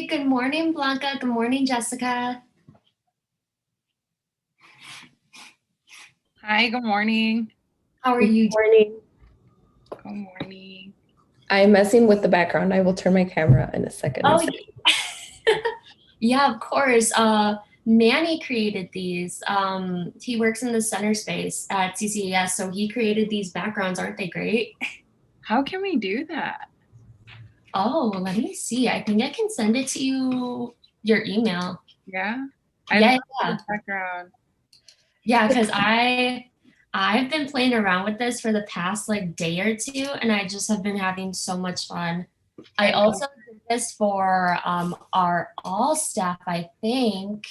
Good morning, Blanca. Good morning, Jessica. Hi, good morning. How are Good you? morning. Good morning. I'm messing with the background. I will turn my camera in a second. Oh, yeah, of course. Manny created these. He works in the center space at CCAS, so he created these backgrounds. Aren't they great? How can we do that? Oh, let me see. I think I can send it to you, your email. Yeah. Yeah, love yeah. the background. Yeah, because I've been playing around with this for the past like day or two, and I just have been having so much fun. I also did this for our all staff, I think.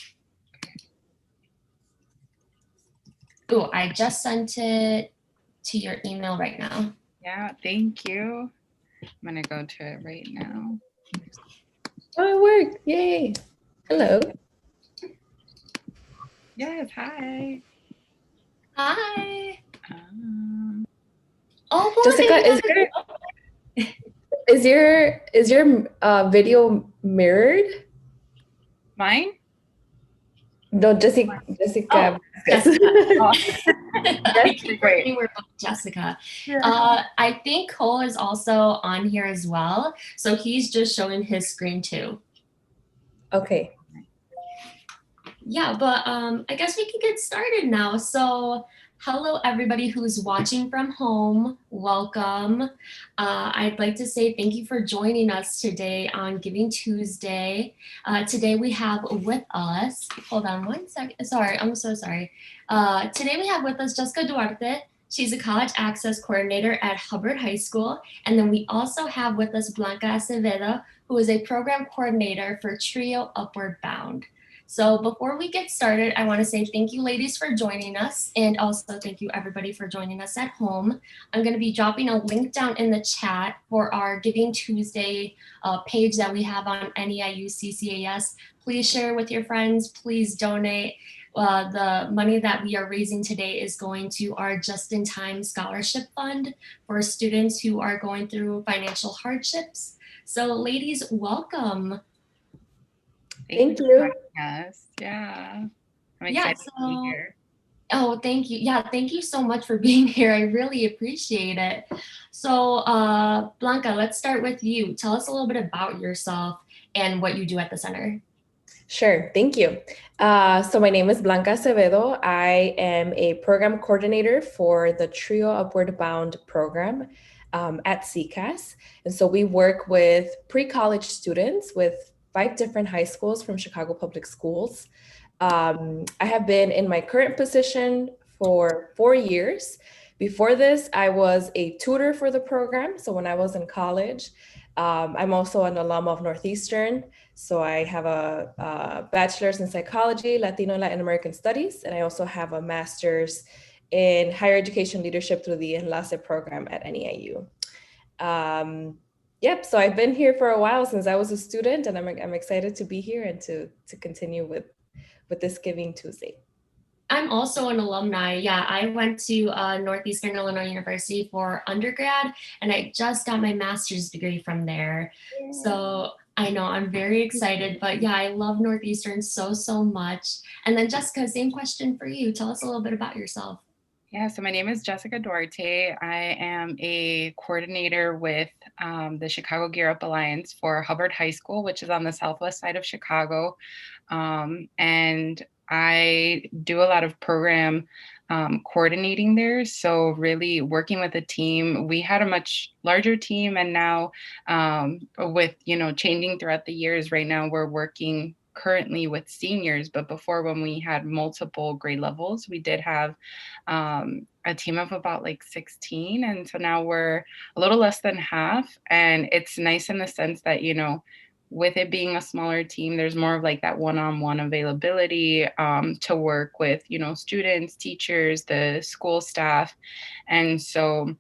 Oh, I just sent it to your email right now. Yeah, thank you. I'm gonna go to it right now. Oh, it worked. Yay. Hello. Yes, hi. Hi. Oh, Jessica, is your video mirrored? mine? No, Jessica. Oh, Jessica. I keep Great. forgetting we're both Jessica. Yeah. I think Cole is also on here as well, so he's just showing his screen too. Okay. Yeah, but I guess we can get started now. So, hello everybody who's watching from home. Welcome. I'd like to say thank you for joining us today on Giving Tuesday. Today we have with us, hold on one second. Sorry, I'm so sorry. Today we have with us Jessica Duarte. She's a college access coordinator at Hubbard High School. And then we also have with us Blanca Acevedo, who is a program coordinator for Trio Upward Bound. So before we get started, I want to say thank you, ladies, for joining us, and also thank you, everybody, for joining us at home. I'm going to be dropping a link down in the chat for our Giving Tuesday page that we have on NEIU CCAS. Please share with your friends. Please donate. The money that we are raising today is going to our just-in-time scholarship fund for students who are going through financial hardships. So, ladies, welcome. Thank you. Yes, yeah. I'm Yeah, excited to be here. Oh, thank you. Yeah, thank you so much for being here. I really appreciate it. So, Blanca, let's start with you. Tell us a little bit about yourself and what you do at the center. Sure. Thank you. So my name is Blanca Acevedo. I am a program coordinator for the Trio Upward Bound program at CCAS. And so we work with pre-college students with 5 different high schools from Chicago Public Schools. I have been in my current position for 4 years. Before this, I was a tutor for the program. So when I was in college, I'm also an alum of Northeastern. So I have a bachelor's in psychology, Latino and Latin American studies, and I also have a master's in higher education leadership through the Enlace program at NEIU. Yep, so I've been here for a while since I was a student, and I'm excited to be here and to continue with this Giving Tuesday. I'm also an alumni. Yeah, I went to Northeastern Illinois University for undergrad, and I just got my master's degree from there. So I know I'm very excited, but yeah, I love Northeastern so, so much. And then Jessica, same question for you. Tell us a little bit about yourself. Yeah, so my name is Jessica Duarte. I am a coordinator with the Chicago Gear Up Alliance for Hubbard High School, which is on the southwest side of Chicago. And I do a lot of program coordinating there. So really working with a team. We had a much larger team, and now with, changing throughout the years, right now we're working currently with seniors, but before, when we had multiple grade levels, we did have a team of about like 16. And so now we're a little less than half. And it's nice in the sense that, with it being a smaller team, there's more of like that one-on-one availability to work with, students, teachers, the school staff. And so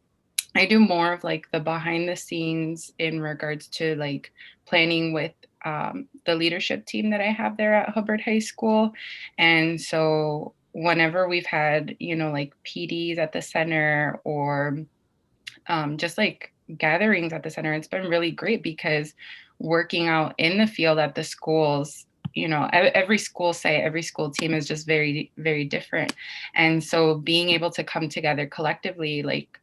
I do more of like the behind the scenes in regards to like planning with the leadership team that I have there at Hubbard High School. And so whenever we've had, like PDs at the center or just like gatherings at the center, it's been really great because working out in the field at the schools, every school site, every school team is just very, very different. And so being able to come together collectively, like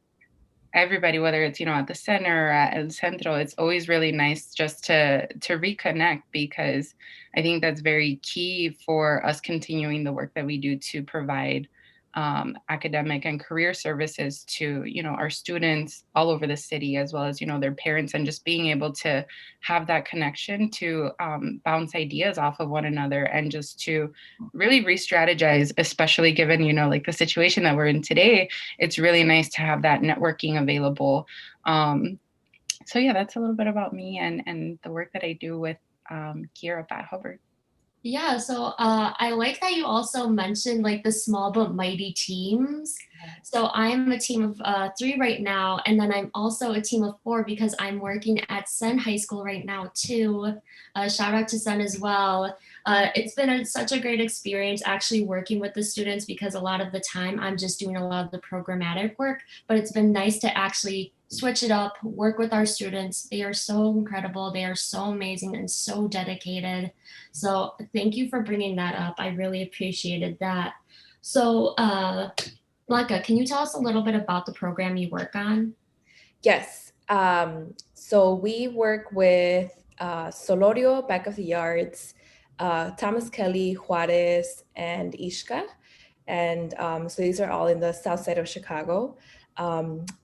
everybody, whether it's, at the center or at El Centro, it's always really nice just to reconnect, because I think that's very key for us continuing the work that we do to provide academic and career services to, our students all over the city, as well as, their parents, and just being able to have that connection to bounce ideas off of one another, and just to really re-strategize, especially given, like the situation that we're in today. It's really nice to have that networking available. So yeah, that's a little bit about me and the work that I do with Gear Up at Hubbard. Yeah, so I like that you also mentioned like the small but mighty teams. So I'm a team of 3 right now, and then I'm also a team of 4 because I'm working at Sen High School right now too. Shout out to Sen as well. It's been such a great experience actually working with the students, because a lot of the time I'm just doing a lot of the programmatic work, but it's been nice to actually switch it up, work with our students. They are so incredible. They are so amazing and so dedicated. So thank you for bringing that up. I really appreciated that. So Blanca, can you tell us a little bit about the program you work on? Yes. So we work with Solorio, Back of the Yards, Thomas Kelly, Juarez, and Ishka. And so these are all in the south side of Chicago.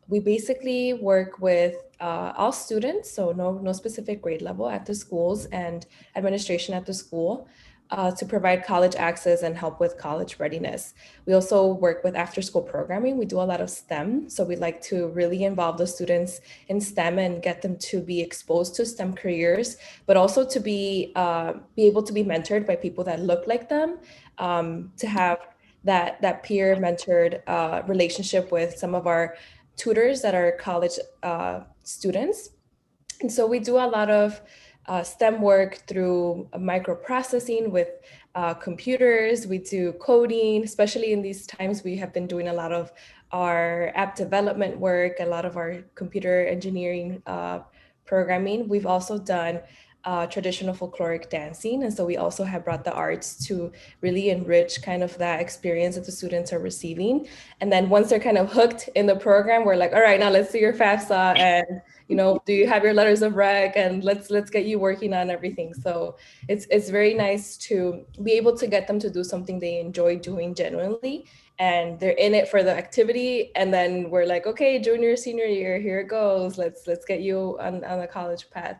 We basically work with all students, so no specific grade level at the schools, and administration at the school to provide college access and help with college readiness. We also work with after school programming. We do a lot of STEM. So we like to really involve the students in STEM and get them to be exposed to STEM careers, but also to be able to be mentored by people that look like them, to have that peer mentored relationship with some of our tutors that are college students. And so we do a lot of STEM work through microprocessing with computers. We do coding, especially in these times. We have been doing a lot of our app development work, a lot of our computer engineering programming. We've also done traditional folkloric dancing. And so we also have brought the arts to really enrich kind of that experience that the students are receiving. And then once they're kind of hooked in the program, we're like, all right, now let's do your FAFSA, and do you have your letters of rec, and let's get you working on everything. So it's very nice to be able to get them to do something they enjoy doing genuinely, and they're in it for the activity. And then we're like, okay, junior, senior year, here it goes. Let's get you on a college path.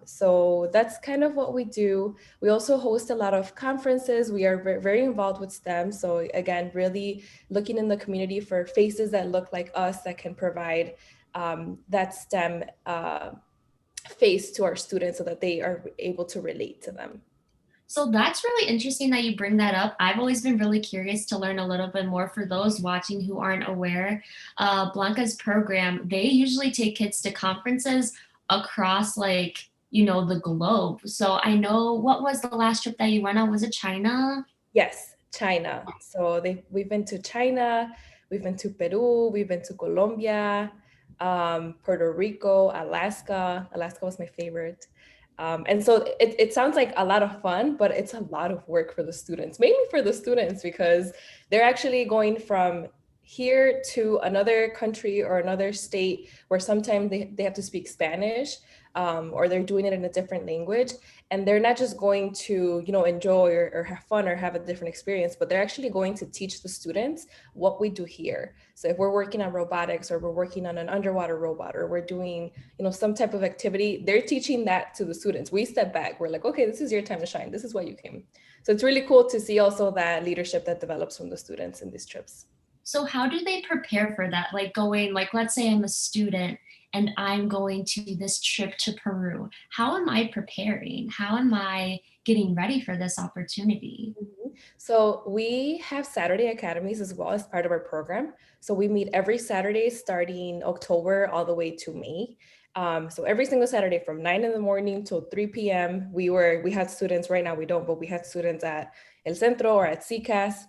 So that's kind of what we do. We also host a lot of conferences. We are very involved with STEM. So again, really looking in the community for faces that look like us that can provide that STEM face to our students so that they are able to relate to them. So that's really interesting that you bring that up. I've always been really curious to learn a little bit more. For those watching who aren't aware, Blanca's program, they usually take kids to conferences across the globe. So I know, what was the last trip that you went on? Was it China? Yes, China. So we've been to China, we've been to Peru, we've been to Colombia, Puerto Rico, Alaska. Alaska was my favorite. And so it sounds like a lot of fun, but it's a lot of work for the students, mainly for the students, because they're actually going from here to another country or another state where sometimes they have to speak Spanish, or they're doing it in a different language. And they're not just going to, enjoy or have fun or have a different experience, but they're actually going to teach the students what we do here. So if we're working on robotics, or we're working on an underwater robot, or we're doing, some type of activity, they're teaching that to the students. We step back. We're like, okay, this is your time to shine. This is why you came. So it's really cool to see also that leadership that develops from the students in these trips. So how do they prepare for that? Like going, like, let's say I'm a student and I'm going to this trip to Peru. How am I preparing? How am I getting ready for this opportunity? So we have Saturday academies as well as part of our program. So we meet every Saturday starting October all the way to May. So every single Saturday from 9 in the morning till 3 p.m. We had students, right now we don't, but we had students at El Centro or at CCAS.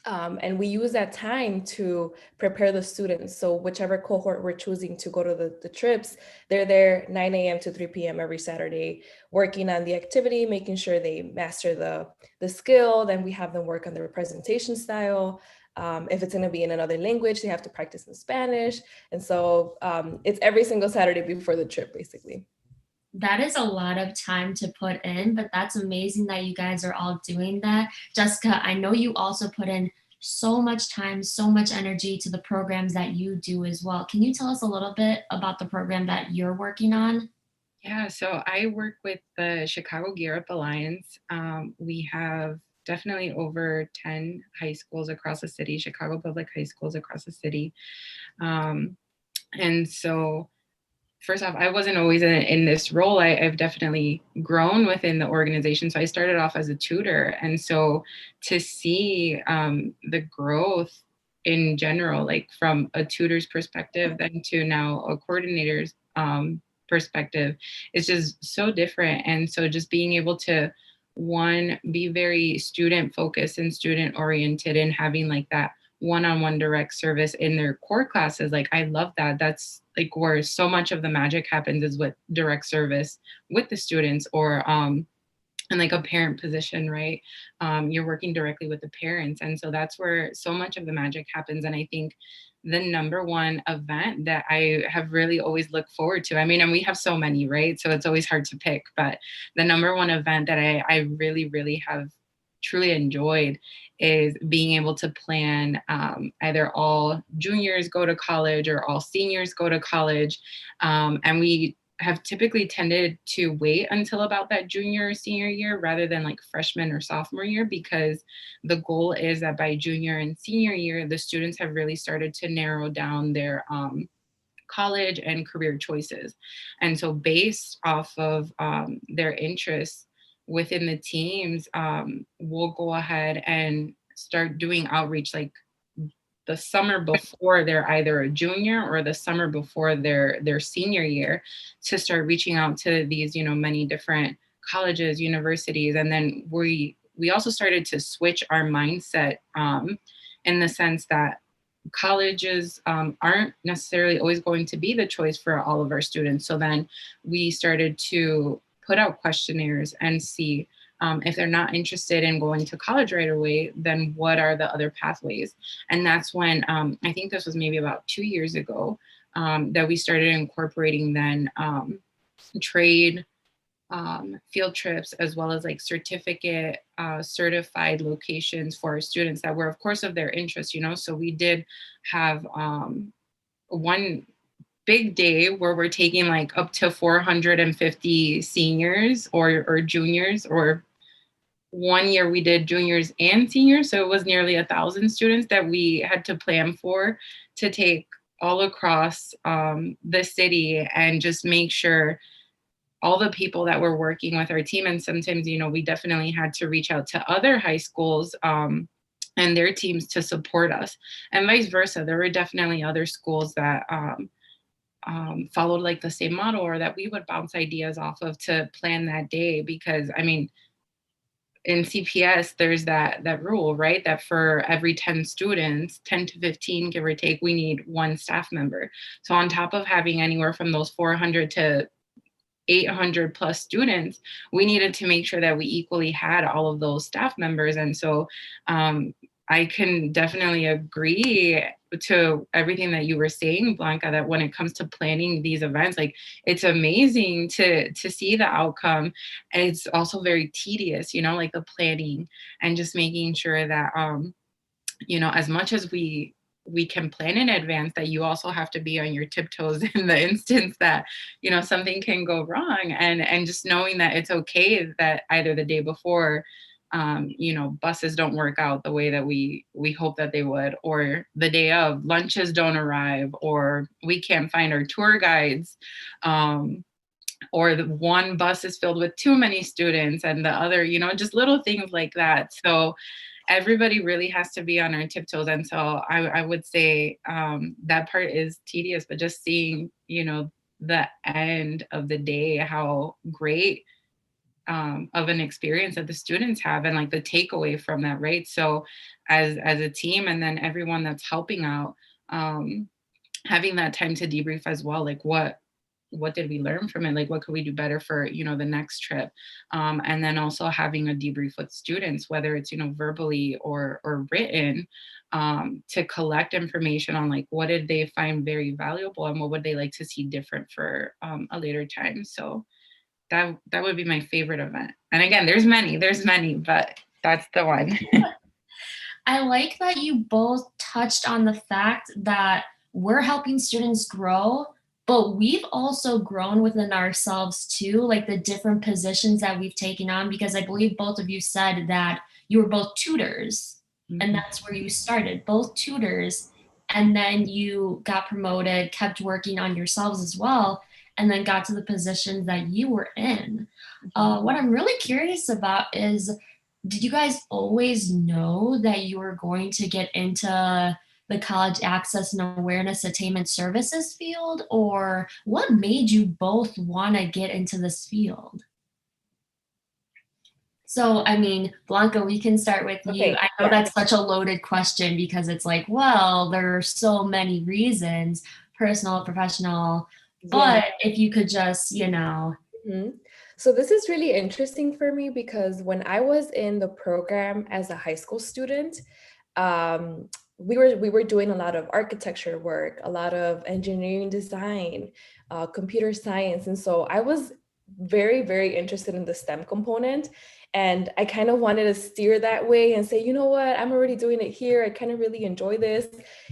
And we use that time to prepare the students. So whichever cohort we're choosing to go to the trips, they're there 9 a.m. to 3 p.m. every Saturday, working on the activity, making sure they master the skill. Then we have them work on their presentation style. If it's going to be in another language, they have to practice in Spanish. And so it's every single Saturday before the trip, basically. That is a lot of time to put in, but that's amazing that you guys are all doing that. Jessica, I know you also put in so much time, so much energy to the programs that you do as well. Can you tell us a little bit about the program that you're working on? Yeah, so I work with the Chicago Gear Up Alliance. We have definitely over 10 high schools across the city, Chicago public high schools across the city. Um, and so first off, I wasn't always in this role. I've definitely grown within the organization. So I started off as a tutor. And so to see the growth in general, like from a tutor's perspective, then to now a coordinator's perspective, is just so different. And so just being able to, one, be very student focused and student oriented and having like that one-on-one direct service in their core classes. Like, I love that. That's like where so much of the magic happens, is with direct service with the students, or in like a parent position, right? You're working directly with the parents. And so that's where so much of the magic happens. And I think the number one event that I have really always looked forward to, I mean, and we have so many, right? So it's always hard to pick, but the number one event that I really, really have truly enjoyed is being able to plan either all juniors go to college or all seniors go to college. And we have typically tended to wait until about that junior or senior year rather than like freshman or sophomore year, because the goal is that by junior and senior year, the students have really started to narrow down their college and career choices. And so based off of their interests within the teams, we'll go ahead and start doing outreach like the summer before they're either a junior or the summer before their senior year, to start reaching out to these, you know, many different colleges, universities. And then we also started to switch our mindset in the sense that colleges aren't necessarily always going to be the choice for all of our students. So then we started to put out questionnaires and see if they're not interested in going to college right away, then what are the other pathways? And that's when I think this was maybe about 2 years ago that we started incorporating then trade field trips, as well as like certificate certified locations for our students that were of course of their interest, you know. So we did have one big day where we're taking like up to 450 seniors or juniors, or one year we did juniors and seniors. So it was nearly 1,000 students that we had to plan for, to take all across the city and just make sure all the people that were working with our team. And sometimes, you know, we definitely had to reach out to other high schools and their teams to support us, and vice versa. There were definitely other schools that followed like the same model, or that we would bounce ideas off of to plan that day. Because I mean, in CPS, there's that rule, right? That for every 10 students, 10 to 15, give or take, we need one staff member. So on top of having anywhere from those 400 to 800 plus students, we needed to make sure that we equally had all of those staff members. And so I can definitely agree to everything that you were saying, Blanca, that when it comes to planning these events, like, it's amazing to see the outcome. And it's also very tedious, you know, like the planning and just making sure that you know, as much as we can plan in advance, that you also have to be on your tiptoes in the instance that, you know, something can go wrong. And just knowing that it's okay that either the day before, you know, buses don't work out the way that we hope that they would, or the day of, lunches don't arrive, or we can't find our tour guides, or the one bus is filled with too many students and the other, you know, just little things like that. So everybody really has to be on our tiptoes. And so I would say that part is tedious, but just seeing, you know, the end of the day, how great of an experience that the students have and like the takeaway from that, right? So as a team, and then everyone that's helping out, having that time to debrief as well, like what did we learn from it, like what could we do better for, you know, the next trip, and then also having a debrief with students, whether it's, you know, verbally or written, to collect information on like what did they find very valuable and what would they like to see different for a later time. So that would be my favorite event. And again, there's many, but that's the one. I like that you both touched on the fact that we're helping students grow, but we've also grown within ourselves too, like the different positions that we've taken on, because I believe both of you said that you were both tutors, and that's where you started, both tutors, and then you got promoted, kept working on yourselves as well, and then got to the positions that you were in. What I'm really curious about is, did you guys always know that you were going to get into the college access and awareness attainment services field, or what made you both want to get into this field? So, I mean, Blanca, we can start with you. Okay, I know that's such a loaded question because it's like, well, there are so many reasons, personal, professional, yeah. but if you could just, you know. Mhm. So this is really interesting for me because when I was in the program as a high school student, um, we were doing a lot of architecture work, a lot of engineering design, computer science, and so I was very, very interested in the STEM component. And I kind of wanted to steer that way and say, you know what, I'm already doing it here. I kind of really enjoy this.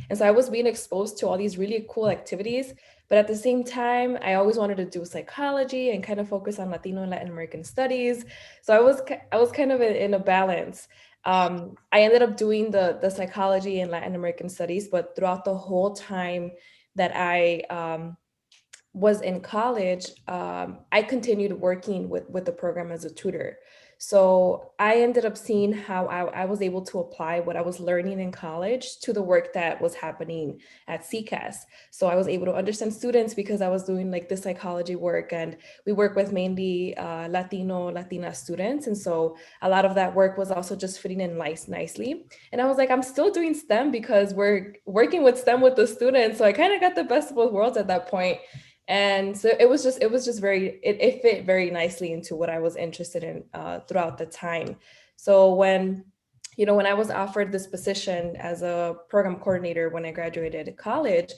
And so I was being exposed to all these really cool activities. But at the same time, I always wanted to do psychology and kind of focus on Latino and Latin American studies. So I was kind of in a balance. I ended up doing the psychology and Latin American studies, but throughout the whole time that I was in college, I continued working with the program as a tutor. So I ended up seeing how I was able to apply what I was learning in college to the work that was happening at CCAS. So I was able to understand students because I was doing like the psychology work, and we work with mainly Latina students. And so a lot of that work was also just fitting in nicely. And I was like, I'm still doing STEM because we're working with STEM with the students. So I kind of got the best of both worlds at that point. And so it was just it fit very nicely into what I was interested in throughout the time. So when I was offered this position as a program coordinator when I graduated college,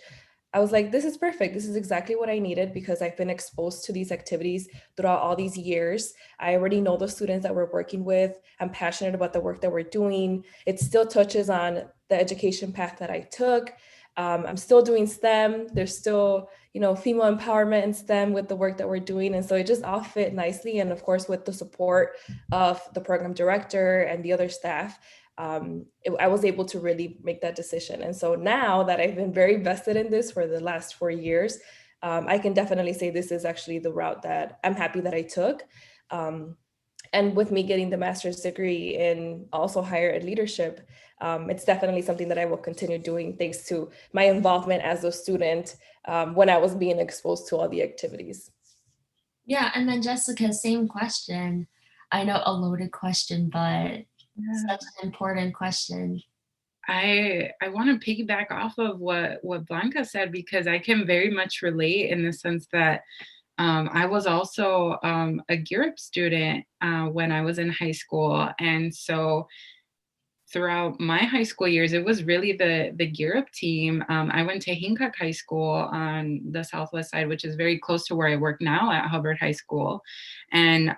I was like, this is perfect. This is exactly what I needed because I've been exposed to these activities throughout all these years. I already know the students that we're working with. I'm passionate about the work that we're doing. It still touches on the education path that I took. I'm still doing STEM. There's still, female empowerment in STEM with the work that we're doing. And so it just all fit nicely. And of course, with the support of the program director and the other staff, I was able to really make that decision. And so now that I've been very vested in this for the last 4 years, I can definitely say this is actually the route that I'm happy that I took. And with me getting the master's degree in also higher ed leadership, it's definitely something that I will continue doing thanks to my involvement as a student when I was being exposed to all the activities. Yeah, and then Jessica, same question. I know a loaded question, but such an important question. I want to piggyback off of what Blanca said because I can very much relate in the sense that I was also a GEAR student when I was in high school, and so throughout my high school years, it was really the GEAR team. I went to Hancock High School on the Southwest side, which is very close to where I work now at Hubbard High School, and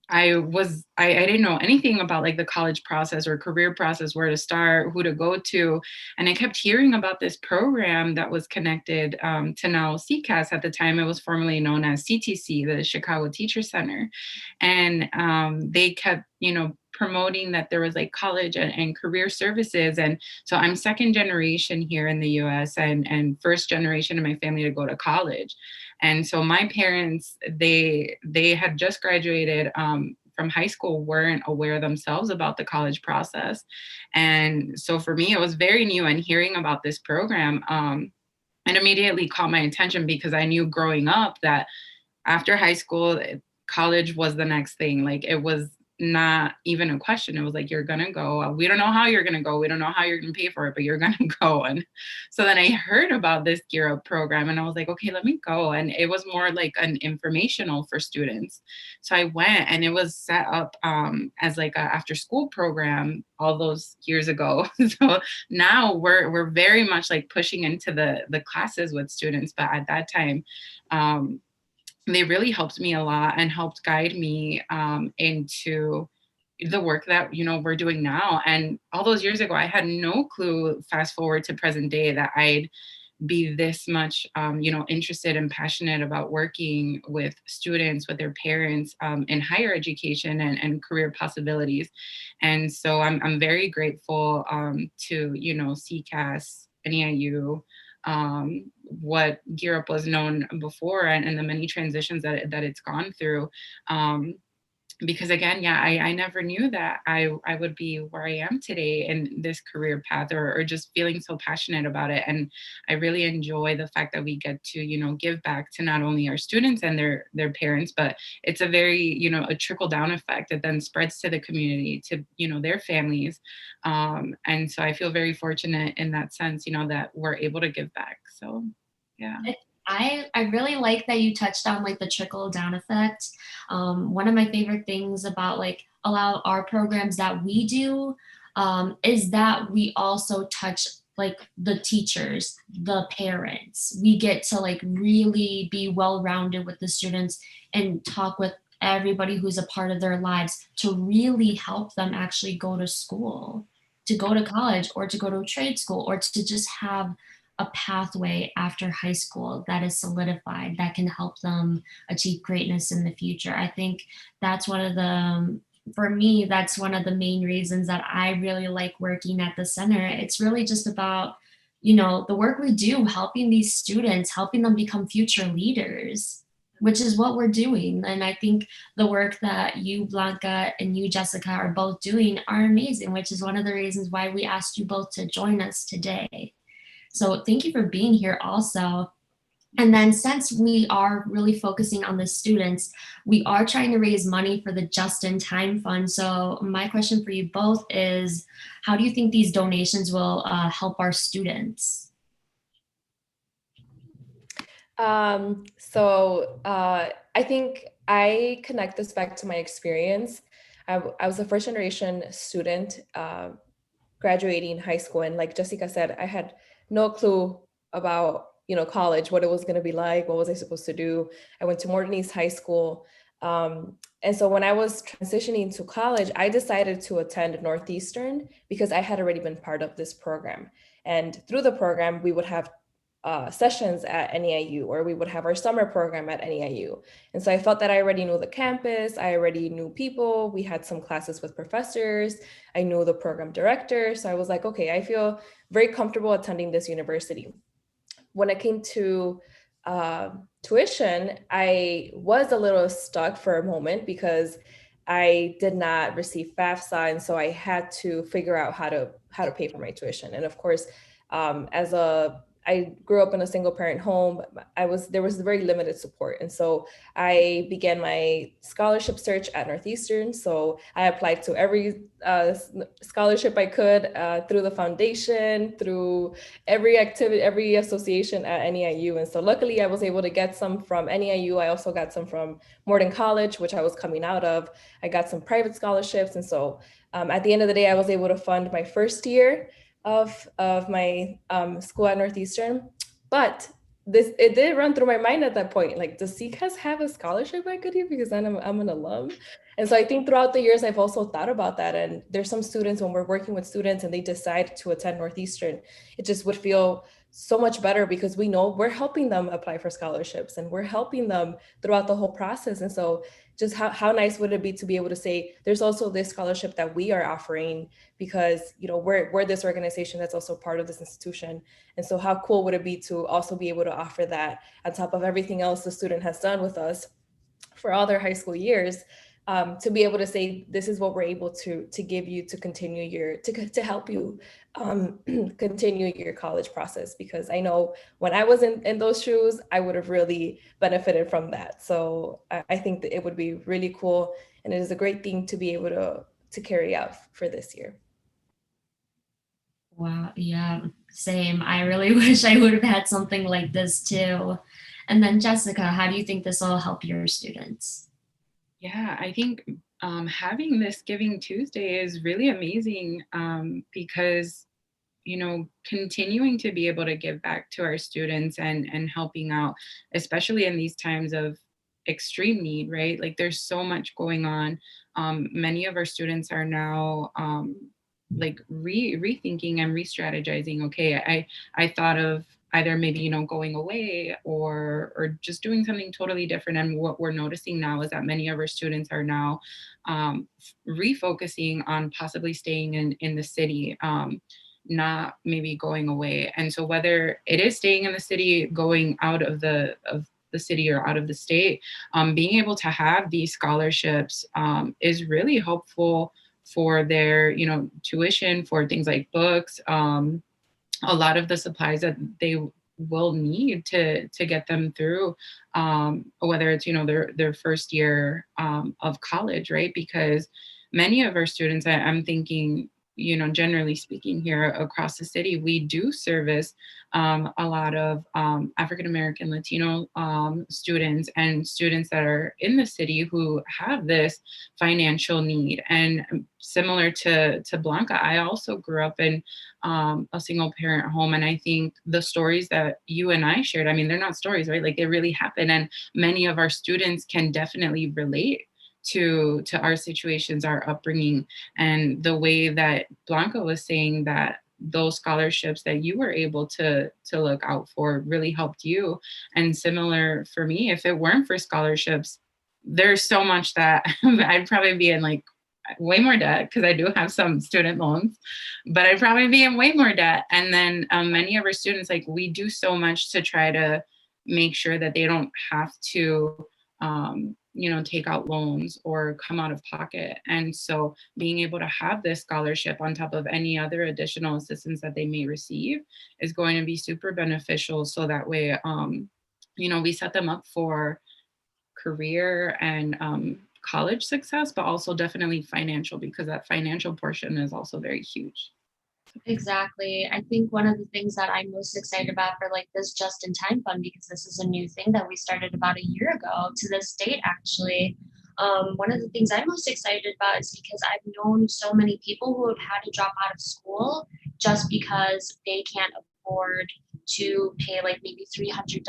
I didn't know anything about like the college process or career process, where to start, who to go to. And I kept hearing about this program that was connected to now CCAS. At the time, it was formerly known as CTC, the Chicago Teacher Center. And they kept, promoting that there was like college and career services. And so I'm second generation here in the US and first generation in my family to go to college. And so my parents, they had just graduated from high school, weren't aware themselves about the college process. And so for me, it was very new, and hearing about this program, it immediately caught my attention because I knew growing up that after high school, college was the next thing. Like, it was not even a question. It was like, you're gonna go. We don't know how you're gonna go. We don't know how you're gonna pay for it, but you're gonna go. And so then I heard about this Gear Up program, and I was like, okay, let me go. And it was more like an informational for students. So I went, and it was set up as like a after school program all those years ago. So now we're very much like pushing into the classes with students, but at that time, they really helped me a lot and helped guide me into the work that, you know, we're doing now. And all those years ago, I had no clue, fast forward to present day, that I'd be this much, you know, interested and passionate about working with students, with their parents, in higher education and career possibilities. And so I'm very grateful to, you know, CCAS, NEIU, what Gear Up was known before, and the many transitions that it's gone through. Because again, yeah, I never knew that I would be where I am today in this career path, or just feeling so passionate about it. And I really enjoy the fact that we get to, you know, give back to not only our students and their parents, but it's a very, you know, a trickle down effect that then spreads to the community, to, you know, their families. And so I feel very fortunate in that sense, you know, that we're able to give back. So yeah. I really like that you touched on like the trickle down effect. One of my favorite things about like a lot of our programs that we do is that we also touch like the teachers, the parents. We get to like really be well-rounded with the students and talk with everybody who's a part of their lives to really help them actually go to school, to go to college, or to go to trade school, or to just have a pathway after high school that is solidified, that can help them achieve greatness in the future. I think that's one of the, for me, that's one of the main reasons that I really like working at the center. It's really just about, you know, the work we do, helping these students, helping them become future leaders, which is what we're doing. And I think the work that you, Blanca, and you, Jessica, are both doing are amazing, which is one of the reasons why we asked you both to join us today. So thank you for being here also. And then since we are really focusing on the students, we are trying to raise money for the Just in Time Fund. So my question for you both is, how do you think these donations will help our students? I think I connect this back to my experience. I was a first generation student graduating high school, and like Jessica said, I had no clue about, you know, college, what it was going to be like, what was I supposed to do. I went to Morton East High School, and so when I was transitioning to college, I decided to attend Northeastern because I had already been part of this program. And through the program, we would have sessions at NEIU, or we would have our summer program at NEIU. And so I felt that I already knew the campus, I already knew people, we had some classes with professors, I knew the program director. So I was like, okay, I feel very comfortable attending this university. When it came to tuition, I was a little stuck for a moment because I did not receive FAFSA, and so I had to figure out how to pay for my tuition. And of course, I grew up in a single parent home. There was very limited support. And so I began my scholarship search at Northeastern. So I applied to every scholarship I could through the foundation, through every activity, every association at NEIU. And so luckily I was able to get some from NEIU. I also got some from Morton College, which I was coming out of. I got some private scholarships. And so at the end of the day, I was able to fund my first year of my school at Northeastern. But it did run through my mind at that point, like, does CCAS have a scholarship equity because I'm an alum? And so I think throughout the years, I've also thought about that. And there's some students, when we're working with students and they decide to attend Northeastern, it just would feel so much better because we know we're helping them apply for scholarships and we're helping them throughout the whole process. And so just how nice would it be to be able to say, there's also this scholarship that we are offering because, you know, we're this organization that's also part of this institution. And so how cool would it be to also be able to offer that on top of everything else the student has done with us for all their high school years? to be able to say, this is what we're able to give you to continue to help you continue your college process. Because I know when I was in those shoes, I would have really benefited from that. So I think that it would be really cool, and it is a great thing to be able to carry out for this year. Wow, yeah, same. I really wish I would have had something like this too. And then Jessica, how do you think this will help your students? Yeah, I think having this Giving Tuesday is really amazing because continuing to be able to give back to our students and helping out, especially in these times of extreme need, right? Like there's so much going on. Many of our students are now like rethinking and re-strategizing. Okay, I thought of either maybe going away or just doing something totally different. And what we're noticing now is that many of our students are now refocusing on possibly staying in the city. Not maybe going away. And so whether it is staying in the city, going out of the city or out of the state, being able to have these scholarships is really helpful for their tuition, for things like books, a lot of the supplies that they will need to get them through, whether it's their first year of college, right? Because many of our students, I'm thinking, generally speaking, here across the city, we do service a lot of African American, Latino students and students that are in the city who have this financial need. And similar to Blanca, I also grew up in a single parent home. And I think the stories that you and I shared, I mean, they're not stories, right? Like they really happen. And many of our students can definitely relate to our situations, our upbringing, and the way that Blanca was saying that those scholarships that you were able to look out for really helped you. And similar for me, if it weren't for scholarships, there's so much that I'd probably be in like way more debt, because I do have some student loans, but I'd probably be in way more debt. And then many of our students, like we do so much to try to make sure that they don't have to take out loans or come out of pocket. And so being able to have this scholarship on top of any other additional assistance that they may receive is going to be super beneficial. So that way, we set them up for career and college success, but also definitely financial, because that financial portion is also very huge. Exactly. I think one of the things that I'm most excited about for like this just in time fund, because this is a new thing that we started about a year ago to this date, actually. One of the things I'm most excited about is because I've known so many people who have had to drop out of school just because they can't afford to pay like maybe $300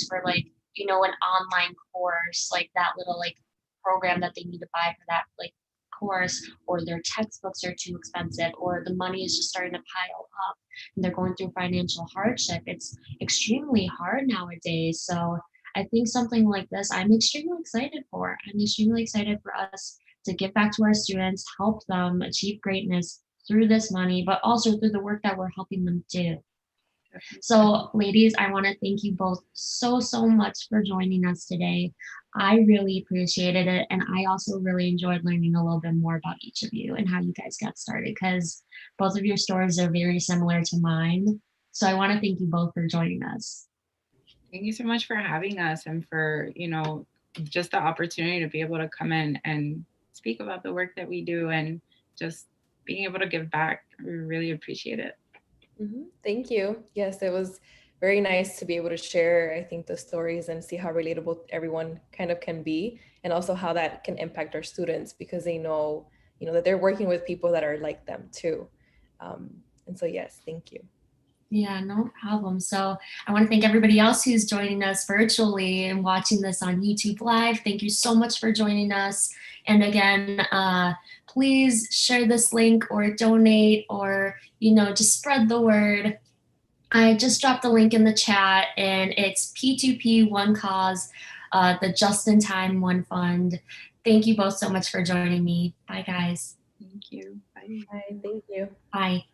for like, an online course, like that little like program that they need to buy for that like course, or their textbooks are too expensive, or the money is just starting to pile up and they're going through financial hardship. It's extremely hard nowadays. So I think something like this, I'm extremely excited for. I'm extremely excited for us to give back to our students, help them achieve greatness through this money, but also through the work that we're helping them do. So, ladies, I want to thank you both so much for joining us today. I really appreciated it. And I also really enjoyed learning a little bit more about each of you and how you guys got started, because both of your stories are very similar to mine. So, I want to thank you both for joining us. Thank you so much for having us, and for, just the opportunity to be able to come in and speak about the work that we do and just being able to give back. We really appreciate it. Thank you. Yes, it was very nice to be able to share, I think, the stories and see how relatable everyone kind of can be, and also how that can impact our students, because they know, that they're working with people that are like them too. And so, yes, thank you. Yeah, no problem. So I want to thank everybody else who's joining us virtually and watching this on YouTube Live. Thank you so much for joining us. And again, please share this link or donate, or, just spread the word. I just dropped the link in the chat, and it's P2P One Cause, the Just in Time One Fund. Thank you both so much for joining me. Bye, guys. Thank you. Bye. Thank you. Bye.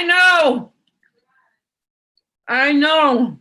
I know. I know.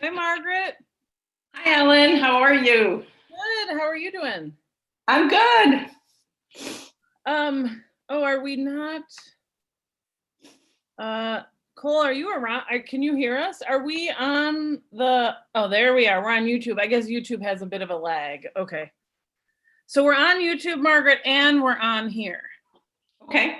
Hi, Margaret. Hi, Ellen. How are you? Good. How are you doing? I'm good. Oh, are we not? Cole, are you around? Can you hear us? Are we on the, oh, there we are. We're on YouTube. I guess YouTube has a bit of a lag. Okay. So we're on YouTube, Margaret, and we're on here. Okay.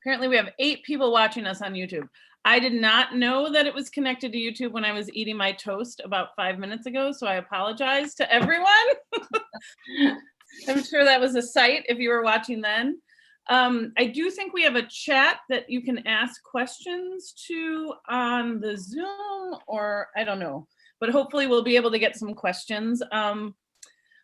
Apparently we have 8 people watching us on YouTube. I did not know that it was connected to YouTube when I was eating my toast about 5 minutes ago, so I apologize to everyone. I'm sure that was a sight if you were watching then. I do think we have a chat that you can ask questions to on the Zoom, or I don't know, but hopefully we'll be able to get some questions.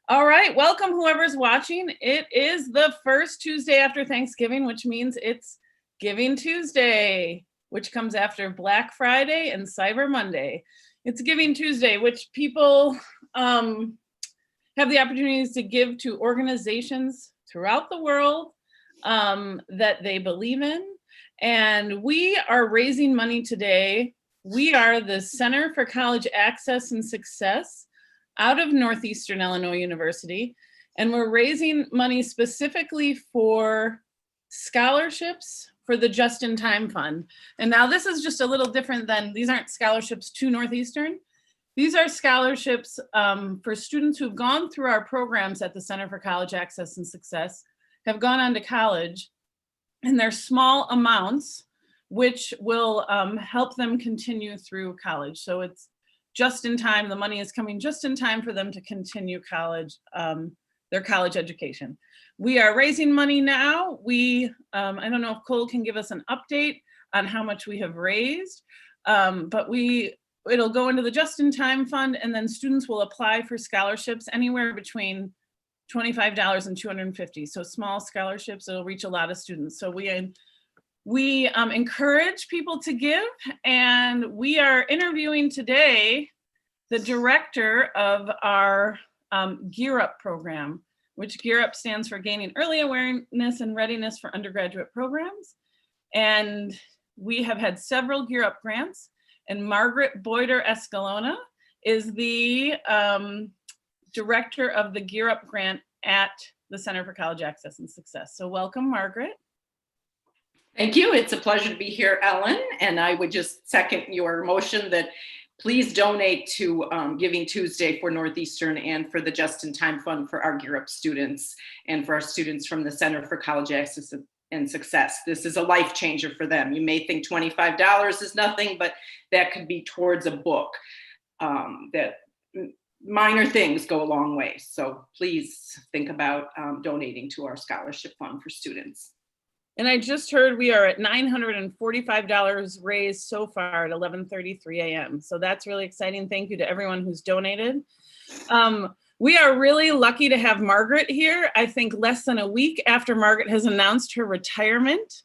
All right, welcome whoever's watching. It is the first Tuesday after Thanksgiving, which means it's Giving Tuesday, which comes after Black Friday and Cyber Monday. It's Giving Tuesday, which people have the opportunities to give to organizations throughout the world that they believe in. And we are raising money today. We are the Center for College Access and Success out of Northeastern Illinois University. And we're raising money specifically for scholarships for the Just in Time Fund. And now this is just a little different than, these aren't scholarships to Northeastern. These are scholarships for students who've gone through our programs at the Center for College Access and Success, have gone on to college, and they're small amounts, which will help them continue through college. So it's just in time, the money is coming just in time for them to continue college, their college education. We are raising money now. I don't know if Cole can give us an update on how much we have raised, but it'll go into the Just in Time Fund, and then students will apply for scholarships anywhere between $25 and $250. So small scholarships, it'll reach a lot of students. So we encourage people to give, and we are interviewing today the director of our Gear Up program, which Gear Up stands for Gaining Early Awareness and Readiness for Undergraduate Programs. And we have had several Gear Up grants, and Margaret Boyder Escalona is the director of the Gear Up grant at the Center for College Access and Success. So welcome, Margaret. Thank you. It's a pleasure to be here, Ellen. And I would just second your motion that please donate to Giving Tuesday for Northeastern and for the Just in Time Fund for our Gear Up students and for our students from the Center for College Access and Success. This is a life changer for them. You may think $25 is nothing, but that could be towards a book. That minor things go a long way. So please think about donating to our scholarship fund for students. And I just heard we are at $945 raised so far at 11:33 a.m. So that's really exciting. Thank you to everyone who's donated. We are really lucky to have Margaret here. I think less than a week after Margaret has announced her retirement.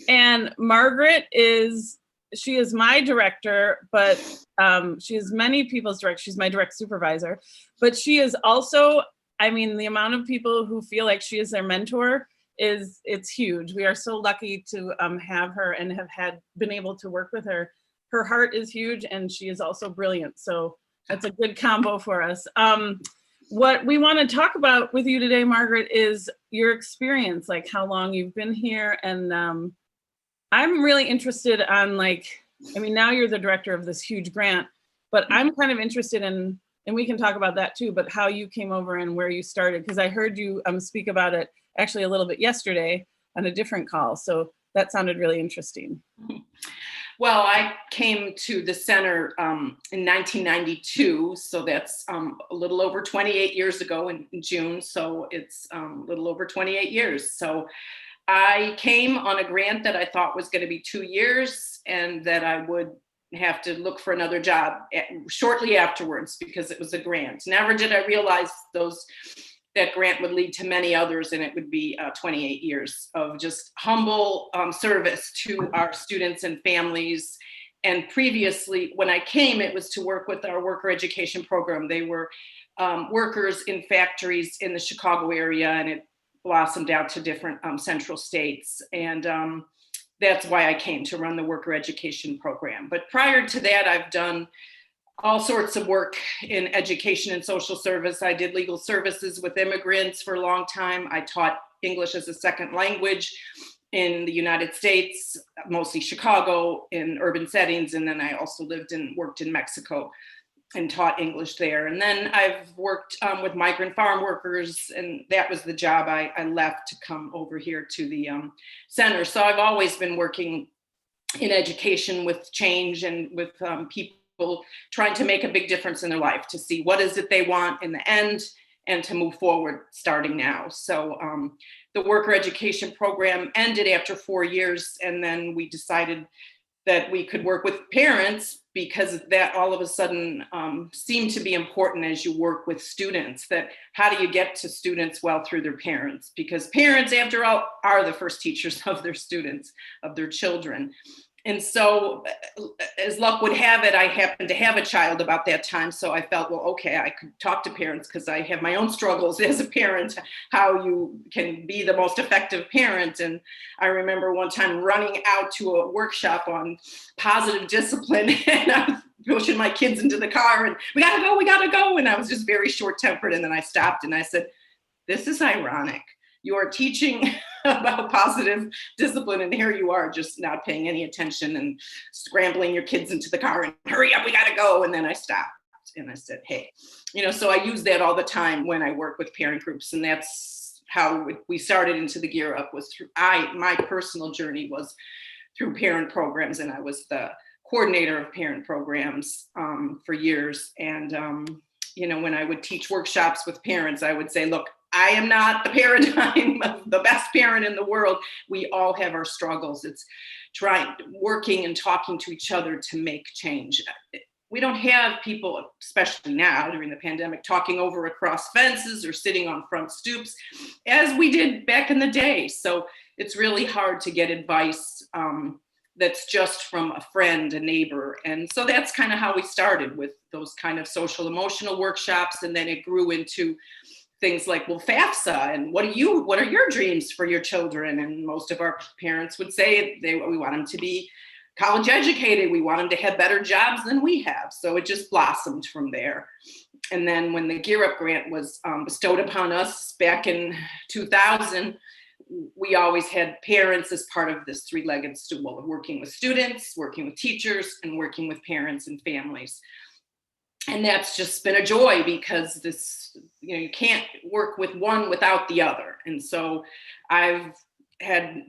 And Margaret she is my director, but she is many people's director. She's my direct supervisor, but she is also, I mean, the amount of people who feel like she is their mentor it's huge. We are so lucky to have her and have been able to work with her. Her heart is huge, and she is also brilliant. So that's a good combo for us. What we want to talk about with you today, Margaret, is your experience, like how long you've been here. And I'm really interested on now you're the director of this huge grant, but I'm kind of interested in, and we can talk about that too, but how you came over and where you started, because I heard you speak about it actually a little bit yesterday on a different call. So that sounded really interesting. Well, I came to the center in 1992. So that's a little over 28 years ago in June. So it's a little over 28 years. So I came on a grant that I thought was going to be 2 years and that I would have to look for another job shortly afterwards because it was a grant. Never did I realize that grant would lead to many others, and it would be 28 years of just humble service to our students and families. And previously, when I came, it was to work with our worker education program. They were workers in factories in the Chicago area, and it blossomed out to different central states. And that's why I came to run the worker education program. But prior to that, I've done all sorts of work in education and social service. I did legal services with immigrants for a long time. I taught English as a second language in the United States, mostly Chicago, in urban settings. And then I also lived and worked in Mexico. and taught English there. And then I've worked with migrant farm workers, and that was the job I left to come over here to the center. So I've always been working in education with change and with people trying to make a big difference in their life, to see what is it they want in the end and to move forward starting now. So the worker education program ended after 4 years, and then we decided that we could work with parents, because that all of a sudden seemed to be important as you work with students, that how do you get to students? Well, through their parents, because parents, after all, are the first teachers of their students, of their children. And so, as luck would have it, I happened to have a child about that time. So I felt, well, okay, I could talk to parents, because I have my own struggles as a parent, how you can be the most effective parent. And I remember one time running out to a workshop on positive discipline, and I was pushing my kids into the car, and we gotta go. And I was just very short-tempered. And then I stopped and I said, this is ironic. You are teaching about positive discipline, and here you are just not paying any attention and scrambling your kids into the car and hurry up, we gotta go. And then I stopped and I said, hey, so I use that all the time when I work with parent groups. And that's how we started into the Gear Up, was through my personal journey was through parent programs. And I was the coordinator of parent programs for years. And when I would teach workshops with parents, I would say, look, I am not the paradigm of the best parent in the world. We all have our struggles. It's working and talking to each other to make change. We don't have people, especially now during the pandemic, talking over across fences or sitting on front stoops as we did back in the day. So it's really hard to get advice that's just from a friend, a neighbor. And so that's kind of how we started, with those kind of social emotional workshops. And then it grew into things like, well, FAFSA, and what are your dreams for your children? And most of our parents would say we want them to be college educated. We want them to have better jobs than we have. So it just blossomed from there. And then when the Gear Up grant was bestowed upon us back in 2000, we always had parents as part of this three-legged stool of working with students, working with teachers, and working with parents and families. And that's just been a joy, because this, you can't work with one without the other. And so I've had,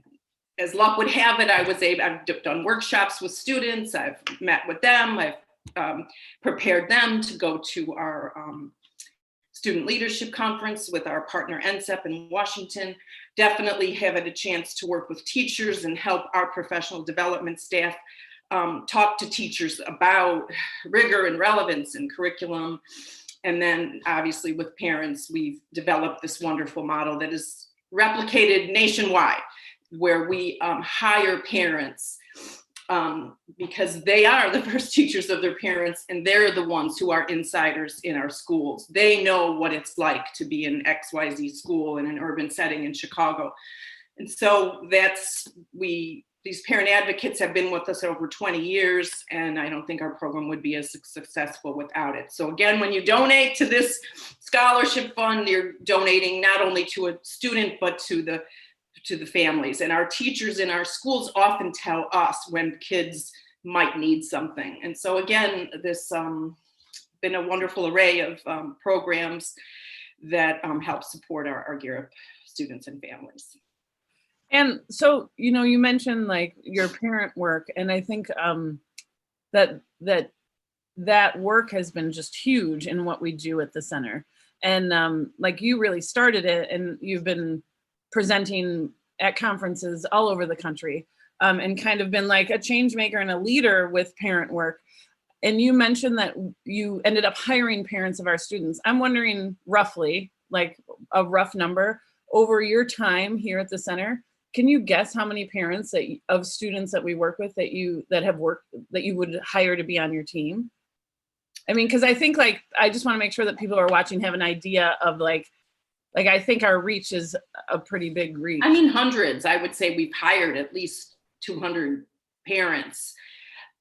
as luck would have it, I've done workshops with students. I've met with them. I've prepared them to go to our student leadership conference with our partner NCEP in Washington. Definitely have had a chance to work with teachers and help our professional development staff talk to teachers about rigor and relevance in curriculum. And then obviously with parents, we've developed this wonderful model that is replicated nationwide, where we hire parents because they are the first teachers of their parents, and they're the ones who are insiders in our schools. They know what it's like to be in XYZ school in an urban setting in Chicago. And so these parent advocates have been with us over 20 years, and I don't think our program would be as successful without it. So again, when you donate to this scholarship fund, you're donating not only to a student, but to the families. And our teachers in our schools often tell us when kids might need something. And so again, this been a wonderful array of programs that help support our Gear Up students and families. And so, you mentioned like your parent work, and I think that work has been just huge in what we do at the center. And like you really started it, and you've been presenting at conferences all over the country, and kind of been like a change maker and a leader with parent work. And you mentioned that you ended up hiring parents of our students. I'm wondering roughly, like a rough number, over your time here at the center, can you guess how many parents of students that we work with that you would hire to be on your team? I mean, because I think I just want to make sure that people who are watching have an idea of like I think our reach is a pretty big reach. I mean, hundreds. I would say we've hired at least 200 parents.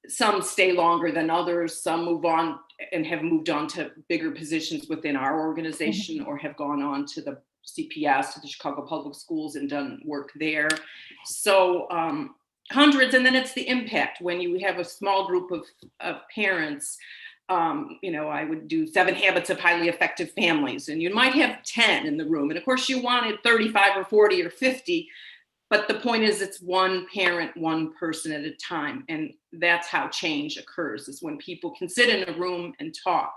Some stay longer than others. Some move on and have moved on to bigger positions within our organization, or have gone on to the CCAS, to the Chicago Public Schools, and done work there. So hundreds. And then it's the impact when you have a small group of parents I would do 7 Habits of Highly Effective Families, and you might have 10 in the room. And of course you wanted 35 or 40 or 50, but the point is it's one parent, one person at a time. And that's how change occurs, is when people can sit in a room and talk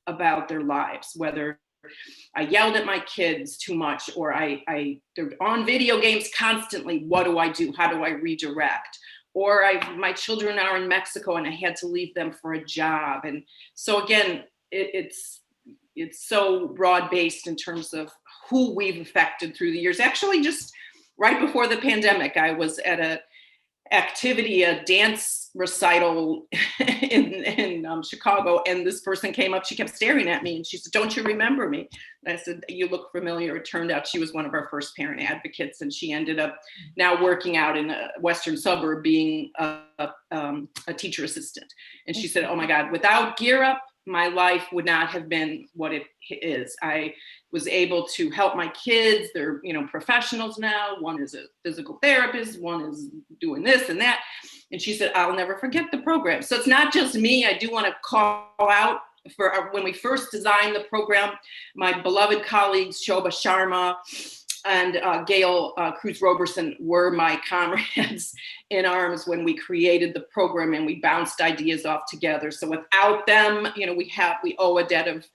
about their lives, whether I yelled at my kids too much, or they're on video games constantly. What do I do? How do I redirect? Or my children are in Mexico and I had to leave them for a job. And so again, it's so broad-based in terms of who we've affected through the years. Actually, just right before the pandemic, I was at a dance recital in Chicago, and this person came up. She kept staring at me and she said, "Don't you remember me?" And I said, "You look familiar." It turned out she was one of our first parent advocates, and she ended up now working out in a western suburb, being a teacher assistant. And she said, "Oh my God, without Gear Up, my life would not have been what it is. I was able to help my kids. They're, professionals now. One is a physical therapist, one is doing this and that." And she said, "I'll never forget the program." So it's not just me. I do want to call out for when we first designed the program, my beloved colleagues, Shobha Sharma and Gail Cruz Roberson, were my comrades in arms when we created the program and we bounced ideas off together. So without them, we owe a debt of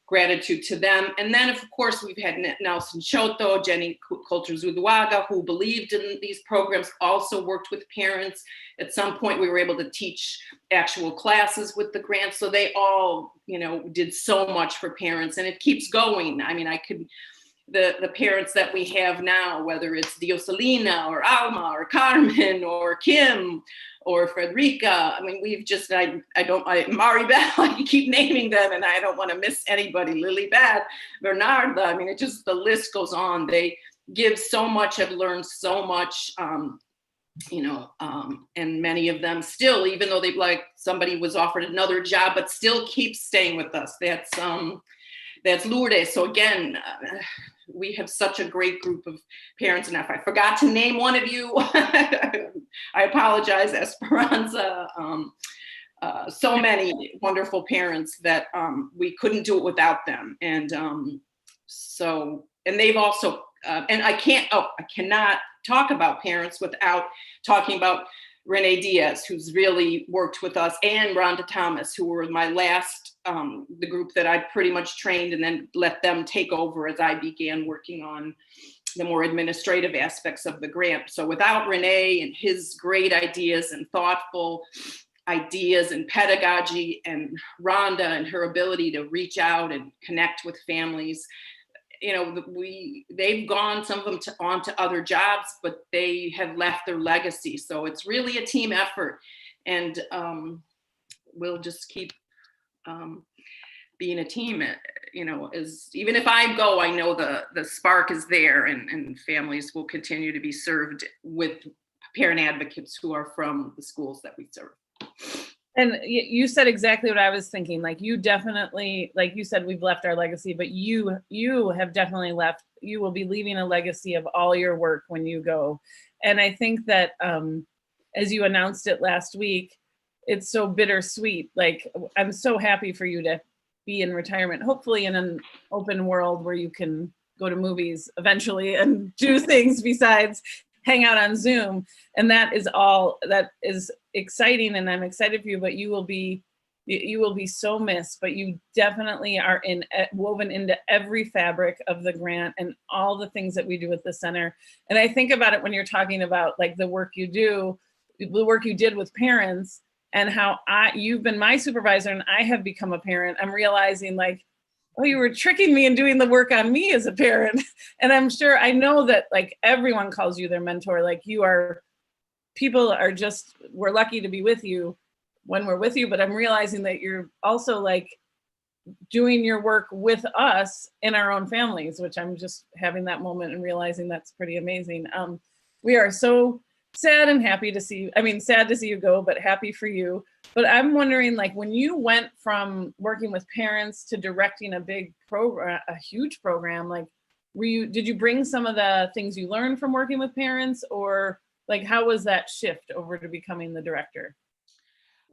gratitude to them. And then of course we've had Nelson Choto, Jenny Coulter Zuduaga, who believed in these programs, also worked with parents. At some point we were able to teach actual classes with the grants. So they all, did so much for parents, and it keeps going. I mean, the parents that we have now, whether it's Dioselina or Alma or Carmen or Kim or Frederica, I mean, we've just, Maribel, I keep naming them and I don't want to miss anybody, Lilybeth, Bernarda, I mean, the list goes on. They give so much, have learned so much, and many of them still, even though somebody was offered another job, but still keep staying with us. That's Lourdes. So again, we have such a great group of parents, and if I forgot to name one of you, I apologize. Esperanza, so many wonderful parents that we couldn't do it without them. And and they've also, and I cannot talk about parents without talking about Renee Diaz, who's really worked with us, and Rhonda Thomas, who were my last, the group that I pretty much trained and then let them take over as I began working on the more administrative aspects of the grant. So without Renee and his great ideas and thoughtful ideas and pedagogy, and Rhonda and her ability to reach out and connect with families, they've gone, some of them on to other jobs, but they have left their legacy. So it's really a team effort, and we'll just keep being a team. Even if I go, I know the spark is there, and families will continue to be served with parent advocates who are from the schools that we serve. And you said exactly what I was thinking. Like, you definitely, like you said, we've left our legacy, but you have definitely left, you will be leaving a legacy of all your work when you go. And I think that as you announced it last week, it's so bittersweet. Like, I'm so happy for you to be in retirement, hopefully in an open world where you can go to movies eventually and do things besides hang out on Zoom. And that is exciting, and I'm excited for you, but you will be so missed, but you definitely are woven into every fabric of the grant and all the things that we do at the center. And I think about it when you're talking about like the work you do, the work you did with parents, and how you've been my supervisor and I have become a parent. I'm realizing like, oh, you were tricking me and doing the work on me as a parent. And I know that like everyone calls you their mentor. Like, we're lucky to be with you when we're with you, but I'm realizing that you're also like doing your work with us in our own families, which I'm just having that moment and realizing that's pretty amazing. We are so sad and happy to see you. Sad to see you go, but happy for you. But I'm wondering, like, when you went from working with parents to directing a big program, a huge program, like, did you bring some of the things you learned from working with parents, or like, how was that shift over to becoming the director?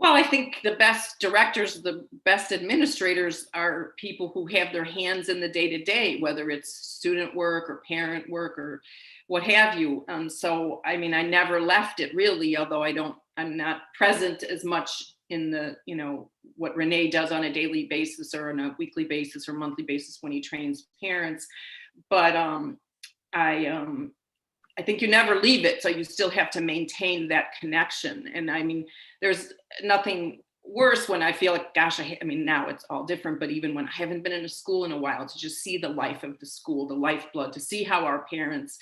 Well, I think the best directors, the best administrators are people who have their hands in the day-to-day, whether it's student work or parent work or what have you. So, I mean, I never left it really, although I'm not present as much in the, what Renee does on a daily basis or on a weekly basis or monthly basis when he trains parents. But I think you never leave it, so you still have to maintain that connection. And I mean, there's nothing worse when I feel like, gosh, I mean, now it's all different, but even when I haven't been in a school in a while, to just see the life of the school, the lifeblood, to see how our parents,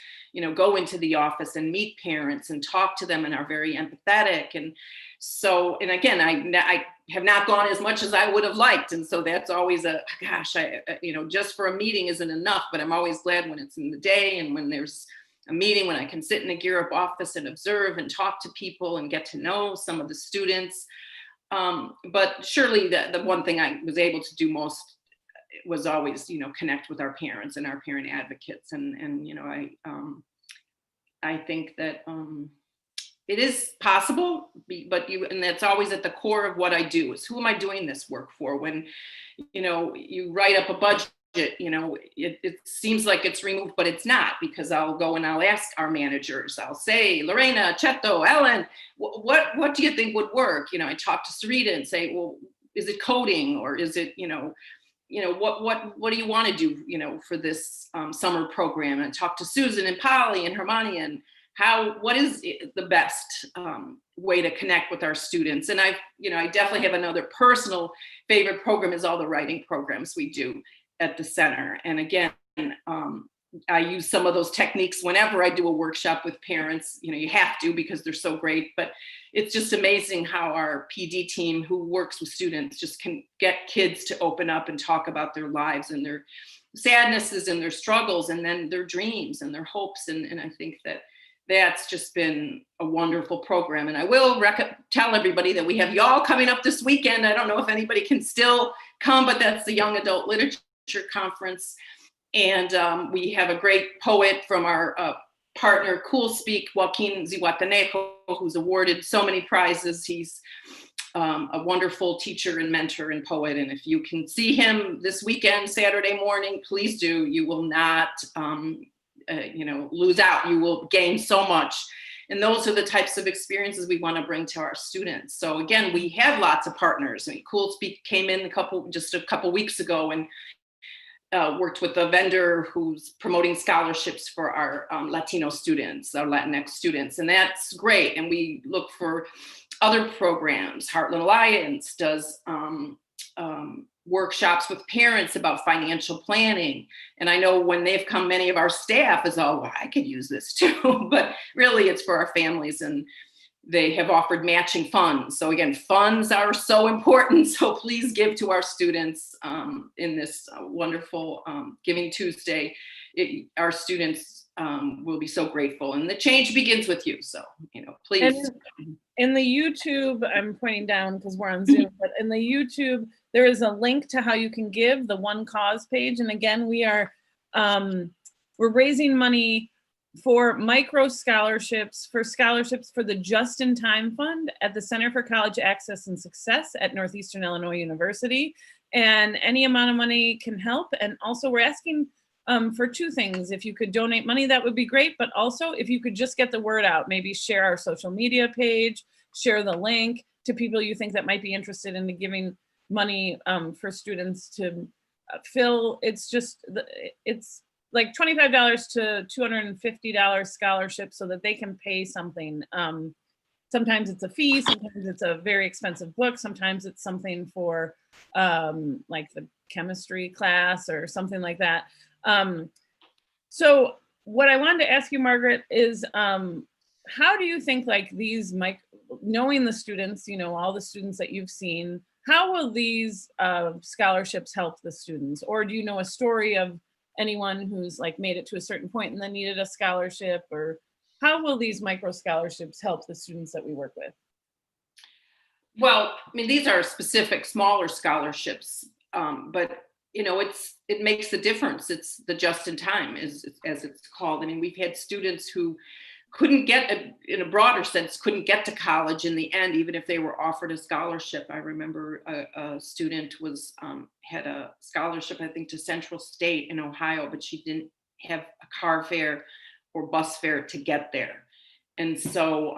go into the office and meet parents and talk to them and are very empathetic. And so, and again, I have not gone as much as I would have liked. And so that's always just for a meeting isn't enough, but I'm always glad when it's in the day and when there's a meeting, when I can sit in a Gear Up office and observe and talk to people and get to know some of the students. But surely the one thing I was able to do most was always, connect with our parents and our parent advocates. And I think that it is possible, and that's always at the core of what I do is who am I doing this work for? When, you write up a budget, it seems like it's removed, but it's not, because I'll go and I'll ask our managers, I'll say, Lorena, Cheto, Ellen, what do you think would work? I talk to Sarita and say, well, is it coding or is it, what do you want to do, for this summer program? And talk to Susan and Polly and Hermione and what is the best way to connect with our students? And I definitely have another personal favorite program is all the writing programs we do at the center. And again, I use some of those techniques whenever I do a workshop with parents. You have to, because they're so great, but it's just amazing how our PD team who works with students just can get kids to open up and talk about their lives and their sadnesses and their struggles and then their dreams and their hopes. And I think that's just been a wonderful program. And I will tell everybody that we have y'all coming up this weekend. I don't know if anybody can still come, but that's the Young Adult Literature Conference. And we have a great poet from our partner, Cool Speak, Joaquin Zihuatanejo, who's awarded so many prizes. He's a wonderful teacher and mentor and poet. And if you can see him this weekend, Saturday morning, please do. You will not lose out. You will gain so much. And those are the types of experiences we want to bring to our students. So again, we have lots of partners. I mean, Cool Speak came in just a couple weeks ago and worked with a vendor who's promoting scholarships for our Latino students, our Latinx students, and that's great. And we look for other programs. Heartland Alliance does workshops with parents about financial planning. And I know when they've come, many of our staff is all, well, I could use this too, but really it's for our families, and they have offered matching funds. So again, funds are so important. So please give to our students in this wonderful Giving Tuesday. Our students will be so grateful, and the change begins with you. So, please. And in the YouTube, I'm pointing down because we're on Zoom, but in the YouTube, there is a link to how you can give, the One Cause page. And again, we're raising money for micro scholarships, for the Just in Time Fund at the Center for College Access and Success at Northeastern Illinois University. And any amount of money can help. And also we're asking for two things. If you could donate money, that would be great. But also if you could just get the word out, maybe share our social media page, share the link to people you think that might be interested in giving money for students to fill. It's like $25 to $250 scholarship so that they can pay something. Sometimes it's a fee, sometimes it's a very expensive book, sometimes it's something for like the chemistry class or something like that. So what I wanted to ask you, Margaret, is how do you think like these, knowing the students, all the students that you've seen, how will these scholarships help the students? Or do you know a story of anyone who's like made it to a certain point and then needed a scholarship? Or how will these micro scholarships help the students that we work with? Well, I mean, these are specific smaller scholarships, but it makes a difference. It's the just in time, as it's called. I mean, we've had students who couldn't get, in a broader sense, couldn't get to college in the end, even if they were offered a scholarship. I remember a student was had a scholarship, I think, to Central State in Ohio, but she didn't have a car fare or bus fare to get there. And so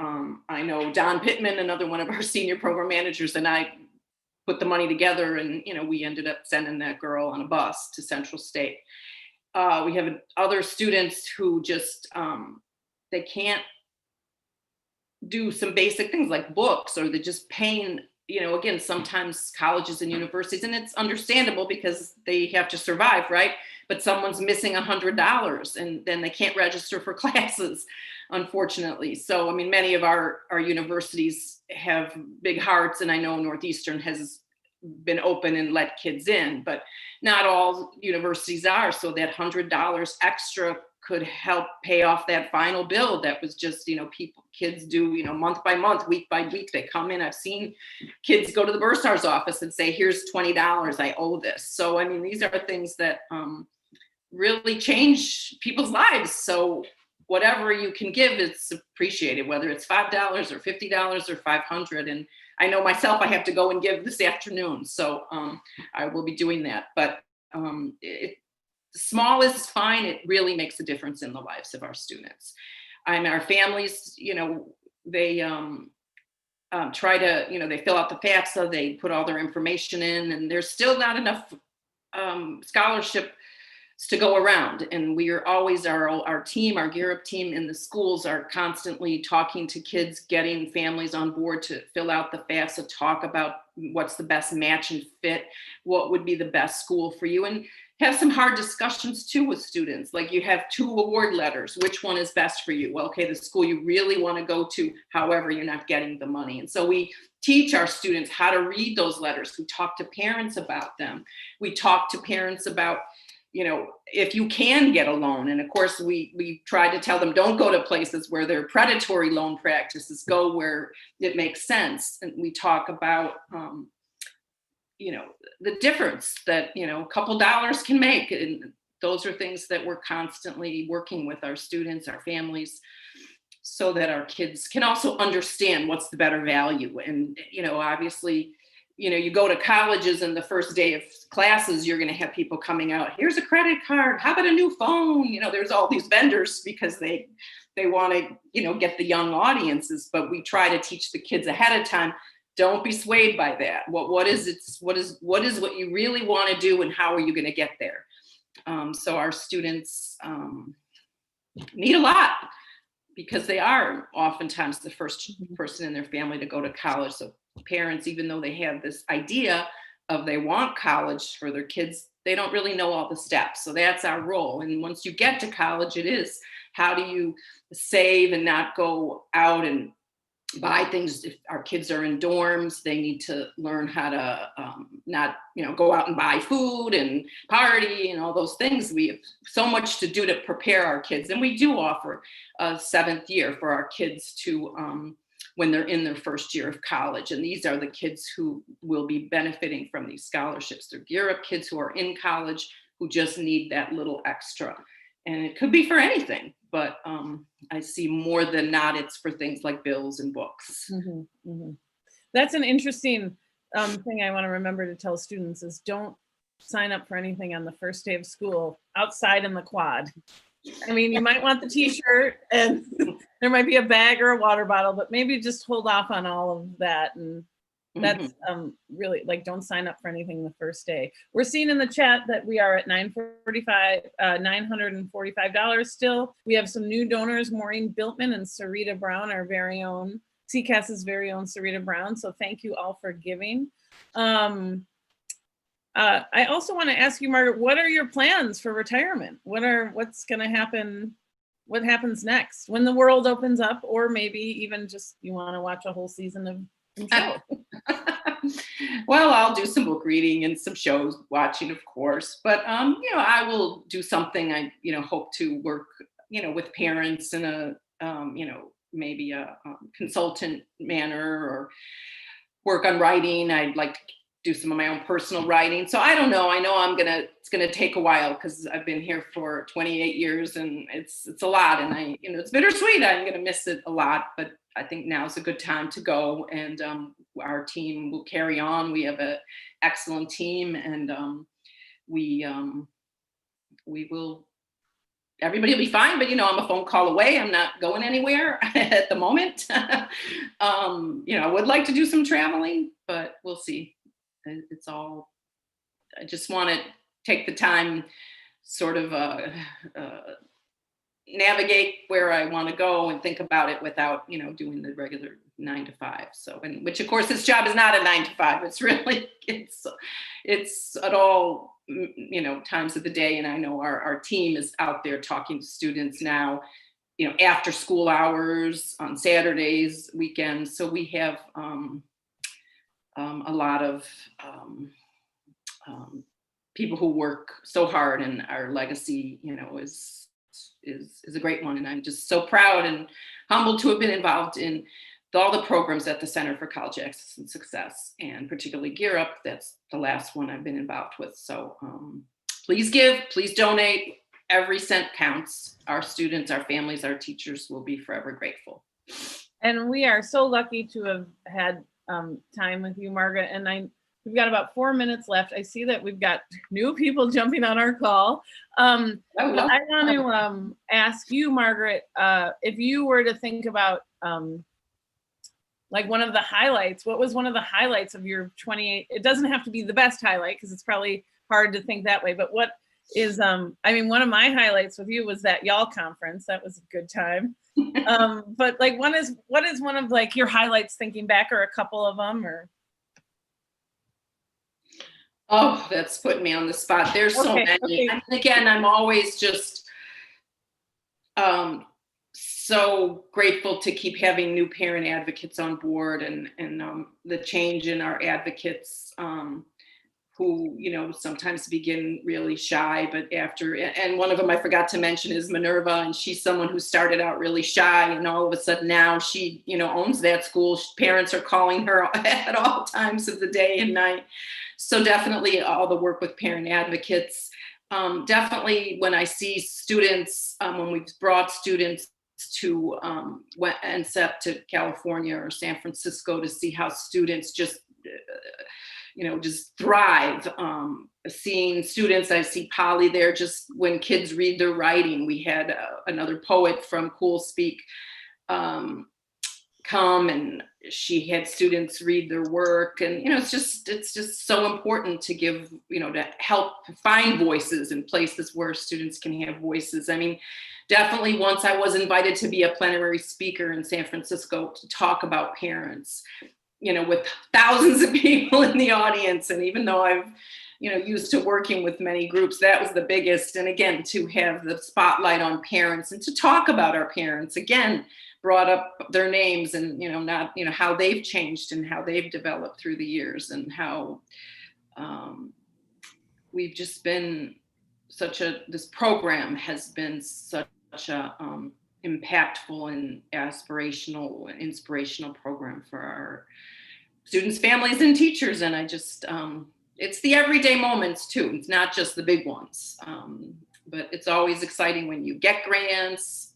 I know Don Pittman, another one of our senior program managers, and I put the money together, and we ended up sending that girl on a bus to Central State. We have other students who just they can't do some basic things like books, or they're just paying, again, sometimes colleges and universities, and it's understandable because they have to survive, right? But someone's missing $100 and then they can't register for classes, unfortunately. So, I mean, many of our universities have big hearts, and I know Northeastern has been open and let kids in, but not all universities are. So that $100 extra could help pay off that final bill that was just, kids do, month by month, week by week. They come in. I've seen kids go to the bursar's office and say, here's $20, I owe this. So, I mean, these are things that really change people's lives. So whatever you can give, it's appreciated, whether it's $5 or $50 or $500. And I know myself, I have to go and give this afternoon. So I will be doing that. But small is fine. It really makes a difference in the lives of our students. And our families, they try to, they fill out the FAFSA, they put all their information in, and there's still not enough scholarships to go around. And we are always, our team, our Gear Up team in the schools are constantly talking to kids, getting families on board to fill out the FAFSA, talk about what's the best match and fit, what would be the best school for you, and have some hard discussions too with students. Like, you have 2 award letters, which one is best for you? Well, okay, the school you really want to go to, however, you're not getting the money. And so we teach our students how to read those letters. We talk to parents about them. We talk to parents about, if you can get a loan. And of course, we try to tell them, don't go to places where there are predatory loan practices, go where it makes sense. And we talk about, the difference that, a couple dollars can make. And those are things that we're constantly working with our students, our families, so that our kids can also understand what's the better value. And, obviously, you go to colleges and the first day of classes, you're going to have people coming out, here's a credit card, how about a new phone? There's all these vendors because they want to, get the young audiences, but we try to teach the kids ahead of time. Don't be swayed by that. What is what you really want to do, and how are you going to get there? So our students need a lot, because they are oftentimes the first person in their family to go to college. So parents, even though they have this idea of they want college for their kids, they don't really know all the steps. So that's our role. And once you get to college, it is, how do you save and not go out and buy things? If our kids are in dorms, they need to learn how to not, go out and buy food and party and all those things. We have so much to do to prepare our kids. And we do offer a 7th year for our kids to, when they're in their first year of college. And these are the kids who will be benefiting from these scholarships. They're Gear Up kids who are in college, who just need that little extra. And it could be for anything, but I see more than not, it's for things like bills and books. Mm-hmm, mm-hmm. That's an interesting thing I want to remember to tell students is, don't sign up for anything on the first day of school outside in the quad. I mean, you might want the t-shirt and there might be a bag or a water bottle, but maybe just hold off on all of that. And that's really, like, don't sign up for anything the first day. We're seeing in the chat that we are at $945 still. We have some new donors, Maureen Biltman and Sarita Brown, our very own, CCAS's very own Sarita Brown. So thank you all for giving. I also want to ask you, Margaret, what are your plans for retirement? What's going to happen? What happens next when the world opens up, or maybe even just you want to watch a whole season of some show? Well, I'll do some book reading and some shows watching, of course, but I will do something. I hope to work with parents in a maybe a consultant manner, or work on writing. I'd like to do some of my own personal writing. So I don't know. I know it's gonna take a while because I've been here for 28 years and it's a lot, and it's bittersweet. I'm gonna miss it a lot, but I think now's a good time to go, and our team will carry on. We have an excellent team, and we will. Everybody will be fine, but I'm a phone call away. I'm not going anywhere at the moment. I would like to do some traveling, but we'll see. It's all, I just want to take the time, sort of navigate where I want to go and think about it without, doing the regular 9 to 5. So, and which of course this job is not a 9 to 5. It's really, it's at all, times of the day. And I know our team is out there talking to students now, after school hours, on Saturdays, weekends. So we have a lot of people who work so hard, and our legacy, is a great one. And I'm just so proud and humbled to have been involved in all the programs at the Center for College Access and Success, and particularly Gear Up. That's the last one I've been involved with. So please give, please donate. Every cent counts. Our students, our families, our teachers will be forever grateful. And we are so lucky to have had time with you, Margaret. And we've got about 4 minutes left. I see that we've got new people jumping on our call. I want to ask you, Margaret, if you were to think about like one of the highlights, what was one of the highlights of your 28? It doesn't have to be the best highlight because it's probably hard to think that way, but what is, one of my highlights with you was that y'all conference. That was a good time. But like, what is one of like your highlights thinking back, or a couple of them, or? Oh, that's putting me on the spot. There's so many. Okay. I mean, again, I'm always just so grateful to keep having new parent advocates on board, and the change in our advocates who, sometimes begin really shy, but after, and one of them I forgot to mention is Minerva, and she's someone who started out really shy, and all of a sudden now she, owns that school. Parents are calling her at all times of the day and night. So definitely all the work with parent advocates. Definitely when I see students, when we've brought students to NCEP to California or San Francisco to see how students just thrive. Seeing students, I see Polly there, just when kids read their writing. We had another poet from Cool Speak come, and she had students read their work, and it's just so important to give, to help find voices in places where students can have voices. I mean, definitely once I was invited to be a plenary speaker in San Francisco to talk about parents, with thousands of people in the audience. And even though I've, used to working with many groups, that was the biggest. And again, to have the spotlight on parents and to talk about our parents, again, brought up their names and, not, how they've changed and how they've developed through the years, and how we've just been this program has been such a impactful and aspirational and inspirational program for our students, families, and teachers. And I just, it's the everyday moments too. It's not just the big ones, but it's always exciting when you get grants.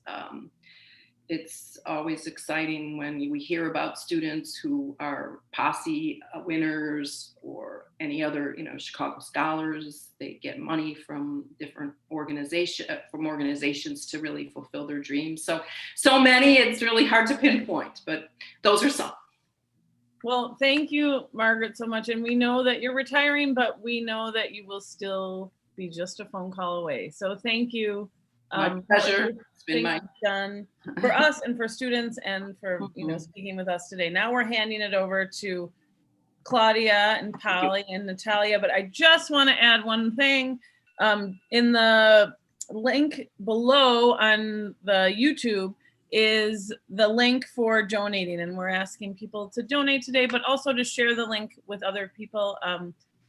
It's always exciting when we hear about students who are POSSE winners or any other, Chicago Scholars. They get money from different organizations to really fulfill their dreams. So many, it's really hard to pinpoint, but those are some. Well, thank you, Margaret, so much. And we know that you're retiring, but we know that you will still be just a phone call away. So thank you. My pleasure. It's been done for us and for students, and for speaking with us today. Now we're handing it over to Claudia and Polly and Natalia, but I just want to add one thing. In the link below on the YouTube is the link for donating, and we're asking people to donate today, but also to share the link with other people.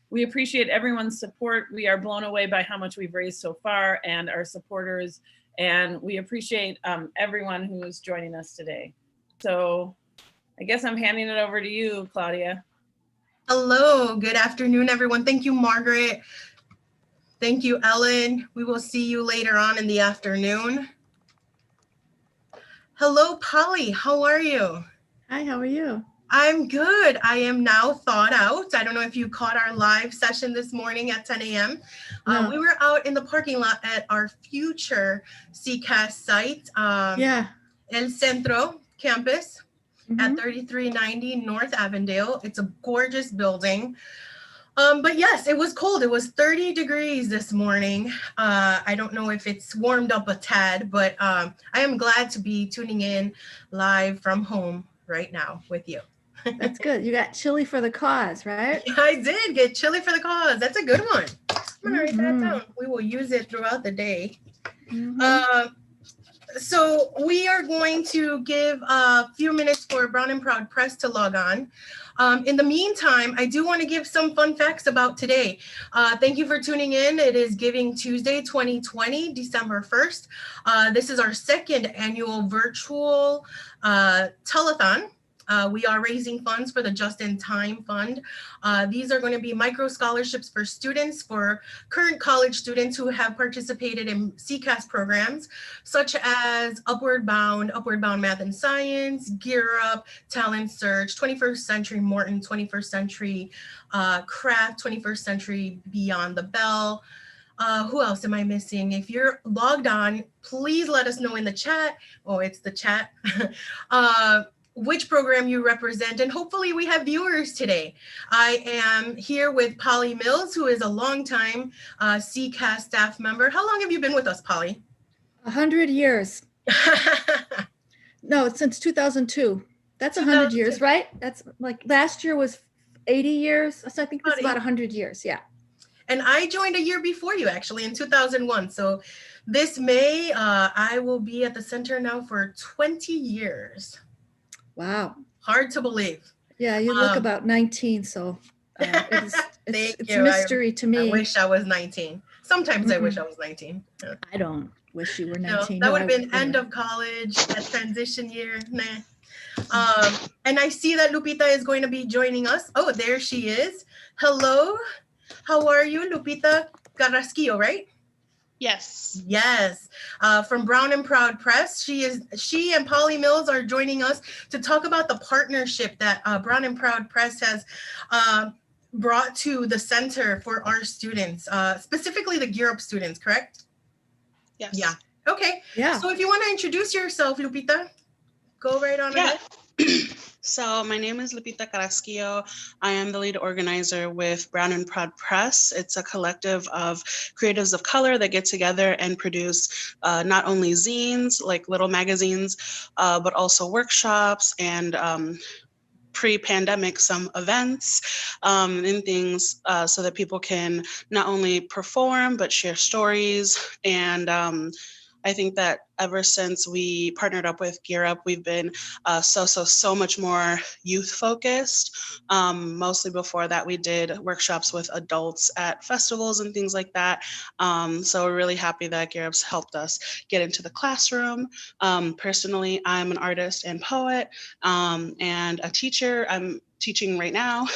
We appreciate everyone's support. We are blown away by how much we've raised so far and our supporters, and we appreciate everyone who's joining us today. So I guess I'm handing it over to you, Claudia. Hello, good afternoon, everyone. Thank you, Margaret. Thank you, Ellen. We will see you later on in the afternoon. Hello, Polly. How are you? Hi, how are you? I'm good. I am now thawed out. I don't know if you caught our live session this morning at 10 a.m. No. We were out in the parking lot at our future CCAS site, Yeah. El Centro campus at Mhm. 3390 North Avondale. It's a gorgeous building. But yes, it was cold. It was 30 degrees this morning. I don't know if it's warmed up a tad, but I am glad to be tuning in live from home right now with you. That's good. You got chili for the cause, right? I did get chili for the cause. That's a good one. I'm gonna write that Mhm. down. We will use it throughout the day. Mhm. So we are going to give a few minutes for Brown and Proud Press to log on. In the meantime, I do want to give some fun facts about today. Thank you for tuning in. It is Giving Tuesday 2020, December 1st. This is our second annual virtual telethon. We are raising funds for the Just in Time Fund. These are going to be micro scholarships for students, for current college students who have participated in CCAS programs, such as Upward Bound Math and Science, Gear Up, Talent Search, 21st Century Morton, 21st Century Craft, 21st Century Beyond the Bell. Who else am I missing? If you're logged on, please let us know in the chat. Oh, it's the chat. Which program you represent, and hopefully we have viewers today. I am here with Polly Mills, who is a longtime CCAS staff member. How long have you been with us, Polly? 100 years. No, it's since 2002. That's 100 years, right? That's like last year was 80 years. So I think it's about 100 years. Yeah. And I joined a year before you, actually, in 2001. So this May, I will be at the center now for 20 years. Wow. Hard to believe. Yeah, you look about 19, so it's a mystery to me. I wish I was 19. Sometimes I wish I was 19. I don't wish you were 19. No, that would have been end of college, that transition year. Nah. And I see that Lupita is going to be joining us. Oh, there she is. Hello. How are you, Lupita Carrasquillo, right? Yes. Yes. From Brown and Proud Press. She and Polly Mills are joining us to talk about the partnership that Brown and Proud Press has brought to the center for our students, specifically the Gear Up students, correct? Yes. Yeah. Okay. Yeah. So if you want to introduce yourself, Lupita, go right on ahead. So my name is Lupita Carrasquillo. I am the lead organizer with Brown and Proud Press. It's a collective of creatives of color that get together and produce not only zines, like little magazines, but also workshops and pre-pandemic some events and things so that people can not only perform but share stories. And I think that ever since we partnered up with Gear Up, we've been so much more youth focused. Mostly before that, we did workshops with adults at festivals and things like that. So we're really happy that Gear Up's helped us get into the classroom. Personally, I'm an artist and poet and a teacher. I'm teaching right now.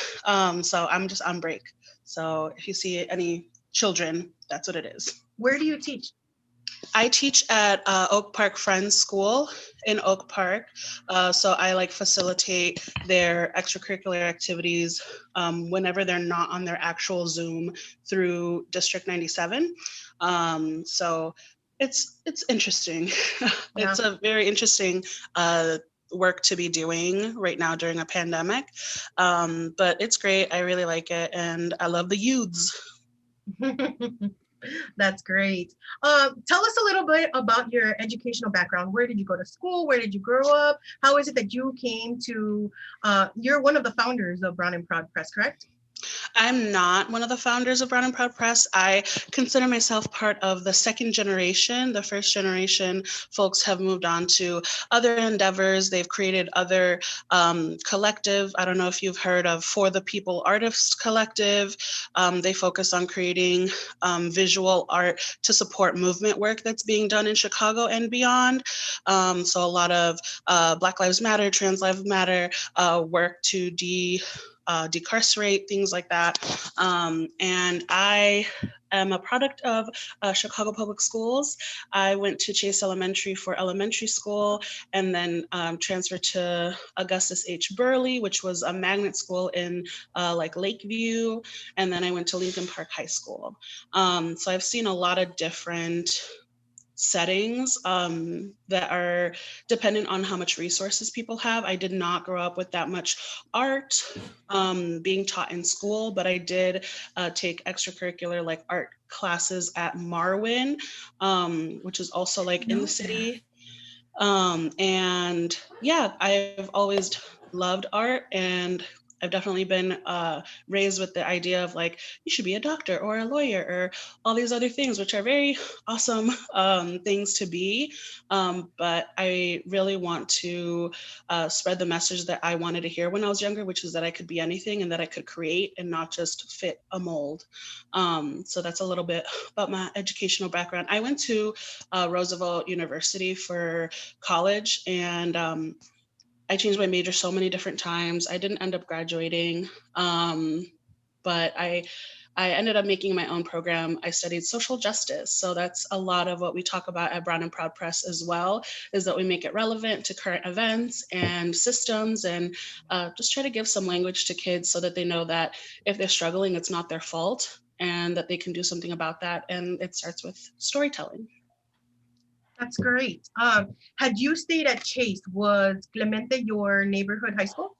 So I'm just on break. So if you see any children, that's what it is. Where do you teach? I teach at Oak Park Friends School in Oak Park. So I facilitate their extracurricular activities whenever they're not on their actual Zoom through District 97. So it's interesting. Yeah. It's a very interesting work to be doing right now during a pandemic. But it's great. I really like it. And I love the youths. That's great. Tell us a little bit about your educational background. Where did you go to school? Where did you grow up? How is it that you came to, you're one of the founders of Brown and Proud Press, correct? I'm not one of the founders of Brown and Proud Press. I consider myself part of the second generation. The first generation folks have moved on to other endeavors. They've created other collective. I don't know if you've heard of For the People Artists Collective. They focus on creating visual art to support movement work that's being done in Chicago and beyond. So a lot of Black Lives Matter, Trans Lives Matter work to decarcerate, things like that. And I am a product of Chicago Public Schools. I went to Chase Elementary for elementary school, and then transferred to Augustus H. Burley, which was a magnet school in like Lakeview. And then I went to Lincoln Park High School. So I've seen a lot of different settings that are dependent on how much resources people have. I did not grow up with that much art being taught in school, but I did take extracurricular like art classes at Marwin, which is also like in the city. And yeah, I've always loved art, and I've definitely been raised with the idea of like, you should be a doctor or a lawyer or all these other things, which are very awesome things to be. But I really want to spread the message that I wanted to hear when I was younger, which is that I could be anything and that I could create and not just fit a mold. So that's a little bit about my educational background. I went to Roosevelt University for college, and I changed my major so many different times. I didn't end up graduating, but I ended up making my own program. I studied social justice. So that's a lot of what we talk about at Brown and Proud Press as well, is that we make it relevant to current events and systems, and just try to give some language to kids so that they know that if they're struggling, it's not their fault and that they can do something about that. And it starts with storytelling. That's great. Had you stayed at Chase, was Clemente your neighborhood high school?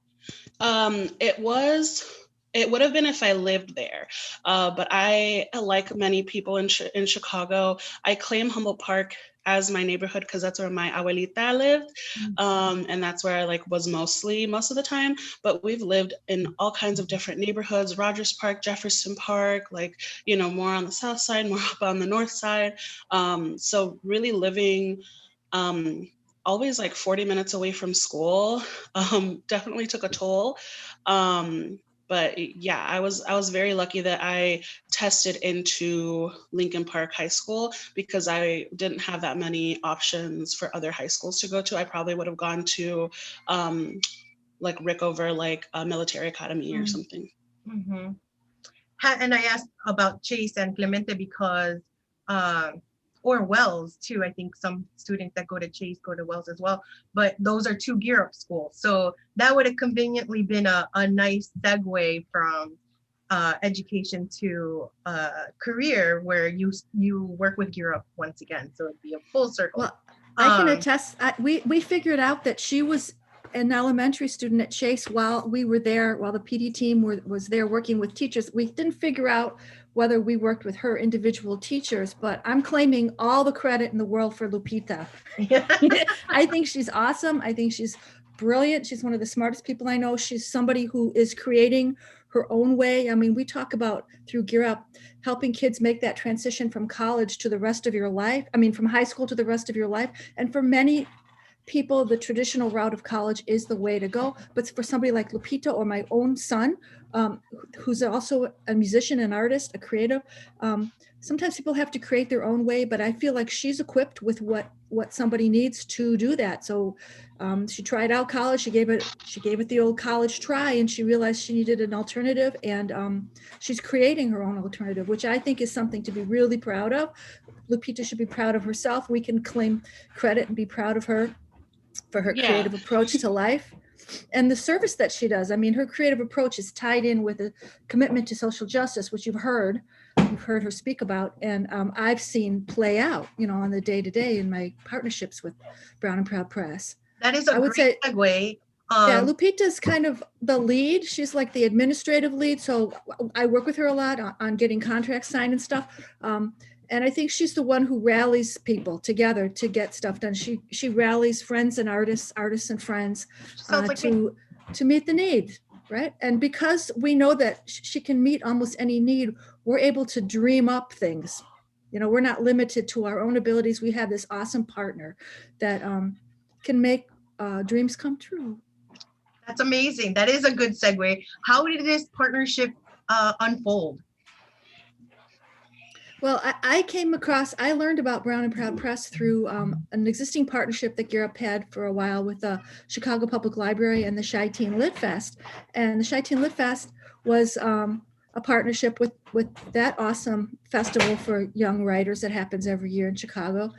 It would have been if I lived there, but I, like many people in Chicago, I claim Humboldt Park as my neighborhood because that's where my abuelita lived, and that's where I like was most of the time. But we've lived in all kinds of different neighborhoods: Rogers Park, Jefferson Park, like, you know, more on the south side, more up on the north side. So really living always like 40 minutes away from school definitely took a toll. But yeah, I was very lucky that I tested into Lincoln Park High School because I didn't have that many options for other high schools to go to. I probably would have gone to like Rickover, like a military academy or something. Mm-hmm. And I asked about Chase and Clemente because, or Wells too. I think some students that go to Chase go to Wells as well, but those are two gear up schools. So that would have conveniently been a nice segue from education to career where you work with gear up once again. So it'd be a full circle. Well, I can attest, we figured out that she was an elementary student at Chase while we were there, while the PD team was there working with teachers. We didn't figure out whether we worked with her individual teachers, but I'm claiming all the credit in the world for Lupita. I think she's awesome. I think she's brilliant. She's one of the smartest people I know. She's somebody who is creating her own way. I mean, we talk about through Gear Up, helping kids make that transition from college to the rest of your life. I mean, from high school to the rest of your life. And for many people, the traditional route of college is the way to go. But for somebody like Lupita or my own son, who's also a musician, an artist, a creative, sometimes people have to create their own way, but I feel like she's equipped with what somebody needs to do that. So she tried out college, she gave it the old college try, and she realized she needed an alternative, and she's creating her own alternative, which I think is something to be really proud of. Lupita should be proud of herself. We can claim credit and be proud of her for her creative approach to life and the service that she does. I mean, her creative approach is tied in with a commitment to social justice, which you've heard her speak about, and I've seen play out, you know, on the day-to-day in my partnerships with Brown and Proud Press. That is a great segue. Yeah, Lupita's kind of the lead. She's like the administrative lead. So I work with her a lot on getting contracts signed and stuff. And I think she's the one who rallies people together to get stuff done. She rallies friends and artists and friends to meet the need, right? And because we know that she can meet almost any need, we're able to dream up things. You know, we're not limited to our own abilities. We have this awesome partner that can make dreams come true. That's amazing. That is a good segue. How did this partnership unfold? Well, I learned about Brown and Proud Press through an existing partnership that Gear Up had for a while with the Chicago Public Library and the Chi-Teen Lit Fest. And the Chi-Teen Lit Fest was a partnership with that awesome festival for young writers that happens every year in Chicago.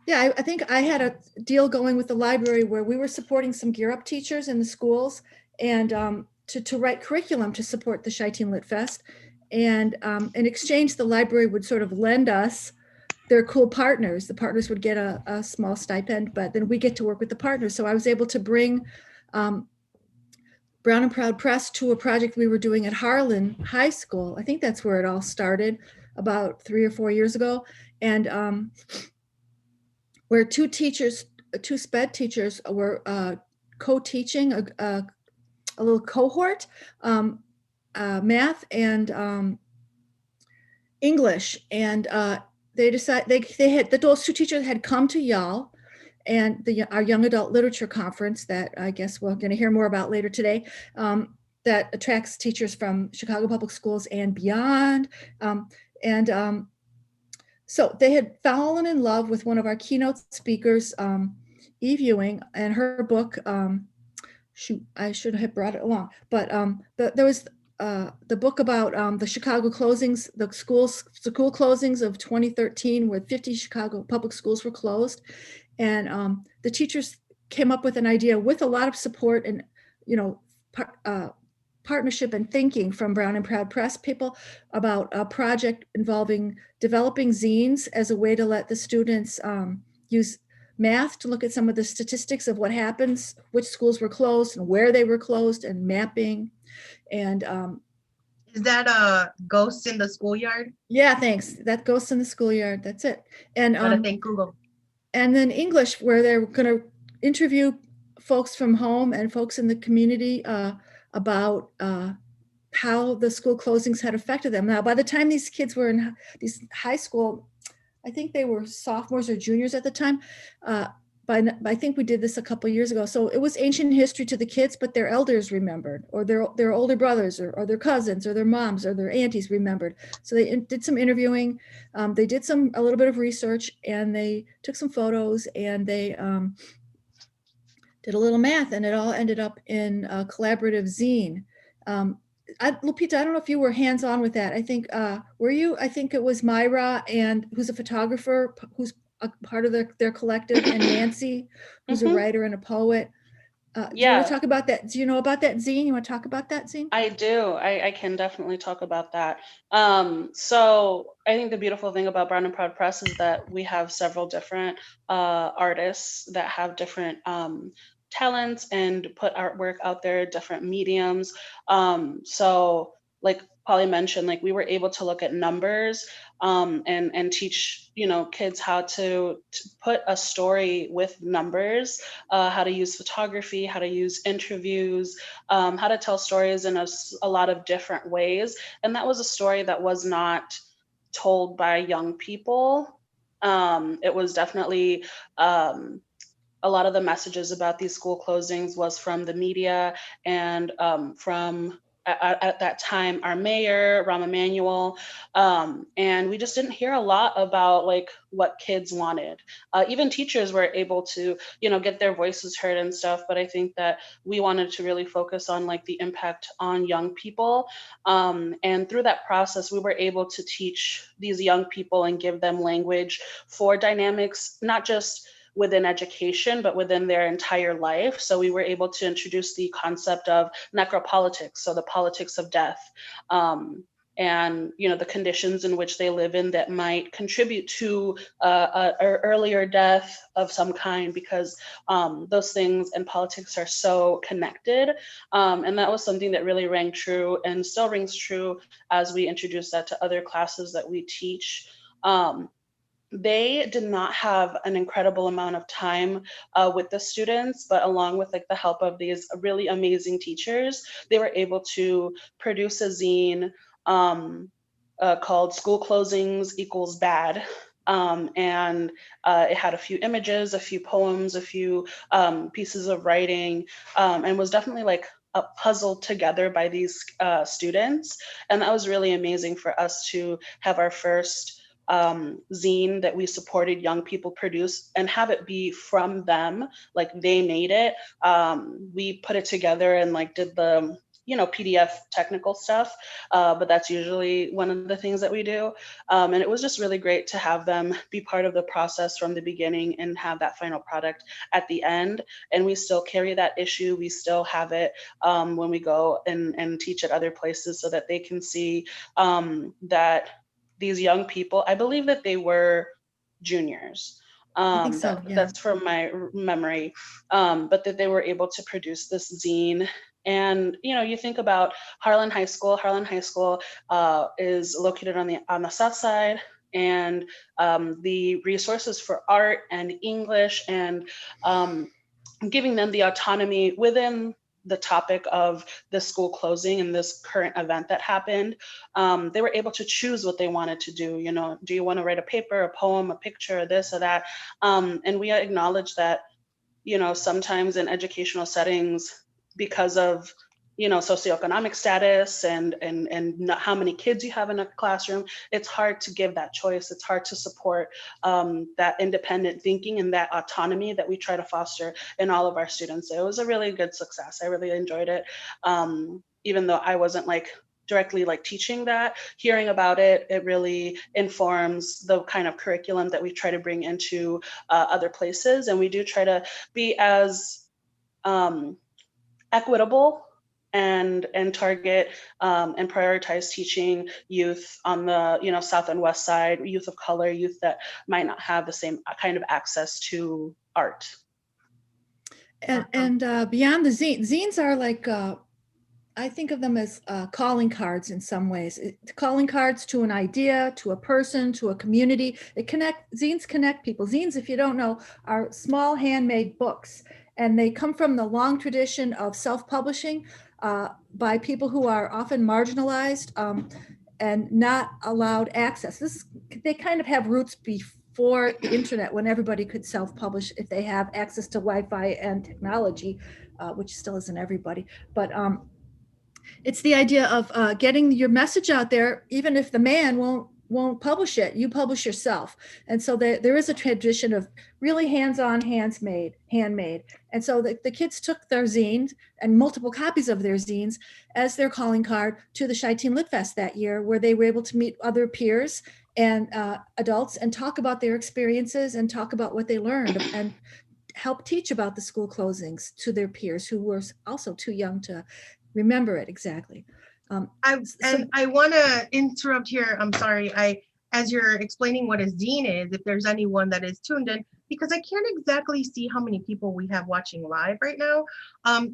Yeah, I think I had a deal going with the library where we were supporting some Gear Up teachers in the schools and to write curriculum to support the Chi-Teen Lit Fest. And in exchange, the library would sort of lend us their cool partners. The partners would get a small stipend, but then we get to work with the partners. So I was able to bring Brown and Proud Press to a project we were doing at Harlan High School. I think that's where it all started about 3 or 4 years ago. And where two sped teachers were co-teaching a little cohort, math and English. And they decided those two teachers had come to YAL and our young adult literature conference that I guess we're going to hear more about later today, that attracts teachers from Chicago Public Schools and beyond. So they had fallen in love with one of our keynote speakers, Eve Ewing, and her book. Shoot, I should have brought it along, but there was the book about the Chicago closings, the school closings of 2013, where 50 Chicago public schools were closed, and the teachers came up with an idea with a lot of support and partnership and thinking from Brown and Proud Press people about a project involving developing zines as a way to let the students use math to look at some of the statistics of what happens, which schools were closed and where they were closed, and mapping. And is that Ghosts in the Schoolyard? Yeah, thanks. That Ghosts in the Schoolyard. That's it. And thank Google. And then English, where they're going to interview folks from home and folks in the community about how the school closings had affected them. Now, by the time these kids were in these high school, I think they were sophomores or juniors at the time. I think we did this a couple of years ago. So it was ancient history to the kids, but their elders remembered, or their older brothers, or their cousins, or their moms, or their aunties remembered. So they did some interviewing. They did a little bit of research, and they took some photos, and they did a little math, and it all ended up in a collaborative zine. Lupita, I don't know if you were hands-on with that. I think, were you? I think it was Myra, and who's a photographer, who's a part of their collective, and Nancy, who's a writer and a poet. Do you want to talk about that? Do you know about that zine? You want to talk about that zine? I do. I can definitely talk about that. So I think the beautiful thing about Brown and Proud Press is that we have several different artists that have different talents and put artwork out there, different mediums. So like Polly mentioned, like we were able to look at numbers and teach, kids how to put a story with numbers, how to use photography, how to use interviews, how to tell stories in a lot of different ways. And that was a story that was not told by young people. It was definitely a lot of the messages about these school closings was from the media and from at that time our mayor Rahm Emanuel, and we just didn't hear a lot about like what kids wanted. Even teachers were able to get their voices heard and stuff, but I think that we wanted to really focus on like the impact on young people, and through that process we were able to teach these young people and give them language for dynamics, not just within education, but within their entire life. So we were able to introduce the concept of necropolitics, so the politics of death, and the conditions in which they live in that might contribute to an earlier death of some kind, because those things and politics are so connected. And that was something that really rang true and still rings true as we introduce that to other classes that we teach. They did not have an incredible amount of time with the students, but along with like the help of these really amazing teachers, they were able to produce a zine called School Closings Equals Bad. And it had a few images, a few poems, a few pieces of writing, and was definitely like puzzled together by these students. And that was really amazing for us to have our first zine that we supported young people produce and have it be from them, like they made it. We put it together and like did the PDF technical stuff, but that's usually one of the things that we do. And it was just really great to have them be part of the process from the beginning and have that final product at the end. And we still carry that issue. We still have it when we go and teach at other places so that they can see that these young people, I believe that they were juniors. I think so, yeah. That's from my memory, but that they were able to produce this zine. And you think about Harlan High School. Harlan High School is located on the south side, and the resources for art and English and giving them the autonomy within the topic of the school closing and this current event that happened. They were able to choose what they wanted to do. Do you want to write a paper, a poem, a picture, this or that? And we acknowledge that, sometimes in educational settings, because of socioeconomic status and not how many kids you have in a classroom, it's hard to give that choice. It's hard to support that independent thinking and that autonomy that we try to foster in all of our students. So it was a really good success. I really enjoyed it. Even though I wasn't directly teaching that, hearing about it, it really informs the kind of curriculum that we try to bring into other places. And we do try to be as equitable and target and prioritize teaching youth on the south and west side, youth of color, youth that might not have the same kind of access to art. And beyond the zines are like, I think of them as calling cards in some ways. Calling cards to an idea, to a person, to a community. Zines connect people. Zines, if you don't know, are small handmade books, and they come from the long tradition of self-publishing by people who are often marginalized and not allowed access. They kind of have roots before the internet, when everybody could self-publish if they have access to Wi-Fi and technology, which still isn't everybody. But it's the idea of getting your message out there, even if the man won't publish it, you publish yourself. And so there is a tradition of really hands-on, handmade. And so the kids took their zines and multiple copies of their zines as their calling card to the Chi-Teen Lit Fest that year, where they were able to meet other peers and adults and talk about their experiences and talk about what they learned and help teach about the school closings to their peers who were also too young to remember it exactly. I want to interrupt here. I'm sorry. As you're explaining what a zine is, if there's anyone that is tuned in, because I can't exactly see how many people we have watching live right now.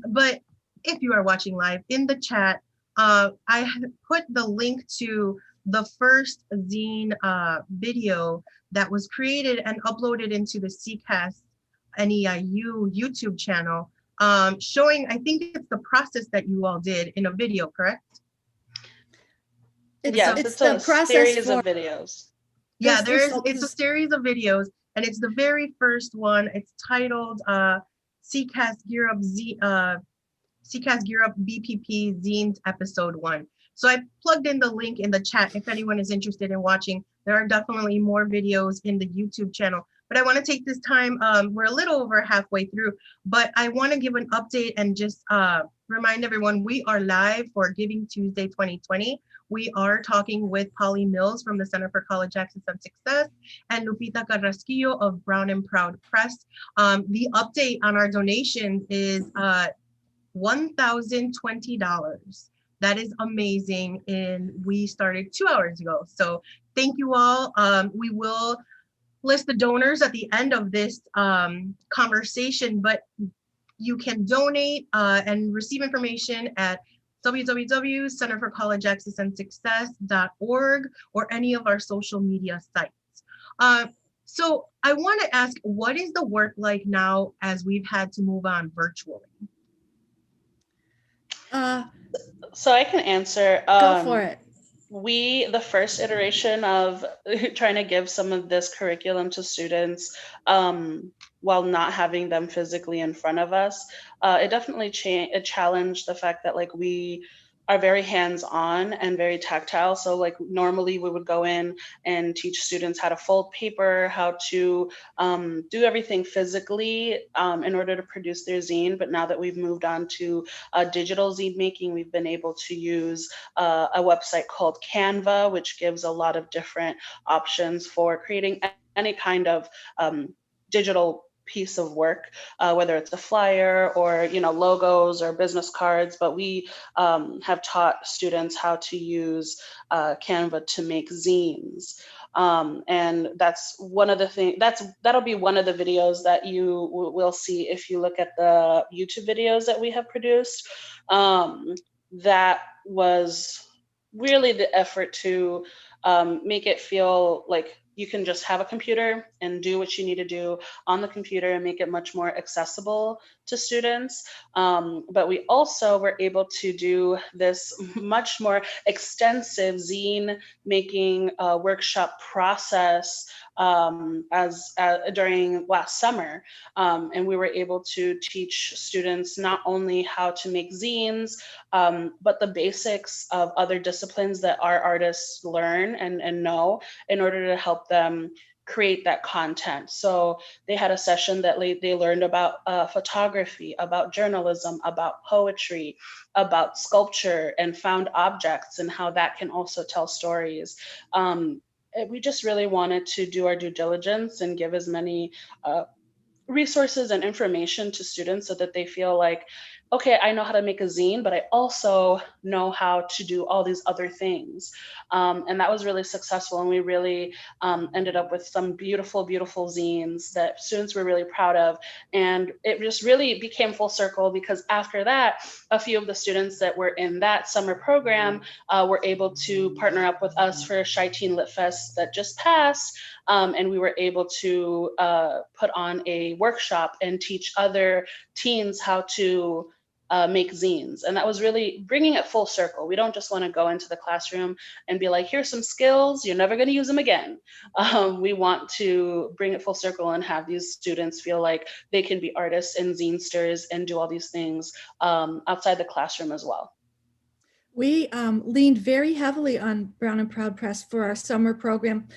But if you are watching live in the chat, I have put the link to the first zine video that was created and uploaded into the CCAS NEIU YouTube channel, showing, I think it's the process that you all did in a video, correct? It's the series of videos. Yeah, it's a series of videos, and it's the very first one. It's titled CCAS Gear Up CCAS Gear Up BPP Zines Episode 1. So I plugged in the link in the chat if anyone is interested in watching. There are definitely more videos in the YouTube channel. But I want to take this time, we're a little over halfway through, but I want to give an update and just remind everyone we are live for Giving Tuesday 2020. We are talking with Polly Mills from the Center for College Access and Success and Lupita Carrasquillo of Brown and Proud Press. The update on our donations is $1,020. That is amazing. And we started 2 hours ago. So thank you all. We will list the donors at the end of this conversation, but you can donate and receive information at www.centerforcollegeaccessandsuccess.org or any of our social media sites. So I want to ask, what is the work like now as we've had to move on virtually? So I can answer. Go for it. The first iteration of trying to give some of this curriculum to students while not having them physically in front of us, it definitely it challenged the fact that like we are very hands-on and very tactile. So like normally we would go in and teach students how to fold paper, how to do everything physically in order to produce their zine. But now that we've moved on to digital zine making, we've been able to use a website called Canva, which gives a lot of different options for creating any kind of digital piece of work, whether it's a flyer or logos or business cards. But we have taught students how to use Canva to make zines. And that's one of the things that'll be one of the videos that you will see if you look at the YouTube videos that we have produced. That was really the effort to make it feel like you can just have a computer and do what you need to do on the computer and make it much more accessible to students. But we also were able to do this much more extensive zine making workshop process during last summer. And we were able to teach students not only how to make zines, but the basics of other disciplines that our artists learn and know in order to help them create that content. So they had a session that they learned about photography, about journalism, about poetry, about sculpture and found objects and how that can also tell stories. We just really wanted to do our due diligence and give as many resources and information to students so that they feel like, okay, I know how to make a zine, but I also know how to do all these other things. And that was really successful. And we really ended up with some beautiful, beautiful zines that students were really proud of. And it just really became full circle because after that, a few of the students that were in that summer program were able to partner up with us for Shy Teen Lit Fest that just passed. And we were able to put on a workshop and teach other teens how to make zines. And that was really bringing it full circle. We don't just want to go into the classroom and be like, here's some skills, you're never going to use them again. We want to bring it full circle and have these students feel like they can be artists and zinesters and do all these things outside the classroom as well. We leaned very heavily on Brown and Proud Press for our summer program,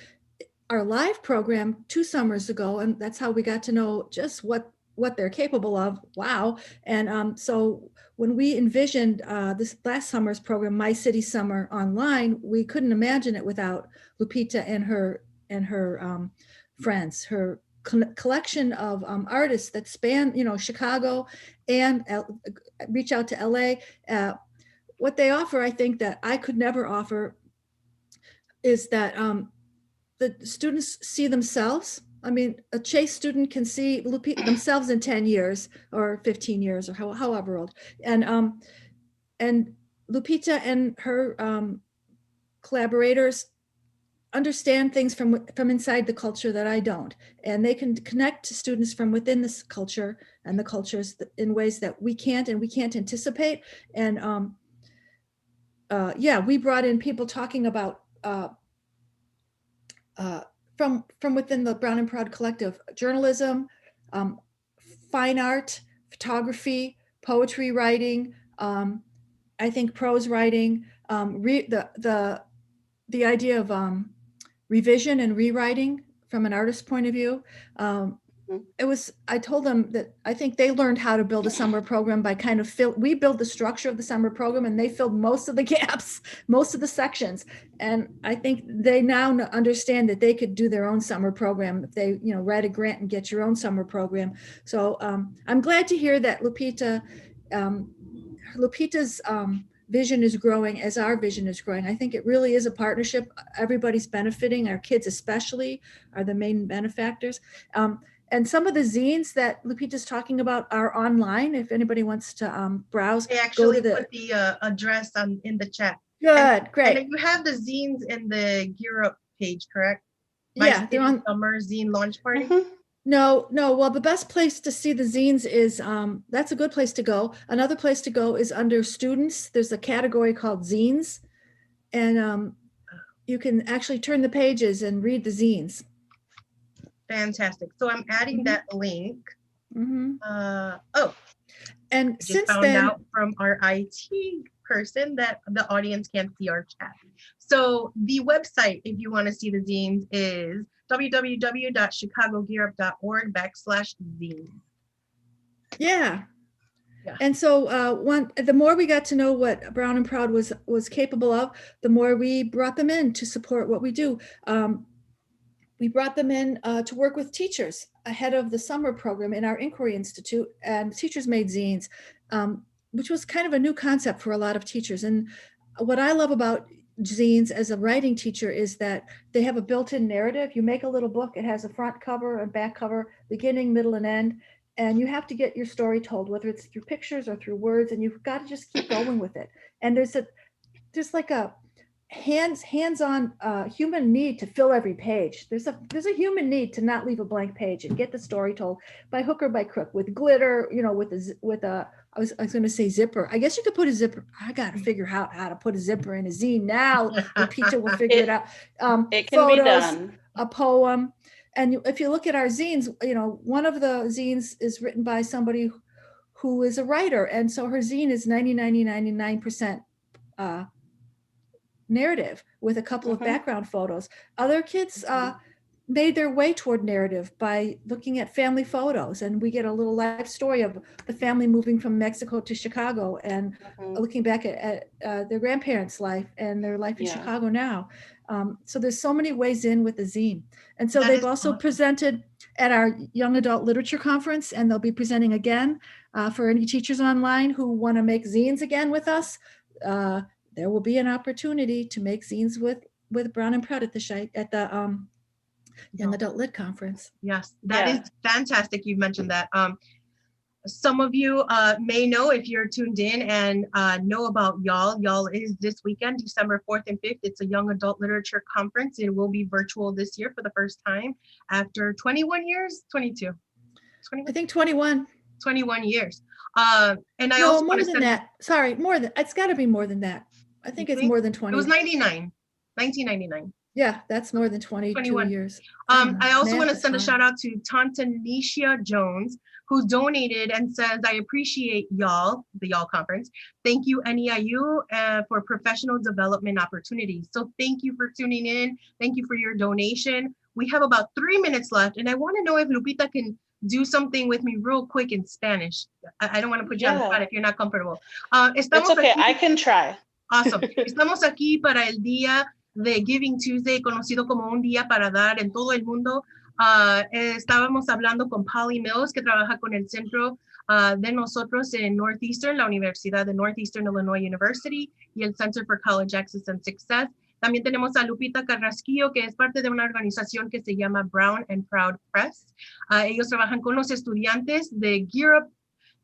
our live program 2 summers ago, and that's how we got to know just what they're capable of. Wow. And so when we envisioned this last summer's program, My City Summer Online, we couldn't imagine it without Lupita and her friends, her collection of artists that span, Chicago and reach out to LA. What they offer, I think that I could never offer, is that the students see themselves. I mean, a Chase student can see themselves in 10 years or 15 years or however old. And Lupita and her collaborators understand things from inside the culture that I don't. And they can connect to students from within this culture and the cultures in ways that we can't anticipate. And we brought in people talking about from within the Brown and Proud Collective: journalism, fine art, photography, poetry writing, I think prose writing, the idea of revision and rewriting from an artist's point of view. I told them that I think they learned how to build a summer program by we built the structure of the summer program and they filled most of the gaps, most of the sections. And I think they now understand that they could do their own summer program if they, write a grant and get your own summer program. So I'm glad to hear that Lupita's vision is growing as our vision is growing. I think it really is a partnership. Everybody's benefiting. Our kids especially are the main benefactors. And some of the zines that Lupita's talking about are online. If anybody wants to browse, they actually put the address in the chat. Good, great. And you have the zines in the Gear Up page, correct? Yeah, they're on summer zine launch party. Mm-hmm. No. Well, the best place to see the zines is that's a good place to go. Another place to go is under students. There's a category called zines, and you can actually turn the pages and read the zines. Fantastic. So I'm adding that link. Mhm. Oh, And I just since found then, out from our IT person that the audience can't see our chat. So the website, if you want to see the zines, is www.chicagogearup.org/zines. yeah. Yeah. And so the more we got to know what Brown and Proud was capable of, the more we brought them in to support what we do. We brought them in to work with teachers ahead of the summer program in our Inquiry Institute, and teachers made zines, which was kind of a new concept for a lot of teachers. And what I love about zines as a writing teacher is that they have a built-in narrative. You make a little book, it has a front cover and back cover, beginning, middle, and end. And you have to get your story told, whether it's through pictures or through words, and you've got to just keep going with it. And there's like a hands-on human need to fill every page. There's a human need to not leave a blank page and get the story told by hook or by crook, with glitter, with a I was going to say zipper. I guess you could put a zipper. I got to figure out how to put a zipper in a zine now. Lupita will figure it out. It can be Photos, done. a poem. And if you look at our zines, one of the zines is written by somebody who is a writer. And so her zine is 99% narrative with a couple of background photos. Other kids made their way toward narrative by looking at family photos, and we get a little life story of the family moving from Mexico to Chicago and looking back at their grandparents' life and their life in Chicago now. So there's so many ways in with the zine. And so they've also presented at our Young Adult Literature Conference, and they'll be presenting again for any teachers online who want to make zines again with us. There will be an opportunity to make zines with Brown and Proud at the Young Adult Lit Conference. Yes, that is fantastic. You mentioned that. Some of you may know, if you're tuned in and know about YALL. YALL is this weekend, December 4th and 5th. It's a Young Adult Literature Conference. It will be virtual this year for the first time after 21 years, 22. 21? I think 21. 21 years. And I also more than that. Sorry, more than, it's got to be more than that. I think it's more than 20. It was 1999. Yeah, that's more than 22 years. I also want to send a shout out to Tantanisha Jones, who donated and says, I appreciate y'all, the YALL conference. Thank you, NEIU, for professional development opportunities. So thank you for tuning in. Thank you for your donation. We have about 3 minutes left, and I want to know if Lupita can do something with me real quick in Spanish. I don't want to put you on the spot if you're not comfortable. It's okay, I can try. Awesome. Estamos aquí para el día de Giving Tuesday, conocido como un día para dar en todo el mundo. Estábamos hablando con Polly Mills, que trabaja con el centro de nosotros en Northeastern, la Universidad de Northeastern Illinois University y el Center for College Access and Success. También tenemos a Lupita Carrasquillo, que es parte de una organización que se llama Brown and Proud Press. Ellos trabajan con los estudiantes de Gear Up,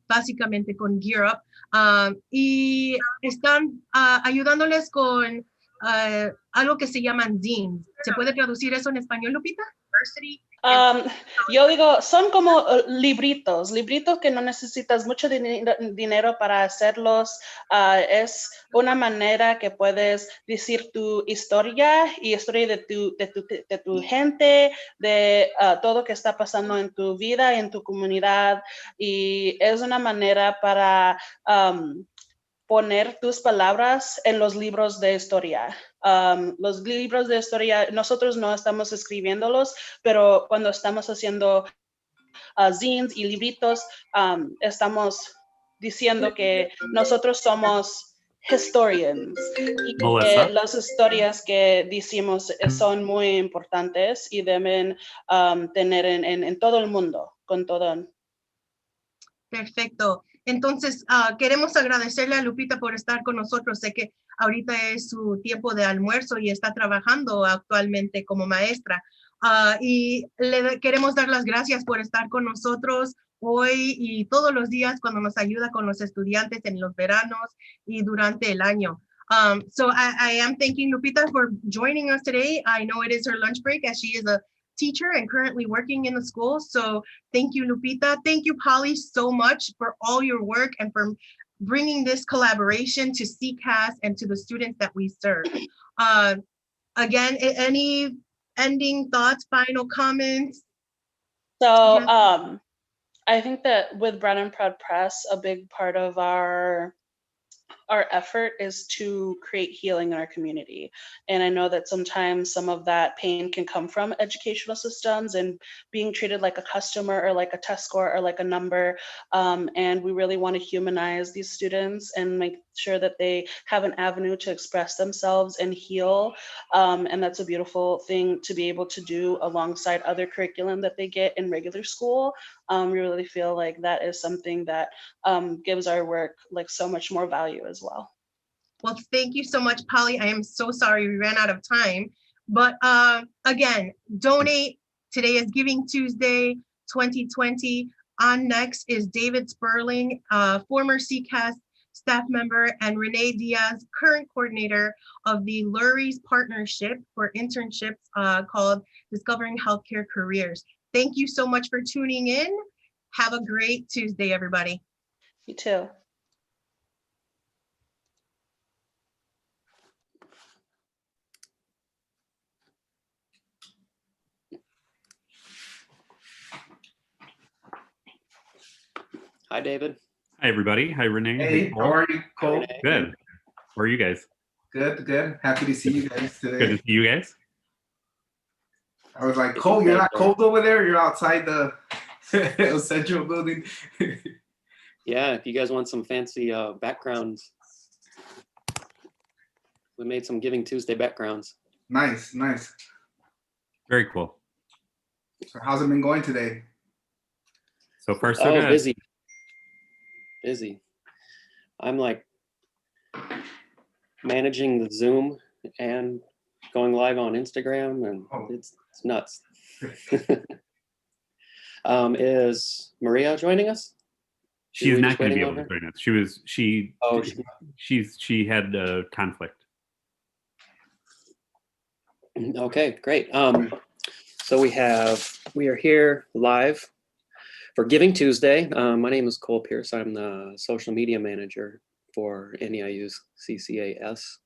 básicamente con Gear Up, y están ayudándoles con algo que se llaman zines. ¿Se puede traducir eso en español, Lupita? Yo digo, son como libritos que no necesitas mucho dinero para hacerlos. Es una manera que puedes decir tu historia y historia de tu gente, de todo que está pasando en tu vida, en tu comunidad. Y es una manera para poner tus palabras en los libros de historia. Los libros de historia, nosotros no estamos escribiéndolos, pero cuando estamos haciendo zines y libritos, estamos diciendo que nosotros somos historians y que las historias que decimos son muy importantes y deben tener en todo el mundo, con todo. Perfecto. Entonces, queremos agradecerle a Lupita por estar con nosotros. Sé que ahorita es su tiempo de almuerzo y está trabajando actualmente como maestra. Y le queremos dar las gracias por estar con nosotros hoy y todos los días cuando nos ayuda con los estudiantes en los veranos y durante el año. So I am thanking Lupita for joining us today. I know it is her lunch break as she is a teacher and currently working in the school. So thank you, Lupita. Thank you, Polly, so much for all your work and for bringing this collaboration to CCAS and to the students that we serve. Again, any ending thoughts, final comments? So Yes. I think that with Brown and Proud Press, a big part of our effort is to create healing in our community. And I know that sometimes some of that pain can come from educational systems and being treated like a customer or like a test score or like a number. And we really want to humanize these students and make sure that they have an avenue to express themselves and heal. And that's a beautiful thing to be able to do alongside other curriculum that they get in regular school. We really feel like that is something that gives our work like so much more value as well. Well, thank you so much, Polly. I am so sorry we ran out of time. But again, donate. Today is Giving Tuesday 2020. On next is David Sperling, former CCAS staff member, and Renee Diaz, current coordinator of the Lurie's Partnership for Internships called Discovering Healthcare Careers. Thank you so much for tuning in. Have a great Tuesday, everybody. You too. Hi, David. Hi, everybody. Hi, Renee. Hey, Cole. how are you, Cole? Good. How are you guys? Good, good. Happy to see you guys today. Good to see you guys. I was like, Cole, you're not cold over there? You're outside the central building. Yeah, if you guys want some fancy backgrounds, we made some Giving Tuesday backgrounds. Nice, nice. Very cool. So how's it been going today? So far, so good. Busy. Busy. I'm like managing the Zoom and going live on Instagram, and it's nuts. Is Maria joining us? She's not going to be able to join us. She had a conflict. Okay, great. So we are here live for Giving Tuesday. My name is Cole Pierce. I'm the social media manager for NEIU's CCAS.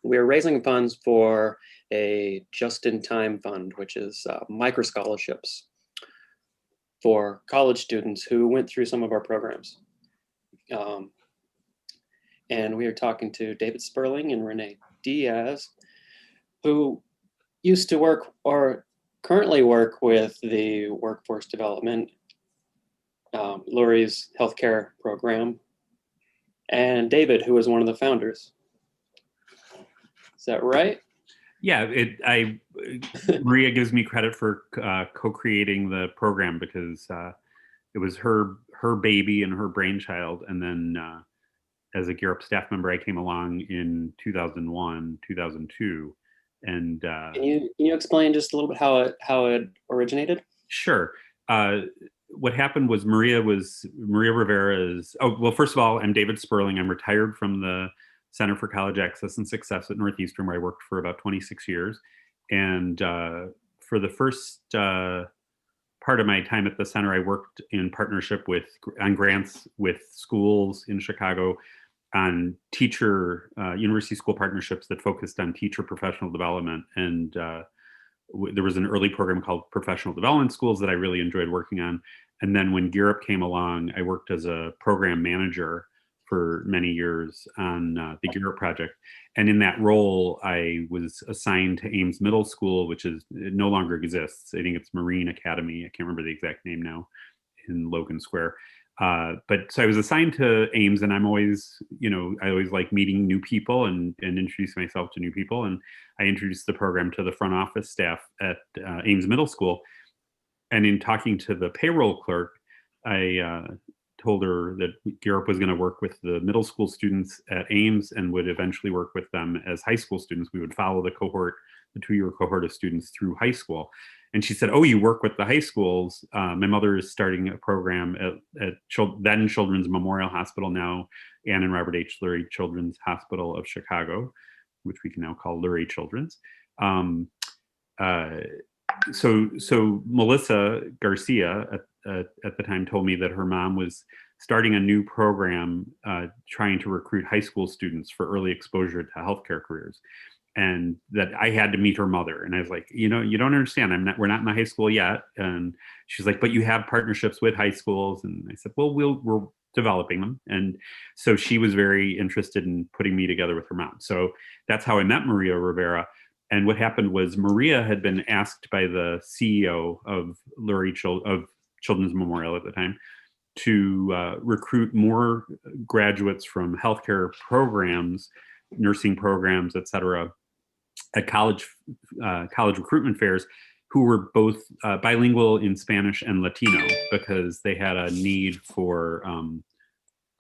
We are raising funds for a just-in-time fund, which is micro scholarships for college students who went through some of our programs. And we are talking to David Sperling and Renee Diaz, who used to work or currently work with the workforce development, Lurie's healthcare program, and David, who was one of the founders. Is that right? Yeah, Maria gives me credit for co-creating the program because it was her baby and her brainchild. And then as a Gear Up staff member, I came along in 2001, 2002. And can you explain just a little bit how it originated? Sure. What happened was Maria Rivera's. Oh, well, first of all, I'm David Sperling. I'm retired from the Center for College Access and Success at Northeastern, where I worked for about 26 years. And for the first part of my time at the center, I worked in partnership on grants with schools in Chicago on university school partnerships that focused on teacher professional development. And there was an early program called Professional Development Schools that I really enjoyed working on. And then when Gear Up came along, I worked as a program manager for many years on the Gear Up project. And in that role, I was assigned to Ames Middle School, which it no longer exists. I think it's Marine Academy. I can't remember the exact name now, in Logan Square. But so I was assigned to Ames, and I'm always, I always like meeting new people and introduce myself to new people. And I introduced the program to the front office staff at Ames Middle School. And in talking to the payroll clerk, I told her that Gear Up was going to work with the middle school students at Ames and would eventually work with them as high school students. We would follow the 2-year cohort of students through high school. And she said, "Oh, you work with the high schools." My mother is starting a program at then Children's Memorial Hospital, now Ann and Robert H. Lurie Children's Hospital of Chicago, which we can now call Lurie Children's. So Melissa Garcia at the time told me that her mom was starting a new program trying to recruit high school students for early exposure to healthcare careers. and that I had to meet her mother. And I was like, you know, you don't understand. We're not in the high school yet. And she's like, but you have partnerships with high schools. And I said, well, we're developing them. And so she was very interested in putting me together with her mom. So that's how I met Maria Rivera. And what happened was Maria had been asked by the CEO of of Children's Memorial at the time to recruit more graduates from healthcare programs, nursing programs, et cetera, at college recruitment fairs, who were both bilingual in Spanish and Latino, because they had a need for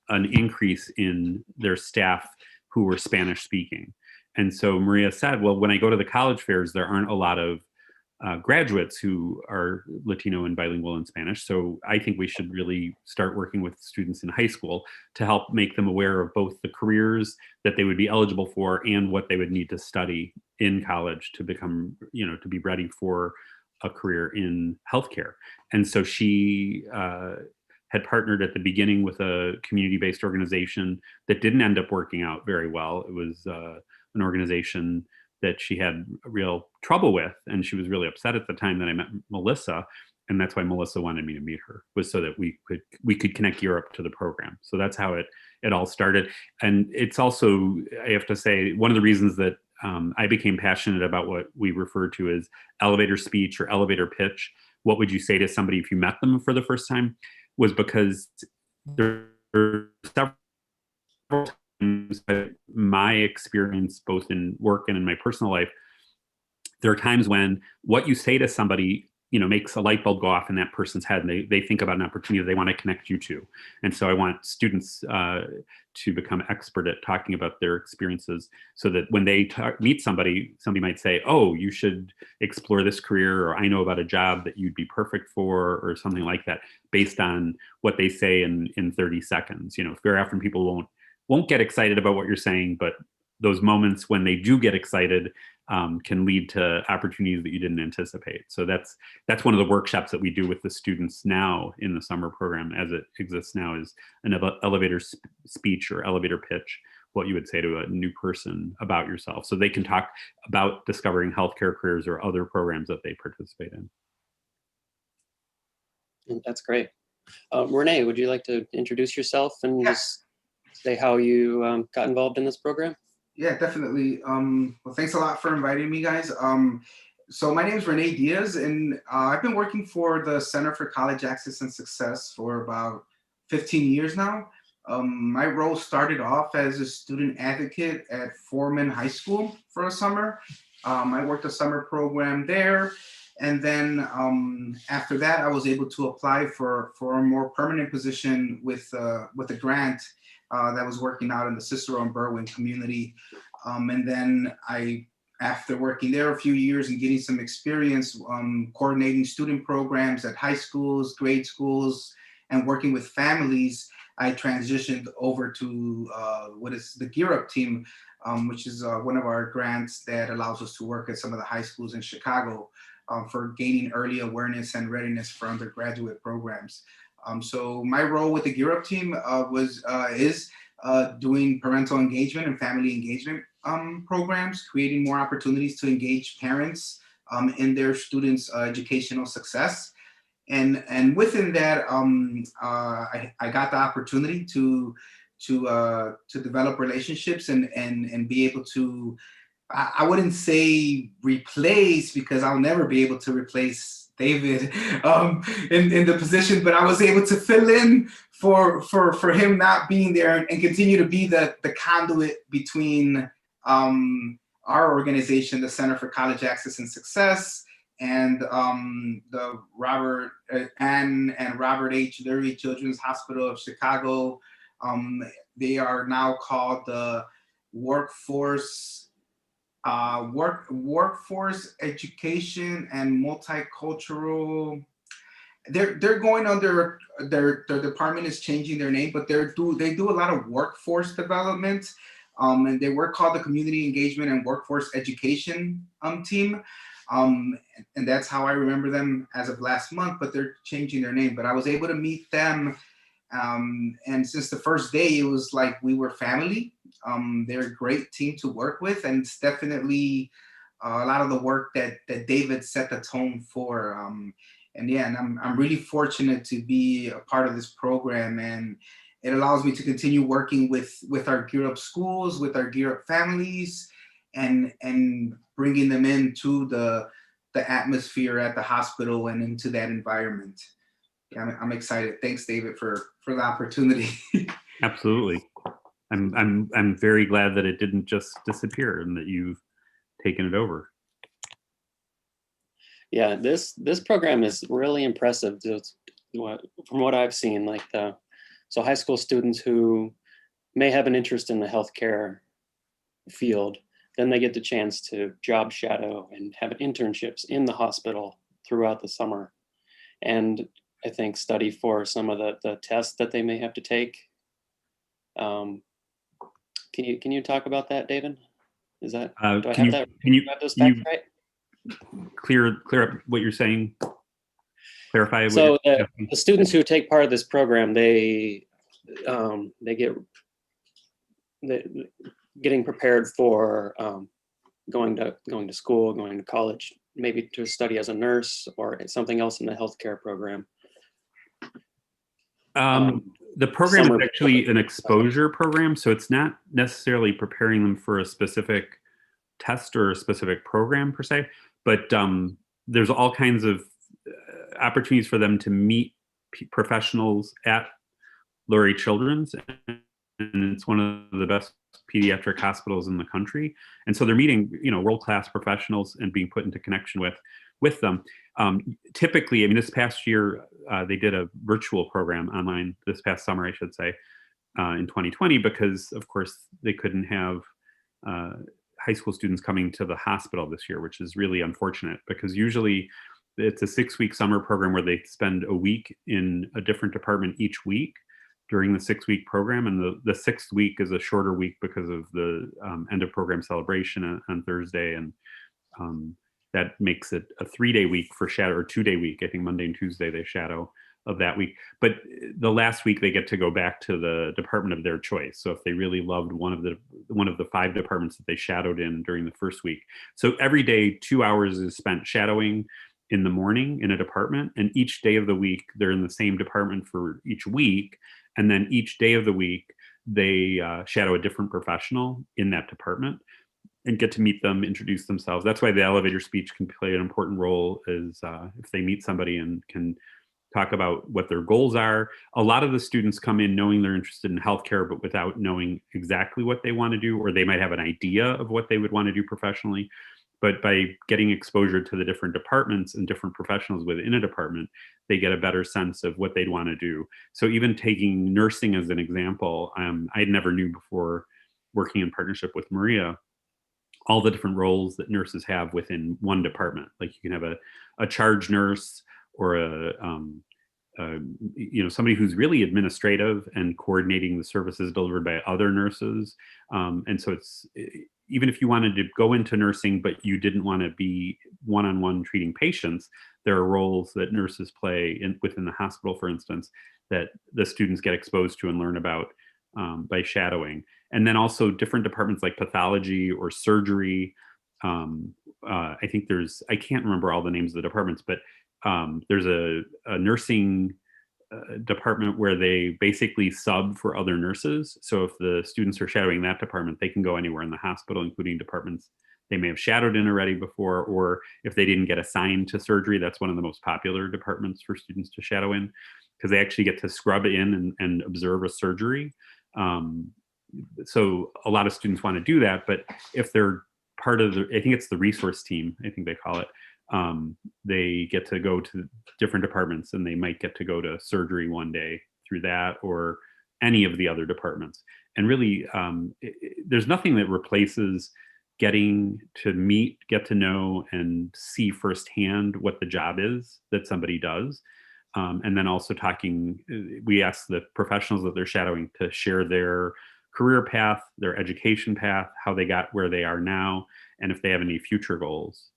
an increase in their staff who were Spanish speaking. And so Maria said, well, when I go to the college fairs, there aren't a lot of graduates who are Latino and bilingual in Spanish. So I think we should really start working with students in high school to help make them aware of both the careers that they would be eligible for and what they would need to study in college to become, you know, to be ready for a career in healthcare. And so she had partnered at the beginning with a community-based organization that didn't end up working out very well. It was an organization that she had real trouble with, and she was really upset at the time that I met Melissa, and that's why Melissa wanted me to meet her, was so that we could connect Europe to the program. So that's how it all started. And it's also, I have to say, one of the reasons that I became passionate about what we refer to as elevator speech or elevator pitch, what would you say to somebody if you met them for the first time, was because there are several times, my experience both in work and in my personal life, there are times when what you say to somebody, you know, makes a light bulb go off in that person's head, and they think about an opportunity they want to connect you to. And so I want students to become expert at talking about their experiences, so that when they meet somebody might say, oh, you should explore this career, or I know about a job that you'd be perfect for, or something like that, based on what they say in 30 seconds. You know, very often people won't get excited about what you're saying, but those moments when they do get excited can lead to opportunities that you didn't anticipate. So that's one of the workshops that we do with the students now in the summer program as it exists now, is an elevator speech or elevator pitch, what you would say to a new person about yourself, so they can talk about discovering healthcare careers or other programs that they participate in. That's great. Renee, would you like to introduce yourself and just say how you got involved in this program? Yeah, definitely. Well, thanks a lot for inviting me, guys. So my name is Renee Diaz, and I've been working for the Center for College Access and Success for about 15 years now. My role started off as a student advocate at Foreman High School for a summer. I worked a summer program there. And then after that, I was able to apply for a more permanent position with a grant that was working out in the Cicero and Berwyn community. And then after working there a few years and getting some experience coordinating student programs at high schools, grade schools, and working with families, I transitioned over to what is the Gear Up team, which is one of our grants that allows us to work at some of the high schools in Chicago for gaining early awareness and readiness for undergraduate programs. So my role with the Gear Up team is doing parental engagement and family engagement programs, creating more opportunities to engage parents in their students' educational success. And within that, I got the opportunity to develop relationships and be able to, I wouldn't say replace, because I'll never be able to replace David in the position, but I was able to fill in for him not being there and continue to be the conduit between our organization, the Center for College Access and Success, and the Robert and Robert H. Lurie Children's Hospital of Chicago. They are now called the Workforce Education and Multicultural. They're going under their department is changing their name, but they do a lot of workforce development, and they were called the Community Engagement and Workforce Education team, and that's how I remember them as of last month. But they're changing their name. But I was able to meet them, and since the first day, it was like we were family. They're a great team to work with, and it's definitely a lot of the work that David set the tone for. And yeah, and I'm really fortunate to be a part of this program, and it allows me to continue working with our Gear Up schools, with our Gear Up families, and bringing them into the atmosphere at the hospital and into that environment. Yeah, I'm excited. Thanks, David, for the opportunity. Absolutely. I'm very glad that it didn't just disappear and that you've taken it over. Yeah, this program is really impressive. From what I've seen, like so high school students who may have an interest in the healthcare field, then they get the chance to job shadow and have internships in the hospital throughout the summer, and I think study for some of the tests that they may have to take. Can you talk about that, David? Is that do I have that? Can you have those facts right? Clear up what you're saying. Clarify. So the students who take part of this program, they getting prepared for going to school, going to college, maybe to study as a nurse or something else in the healthcare program. The program is actually an exposure program, so it's not necessarily preparing them for a specific test or a specific program per se, but there's all kinds of opportunities for them to meet professionals at Lurie Children's, and it's one of the best pediatric hospitals in the country. And so they're meeting, world-class professionals and being put into connection with them. Typically, I mean, this past year, they did a virtual program online this past summer, I should say, in 2020, because of course they couldn't have high school students coming to the hospital this year, which is really unfortunate, because usually it's a 6-week summer program where they spend a week in a different department each week during the 6-week program. And the 6th week is a shorter week because of the end of program celebration on Thursday. And that makes it a 3-day week for shadow, or 2-day week. I think Monday and Tuesday they shadow of that week. But the last week they get to go back to the department of their choice. So if they really loved one of the 5 departments that they shadowed in during the first week. So every day, 2 hours is spent shadowing in the morning in a department, and each day of the week they're in the same department for each week, and then each day of the week they shadow a different professional in that department and get to meet them, introduce themselves. That's why the elevator speech can play an important role, is if they meet somebody and can talk about what their goals are. A lot of the students come in knowing they're interested in healthcare, but without knowing exactly what they want to do, or they might have an idea of what they would want to do professionally. But by getting exposure to the different departments and different professionals within a department, they get a better sense of what they'd want to do. So even taking nursing as an example, I never knew before working in partnership with Maria, all the different roles that nurses have within one department. Like you can have a charge nurse, or somebody who's really administrative and coordinating the services delivered by other nurses. And so it's, even if you wanted to go into nursing, but you didn't want to be one-on-one treating patients, there are roles that nurses play within the hospital, for instance, that the students get exposed to and learn about by shadowing. And then also different departments like pathology or surgery. I think I can't remember all the names of the departments, but there's a nursing department where they basically sub for other nurses. So if the students are shadowing that department, they can go anywhere in the hospital, including departments they may have shadowed in already before, or if they didn't get assigned to surgery, that's one of the most popular departments for students to shadow in, because they actually get to scrub in and observe a surgery. So a lot of students want to do that, but if they're part of I think it's the resource team, I think they call it, they get to go to different departments, and they might get to go to surgery one day through that, or any of the other departments. And really, there's nothing that replaces getting to meet, get to know, and see firsthand what the job is that somebody does. And then also we ask the professionals that they're shadowing to share their career path, their education path, how they got where they are now, and if they have any future goals.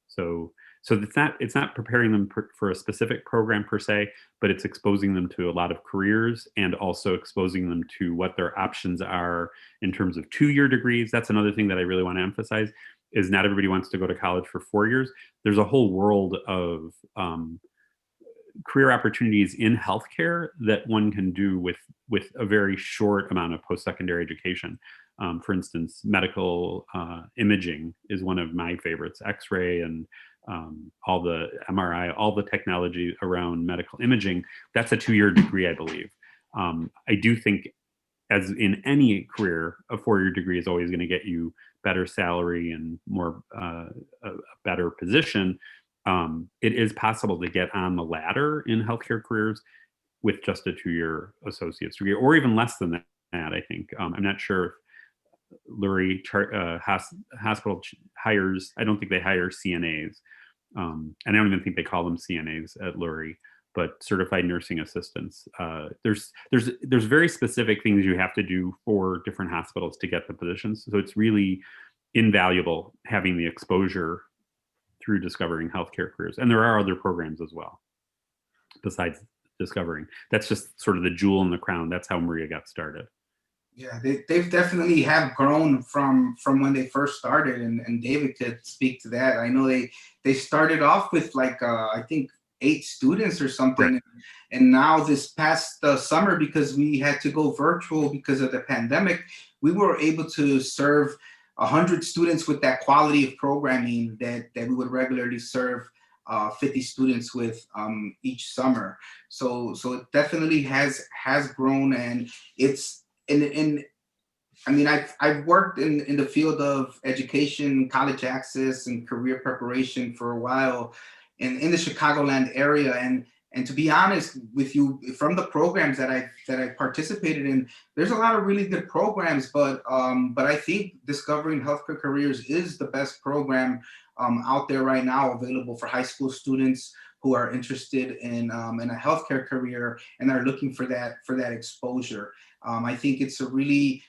So So it's not preparing them for a specific program per se, but it's exposing them to a lot of careers and also exposing them to what their options are in terms of 2-year degrees. That's another thing that I really want to emphasize, is not everybody wants to go to college for 4 years. There's a whole world of career opportunities in healthcare that one can do with a very short amount of post-secondary education. For instance, medical imaging is one of my favorites. X-ray and all the MRI, all the technology around medical imaging. That's a 2-year degree, I believe. I do think, as in any career, a 4-year degree is always going to get you better salary and more a better position. It is possible to get on the ladder in healthcare careers with just a 2-year associate's degree, or even less than that, I think. I'm not sure if Lurie Hospital hires, I don't think they hire CNAs. And I don't even think they call them CNAs at Lurie, but certified nursing assistants. There's very specific things you have to do for different hospitals to get the positions. So it's really invaluable having the exposure through discovering healthcare careers. And there are other programs as well, besides discovering. That's just sort of the jewel in the crown. That's how Maria got started. Yeah, they've definitely have grown from when they first started, and David could speak to that. I know they started off with like I think 8 students or something, right. And now this past summer, because we had to go virtual because of the pandemic, we were able to serve 100 students with that quality of programming that we would regularly serve 50 students with each summer. So it definitely has grown, and it's in I mean, I've worked in the field of education, college access, and career preparation for a while in the Chicagoland area. And to be honest with you, from the programs that I participated in, there's a lot of really good programs, but I think Discovering Healthcare Careers is the best program out there right now, available for high school students who are interested in a healthcare career and are looking for that exposure. I think it's a really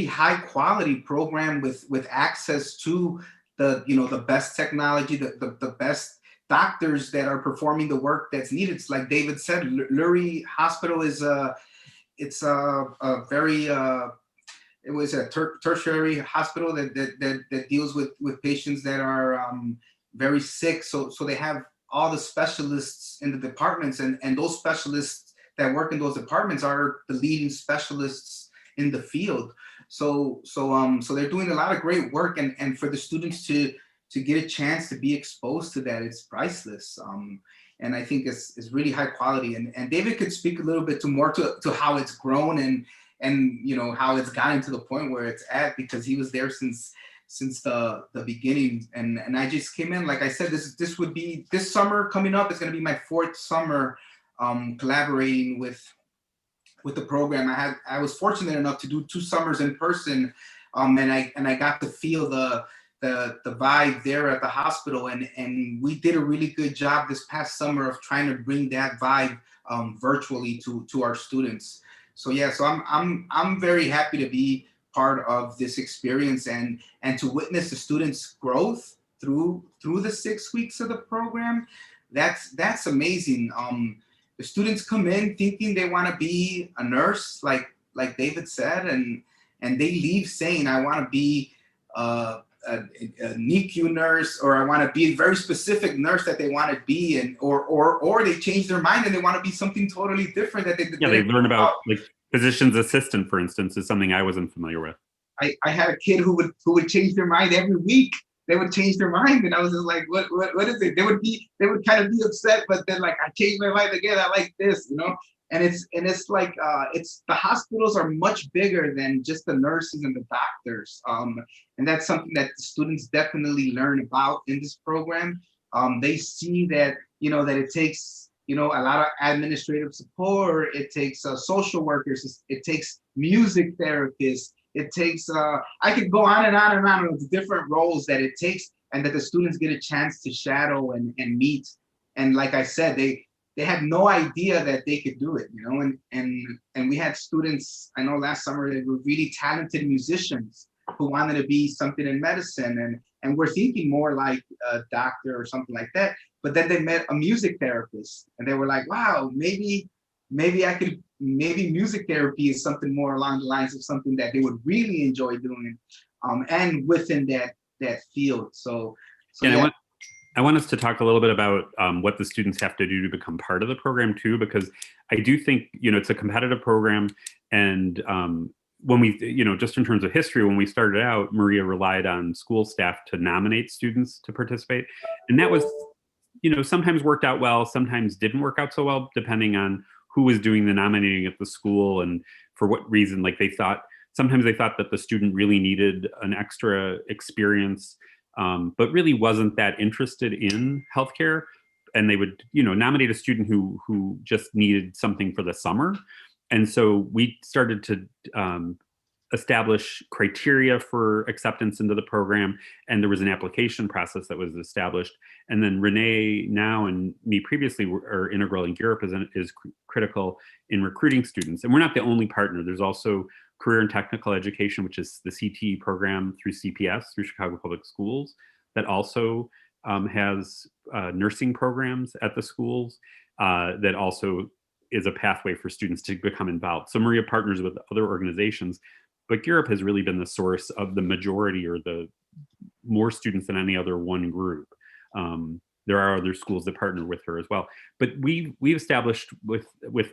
high quality program with access to the best technology, the best doctors that are performing the work that's needed. It's like David said, Lurie Hospital is a very it was a tertiary hospital that deals with patients that are very sick. So they have all the specialists in the departments, and those specialists that work in those departments are the leading specialists in the field. So they're doing a lot of great work, and for the students to get a chance to be exposed to that, it's priceless. And I think it's really high quality. And David could speak a little bit more to how it's grown and how it's gotten to the point where it's at, because he was there since the beginning. And I just came in, like I said, this would be this summer coming up. It's going to be my 4th summer collaborating with the program. I was fortunate enough to do 2 summers in person, and I got to feel the vibe there at the hospital, and we did a really good job this past summer of trying to bring that vibe virtually to our students. So yeah, so I'm very happy to be part of this experience and to witness the students' growth through the 6 weeks of the program. That's amazing. The students come in thinking they want to be a nurse, like David said, and they leave saying, I want to be a NICU nurse, or I want to be a very specific nurse that they want to be, and or they change their mind and they want to be something totally different that they learn about, like physician's assistant, for instance, is something I wasn't familiar with. I had a kid who would change their mind every week. They would change their mind, and I was just like, what is it? They would kind of be upset, but then like, I changed my mind again. I like this, And it's like it's the hospitals are much bigger than just the nurses and the doctors, and that's something that the students definitely learn about in this program. They see that that it takes a lot of administrative support. It takes social workers. It takes music therapists. It takes, I could go on and on and on with the different roles that it takes, and that the students get a chance to shadow and meet. And like I said, they had no idea that they could do it, and we had students, I know last summer, they were really talented musicians, who wanted to be something in medicine, and were thinking more like a doctor or something like that. But then they met a music therapist, and they were like, wow, maybe music therapy is something more along the lines of something that they would really enjoy doing, and within that field. So And yeah. I want us to talk a little bit about what the students have to do to become part of the program too, because I do think, it's a competitive program. And when we, just in terms of history, when we started out, Maria relied on school staff to nominate students to participate. And that was, sometimes worked out well, sometimes didn't work out so well, depending on who was doing the nominating at the school and for what reason. Like sometimes they thought that the student really needed an extra experience, but really wasn't that interested in healthcare. And they would, nominate a student who just needed something for the summer. And so we started to establish criteria for acceptance into the program, and there was an application process that was established. And then Renee now and me previously are integral, and Europe is critical in recruiting students. And we're not the only partner. There's also Career and Technical Education, which is the CTE program through CPS, through Chicago Public Schools, that also has nursing programs at the schools that also is a pathway for students to become involved. So Maria partners with other organizations, but Europe has really been the source of the majority, or the more students than any other one group. There are other schools that partner with her as well. But we established with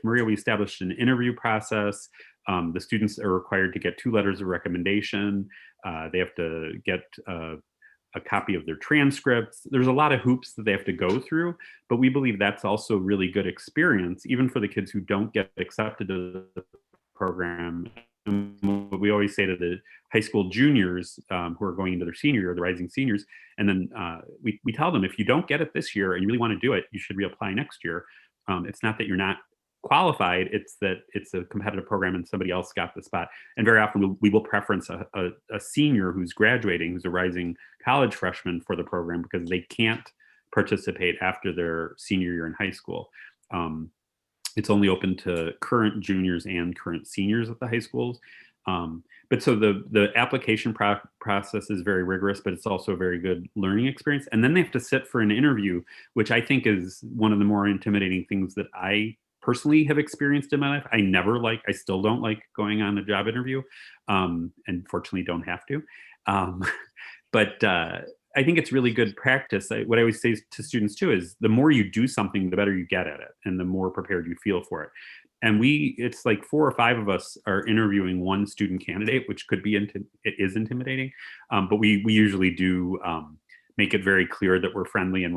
Maria, we established an interview process. The students are required to get 2 letters of recommendation. They have to get a copy of their transcripts. There's a lot of hoops that they have to go through, but we believe that's also really good experience, even for the kids who don't get accepted to the program. And what we always say to the high school juniors who are going into their senior year, the rising seniors, and then we tell them, if you don't get it this year and you really want to do it, you should reapply next year. It's not that you're not qualified, it's that it's a competitive program and somebody else got the spot. And very often we will preference a senior who's graduating, who's a rising college freshman for the program, because they can't participate after their senior year in high school. It's only open to current juniors and current seniors at the high schools. But so the application process is very rigorous, but it's also a very good learning experience. And then they have to sit for an interview, which I think is one of the more intimidating things that I personally have experienced in my life. I still don't like going on a job interview, and fortunately don't have to. But I think it's really good practice. What I always say to students too is, the more you do something, the better you get at it, and the more prepared you feel for it. And it's like 4 or 5 of us are interviewing one student candidate, which could be, it is intimidating. But we usually do make it very clear that we're friendly, and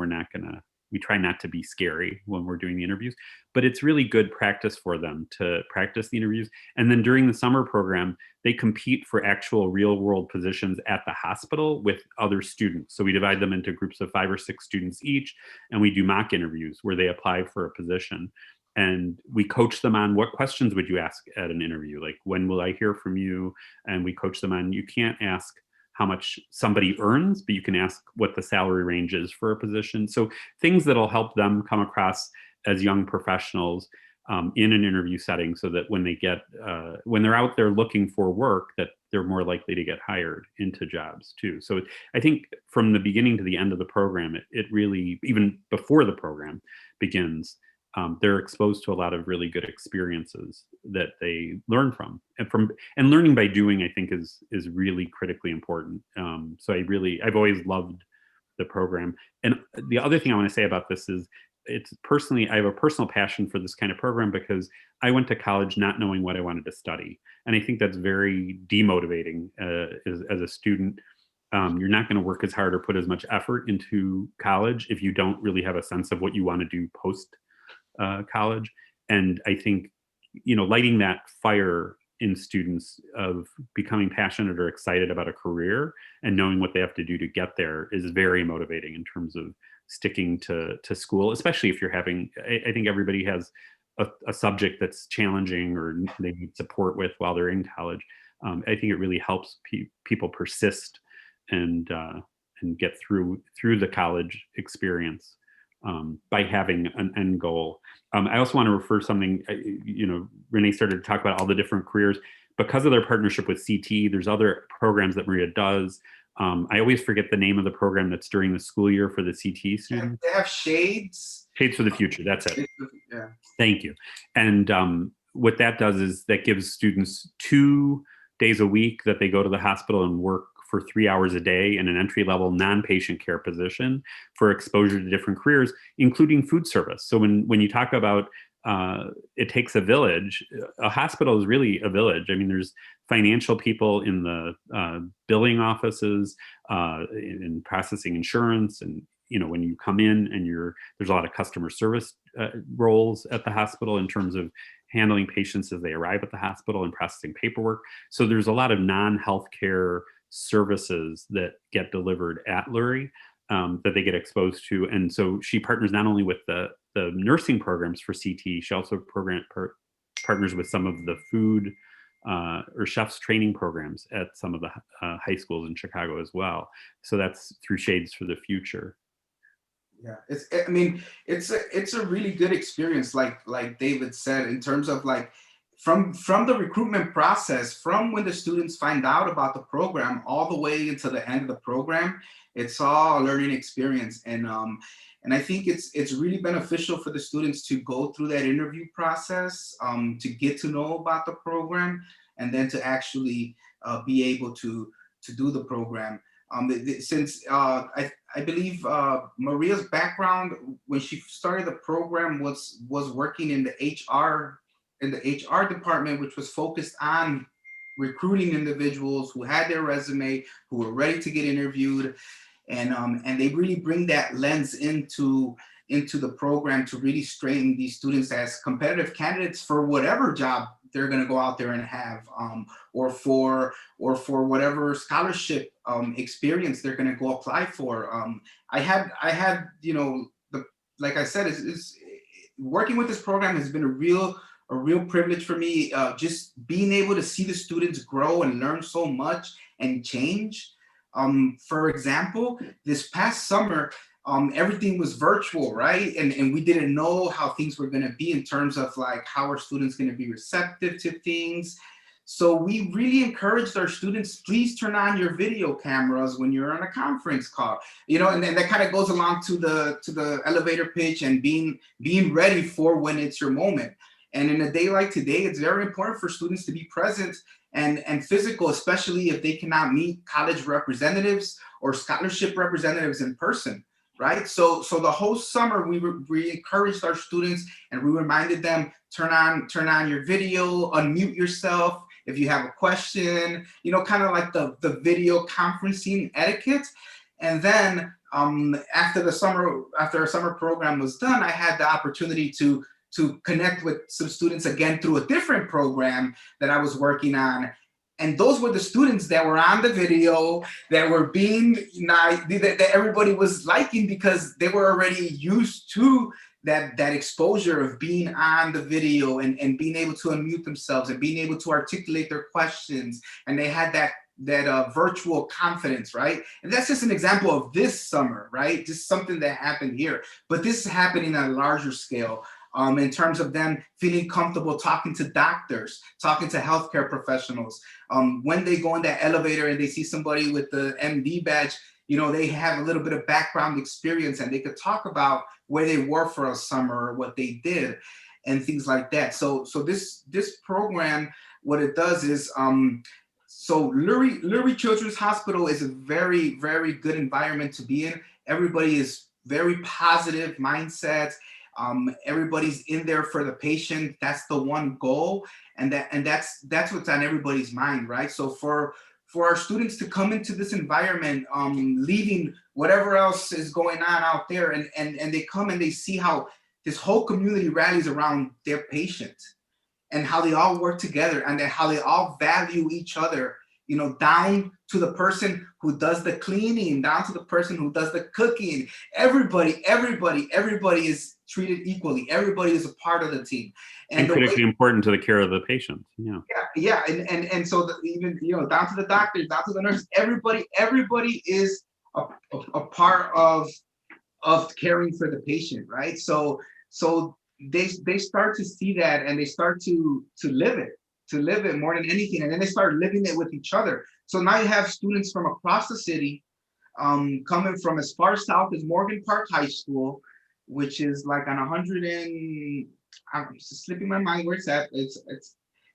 we try not to be scary when we're doing the interviews. But it's really good practice for them to practice the interviews. And then during the summer program, they compete for actual real world positions at the hospital with other students. So we divide them into groups of 5 or 6 students each, and we do mock interviews where they apply for a position. And we coach them on, what questions would you ask at an interview? Like, when will I hear from you? And we coach them on, you can't ask how much somebody earns, but you can ask what the salary range is for a position. So things that'll help them come across as young professionals in an interview setting, so that when they're out there looking for work, that they're more likely to get hired into jobs too. So I think from the beginning to the end of the program, it really, even before the program begins, they're exposed to a lot of really good experiences that they learn from. And learning by doing, I think, is really critically important. So I've always loved the program. And the other thing I want to say about this is, I have a personal passion for this kind of program, because I went to college not knowing what I wanted to study. And I think that's very demotivating as a student. You're not going to work as hard or put as much effort into college if you don't really have a sense of what you want to do post college. And I think, lighting that fire in students of becoming passionate or excited about a career and knowing what they have to do to get there is very motivating in terms of sticking to school, especially if you're I think everybody has a subject that's challenging or they need support with while they're in college. I think it really helps people persist and get through the college experience. by having an end goal. I also want to refer something, Renee started to talk about all the different careers. Because of their partnership with CT, there's other programs that Maria does. I always forget the name of the program that's during the school year for the CT students. They have Shades. Shades for the Future, that's it. Yeah. Thank you. And what that does is that gives students 2 days a week that they go to the hospital and work for 3 hours a day in an entry-level non-patient care position for exposure to different careers, including food service. So when you talk about it takes a village, a hospital is really a village. I mean, there's financial people in the billing offices, in processing insurance, and when you come in and there's a lot of customer service roles at the hospital in terms of handling patients as they arrive at the hospital and processing paperwork. So there's a lot of non-healthcare services that get delivered at Lurie that they get exposed to. And so she partners not only with the nursing programs for CT, she also partners with some of the food or chefs training programs at some of the high schools in Chicago as well. So that's through Shades for the Future. Yeah, it's a really good experience, like David said, in terms of like from the recruitment process, from when the students find out about the program all the way into the end of the program. It's all a learning experience, and I think it's really beneficial for the students to go through that interview process, to get to know about the program, and then to actually be able to do the program. Since I believe Maria's background when she started the program was working in the HR department, which was focused on recruiting individuals who had their resume, who were ready to get interviewed, and they really bring that lens into the program to really strengthen these students as competitive candidates for whatever job they're going to go out there and have, or for whatever scholarship experience they're going to go apply for. I had like I said, is working with this program has been a real privilege for me. Just being able to see the students grow and learn so much and change. For example, this past summer, everything was virtual, right? And we didn't know how things were going to be in terms of like how our students going to be receptive to things. So we really encouraged our students, please turn on your video cameras when you're on a conference call, and then that kind of goes along to the elevator pitch and being ready for when it's your moment. And in a day like today, it's very important for students to be present and physical, especially if they cannot meet college representatives or scholarship representatives in person. Right. So the whole summer we encouraged our students and we reminded them, turn on your video, unmute yourself if you have a question, kind of like the video conferencing etiquette. And then after our summer program was done, I had the opportunity to connect with some students again through a different program that I was working on. And those were the students that were on the video, that were being nice, that everybody was liking because they were already used to that exposure of being on the video and being able to unmute themselves and being able to articulate their questions. And they had that virtual confidence, right? And that's just an example of this summer, right? Just something that happened here. But this is happening on a larger scale. In terms of them feeling comfortable talking to doctors, talking to healthcare professionals. When they go in that elevator and they see somebody with the MD badge, they have a little bit of background experience and they could talk about where they were for a summer or what they did and things like that. So this program, what it does is, so Lurie Children's Hospital is a very, very good environment to be in. Everybody is very positive mindsets. Everybody's in there for the patient. That's the one goal, and that's what's on everybody's mind, right? So for our students to come into this environment, leaving whatever else is going on out there, and they come and they see how this whole community rallies around their patient, and how they all work together, and how they all value each other. Down to the person who does the cleaning, down to the person who does the cooking. Everybody is treated equally. Everybody is a part of the team. And critically important to the care of the patient. Yeah. Yeah. And so even, down to the doctors, down to the nurses, everybody is a part of of caring for the patient, right? So they start to see that, and they start to live it more than anything, and then they start living it with each other. So now you have students from across the city, coming from as far south as Morgan Park High School, which is like on 100 and I'm slipping my mind where it's at.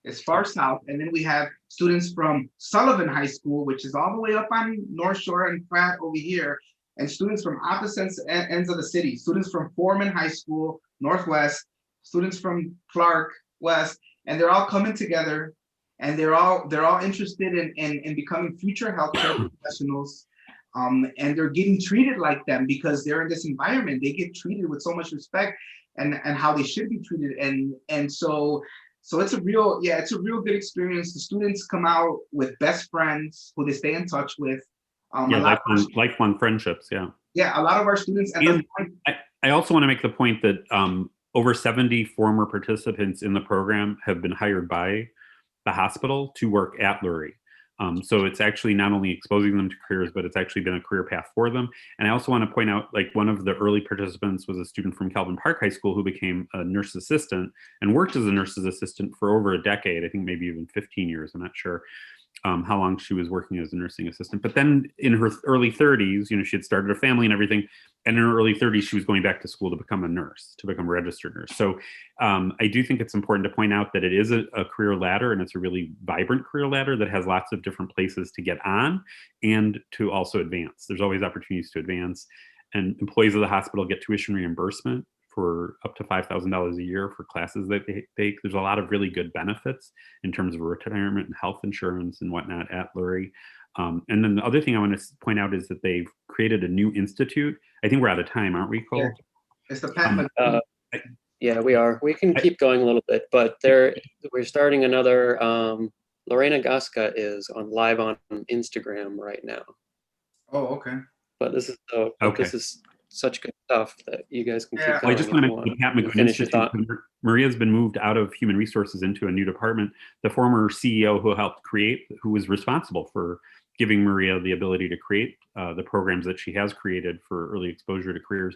It's far south, and then we have students from Sullivan High School, which is all the way up on North Shore and Pratt over here, and students from opposite ends of the city. Students from Foreman High School, Northwest, students from Clark West, and they're all coming together, and they're all interested in becoming future healthcare professionals. And they're getting treated like them because they're in this environment. They get treated with so much respect and how they should be treated. And so it's a real good experience. The students come out with best friends who they stay in touch with. Lifelong friendships. Yeah. Yeah, a lot of our students. And I also want to make the point that over 70 former participants in the program have been hired by the hospital to work at Lurie. So it's actually not only exposing them to careers, but it's actually been a career path for them. And I also want to point out, like, one of the early participants was a student from Calvin Park High School who became a nurse assistant and worked as a nurse's assistant for over a decade, I think maybe even 15 years, I'm not sure how long she was working as a nursing assistant. But then in her early 30s, she had started a family and everything. And in her early 30s, she was going back to school to become a nurse, to become a registered nurse. So I do think it's important to point out that it is a career ladder, and it's a really vibrant career ladder that has lots of different places to get on and to also advance. There's always opportunities to advance. And employees of the hospital get tuition reimbursement for up to $5,000 a year for classes that they take. There's a lot of really good benefits in terms of retirement and health insurance and whatnot at Lurie. And then the other thing I want to point out is that they've created a new institute. I think we're out of time, aren't we, Cole? Yeah. It's the Pat Yeah, we are. We can keep going a little bit, but we're starting another. Lorena Gasca is live on Instagram right now. Oh, okay. But this is this is such good stuff that you guys can keep going. Well, I just want to make the Pat McGoon Institute. Maria's been moved out of human resources into a new department. The former CEO who was responsible for giving Maria the ability to create the programs that she has created for early exposure to careers.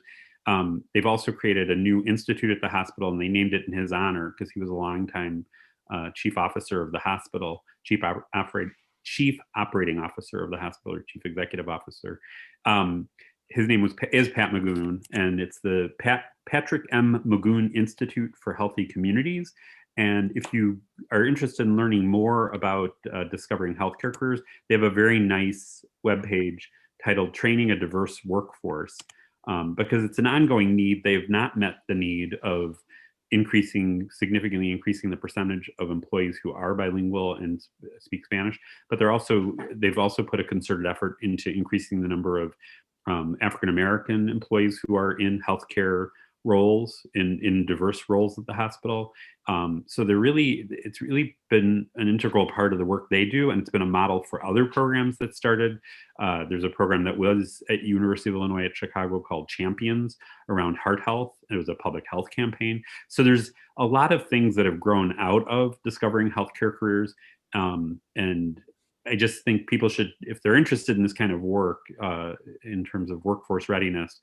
They've also created a new institute at the hospital, and they named it in his honor because he was a longtime chief officer of the hospital, chief operating officer of the hospital, or chief executive officer. His name is Pat McGoon, and it's the Patrick M. McGoon Institute for Healthy Communities. And if you are interested in learning more about discovering healthcare careers, they have a very nice webpage titled Training a Diverse Workforce, because it's an ongoing need. They have not met the need of significantly increasing the percentage of employees who are bilingual and speak Spanish, but they've also put a concerted effort into increasing the number of African-American employees who are in healthcare roles, in diverse roles at the hospital. So it's really been an integral part of the work they do, and it's been a model for other programs that started. There's a program that was at University of Illinois at Chicago called Champions around heart health. It was a public health campaign. So there's a lot of things that have grown out of discovering healthcare careers. And I just think people should, if they're interested in this kind of work, in terms of workforce readiness,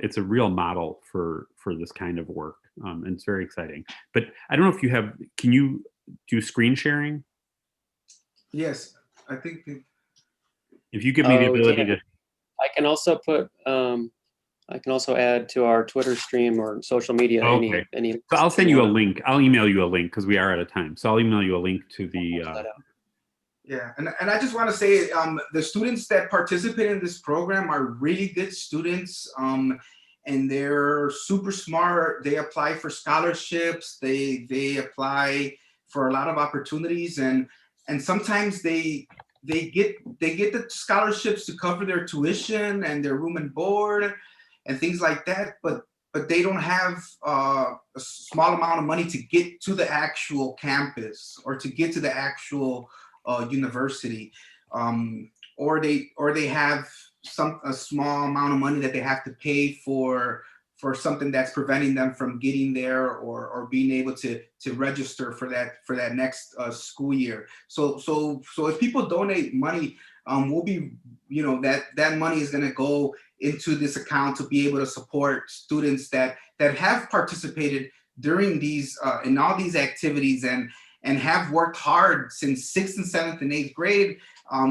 it's a real model for this kind of work, and it's very exciting. But I don't know if can you do screen sharing? Yes, I think. If you give me the ability to. I can also add to our Twitter stream or social media. Okay. Any so I'll send you a link. I'll email you a link because we are out of time. So I'll email you a link to the. Yeah, and I just want to say the students that participate in this program are really good students, and they're super smart. They apply for scholarships. They apply for a lot of opportunities, and sometimes they get the scholarships to cover their tuition and their room and board and things like that. But they don't have a small amount of money to get to the actual campus or to get to the actual university, or they have a small amount of money that they have to pay for something that's preventing them from getting there or being able to register for that next school year. So if people donate money, we'll be, that money is going to go into this account to be able to support students that have participated during these in all these activities and have worked hard since 6th and 7th and 8th grade,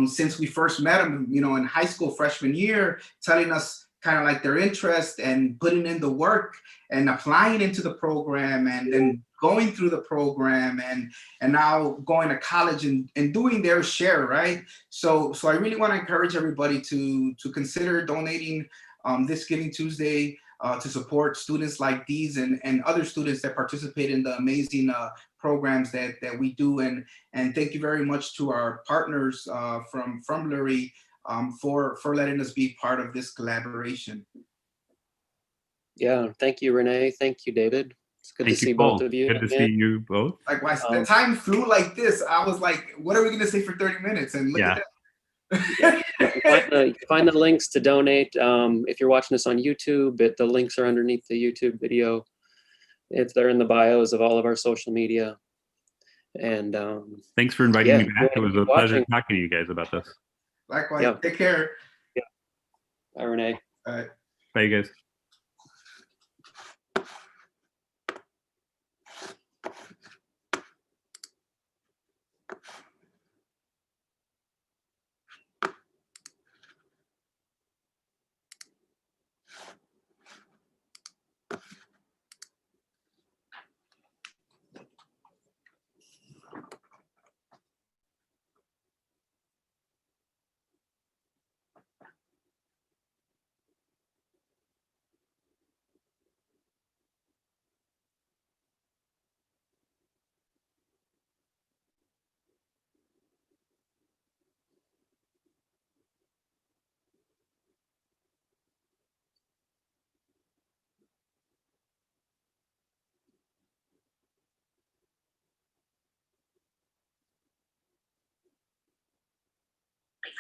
since we first met them, in high school freshman year, telling us kind of like their interest and putting in the work and applying into the program and then going through the program and now going to college and doing their share, right? So I really want to encourage everybody to consider donating this Giving Tuesday to support students like these and other students that participate in the amazing programs that we do. And thank you very much to our partners from Lurie for letting us be part of this collaboration. Yeah, thank you, Renee. Thank you, David. It's good to see both of you. Good to see you both. Likewise, the time flew like this. I was like, what are we going to say for 30 minutes? And look at that. You can find the links to donate. If you're watching this on YouTube, the links are underneath the YouTube video. They're in the bios of all of our social media. And thanks for inviting me back. It was a pleasure talking to you guys about this. Likewise. Yeah. Take care. Yeah. Bye, Renee. Bye. Bye, you guys.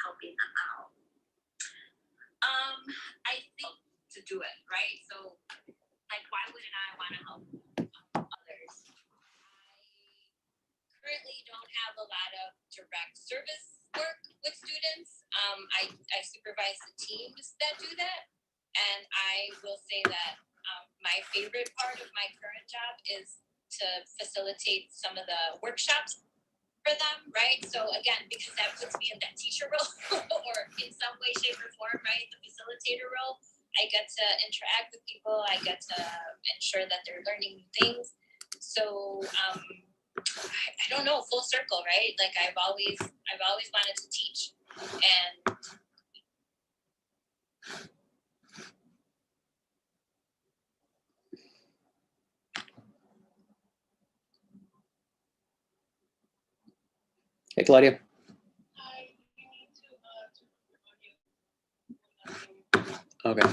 Helping them out. I think to do it, right? So, like, why wouldn't I want to help others? I currently don't have a lot of direct service work with students. I supervise the teams that do that, and I will say that my favorite part of my current job is to facilitate some of the workshops for them, right? So again, because that puts me in that teacher role or in some way, shape, or form, right? The facilitator role. I get to interact with people. I get to ensure that they're learning new things. So I don't know, full circle, right? Like I've always wanted to teach, and hey, Claudia. Okay.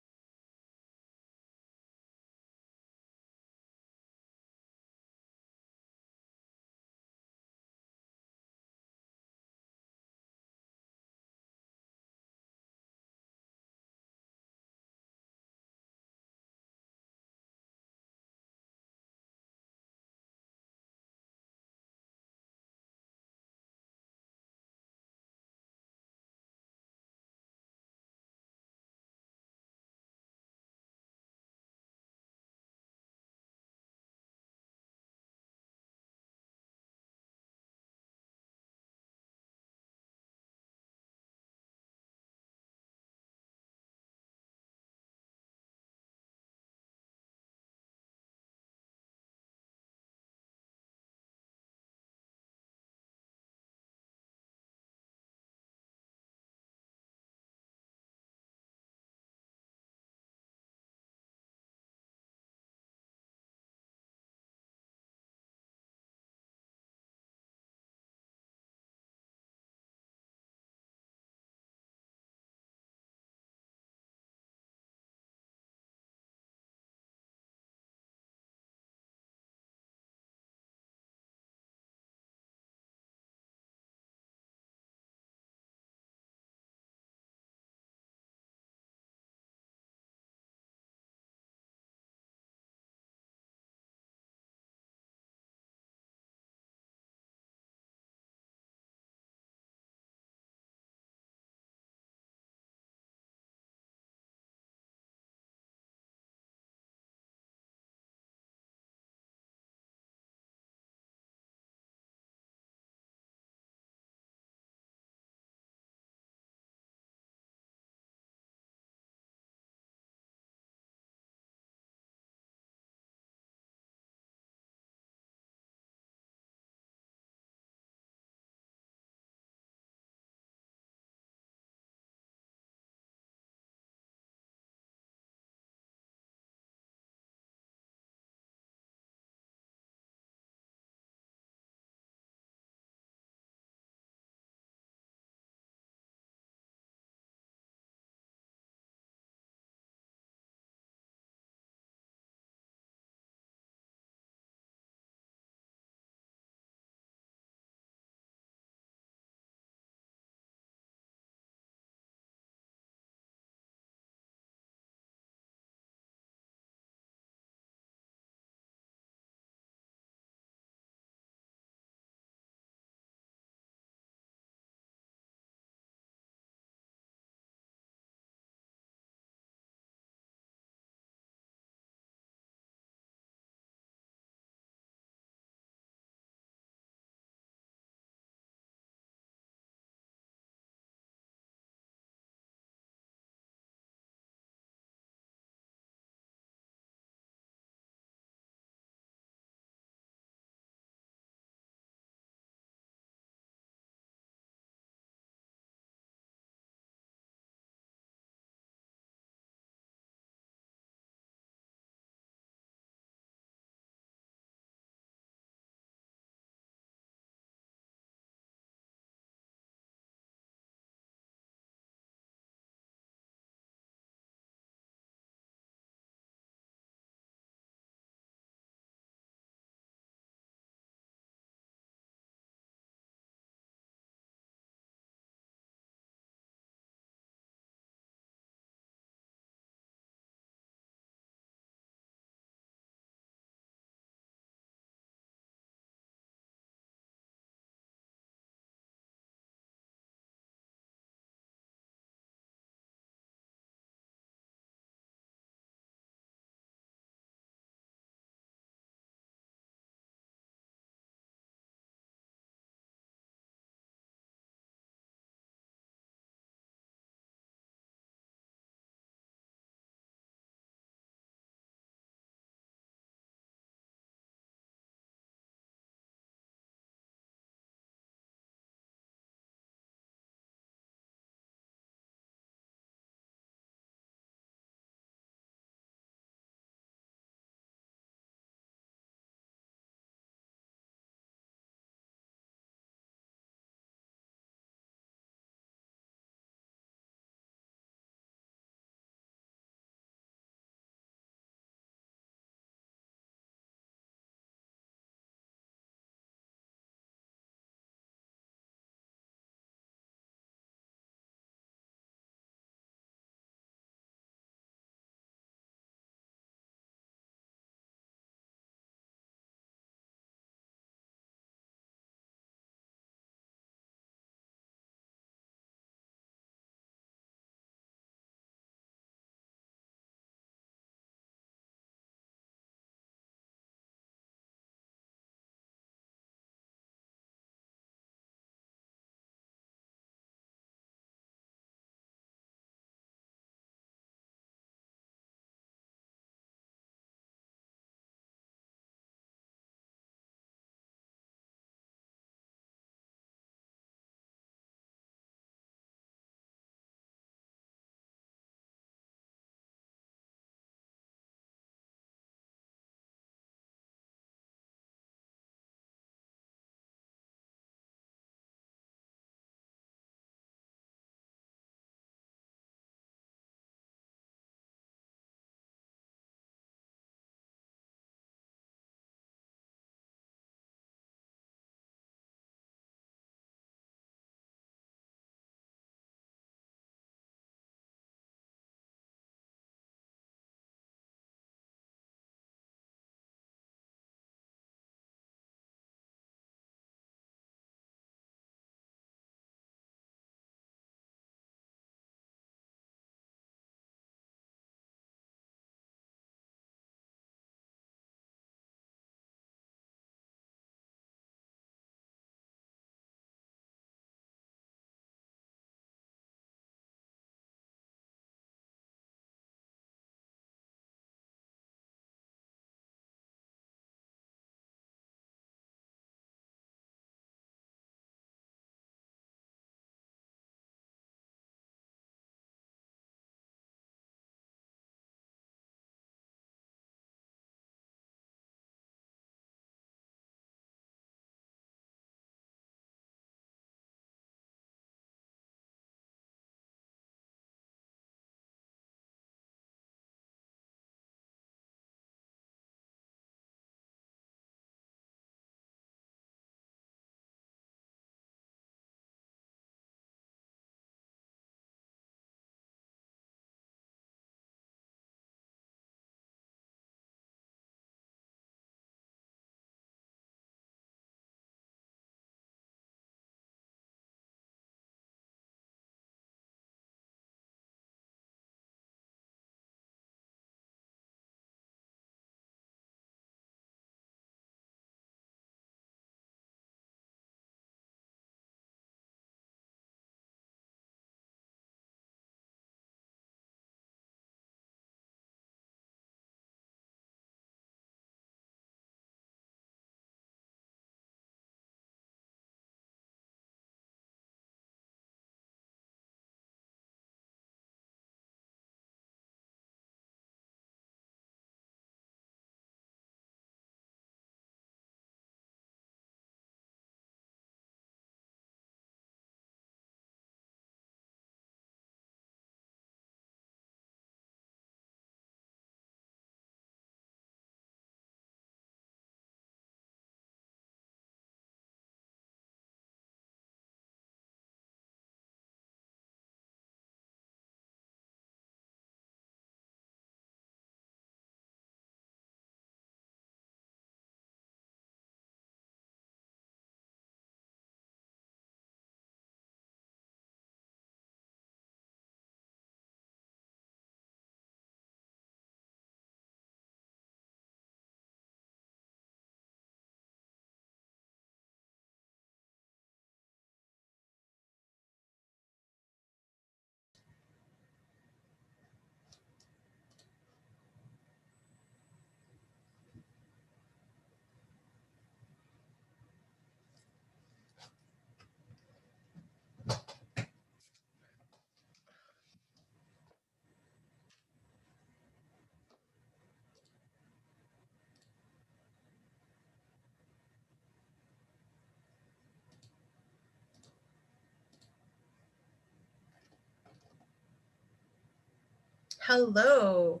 Hello.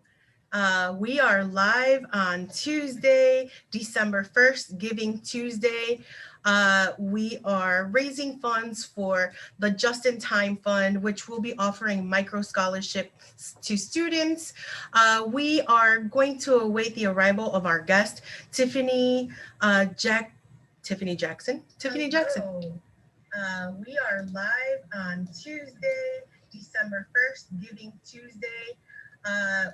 We are live on Tuesday, December 1st, Giving Tuesday. We are raising funds for the Just in Time Fund, which will be offering micro scholarships to students. We are going to await the arrival of our guest, Tiffany Jackson. Tiffany Jackson. We are live on Tuesday, December 1st, Giving Tuesday.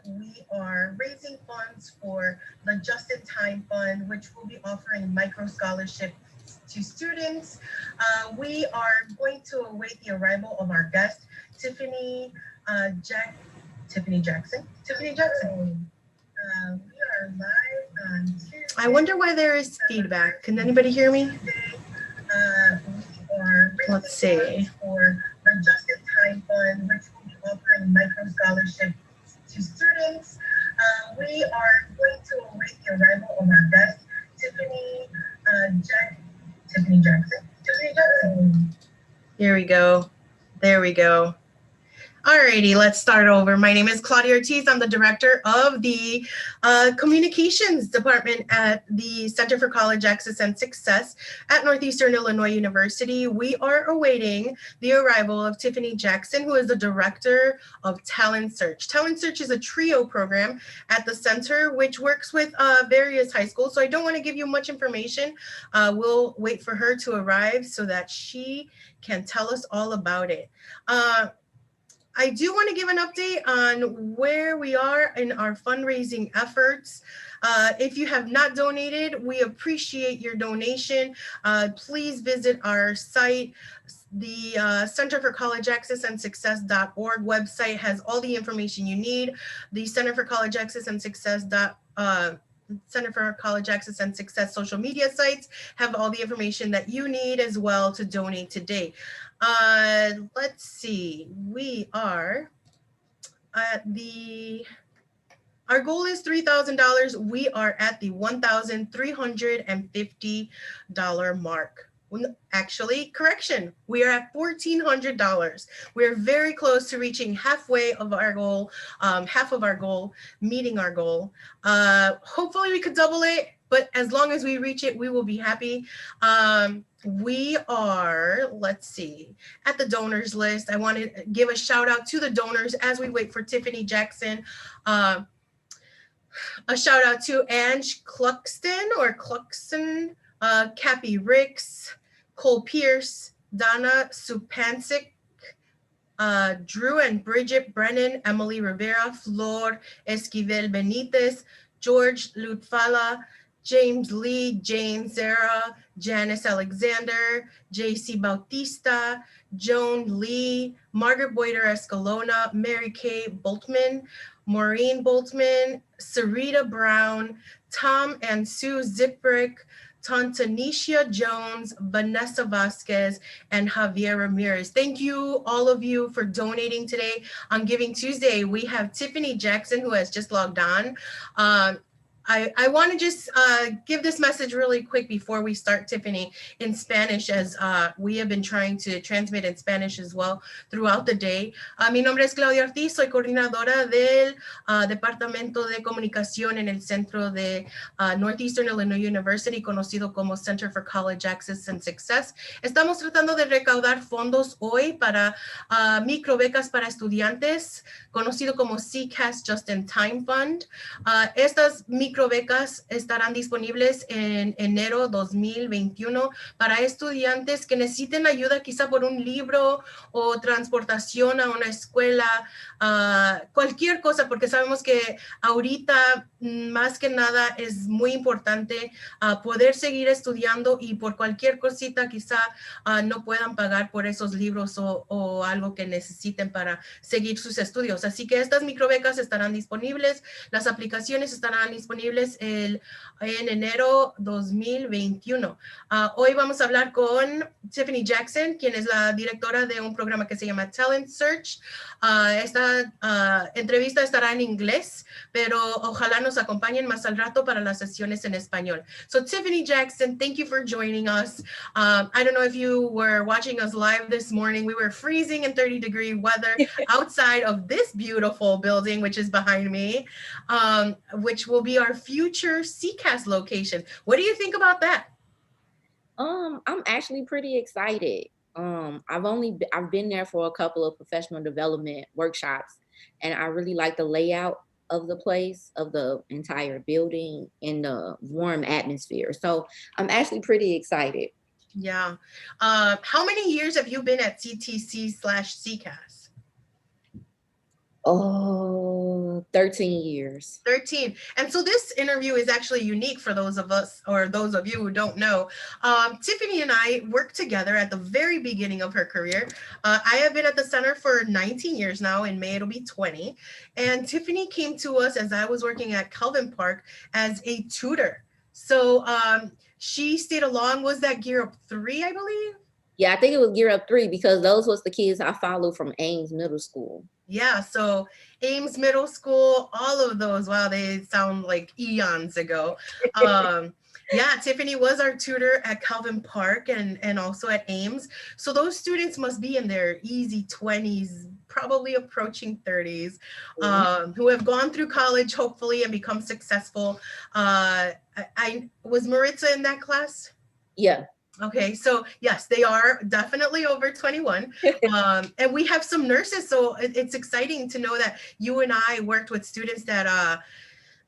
We are raising funds for the Just in Time Fund, which will be offering micro scholarships to students. We are going to await the arrival of our guest, Tiffany Jackson. We are live on Tuesday. I wonder why there is feedback. Can anybody hear me? Let's see. For the Just in Time Fund, which will be offering micro scholarships to students. We are going to await the arrival of our guest, Tiffany Jackson. Here we go. There we go. Alrighty, let's start over. My name is Claudia Ortiz. I'm the director of the communications department at the Center for College Access and Success at Northeastern Illinois University. We are awaiting the arrival of Tiffany Jackson, who is the director of Talent Search. Talent Search is a TRIO program at the center, which works with various high schools. So I don't want to give you much information. We'll wait for her to arrive so that she can tell us all about it. I do want to give an update on where we are in our fundraising efforts. If you have not donated, we appreciate your donation. Please visit our site. The Center for College Access and Success.org website has all the information you need. The Center for College Access and Center for College Access and Success social media sites have all the information that you need as well to donate today. Let's see, we are at our goal is $3,000. We are at the $1,350 mark. Actually, correction, we are at $1,400. We're very close to reaching halfway of our goal, meeting our goal. Hopefully we could double it, but as long as we reach it, we will be happy. We are, let's see, at the donors list. I want to give a shout out to the donors as we wait for Tiffany Jackson. A shout out to Ange Cluxton, Cappy Ricks, Cole Pierce, Donna Supancic, Drew and Bridget Brennan, Emily Rivera, Flor Esquivel Benitez, George Lutfala, James Lee, Jane Zara, Janice Alexander, JC Bautista, Joan Lee, Margaret Boyder Escalona, Mary Kay Boltman, Maureen Boltman, Sarita Brown, Tom and Sue Ziprick, Tantanisha Jones, Vanessa Vasquez, and Javier Ramirez. Thank you, all of you, for donating today on Giving Tuesday. We have Tiffany Jackson, who has just logged on. I want to just give this message really quick before we start, Tiffany, in Spanish, as we have been trying to transmit in Spanish as well throughout the day. Mi nombre es Claudia Ortiz, soy coordinadora del Departamento de Comunicación en el Centro de Northeastern Illinois University, conocido como Center for College Access and Success. Estamos tratando de recaudar fondos hoy para microbecas para estudiantes, conocido como CCAS Just in Time Fund. Estas microbecas estarán disponibles en enero 2021 para estudiantes que necesiten ayuda quizá por un libro o transportación a una escuela, cualquier cosa, porque sabemos que ahorita más que nada es muy importante poder seguir estudiando, y por cualquier cosita quizá no puedan pagar por esos libros o algo que necesiten para seguir sus estudios. Así que estas microbecas estarán disponibles, las aplicaciones estarán disponibles disponibles en enero 2021. Hoy vamos a hablar con Tiffany Jackson, quien es la directora de un programa que se llama Talent Search. Esta entrevista estará en inglés, pero ojalá nos acompañen más al rato para las sesiones en español. So Tiffany Jackson, thank you for joining us. I don't know if you were watching us live this morning. We were freezing in 30-degree weather outside of this beautiful building, which is behind me, which will be our future CCAS location. What do you think about that? I'm actually pretty excited. I've been there for a couple of professional development workshops, and I really like the layout of the place, of the entire building, and the warm atmosphere. So I'm actually pretty excited. Yeah. How many years have you been at CTC/CCAS? Oh, 13 years. 13. And so this interview is actually unique for those of us, or those of you who don't know. Tiffany and I worked together at the very beginning of her career. I have been at the center for 19 years now. In May, it'll be 20. And Tiffany came to us as I was working at Calvin Park as a tutor. So she stayed along. Was that Gear Up 3, I believe? Yeah, I think it was Gear Up 3 because those was the kids I followed from Ames Middle School. Yeah, so Ames Middle School, all of those, wow, they sound like eons ago. Yeah, Tiffany was our tutor at Calvin Park and also at Ames. So those students must be in their easy 20s, probably approaching 30s, who have gone through college, hopefully, and become successful. Was Maritza in that class? Yeah. Okay, so yes, they are definitely over 21. And we have some nurses, so it's exciting to know that you and I worked with students that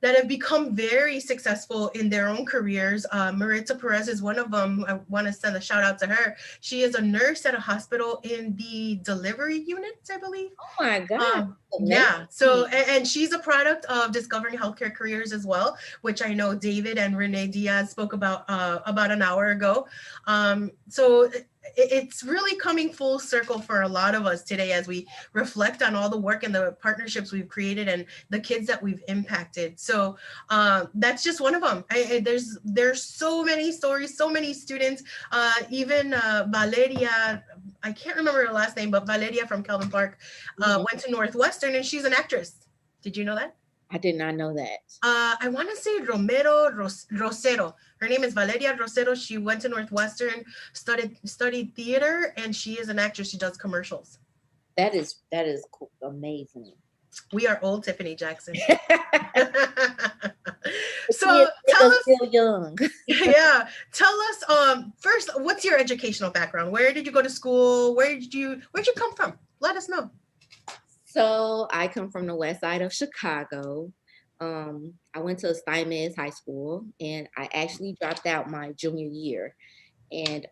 have become very successful in their own careers. Maritza Perez is one of them. I want to send a shout out to her. She is a nurse at a hospital in the delivery units, I believe. Oh my God. Yeah, so, and she's a product of Discovering Healthcare Careers as well, which I know David and Renee Diaz spoke about an hour ago. So it's really coming full circle for a lot of us today as we reflect on all the work and the partnerships we've created and the kids that we've impacted. So that's just one of them. There's so many stories, so many students, even Valeria, I can't remember her last name, but Valeria from Calvin Park went to Northwestern and she's an actress. Did you know that? I did not know that. I want to say Rosero. Her name is Valeria Rosero. She went to Northwestern, studied theater, and she is an actress. She does commercials. That is cool. Amazing. We are old, Tiffany Jackson. So tell us, still young. Yeah, tell us first, what's your educational background? Where did you go to school? Where'd you come from? Let us know. So I come from the west side of Chicago. I went to Steinmetz High School, and I actually dropped out my junior year. And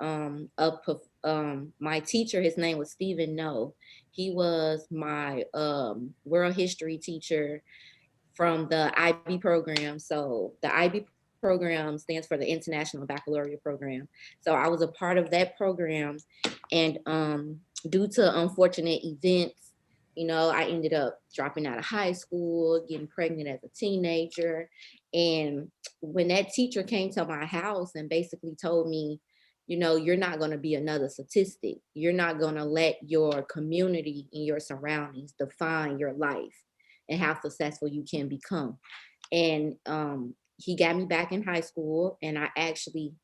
my teacher, his name was Stephen No. He was my world history teacher from the IB program. So the IB program stands for the International Baccalaureate Program. So I was a part of that program, and due to unfortunate events, you know, I ended up dropping out of high school, getting pregnant as a teenager. And when that teacher came to my house and basically told me, you know, you're not going to be another statistic. You're not going to let your community and your surroundings define your life and how successful you can become. And he got me back in high school, and I actually,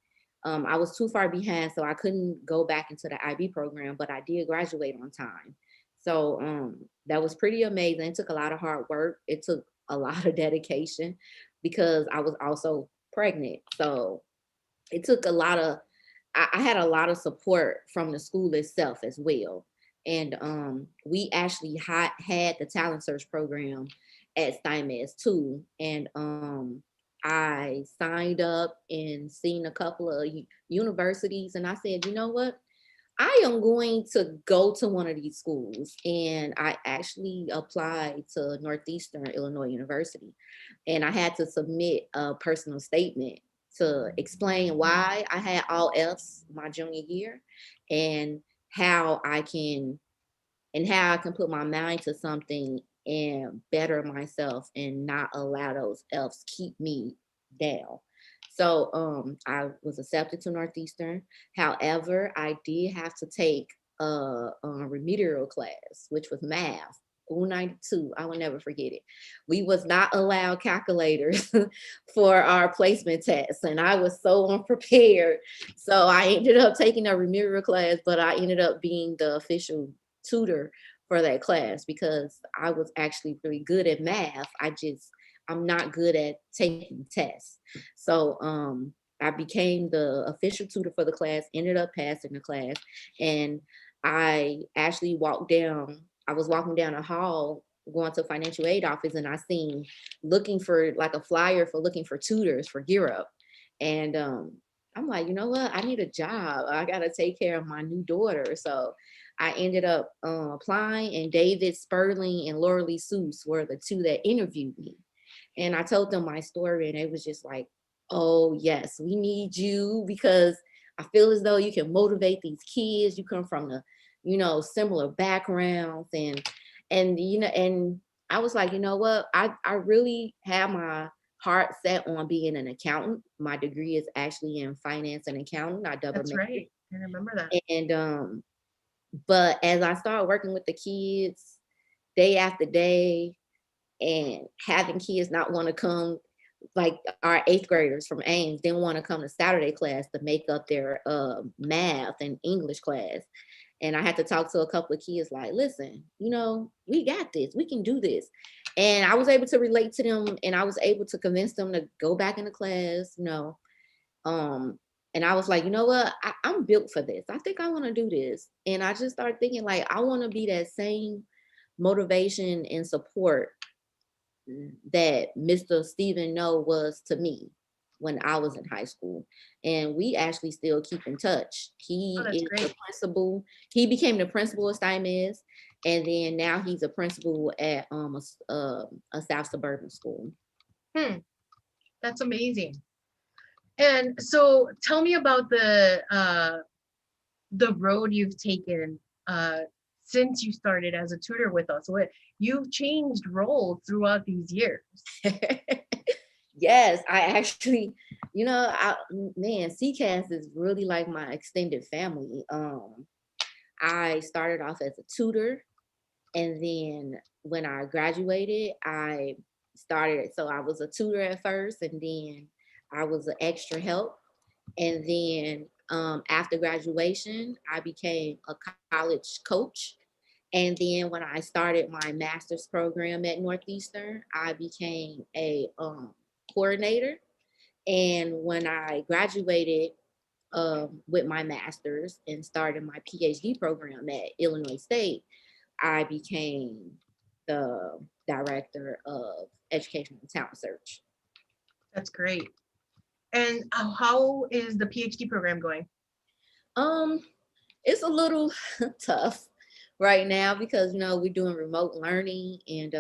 I was too far behind, so I couldn't go back into the IB program, but I did graduate on time. So that was pretty amazing. It took a lot of hard work. It took a lot of dedication because I was also pregnant. So it took a lot of, I had a lot of support from the school itself as well. And we actually had the talent search program at Steinmetz too. And I signed up and seen a couple of universities, and I said, you know what? I am going to go to one of these schools. And I actually applied to Northeastern Illinois University. And I had to submit a personal statement to explain why I had all Fs my junior year, and how I can put my mind to something and better myself and not allow those F's keep me down. So I was accepted to Northeastern. However, I did have to take a remedial class, which was math. 92, I will never forget it. We was not allowed calculators for our placement tests, and I was so unprepared. So I ended up taking a remedial class, but I ended up being the official tutor for that class because I was actually really good at math. I'm not good at taking tests. So I became the official tutor for the class, ended up passing the class, and I actually I was walking down a hall going to financial aid office, and I seen looking for like a flyer for looking for tutors for Gear Up. And I'm like, you know what? I need a job. I got to take care of my new daughter. So I ended up applying, and David Sperling and Laura Lee Seuss were the two that interviewed me. And I told them my story, and they was just like, oh, yes, we need you because I feel as though you can motivate these kids. You come from the, similar backgrounds, and I was like, you know what? I really have my heart set on being an accountant. My degree is actually in finance and accounting. I double That's majored. right. I remember that. And but as I started working with the kids day after day and having kids not want to come, like our 8th graders from Ames didn't want to come to Saturday class to make up their math and English class. And I had to talk to a couple of kids like, listen, we got this, we can do this. And I was able to relate to them, and I was able to convince them to go back into class, and I was like, you know what, I'm built for this. I think I want to do this. And I just started thinking like, I want to be that same motivation and support that Mr. Stephen No was to me when I was in high school. And we actually still keep in touch. He is the principal. He became the principal of Steinmetz, and then now he's a principal at a South Suburban school. That's amazing. And so tell me about the road you've taken since you started as a tutor with us. You've changed roles throughout these years. Yes, I actually, CCAS is really like my extended family. I started off as a tutor, and then when I graduated, I was a tutor at first, and then I was an extra help. And then after graduation, I became a college coach. And then when I started my master's program at Northeastern, I became a coordinator. And when I graduated with my master's and started my PhD program at Illinois State, I became the director of educational talent search. That's great. And how is the PhD program going? It's a little tough right now because we're doing remote learning, and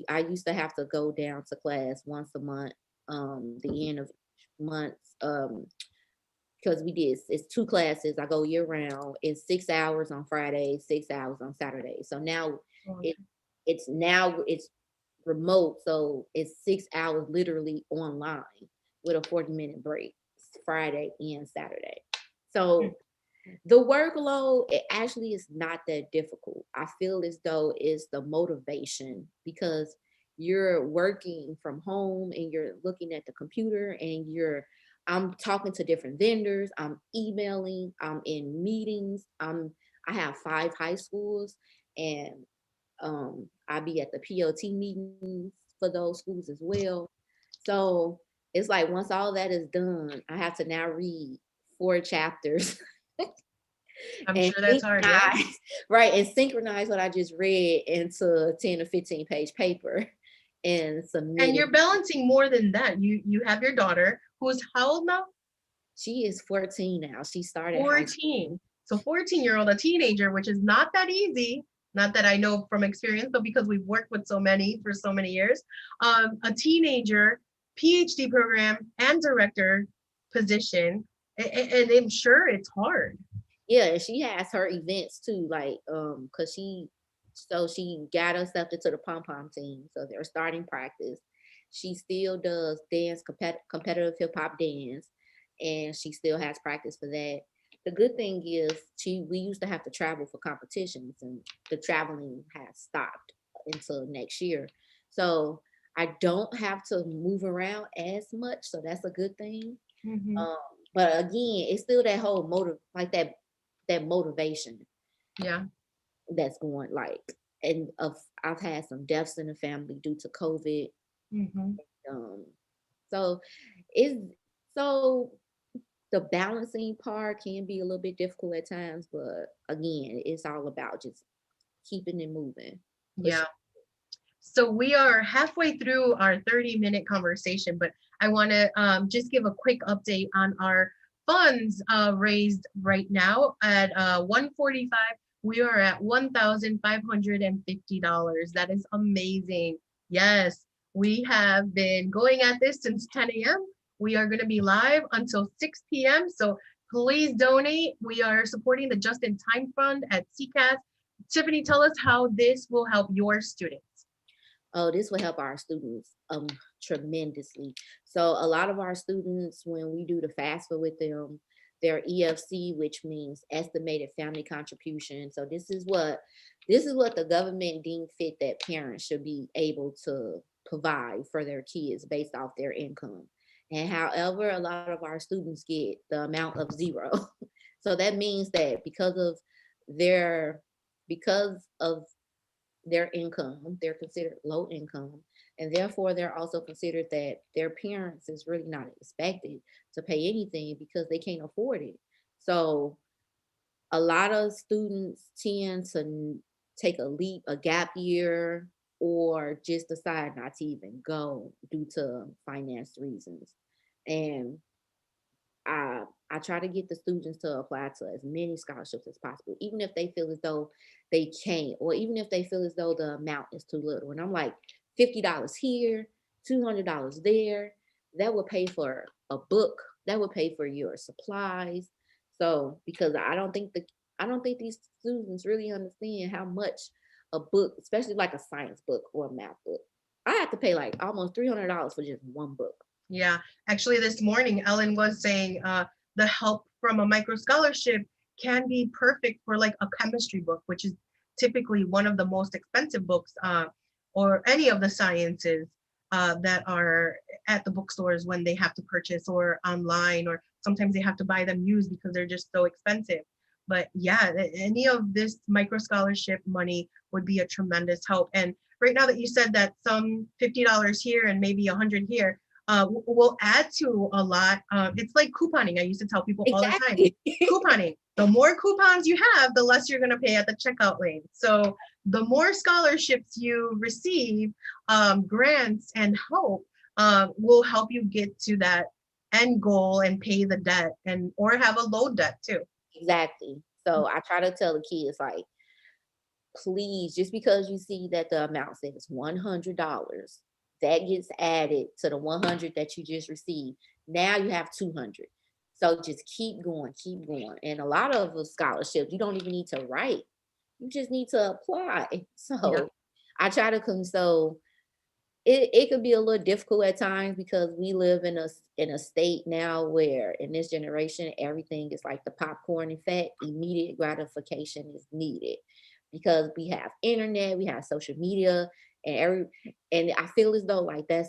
I used to have to go down to class once a month, the end of months, because it's 2 classes. I go year round. It's 6 hours on Friday, 6 hours on Saturday. So now it's remote, so it's 6 hours literally online with a 40-minute break, Friday and Saturday. So the workload, it actually is not that difficult. I feel as though it's the motivation because you're working from home and you're looking at the computer and I'm talking to different vendors, I'm emailing, I'm in meetings. I have 5 high schools, and I be at the POT meetings for those schools as well. So it's like once all that is done, I have to now read 4 chapters. I'm sure that's hard, yeah. Right, and synchronize what I just read into a 10 or 15 page paper and submit. And you're balancing more than that. You have your daughter, who's how old now? She is 14 now. She started 14. So 14-year-old, a teenager, which is not that easy. Not that I know from experience, but because we've worked with so many for so many years. A teenager, PhD program, and director position, and I'm sure it's hard. Yeah, and she has her events too, like because she So she got accepted to the pom-pom team. So they're starting practice. She still does dance, competitive hip hop dance, and she still has practice for that. The good thing is we used to have to travel for competitions, and the traveling has stopped until next year. So I don't have to move around as much. So that's a good thing. But again, it's still that whole that motivation. Yeah. That's going and I've had some deaths in the family due to COVID. So it's so the balancing part can be a little bit difficult at times, but again, it's all about just keeping it moving. Yeah. So we are halfway through our 30-minute conversation, but I want to just give a quick update on our funds raised right now at 145. We are at $1,550. That is amazing. Yes, we have been going at this since 10 a.m. We are going to be live until 6 p.m. So please donate. We are supporting the Just in Time Fund at CCAS. Tiffany, tell us how this will help your students. Oh, this will help our students tremendously. So a lot of our students, when we do the FAFSA with them, their EFC, which means estimated family contribution. So this is what the government deemed fit that parents should be able to provide for their kids based off their income. And however, a lot of our students get the amount of 0. So that means that because of their income, they're considered low income, and therefore they're also considered that their parents is really not expected to pay anything because they can't afford it. So a lot of students tend to take a gap year, or just decide not to even go due to finance reasons. And I try to get the students to apply to as many scholarships as possible, even if they feel as though they can't, or even if they feel as though the amount is too little. And I'm like, $50 here, $200 there, that would pay for a book, that would pay for your supplies. So because I don't think these students really understand how much a book, especially like a science book or a math book, I have to pay like almost $300 for just one book. Yeah, actually this morning, Ellen was saying the help from a micro scholarship can be perfect for like a chemistry book, which is typically one of the most expensive books, or any of the sciences that are at the bookstores when they have to purchase, or online, or sometimes they have to buy them used because they're just so expensive. But yeah, any of this micro scholarship money would be a tremendous help. And right now that you said that some $50 here and maybe 100 here, will add to a lot. It's like couponing. I used to tell people all the time, couponing. The more coupons you have, the less you're going to pay at the checkout lane. So the more scholarships you receive, grants and help will help you get to that end goal and pay the debt, or have a low debt too. Exactly. So I try to tell the kids, like, please, just because you see that the amount says $100, that gets added to the 100 that you just received. Now you have 200. So just keep going. And a lot of the scholarships, you don't even need to write. You just need to apply. So yeah. I try to console. It could be a little difficult at times because we live in a state now where in this generation, everything is like the popcorn effect. Immediate gratification is needed because we have internet, we have social media, and I feel as though like that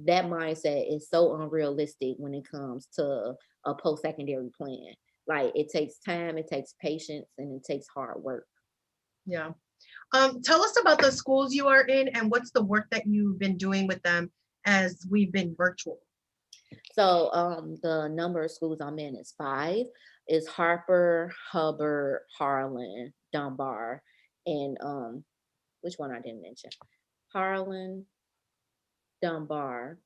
mindset is so unrealistic when it comes to a post-secondary plan. Like it takes time, it takes patience, and it takes hard work. Yeah. Tell us about the schools you are in and what's the work that you've been doing with them as we've been virtual. So the number of schools I'm in is 5. It's Harper, Hubbard, Harlan, Dunbar, and which one I didn't mention? Harlan, Dunbar,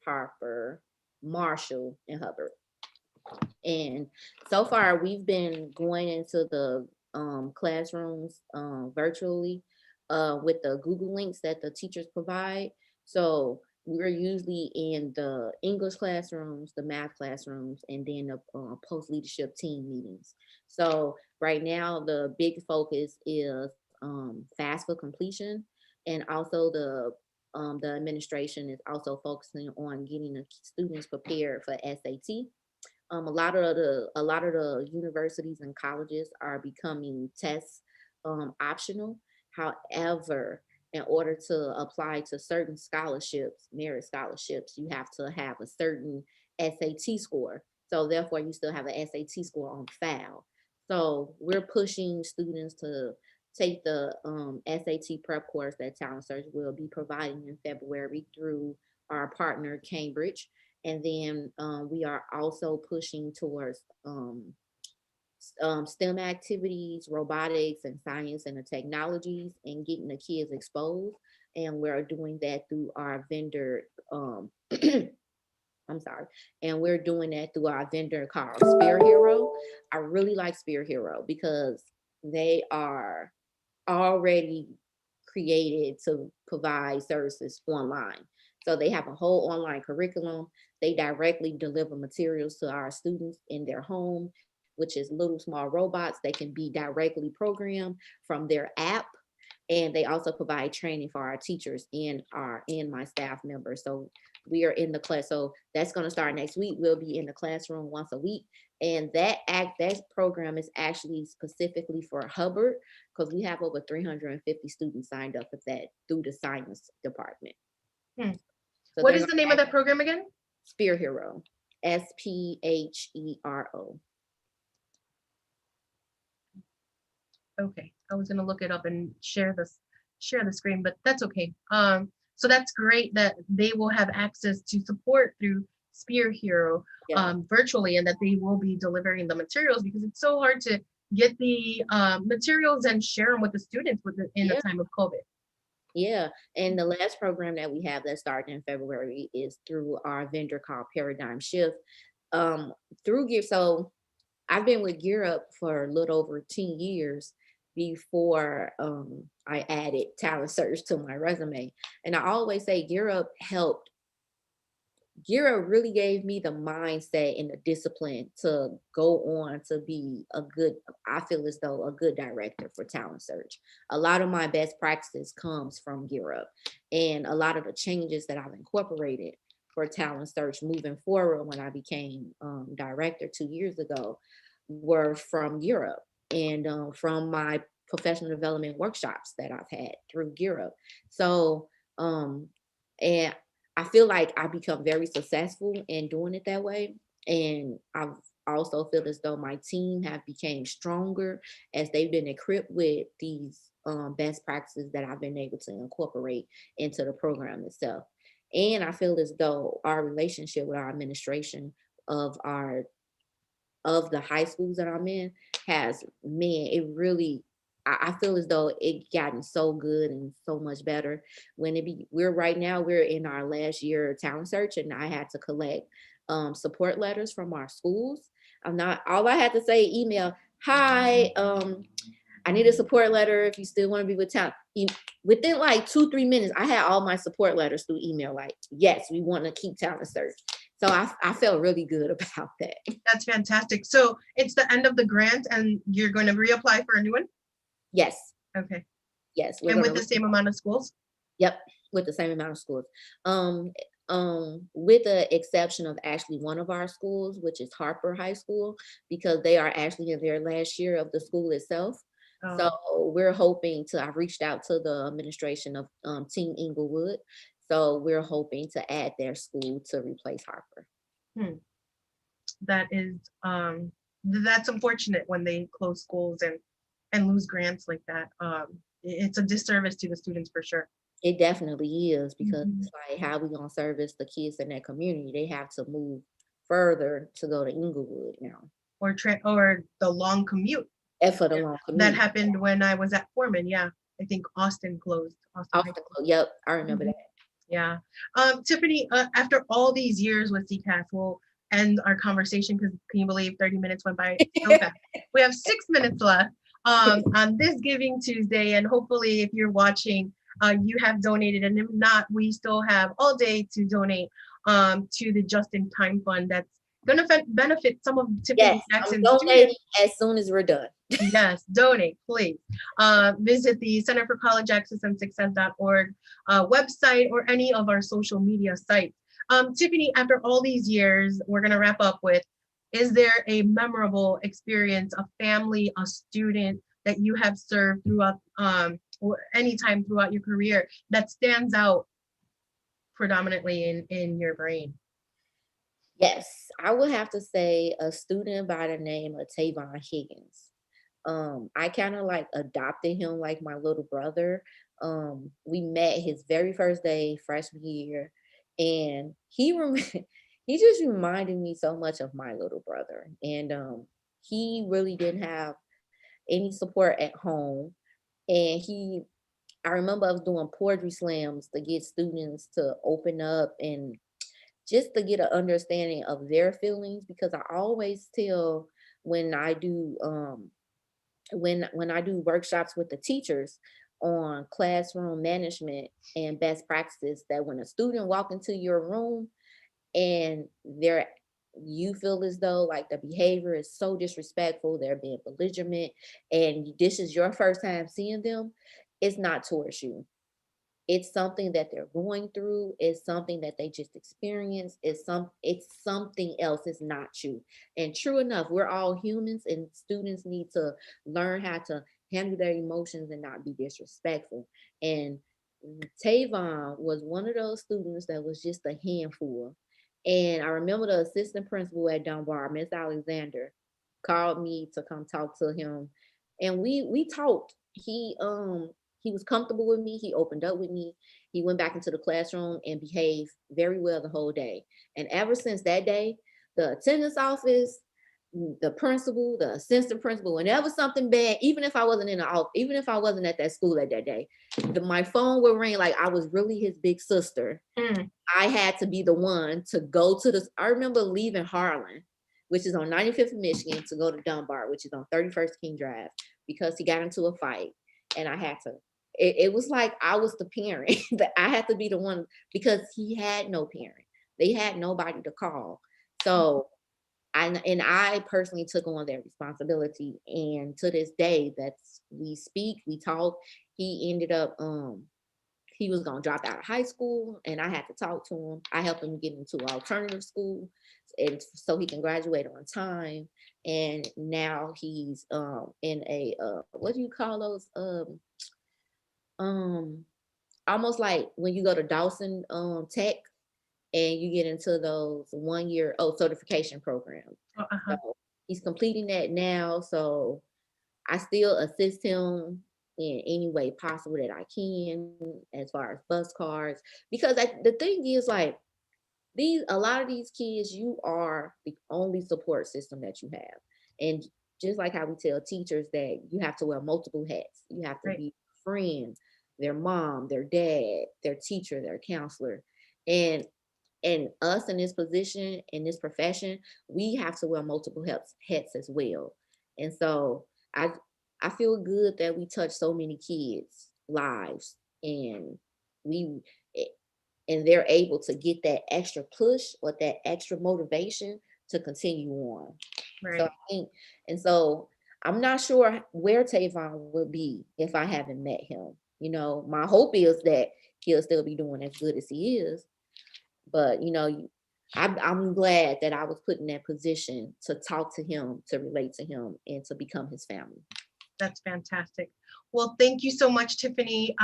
Harper, Marshall, and Hubbard. And so far we've been going into the classrooms virtually with the Google links that the teachers provide. So we're usually in the English classrooms, the math classrooms, and then the post-leadership team meetings. So right now the big focus is FAFSA completion, and also the administration is also focusing on getting the students prepared for SAT. A lot of the universities and colleges are becoming test optional. However, in order to apply to certain scholarships, merit scholarships, you have to have a certain SAT score. So therefore, you still have an SAT score on file. So we're pushing students to take the SAT prep course that Talent Search will be providing in February through our partner Cambridge. And then we are also pushing towards STEM activities, robotics and science and the technologies, and getting the kids exposed. And we're doing that through our vendor, I'm sorry, and we're doing that through our vendor called Spear Hero. I really like Spear Hero because they are already created to provide services online. So they have a whole online curriculum. They directly deliver materials to our students in their home, which is little small robots that can be directly programmed from their app. And they also provide training for our teachers and my staff members. So we are in the class. So that's going to start next week. We'll be in the classroom once a week. And that program is actually specifically for Hubbard, because we have over 350 students signed up for that through the science department. So what is the name of that program again? Spear Hero, SPHERO. Okay, I was gonna look it up and share the screen, but that's okay. So that's great that they will have access to support through Spear Hero virtually, and that they will be delivering the materials, because it's so hard to get the materials and share them with the students in the time of COVID. Yeah, and the last program that we have that started in February is through our vendor called Paradigm Shift. So I've been with Gear Up for a little over 10 years before I added Talent Search to my resume. And I always say Gear Up really gave me the mindset and the discipline to go on to be I feel as though a good director for Talent Search. A lot of my best practices comes from Gear Up, and a lot of the changes that I've incorporated for Talent Search moving forward when I became director 2 years ago were from Gear Up and from my professional development workshops that I've had through Gear Up. So, and I feel like I become very successful in doing it that way. And I've also feel as though my team have become stronger as they've been equipped with these best practices that I've been able to incorporate into the program itself. And I feel as though our relationship with our administration of the high schools that I'm in has, I feel as though it gotten so good and so much better. We're in our last year of Talent Search, and I had to collect support letters from our schools. All I had to say, email, hi, I need a support letter if you still want to be with Talent. Within like 2-3 minutes, I had all my support letters through email, like, yes, we want to keep Talent Search. So I felt really good about that. That's fantastic. So it's the end of the grant and you're going to reapply for a new one? Yes. Okay. Yes. And with the same amount of schools? Yep, with the same amount of schools. With the exception of actually one of our schools, which is Harper High School, because they are actually in their last year of the school itself. Oh. So we're hoping I've reached out to the administration of Team Inglewood. So we're hoping to add their school to replace Harper. That is, that's unfortunate when they close schools and lose grants like that. It's a disservice to the students for sure. It definitely is, because it's like, how we gonna service the kids in that community? They have to move further to go to Inglewood now. Or the long commute. And for the long commute. That happened when I was at Foreman, yeah. I think Austin closed. Yep, I remember that. Yeah. Tiffany, after all these years with CCAS, we'll end our conversation because can you believe 30 minutes went by so fast. We have 6 minutes left on this Giving Tuesday, and hopefully if you're watching, you have donated, and if not, we still have all day to donate to the Just in Time Fund that's gonna benefit some of Tiffany Yes, I'm Jackson's donating students. as soon as we're done. Yes, donate, please. Visit the Center for College Access and Success.org website or any of our social media sites. Tiffany, after all these years, we're gonna wrap up with, is there a memorable experience, a family, a student that you have served throughout anytime throughout your career that stands out predominantly in your brain? Yes, I would have to say a student by the name of Tavon Higgins. I kind of like adopted him like my little brother. We met his very first day freshman year, and he he just reminded me so much of my little brother. And he really didn't have any support at home, and I remember I was doing poetry slams to get students to open up and just to get an understanding of their feelings, because I always tell when I do when I do workshops with the teachers on classroom management and best practices, that when a student walk into your room and you feel as though like the behavior is so disrespectful, they're being belligerent, and this is your first time seeing them, it's not towards you. It's something that they're going through. It's something that they just experienced. It's something else. It's not you. And true enough, we're all humans, and students need to learn how to handle their emotions and not be disrespectful. And Tavon was one of those students that was just a handful. And I remember the assistant principal at Dunbar, Miss Alexander, called me to come talk to him, and we talked. He was comfortable with me. He opened up with me. He went back into the classroom and behaved very well the whole day. And ever since that day, the attendance office, the principal, the assistant principal, whenever something bad, even if I wasn't in the office, even if I wasn't at that school at that day, my phone would ring like I was really his big sister. I had to be the one to go to this. I remember leaving Harlan, which is on 95th of Michigan, to go to Dunbar, which is on 31st King Drive, because he got into a fight. And I had to, it was like I was the parent that I had to be the one, because he had no parent. They had nobody to call. So I personally took on that responsibility. And to this day, we speak, we talk. He ended up, he was gonna drop out of high school, and I had to talk to him. I helped him get into alternative school, and so he can graduate on time. And now he's in a what do you call those almost like when you go to Dawson Tech and you get into those 1 year certification programs. So he's completing that now. So I still assist him in any way possible that I can, as far as bus cards, because the thing is, like, a lot of these kids, you are the only support system that you have. And just like how we tell teachers that you have to wear multiple hats, you have to be friend, their mom, their dad, their teacher, their counselor. And us in this position, in this profession, we have to wear multiple hats as well. And so I feel good that we touch so many kids' lives, and they're able to get that extra push or that extra motivation to continue on. So I think, and so I'm not sure where Tavon would be if I haven't met him. You know, my hope is that he'll still be doing as good as he is. But you know, I'm glad that I was put in that position to talk to him, to relate to him, and to become his family. That's fantastic. Well, thank you so much, Tiffany.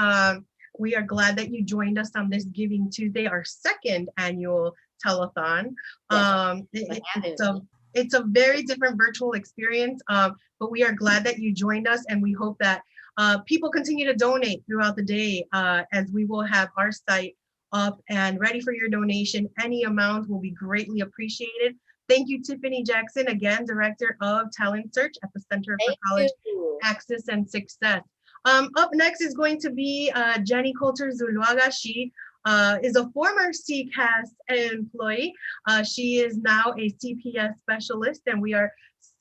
We are glad that you joined us on this Giving Tuesday, our second annual telethon. It's a very different virtual experience, but we are glad that you joined us, and we hope that people continue to donate throughout the day, as we will have our site up and ready for your donation. Any amount will be greatly appreciated. Thank you, Tiffany Jackson, again, Director of Talent Search at the Center for College Access and Success. Up next is going to be Jenny Coulter Zuluaga. She is a former CCAS employee. She is now a CPS specialist, and we are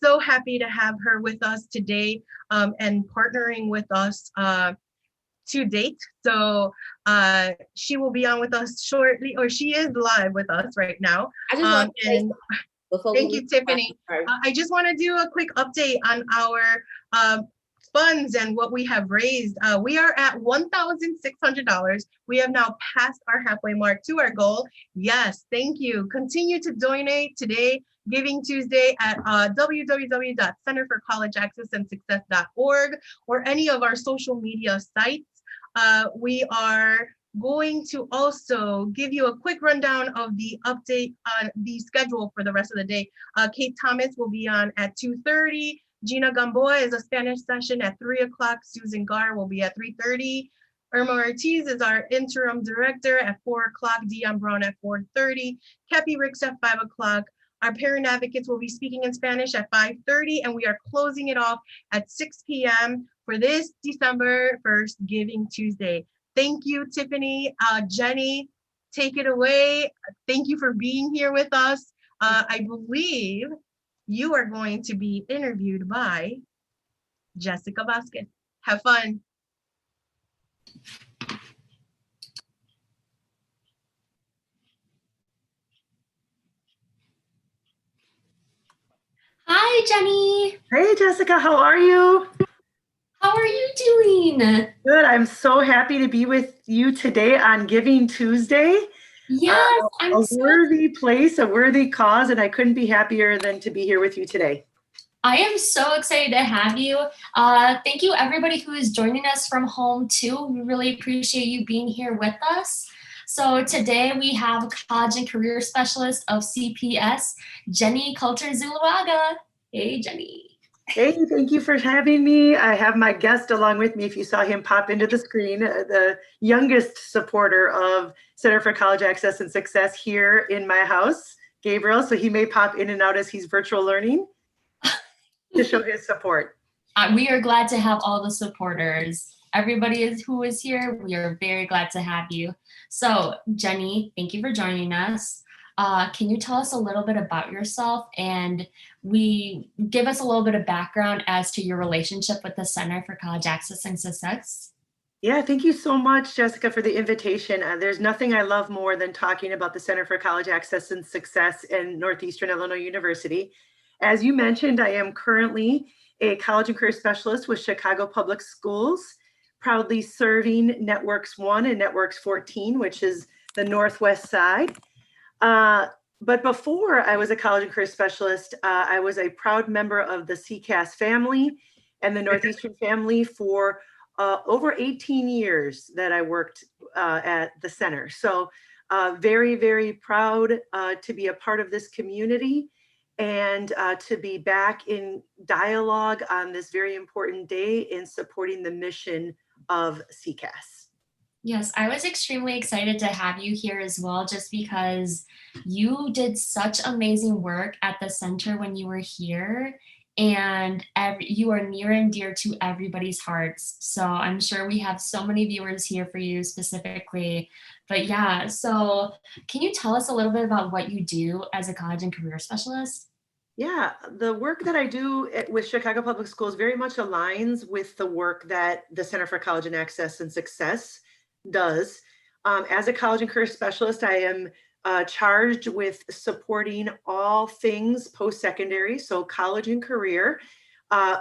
so happy to have her with us today, and partnering with us to date. So she will be on with us shortly, or she is live with us right now. I just want to say Before Thank we you, Tiffany. I just want to do a quick update on our funds and what we have raised. We are at $1,600. We have now passed our halfway mark to our goal. Yes, thank you. Continue to donate today, Giving Tuesday at www.centerforcollegeaccessandsuccess.org or any of our social media sites. We are going to also give you a quick rundown of the update on the schedule for the rest of the day. Kate Thomas will be on at 2:30. Gina Gamboa is a Spanish session at 3 o'clock. Susan Gar will be at 3:30. Irma Ortiz is our interim director at 4 o'clock. Dion Brown at 4:30. Cappy Ricks at 5 o'clock. Our parent advocates will be speaking in Spanish at 5:30, and we are closing it off at 6 p.m. for this December 1st Giving Tuesday. Thank you, Tiffany. Jenny, take it away. Thank you for being here with us. I believe you are going to be interviewed by Jessica Vasquez. Have fun. Hi, Jenny. Hey, Jessica, how are you? How are you doing? Good. I'm so happy to be with you today on Giving Tuesday. Yes, a worthy place, a worthy cause, and I couldn't be happier than to be here with you today. I am so excited to have you. Thank you, everybody who is joining us from home, too. We really appreciate you being here with us. So today we have College and Career Specialist of CCAS, Jenny Coulter-Zuluaga. Hey, Jenny. Hey, thank you for having me. I have my guest along with me. If you saw him pop into the screen, the youngest supporter of Center for College Access and Success here in my house, Gabriel. So he may pop in and out as he's virtual learning to show his support. We are glad to have all the supporters. Everybody who is here, we are very glad to have you. So Jenny, thank you for joining us. Can you tell us a little bit about yourself and give us a little bit of background as to your relationship with the Center for College Access and Success? Yeah, thank you so much, Jessica, for the invitation. There's nothing I love more than talking about the Center for College Access and Success in Northeastern Illinois University. As you mentioned, I am currently a college and career specialist with Chicago Public Schools, proudly serving Networks 1 and Networks 14, which is the Northwest side. But before I was a college and career specialist, I was a proud member of the CCAS family and the Northeastern family for over 18 years that I worked at the center. So very, very proud to be a part of this community and to be back in dialogue on this very important day in supporting the mission of CCAS. Yes, I was extremely excited to have you here as well, just because you did such amazing work at the center when you were here, and you are near and dear to everybody's hearts. So I'm sure we have so many viewers here for you specifically. But yeah, so can you tell us a little bit about what you do as a college and career specialist? Yeah, the work that I do with Chicago Public Schools very much aligns with the work that the Center for College and Access and Success does. As a college and career specialist, I am charged with supporting all things post-secondary, so college and career,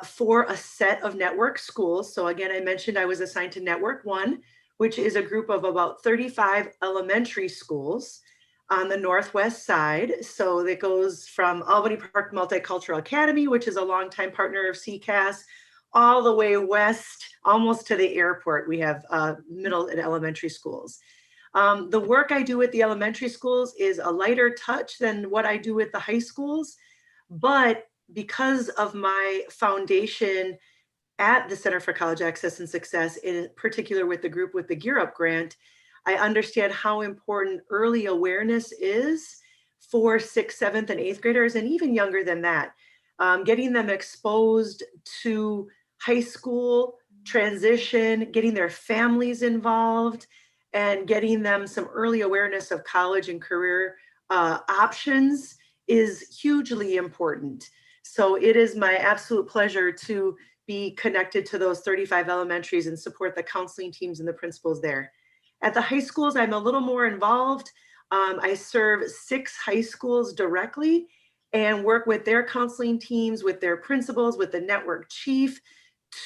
for a set of network schools. So again, I mentioned I was assigned to Network 1, which is a group of about 35 elementary schools on the Northwest side. So that goes from Albany Park Multicultural Academy, which is a longtime partner of CCAS, all the way west, almost to the airport. We have middle and elementary schools. The work I do with the elementary schools is a lighter touch than what I do with the high schools, but because of my foundation at the Center for College Access and Success, in particular with the group with the Gear Up grant, I understand how important early awareness is for 6th, 7th, and 8th graders, and even younger than that. Getting them exposed to high school transition, getting their families involved, and getting them some early awareness of college and career options is hugely important. So it is my absolute pleasure to be connected to those 35 elementaries and support the counseling teams and the principals there. At the high schools, I'm a little more involved. I serve 6 high schools directly, and work with their counseling teams, with their principals, with the network chief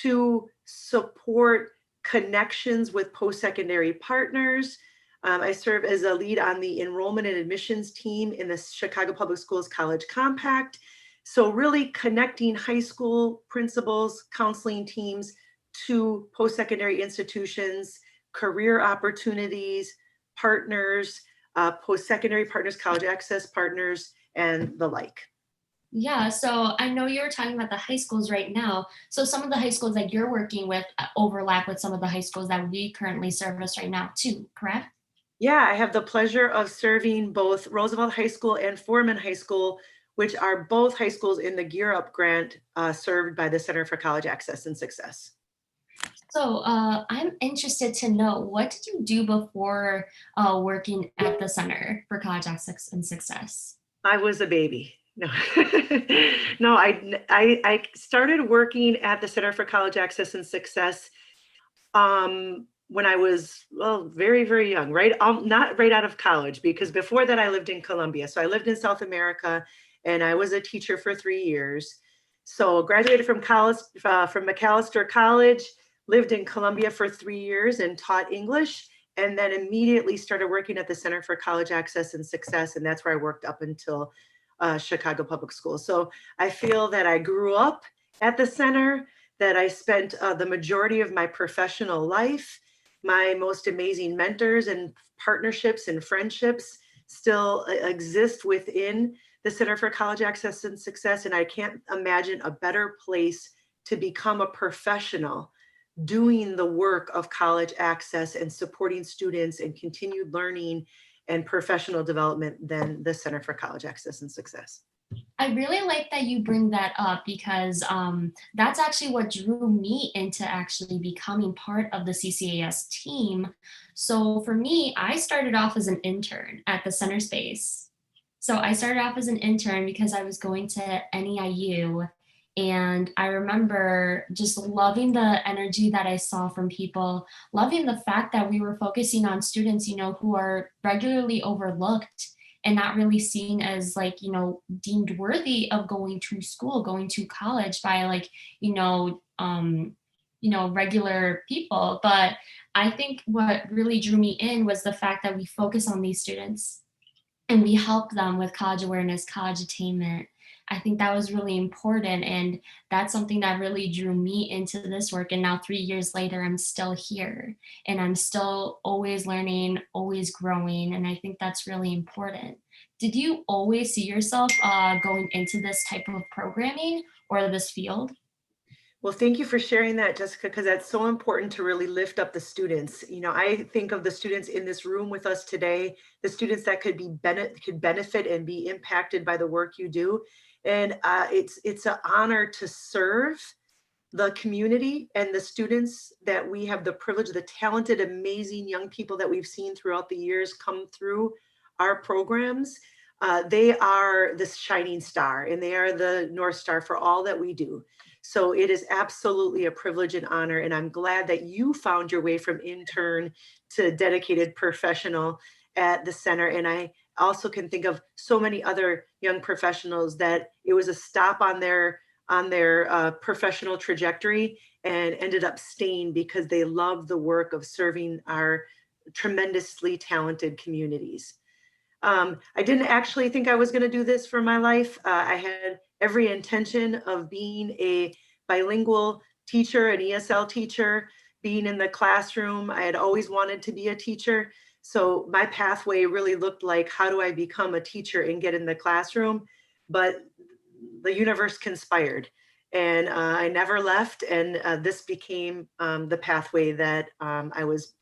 to support connections with post-secondary partners. I serve as a lead on the enrollment and admissions team in the Chicago Public Schools College Compact. So really connecting high school principals, counseling teams to post-secondary institutions, career opportunities, partners, post-secondary partners, college access partners, and the like. Yeah, so I know you were talking about the high schools right now. So some of the high schools that you're working with overlap with some of the high schools that we currently service right now too, correct? Yeah, I have the pleasure of serving both Roosevelt High School and Foreman High School, which are both high schools in the Gear Up grant served by the Center for College Access and Success. So I'm interested to know, what did you do before working at the Center for College Access and Success? I was a baby. No, no, I started working at the Center for College Access and Success when I was, well, very, very young, right? Not right out of college, because before that I lived in Colombia. So I lived in South America and I was a teacher for 3 years. So graduated from college, from Macalester College, lived in Colombia for 3 years and taught English, and then immediately started working at the Center for College Access and Success. And that's where I worked up until Chicago Public Schools. So I feel that I grew up at the center, that I spent the majority of my professional life. My most amazing mentors and partnerships and friendships still exist within the Center for College Access and Success. And I can't imagine a better place to become a professional doing the work of college access and supporting students and continued learning and professional development than the Center for College Access and Success. I really like that you bring that up, because that's actually what drew me into actually becoming part of the CCAS team. So for me, I started off as an intern at the center space. So I started off as an intern because I was going to NEIU, and I remember just loving the energy that I saw from people, loving the fact that we were focusing on students, who are regularly overlooked and not really seen as deemed worthy of going to school, going to college by regular people. But I think what really drew me in was the fact that we focus on these students and we help them with college awareness, college attainment. I think that was really important, and that's something that really drew me into this work. And now 3 years later, I'm still here and I'm still always learning, always growing. And I think that's really important. Did you always see yourself going into this type of programming or this field? Well, thank you for sharing that, Jessica, because that's so important to really lift up the students. I think of the students in this room with us today, the students that could benefit and be impacted by the work you do. And it's an honor to serve the community and the students that we have the privilege, the talented, amazing young people that we've seen throughout the years come through our programs. They are the shining star, and they are the North Star for all that we do. So it is absolutely a privilege and honor, and I'm glad that you found your way from intern to dedicated professional at the center. And I also can think of so many other young professionals that it was a stop on their professional trajectory and ended up staying because they love the work of serving our tremendously talented communities. I didn't actually think I was going to do this for my life. I had every intention of being a bilingual teacher, an ESL teacher, being in the classroom. I had always wanted to be a teacher. So my pathway really looked like, how do I become a teacher and get in the classroom? But the universe conspired, and I never left. And this became the pathway that I was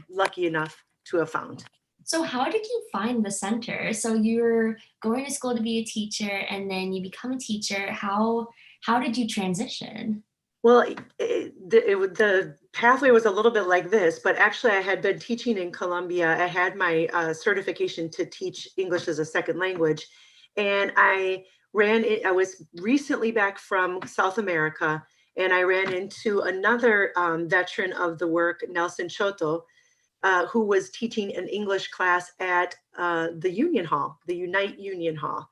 lucky enough to have found. So how did you find the center? So you're going to school to be a teacher and then you become a teacher. How did you transition? Well, the pathway was a little bit like this, but actually I had been teaching in Colombia. I had my certification to teach English as a second language. And I was recently back from South America, and I ran into another veteran of the work, Nelson Choto, who was teaching an English class at the Union Hall, the Unite Union Hall.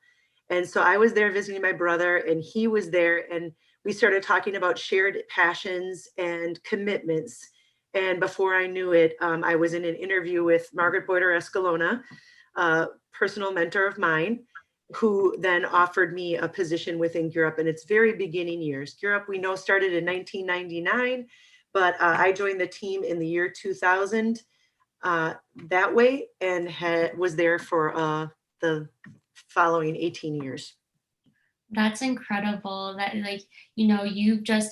And so I was there visiting my brother, and he was there, and we started talking about shared passions and commitments. And before I knew it, I was in an interview with Margaret Boyder Escalona, a personal mentor of mine, who then offered me a position within GEAR in its very beginning years. GEAR we know started in 1999, but I joined the team in the year 2000 that way, and was there for the following 18 years. That's incredible that, like, you know,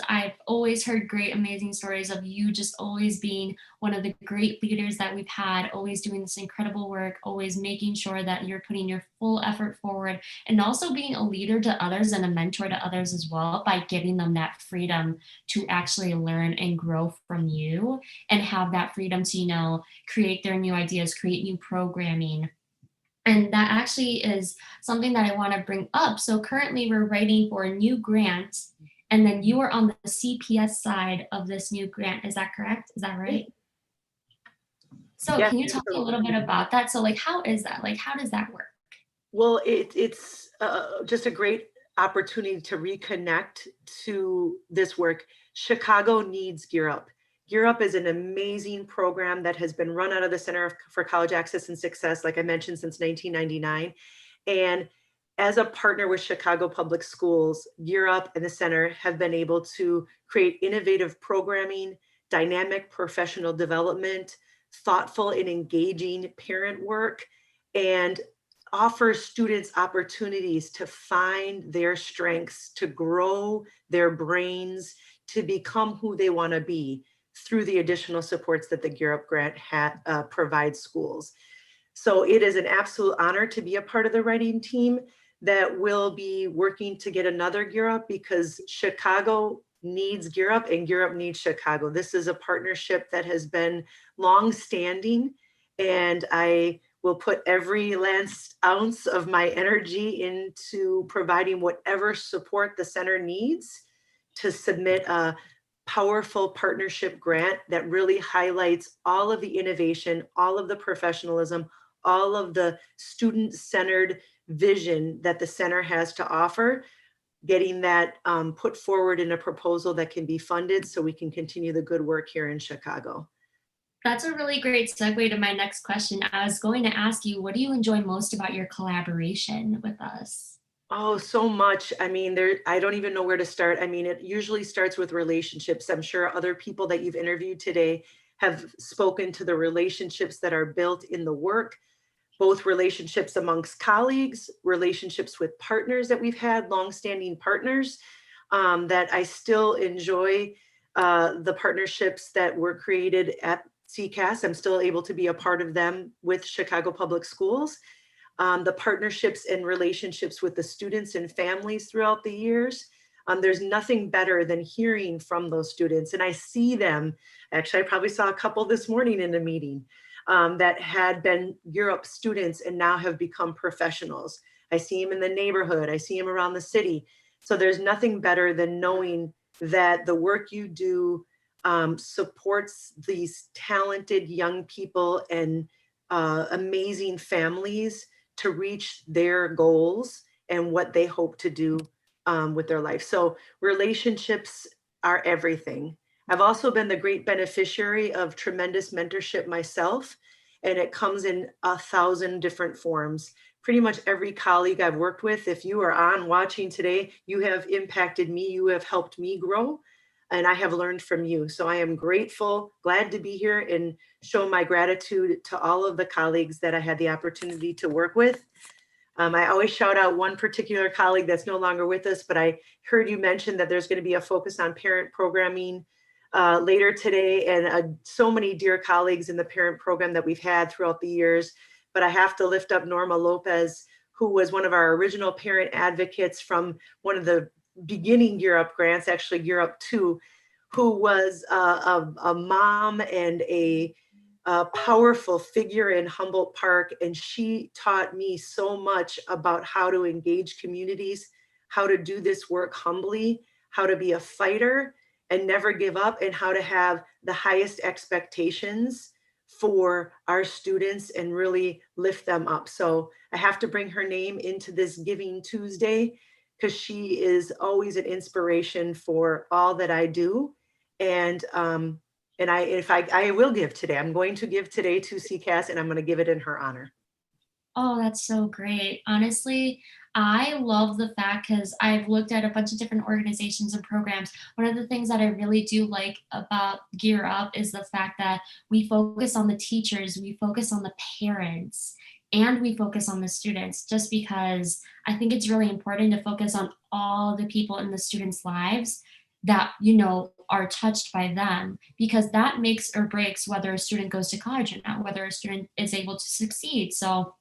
I've always heard great, amazing stories of you just always being one of the great leaders that we've had, always doing this incredible work, always making sure that you're putting your full effort forward, and also being a leader to others and a mentor to others as well, by giving them that freedom to actually learn and grow from you, and have that freedom to, you know, create their new ideas, create new programming. And that actually is something that I want to bring up. So currently we're writing for a new grant, and then you are on the CPS side of this new grant. Is that correct? Is that right? So Yes, can you tell me a little bit about that? So like, how is that? Like, how does that work? Well, it's just a great opportunity to reconnect to this work. Chicago needs GEAR Up. GEAR Up is an amazing program that has been run out of the Center for College Access and Success, like I mentioned, since 1999. And as a partner with Chicago Public Schools, GEAR Up and the center have been able to create innovative programming, dynamic professional development, thoughtful and engaging parent work, and offer students opportunities to find their strengths, to grow their brains, to become who they want to be through the additional supports that the GEAR Up grant provides schools. So it is an absolute honor to be a part of the writing team that will be working to get another GEAR Up, because Chicago needs GEAR Up and GEAR Up needs Chicago. This is a partnership that has been long-standing, and I will put every last ounce of my energy into providing whatever support the center needs to submit a powerful partnership grant that really highlights all of the innovation, all of the professionalism, all of the student-centered vision that the center has to offer, getting that put forward in a proposal that can be funded so we can continue the good work here in Chicago. That's a really great segue to my next question. I was going to ask you, what do you enjoy most about your collaboration with us? Oh, so much. I mean, I don't even know where to start. I mean, it usually starts with relationships. I'm sure other people that you've interviewed today have spoken to the relationships that are built in the work, both relationships amongst colleagues, relationships with partners that we've had, longstanding partners, that I still enjoy the partnerships that were created at CCAS. I'm still able to be a part of them with Chicago Public Schools. The partnerships and relationships with the students and families throughout the years. There's nothing better than hearing from those students. And I see them, actually, I probably saw a couple this morning in a meeting that had been GEAR Up students and now have become professionals. I see them in the neighborhood. I see them around the city. So there's nothing better than knowing that the work you do supports these talented young people and amazing families to reach their goals and what they hope to do with their life. So relationships are everything. I've also been the great beneficiary of tremendous mentorship myself, and it comes in 1,000 different forms. Pretty much every colleague I've worked with, if you are on watching today, you have impacted me, you have helped me grow, and I have learned from you. So I am grateful, glad to be here and show my gratitude to all of the colleagues that I had the opportunity to work with. I always shout out one particular colleague that's no longer with us, but I heard you mention that there's going to be a focus on parent programming later today, and so many dear colleagues in the parent program that we've had throughout the years. But I have to lift up Norma Lopez, who was one of our original parent advocates from one of the beginning GEAR Up grants, actually GEAR Up 2, who was a mom and a powerful figure in Humboldt Park. And she taught me so much about how to engage communities, how to do this work humbly, how to be a fighter and never give up, and how to have the highest expectations for our students and really lift them up. So I have to bring her name into this Giving Tuesday because she is always an inspiration for all that I do. And I will give today. I'm going to give today to CCAS, and I'm going to give it in her honor. Oh, that's so great. Honestly, I love the fact because I've looked at a bunch of different organizations and programs. One of the things that I really do like about Gear Up is the fact that we focus on the teachers, we focus on the parents, and we focus on the students, just because I think it's really important to focus on all the people in the students' lives that, you know, are touched by them, because that makes or breaks whether a student goes to college or not, whether a student is able to succeed. So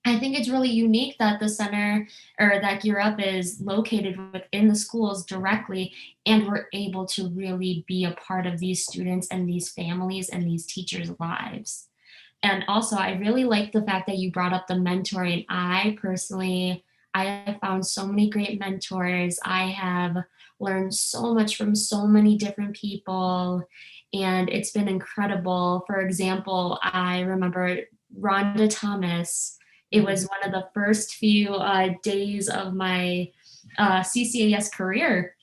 I think it's really unique that the center, or that Gear Up, is located within the schools directly, and we're able to really be a part of these students and these families and these teachers' lives. And also, I really like the fact that you brought up the mentoring. I personally, I have found so many great mentors. I have learned so much from so many different people, and it's been incredible. For example, I remember Rhonda Thomas. It was one of the first few days of my CCAS career.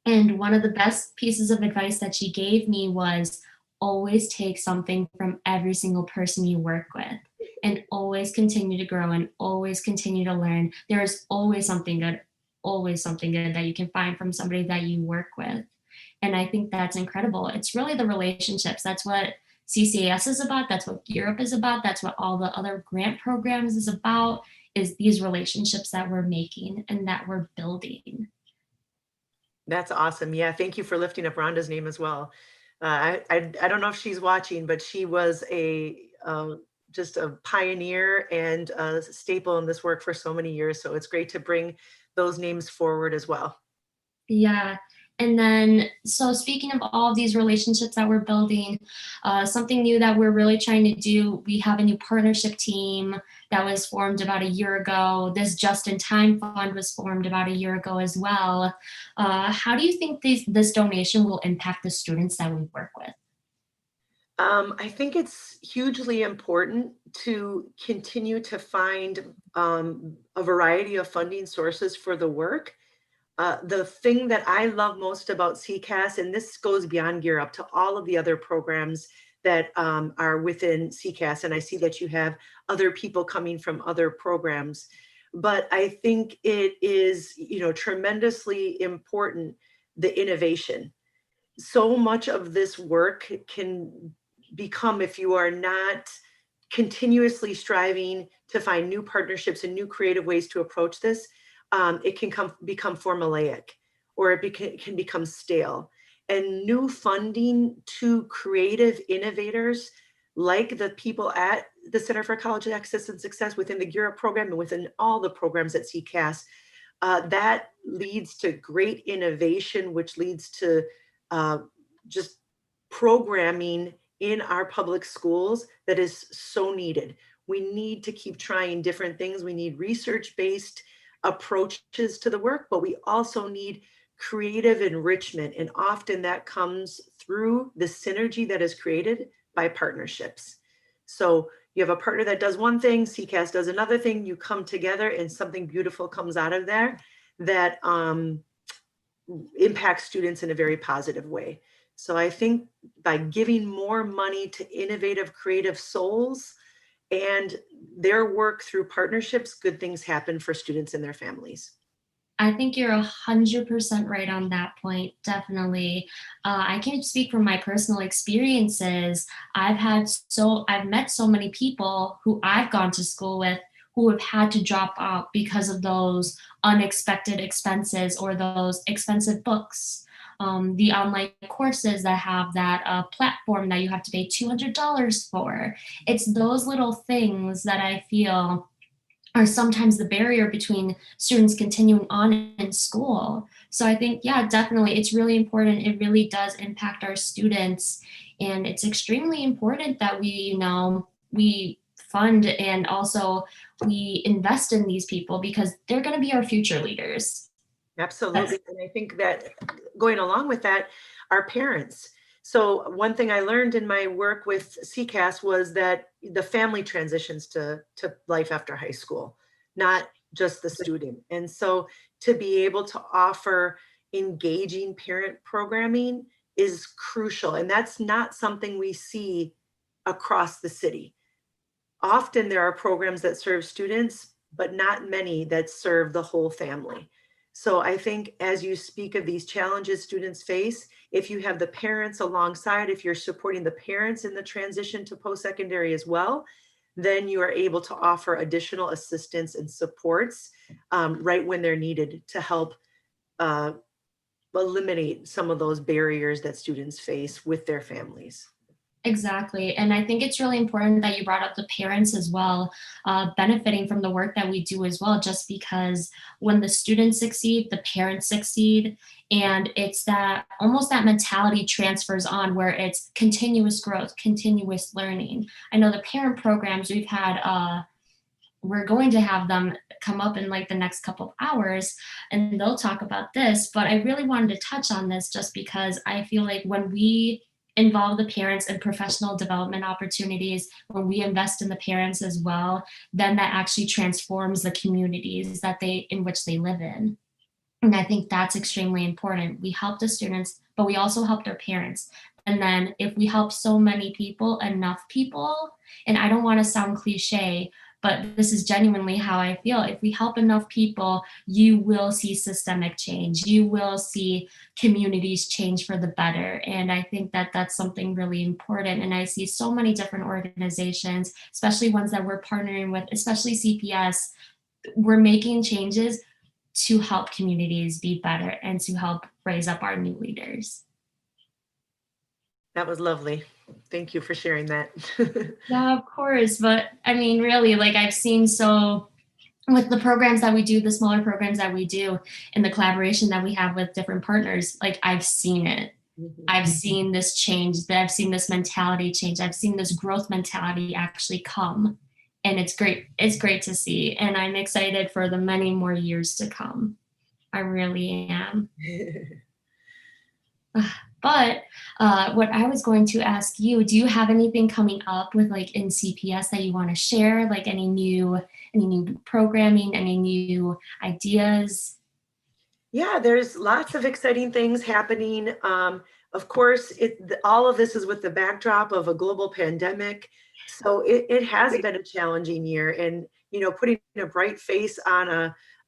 And one of the best pieces of advice that she gave me was always take something from every single person you work with, and always continue to grow and always continue to learn. There is always something good that you can find from somebody that you work with. And I think that's incredible. It's really the relationships. That's what CCAS is about. That's what Europe is about. That's what all the other grant programs is about, is these relationships that we're making and that we're building. That's awesome. Yeah, thank you for lifting up Rhonda's name as well. I don't know if she's watching, but she was just a pioneer and a staple in this work for so many years. So it's great to bring those names forward as well. Yeah. And then, so speaking of all of these relationships that we're building, something new that we're really trying to do, we have a new partnership team that was formed about a year ago. This just-in-time fund was formed about a year ago as well. How do you think this donation will impact the students that we work with? I think it's hugely important to continue to find a variety of funding sources for the work. The thing that I love most about CCAS, and this goes beyond Gear Up to all of the other programs that are within CCAS, and I see that you have other people coming from other programs, but I think it is, tremendously important, the innovation. So much of this work can become, if you are not continuously striving to find new partnerships and new creative ways to approach this, it can become formulaic, or it can become stale. And new funding to creative innovators, like the people at the Center for College Access and Success within the Gear Up program and within all the programs at CCAS, that leads to great innovation, which leads to just programming in our public schools that is so needed. We need to keep trying different things. We need research-based approaches to the work, but we also need creative enrichment. And often that comes through the synergy that is created by partnerships. So you have a partner that does one thing, CCAS does another thing, you come together and something beautiful comes out of there that impacts students in a very positive way. So I think by giving more money to innovative, creative souls and their work through partnerships, good things happen for students and their families. I think you're 100% right on that point, definitely. I can speak from my personal experiences. I've met so many people who I've gone to school with who have had to drop out because of those unexpected expenses or those expensive books. The online courses that have that platform that you have to pay $200 for. It's those little things that I feel are sometimes the barrier between students continuing on in school. So I think, yeah, definitely, it's really important. It really does impact our students. And it's extremely important that we fund and also we invest in these people, because they're going to be our future leaders. Absolutely. And I think that going along with that, our parents, So one thing I learned in my work with CCAS was that the family transitions to life after high school, not just the student. And so to be able to offer engaging parent programming is crucial. And that's not something we see across the city. Often there are programs that serve students, but not many that serve the whole family. So I think as you speak of these challenges students face, if you have the parents alongside, if you're supporting the parents in the transition to post-secondary as well, then you are able to offer additional assistance and supports right when they're needed to help eliminate some of those barriers that students face with their families. Exactly. And I think it's really important that you brought up the parents as well, benefiting from the work that we do as well, just because when the students succeed, the parents succeed. And it's that almost that mentality transfers on where it's continuous growth, continuous learning. I know the parent programs we've had, we're going to have them come up in like the next couple of hours and they'll talk about this, but I really wanted to touch on this just because I feel like when we involve the parents in professional development opportunities, when we invest in the parents as well, then that actually transforms the communities that in which they live in. And I think that's extremely important. We help the students, but we also help their parents. And then if we help so many people, enough people, and I don't want to sound cliche, but this is genuinely how I feel. If we help enough people, you will see systemic change. You will see communities change for the better. And I think that that's something really important. And I see so many different organizations, especially ones that we're partnering with, especially CPS, we're making changes to help communities be better and to help raise up our new leaders. That was lovely. Thank you for sharing that. Yeah, of course. But I mean, really, like I've seen so with the programs that we do, the smaller programs that we do, and the collaboration that we have with different partners, like I've seen it. I've seen this change, I've seen this mentality change. I've seen this growth mentality actually come. And it's great. It's great to see. And I'm excited for the many more years to come. I really am. But what I was going to ask you, do you have anything coming up with like in CPS that you want to share? Like any new programming, any new ideas? Yeah, there's lots of exciting things happening. Of course, all of this is with the backdrop of a global pandemic. So it has been a challenging year, and putting a bright face on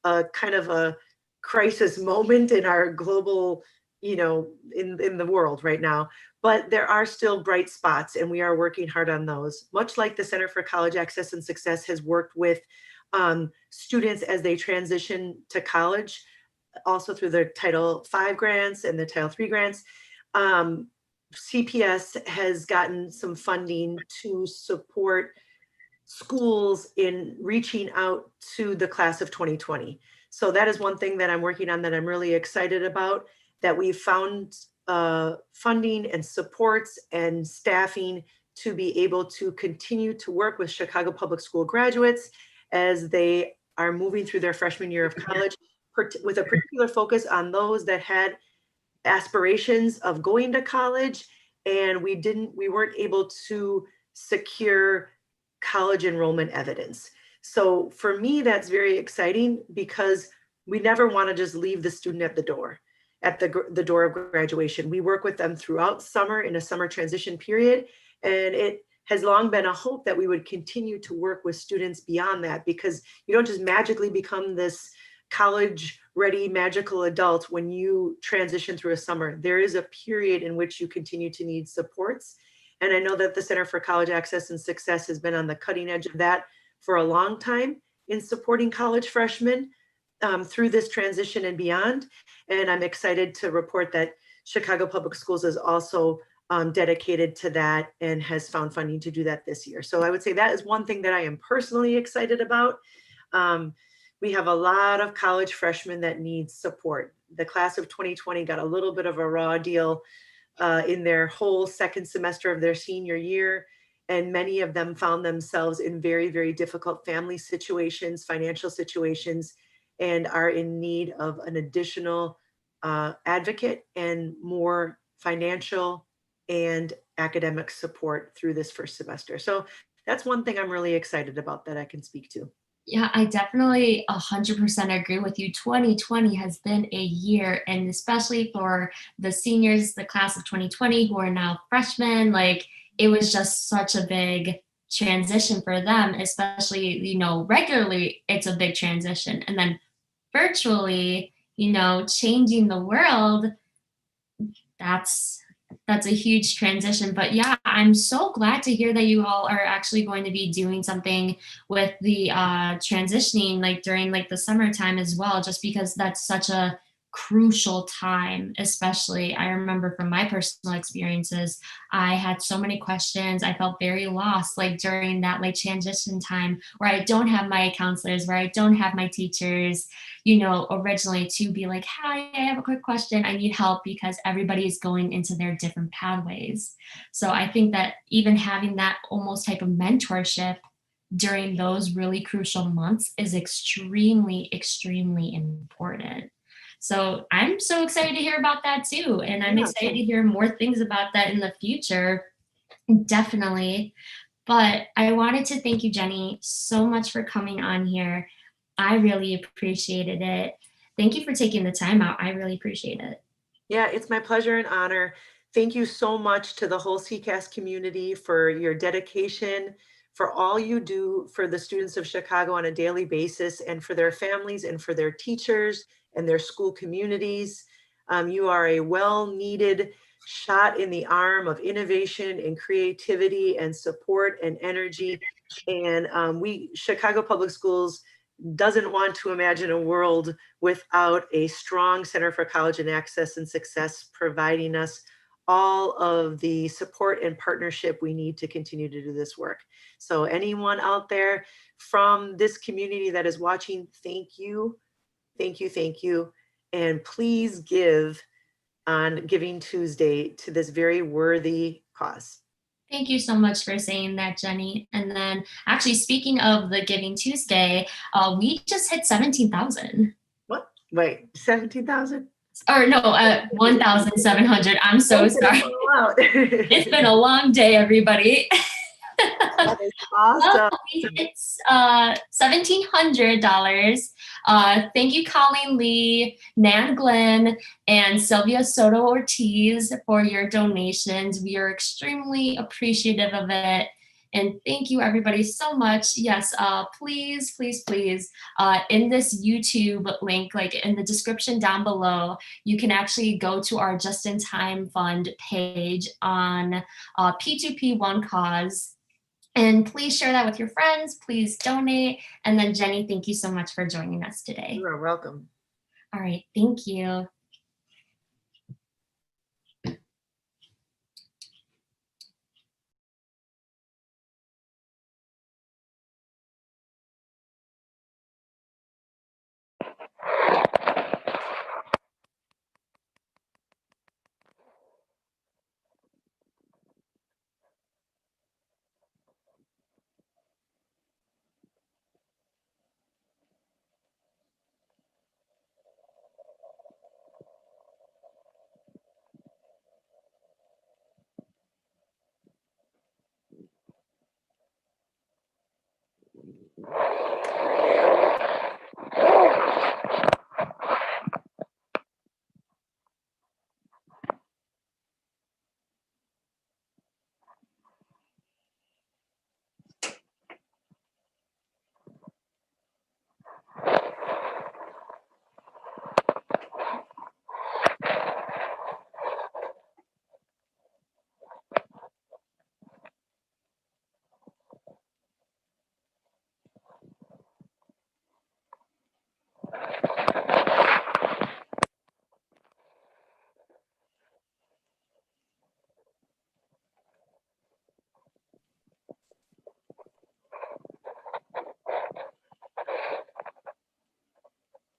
a kind of a crisis moment in our global, in the world right now. But there are still bright spots, and we are working hard on those. Much like the Center for College Access and Success has worked with students as they transition to college, also through the Title V grants and the Title III grants. CPS has gotten some funding to support schools in reaching out to the class of 2020. So that is one thing that I'm working on that I'm really excited about, that we've found funding and supports and staffing to be able to continue to work with Chicago Public School graduates as they are moving through their freshman year of college, with a particular focus on those that had aspirations of going to college, and we weren't able to secure college enrollment evidence. So for me, that's very exciting, because we never want to just leave the student at the door of graduation. We work with them throughout summer in a summer transition period, and it has long been a hope that we would continue to work with students beyond that, because you don't just magically become this college ready magical adult when you transition through a summer. There is a period in which you continue to need supports. And I know that the Center for College Access and Success has been on the cutting edge of that for a long time in supporting college freshmen through this transition and beyond. And I'm excited to report that Chicago Public Schools is also dedicated to that and has found funding to do that this year. So I would say that is one thing that I am personally excited about. We have a lot of college freshmen that need support. The class of 2020 got a little bit of a raw deal in their whole second semester of their senior year. And many of them found themselves in very, very difficult family situations, financial situations, and are in need of an additional advocate and more financial and academic support through this first semester. So that's one thing I'm really excited about that I can speak to. Yeah, I definitely 100% agree with you. 2020 has been a year, and especially for the seniors, the class of 2020 who are now freshmen, like it was just such a big transition for them, especially, you know, regularly it's a big transition. And then virtually, you know, changing the world, that's a huge transition. But yeah, I'm so glad to hear that you all are actually going to be doing something with the transitioning like during like the summertime as well, just because that's such a crucial time. Especially I remember from my personal experiences, I had so many questions. I felt very lost like during that like transition time where I don't have my counselors, where I don't have my teachers, you know, originally to be like, hi, I have a quick question, I need help, because everybody is going into their different pathways. So I think that even having that almost type of mentorship during those really crucial months is extremely, extremely important. So I'm so excited to hear about that too. And I'm excited to hear more things about that in the future. Definitely. But I wanted to thank you, Jenny, so much for coming on here. I really appreciated it. Thank you for taking the time out. I really appreciate it. Yeah, it's my pleasure and honor. Thank you so much to the whole CCAS community for your dedication, for all you do for the students of Chicago on a daily basis, and for their families and for their teachers and their school communities. You are a well-needed shot in the arm of innovation and creativity and support and energy. And Chicago Public Schools doesn't want to imagine a world without a strong Center for College and Access and Success providing us all of the support and partnership we need to continue to do this work. So anyone out there from this community that is watching, thank you, thank you, thank you. And please give on Giving Tuesday to this very worthy cause. Thank you so much for saying that, Jenny. And then actually speaking of the Giving Tuesday, we just hit 17,000. What? Wait, 17,000? Or no, 1,700. I'm so sorry. It's been a long day, everybody. That is awesome. It's $1,700. Thank you, Colleen Lee, Nan Glenn, and Sylvia Soto Ortiz for your donations. We are extremely appreciative of it. And thank you, everybody, so much. Yes, please, please, please, in this YouTube link, like in the description down below, you can actually go to our Just in Time Fund page on P2P One Cause. And please share that with your friends. Please donate. And then Jenny, thank you so much for joining us today. You are welcome. All right, thank you.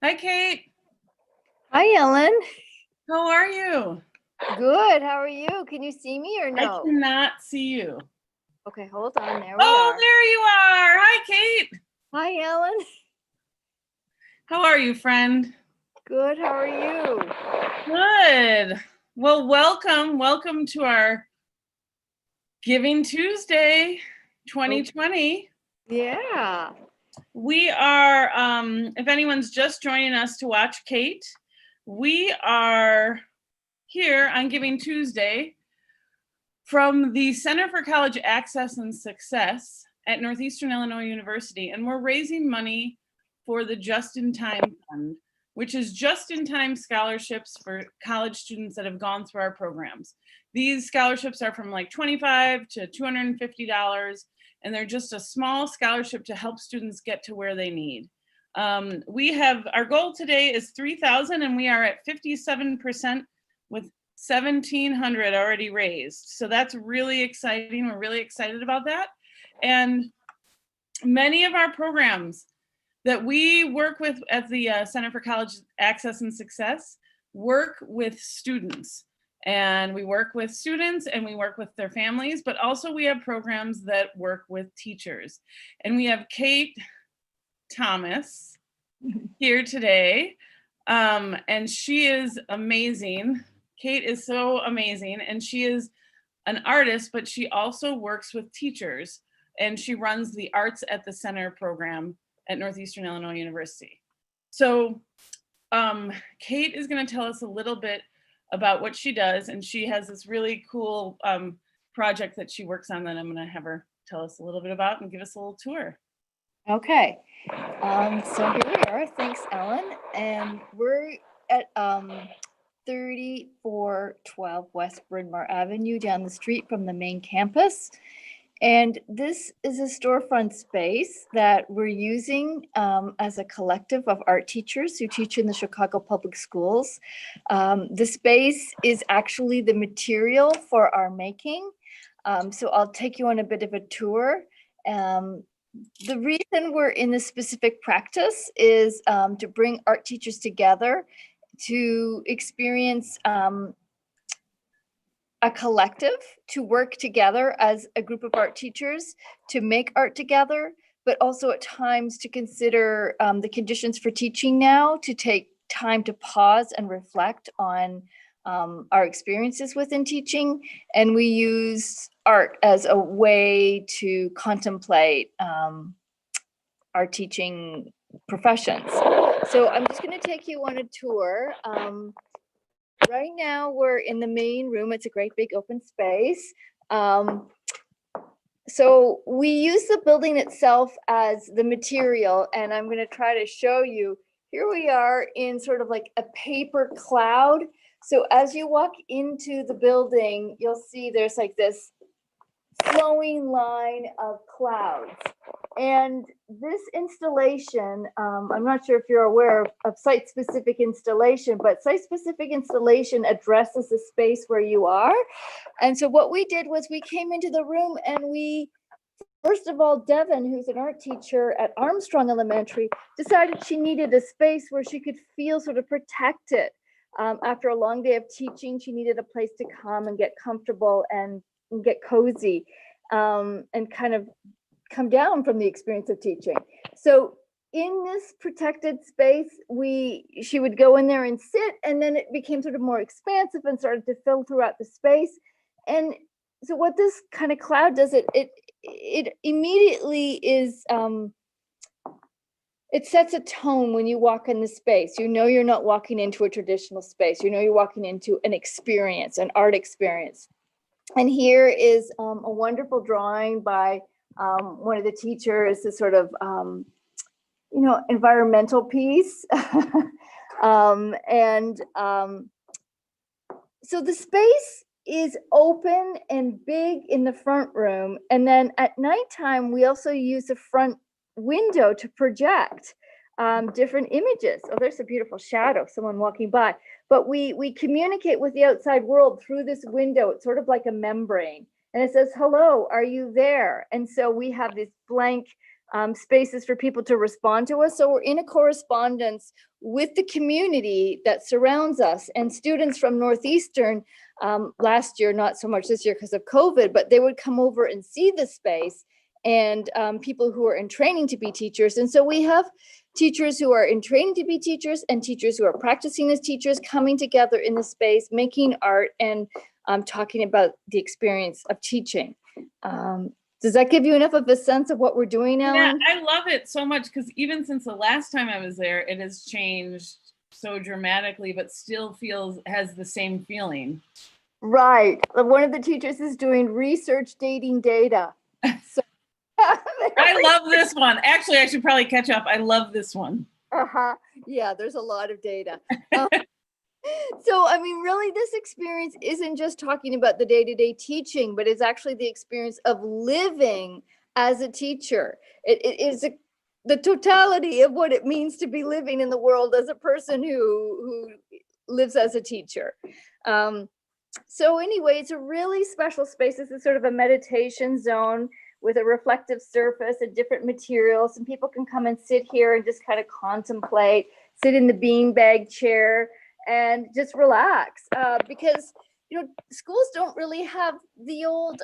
Hi, Kate. Hi, Ellen. How are you? Good. How are you? Can you see me or no? I cannot see you. Okay, hold on. There we are. Oh, there you are. Hi, Kate. Hi, Ellen. How are you, friend? Good. How are you? Good. Well, welcome. Welcome to our Giving Tuesday 2020. Yeah. We are, if anyone's just joining us to watch Kate, we are here on Giving Tuesday from the Center for College Access and Success at Northeastern Illinois University, and we're raising money for the Just in Time Fund, which is just-in-time scholarships for college students that have gone through our programs. These scholarships are from like $25 to $250, and they're just a small scholarship to help students get to where they need. We have, our goal today is 3,000, and we are at 57% with 1,700 already raised. So that's really exciting. We're really excited about that. And many of our programs that we work with at the Center for College Access and Success work with students. And we work with students and we work with their families, but also we have programs that work with teachers. And we have Kate Thomas here today. And she is amazing. Kate is so amazing. And she is an artist, but she also works with teachers. And she runs the Arts at the Center program at Northeastern Illinois University. So Kate is going to tell us a little bit about what she does, and she has this really cool project that she works on that I'm going to have her tell us a little bit about and give us a little tour. Okay. So here we are. Thanks, Ellen. And we're at 3412 West Bryn Mawr Avenue, down the street from the main campus. And this is a storefront space that we're using as a collective of art teachers who teach in the Chicago Public Schools. The space is actually the material for our making. So I'll take you on a bit of a tour. The reason we're in this specific practice is to bring art teachers together to experience a collective, to work together as a group of art teachers, to make art together, but also at times to consider the conditions for teaching now, to take time to pause and reflect on our experiences within teaching. And we use art as a way to contemplate our teaching professions. So I'm just going to take you on a tour. Right now we're in the main room. It's a great big open space. So we use the building itself as the material, and I'm going to try to show you. Here we are in sort of like a paper cloud. So as you walk into the building, you'll see there's like this flowing line of clouds. And this installation, I'm not sure if you're aware of site-specific installation, but site-specific installation addresses the space where you are. And so what we did was we came into the room and we, first of all, Devin, who's an art teacher at Armstrong Elementary, decided she needed a space where she could feel sort of protected. After a long day of teaching, she needed a place to come and get comfortable and get cozy and kind of come down from the experience of teaching. So in this protected space, she would go in there and sit, and then it became sort of more expansive and started to fill throughout the space. And so what this kind of cloud does, it immediately is, it sets a tone when you walk in the space. You know you're not walking into a traditional space. You know you're walking into an experience, an art experience. And here is a wonderful drawing by one of the teachers, this sort of, environmental piece. So the space is open and big in the front room. And then at nighttime, we also use the front window to project different images. Oh, there's a beautiful shadow, someone walking by. But we communicate with the outside world through this window. It's sort of like a membrane. And it says, hello, are you there? And so we have these blank spaces for people to respond to us. So we're in a correspondence with the community that surrounds us. And students from Northeastern, last year, not so much this year because of COVID, but they would come over and see the space, and people who are in training to be teachers. And so we have teachers who are in training to be teachers and teachers who are practicing as teachers coming together in the space, making art and talking about the experience of teaching. Does that give you enough of a sense of what we're doing, Yeah, Ellen? I love it so much because even since the last time I was there, it has changed so dramatically, but still has the same feeling. Right. One of the teachers is doing research dating data. So, I love this one. Actually, I should probably catch up. I love this one. Yeah, there's a lot of data. So, I mean, really, this experience isn't just talking about the day-to-day teaching, but it's actually the experience of living as a teacher. It is the totality of what it means to be living in the world as a person who lives as a teacher. So anyway, it's a really special space. This is sort of a meditation zone with a reflective surface and different materials, and people can come and sit here and just kind of contemplate, sit in the beanbag chair and just relax, because schools don't really have the old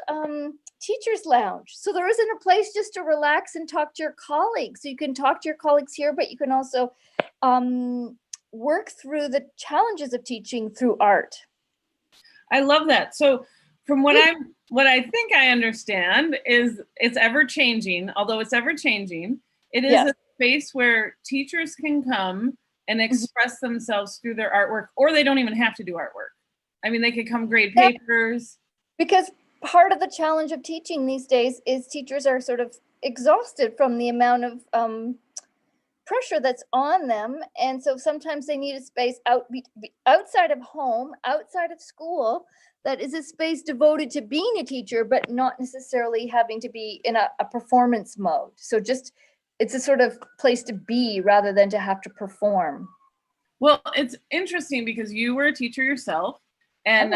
teachers lounge, so there isn't a place just to relax and talk to your colleagues. So you can talk to your colleagues here, but you can also work through the challenges of teaching through art. I love that. So from what I think I understand is it's ever changing. Although it's ever changing, it is a space where teachers can come and express themselves through their artwork, or they don't even have to do artwork. I mean, they could come grade papers. Because part of the challenge of teaching these days is teachers are sort of exhausted from the amount of pressure that's on them. And so sometimes they need a space outside of home, outside of school, that is a space devoted to being a teacher, but not necessarily having to be in a performance mode. So just, it's a sort of place to be rather than to have to perform. Well, it's interesting because you were a teacher yourself. And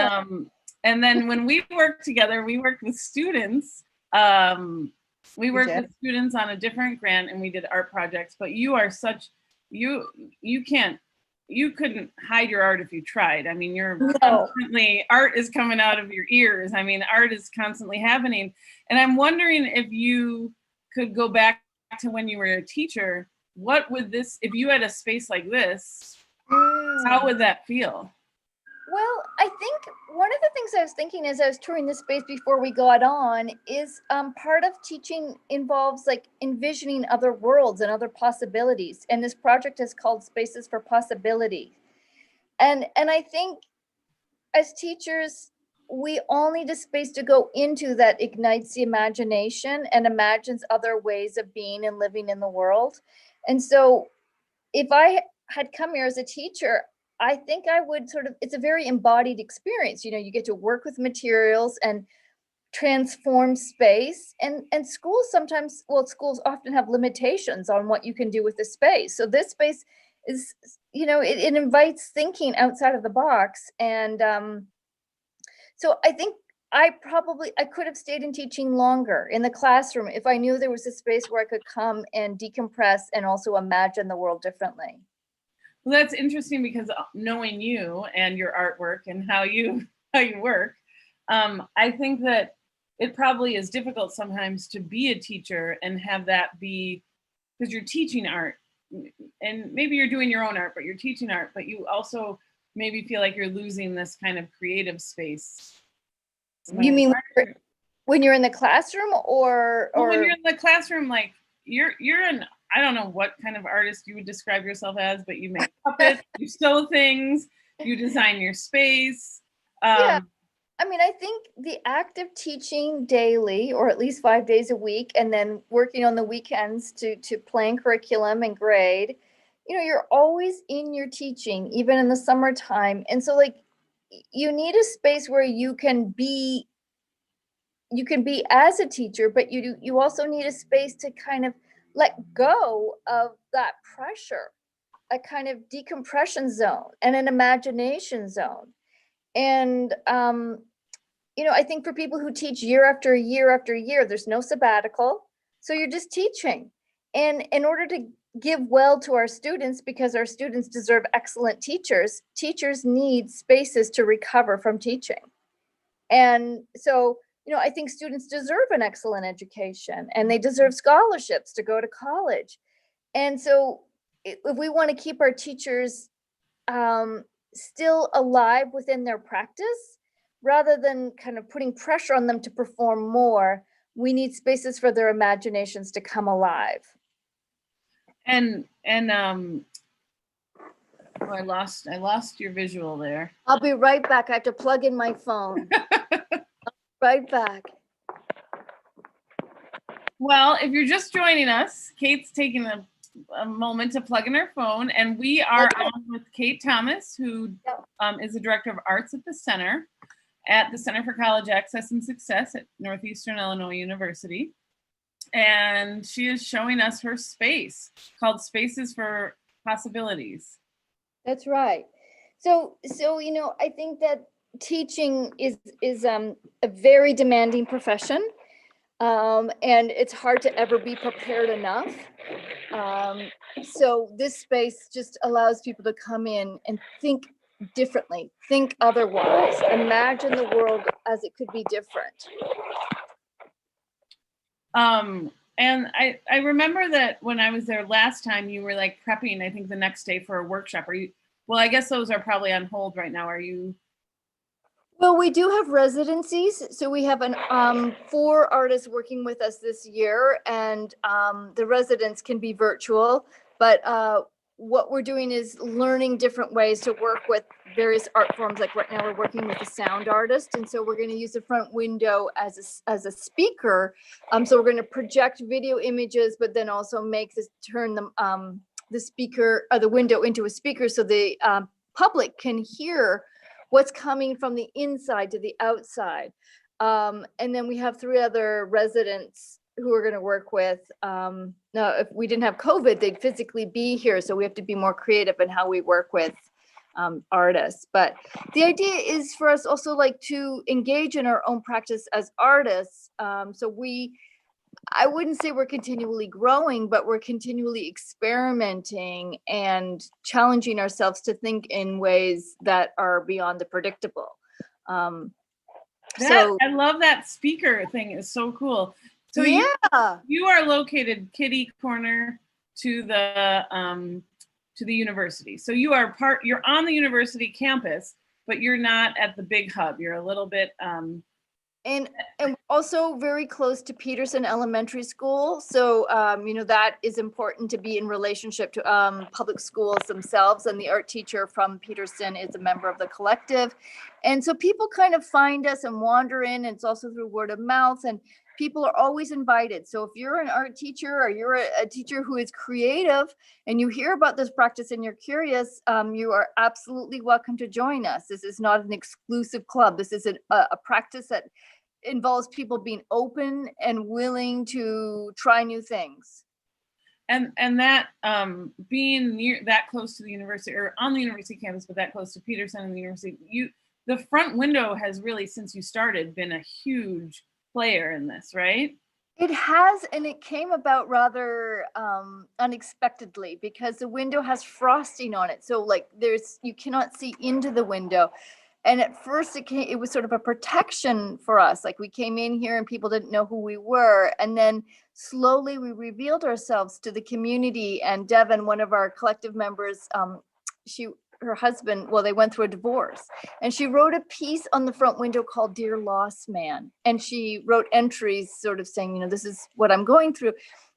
then when we worked together, we worked with students. We worked with students on a different grant and we did art projects, but you are you couldn't hide your art if you tried. I mean, constantly, art is coming out of your ears. I mean, art is constantly happening. And I'm wondering if you could go back to when you were a teacher, what would if you had a space like this, how would that feel? Well, I think one of the things I was thinking as I was touring this space before we got on is part of teaching involves like envisioning other worlds and other possibilities. And this project is called Spaces for Possibility. And I think as teachers, we all need a space to go into that ignites the imagination and imagines other ways of being and living in the world. And so if I had come here as a teacher, I think I would it's a very embodied experience. You get to work with materials and transform space, and schools schools often have limitations on what you can do with the space. So this space is, it invites thinking outside of the box. And so I think I could have stayed in teaching longer in the classroom if I knew there was a space where I could come and decompress and also imagine the world differently. Well, that's interesting because knowing you and your artwork and how you work, I think that it probably is difficult sometimes to be a teacher and have that be, because you're teaching art and maybe you're doing your own art, but you're teaching art, but you also maybe feel like you're losing this kind of creative space. You mean when you're in the classroom or when you're in the classroom, like you're an, I don't know what kind of artist you would describe yourself as, but you make puppets, you sew things, you design your space. Yeah. I mean, I think the act of teaching daily, or at least 5 days a week, and then working on the weekends to plan curriculum and grade, you're always in your teaching, even in the summertime. And so like, you need a space where you can be as a teacher, but you also need a space to kind of let go of that pressure, a kind of decompression zone and an imagination zone. And I think for people who teach year after year after year, there's no sabbatical, so you're just teaching. And in order to give well to our students, because our students deserve excellent teachers need spaces to recover from teaching. And so I think students deserve an excellent education and they deserve scholarships to go to college. And so if we want to keep our teachers still alive within their practice, rather than kind of putting pressure on them to perform more, we need spaces for their imaginations to come alive. And oh, I lost your visual there. I'll be right back. I have to plug in my phone. Right back. Well, if you're just joining us, Kate's taking a moment to plug in her phone, and we are on with Kate Thomas, who is the Director of Arts at the Center for College Access and Success at Northeastern Illinois University. And she is showing us her space called Spaces for Possibilities. That's right. So you know, I think that teaching is a very demanding profession. And it's hard to ever be prepared enough. So this space just allows people to come in and think differently, think otherwise, imagine the world as it could be different. And I remember that when I was there last time, you were like prepping, I think the next day for a workshop. Well, I guess those are probably on hold right now. Are you? Well, we do have residencies. So we have 4 artists working with us this year, and the residents can be virtual, but what we're doing is learning different ways to work with various art forms. Like right now we're working with a sound artist. And so we're going to use the front window as a speaker. So we're going to project video images, but then also turn the speaker or the window into a speaker so the public can hear what's coming from the inside to the outside. And then we have 3 other residents who we're going to work with. Now, if we didn't have COVID, they'd physically be here. So we have to be more creative in how we work with artists. But the idea is for us also like to engage in our own practice as artists. So I wouldn't say we're continually growing, but we're continually experimenting and challenging ourselves to think in ways that are beyond the predictable. I love that speaker thing. Is so cool. So yeah, you are located kitty corner to the university. So you're on the university campus, but you're not at the big hub. You're a little bit and also very close to Peterson Elementary School. So, you know, that is important to be in relationship to public schools themselves. And the art teacher from Peterson is a member of the collective. And so people kind of find us and wander in, and it's also through word of mouth, and people are always invited. So if you're an art teacher or you're a teacher who is creative and you hear about this practice and you're curious, you are absolutely welcome to join us. This is not an exclusive club. This is a practice that involves people being open and willing to try new things. And that being near that close to the university, or on the university campus, but that close to Peterson and the university, the front window has really, since you started, been a huge player in this, right? It has, and it came about rather unexpectedly because the window has frosting on it. So like you cannot see into the window. And at first it was sort of a protection for us. Like we came in here and people didn't know who we were. And then slowly we revealed ourselves to the community. And Devin, one of our collective members, her husband, well, they went through a divorce, and she wrote a piece on the front window called Dear Lost Man. And she wrote entries sort of saying, you know, this is what I'm going through.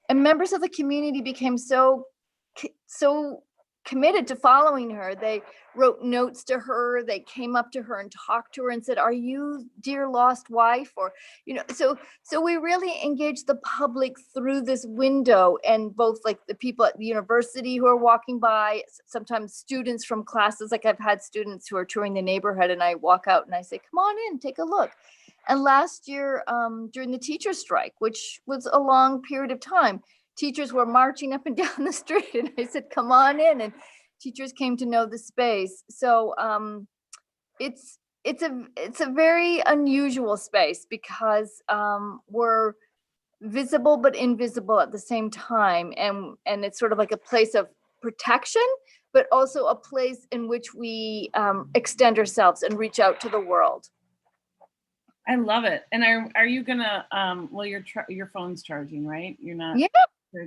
And members of the community became so committed to following her. They wrote notes to her. They came up to her and talked to her and said, "Are you dear lost wife?" Or, you know, so we really engaged the public through this window, and both like the people at the university who are walking by, sometimes students from classes. Like I've had students who are touring the neighborhood and I walk out and I say, "Come on in, take a look." And last year, during the teacher strike, which was a long period of time, teachers were marching up and down the street, and I said, "Come on in," and teachers came to know the space. So it's a very unusual space because we're visible but invisible at the same time, and it's sort of like a place of protection, but also a place in which we extend ourselves and reach out to the world. I love it. And are you gonna well, your phone's charging, right? You're not. Yeah.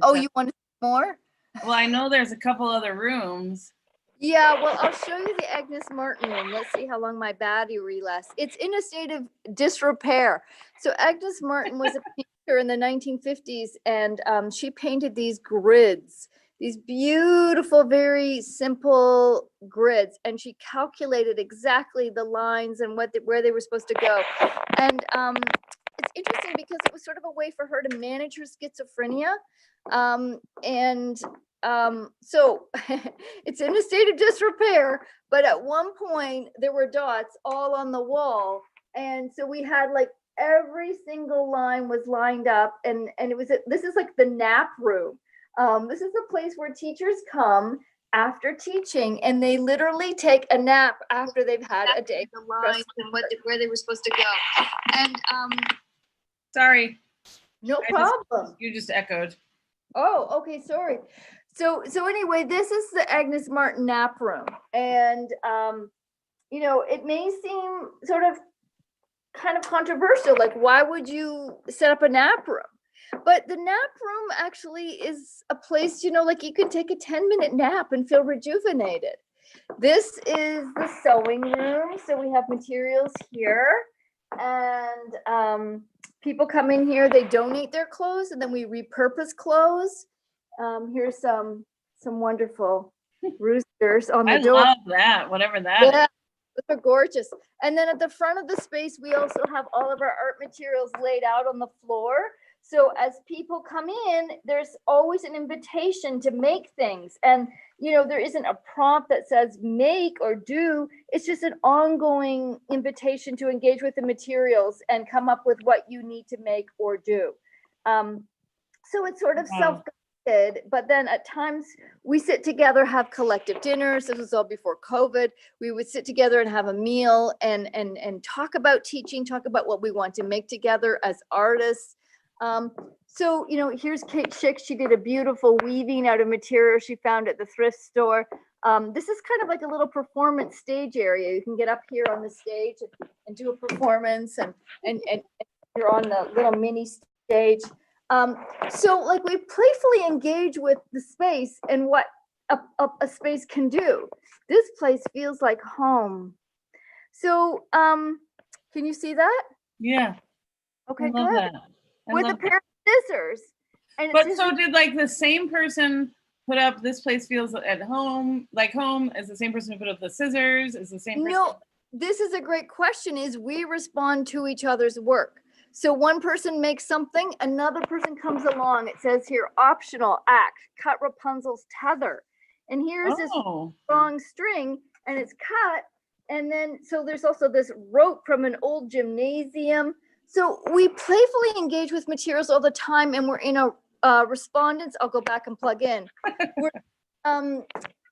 Oh, you want more? Well, I know there's a couple other rooms. Yeah, well, I'll show you the Agnes Martin room. Let's see how long my battery lasts. It's in a state of disrepair. So Agnes Martin was a painter in the 1950s, and she painted these grids, these beautiful, very simple grids, and she calculated exactly the lines and where they were supposed to go. And it's interesting because it was sort of a way for her to manage her schizophrenia. So it's in a state of disrepair, but at one point there were dots all on the wall. And so we had like every single line was lined up, and it was, this is like the nap room. This is a place where teachers come after teaching, and they literally take a nap after they've had a day. The lines and where they were supposed to go. And sorry. No problem. You just echoed. Oh, okay, sorry. So anyway, this is the Agnes Martin nap room. And, you know, it may seem sort of kind of controversial, like why would you set up a nap room? But the nap room actually is a place, you know, like you can take a 10-minute nap and feel rejuvenated. This is the sewing room. So we have materials here, and people come in here, they donate their clothes, and then we repurpose clothes. Here's some wonderful roosters on the door. I love that, whatever that is. Those are gorgeous. And then at the front of the space, we also have all of our art materials laid out on the floor. So as people come in, there's always an invitation to make things. And, you know, there isn't a prompt that says make or do. It's just an ongoing invitation to engage with the materials and come up with what you need to make or do. So it's sort of self-guided, but then at times we sit together, have collective dinners. This was all before COVID. We would sit together and have a meal and talk about teaching, talk about what we want to make together as artists. So, you know, here's Kate Schick. She did a beautiful weaving out of material she found at the thrift store. This is kind of like a little performance stage area. You can get up here on the stage and do a performance, and you're on the little mini stage. So like we playfully engage with the space and what a space can do. This place feels like home. So, can you see that? Yeah. Okay, I love good. that. With a pair of scissors. And but so did like the same person put up this place feels at home, like home, is the same person who put up the scissors, is the same person? No, this is a great question, is we respond to each other's work. So one person makes something, another person comes along. It says here, optional act, cut Rapunzel's tether. And here's this long string, and it's cut. And then, so there's also this rope from an old gymnasium. So we playfully engage with materials all the time, and we're in a respondents. I'll go back and plug in. We're,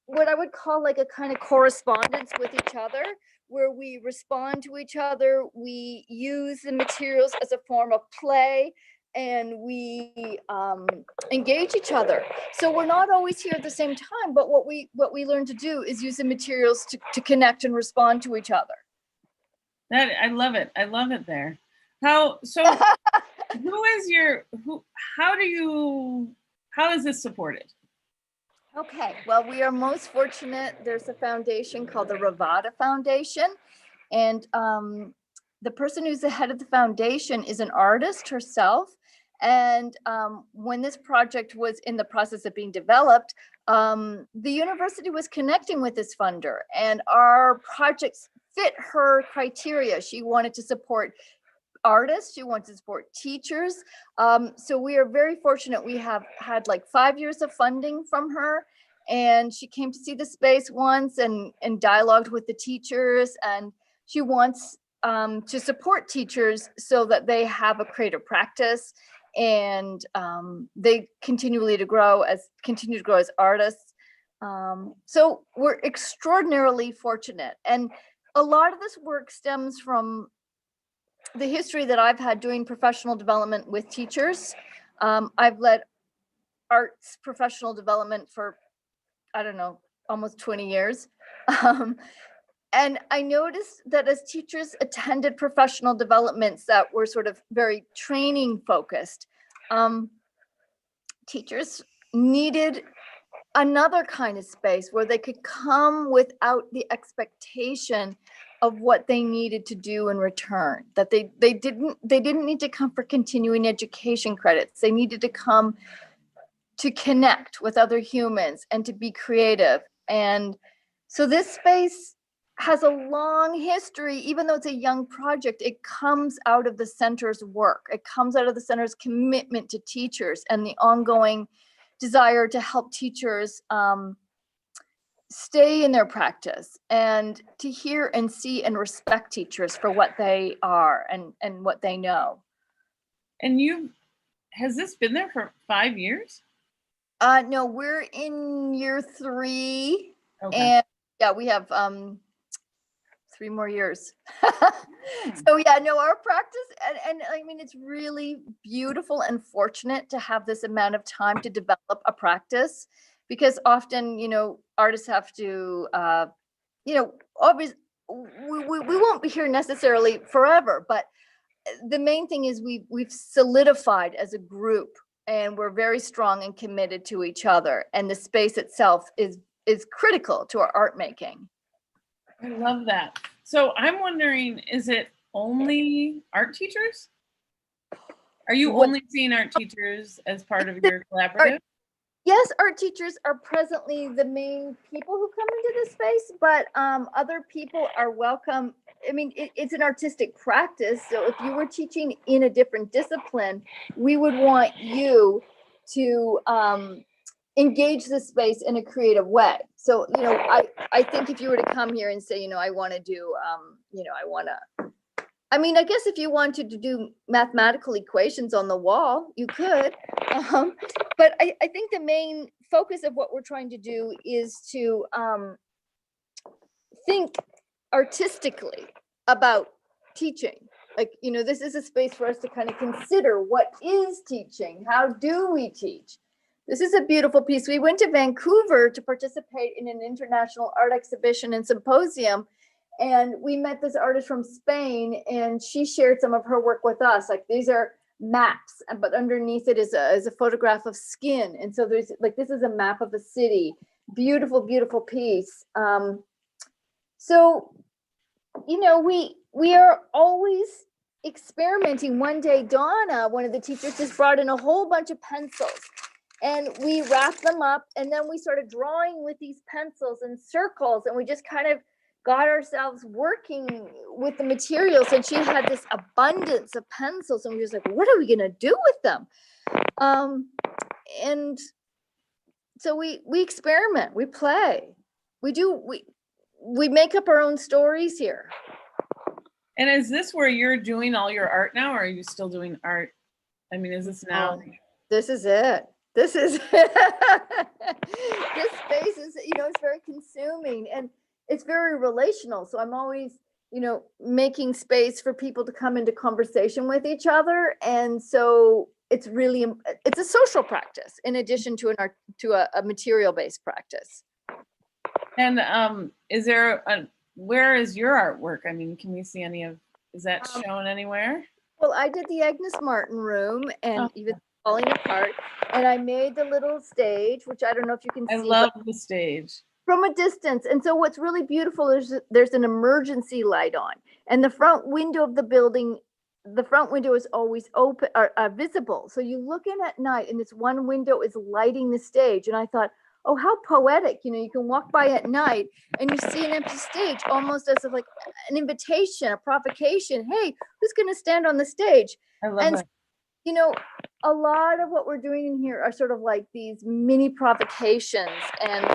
what I would call like a kind of correspondence with each other, where we respond to each other, we use the materials as a form of play, and we engage each other. So we're not always here at the same time, but what we learn to do is use the materials to connect and respond to each other. That I love it. I love it there. How so? How is this supported? Okay, well, we are most fortunate. There's a foundation called the Ravada Foundation, and the person who's the head of the foundation is an artist herself. And when this project was in the process of being developed, the university was connecting with this funder, and our projects fit her criteria. She wanted to support artists, she wants to support teachers. So we are very fortunate. We have had like 5 years of funding from her, and she came to see the space once and dialogued with the teachers, and she wants to support teachers so that they have a creative practice, and they continue to grow as artists. So we're extraordinarily fortunate, and a lot of this work stems from the history that I've had doing professional development with teachers. I've led arts professional development for, I don't know, almost 20 years. And I noticed that as teachers attended professional developments that were sort of very training focused, teachers needed another kind of space where they could come without the expectation of what they needed to do in return, that they didn't need to come for continuing education credits. They needed to come to connect with other humans and to be creative. And so this space has a long history. Even though it's a young project, it comes out of the center's work. It comes out of the center's commitment to teachers and the ongoing desire to help teachers stay in their practice and to hear and see and respect teachers for what they are and what they know. And has this been there for 5 years? No, we're in year 3. Okay. And yeah, we have 3 more years. So yeah, no, our practice, and I mean, it's really beautiful and fortunate to have this amount of time to develop a practice, because often, artists have to, obviously, we won't be here necessarily forever, but the main thing is we've solidified as a group, and we're very strong and committed to each other, and the space itself is critical to our art making. I love that. So I'm wondering, is it only art teachers? Are you only seeing art teachers as part of your collaborative? Yes, art teachers are presently the main people who come into this space, but other people are welcome. I mean, it's an artistic practice. So if you were teaching in a different discipline, we would want you to engage the space in a creative way. So, I think if you were to come here and say, I want to do, I guess if you wanted to do mathematical equations on the wall, you could. But I think the main focus of what we're trying to do is to think artistically about teaching. Like, this is a space for us to kind of consider, what is teaching? How do we teach? This is a beautiful piece. We went to Vancouver to participate in an international art exhibition and symposium. And we met this artist from Spain, and she shared some of her work with us. Like, these are maps, but underneath it is a photograph of skin. And so there's this is a map of a city. Beautiful, beautiful piece. So, we are always experimenting. One day, Donna, one of the teachers, just brought in a whole bunch of pencils, and we wrapped them up, and then we started drawing with these pencils in circles, and we just kind of got ourselves working with the materials. And she had this abundance of pencils, and we were just like, what are we gonna do with them? And so we experiment, we play, we make up our own stories here. And is this where you're doing all your art now, or are you still doing art? I mean, is this now? This is it. This is this space is, it's very consuming, and it's very relational. So I'm always, making space for people to come into conversation with each other. And so it's a social practice in addition to a material-based practice. And where is your artwork? I mean, can we see is that shown anywhere? Well, I did the Agnes Martin room, and even Falling Apart, and I made the little stage, which I don't know if you can see. I love the stage. From a distance. And so what's really beautiful is there's an emergency light on, and the front window of the building, the front window is always open or visible. So you look in at night, and this one window is lighting the stage. And I thought, oh, how poetic. You can walk by at night and you see an empty stage, almost as if like an invitation, a provocation. Hey, who's going to stand on the stage? I love it. A lot of what we're doing in here are sort of like these mini provocations, and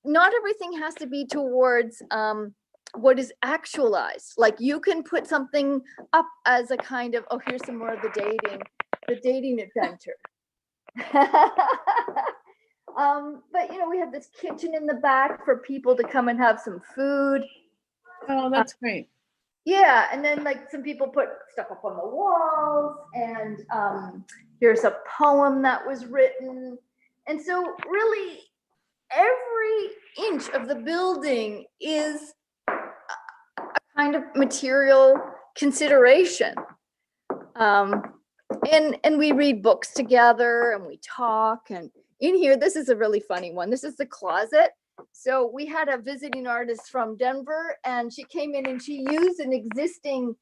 not everything has to be towards what is actualized. Like, you can put something up as a kind of, oh, here's some more of the dating adventure. But we have this kitchen in the back for people to come and have some food. Oh, that's great. Yeah, and then some people put stuff up on the walls, and here's a poem that was written. And so really every inch of the building is a kind of material consideration. And we read books together, and we talk, and in here, this is a really funny one. This is the closet. So we had a visiting artist from Denver, and she came in and she used an existing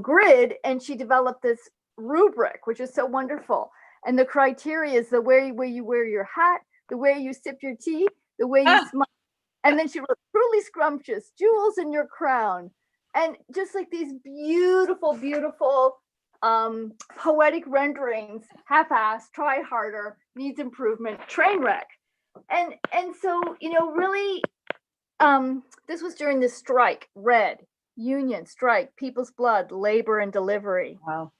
grid, and she developed this rubric, which is so wonderful. And the criteria is the way you wear your hat, the way you sip your tea, the way you smile. And then she wrote, truly scrumptious, jewels in your crown. And just like these beautiful, beautiful poetic renderings, half-assed, try harder, needs improvement, train wreck. And so, you know, really, this was during the strike, red, union, strike, people's blood, labor and delivery. Wow.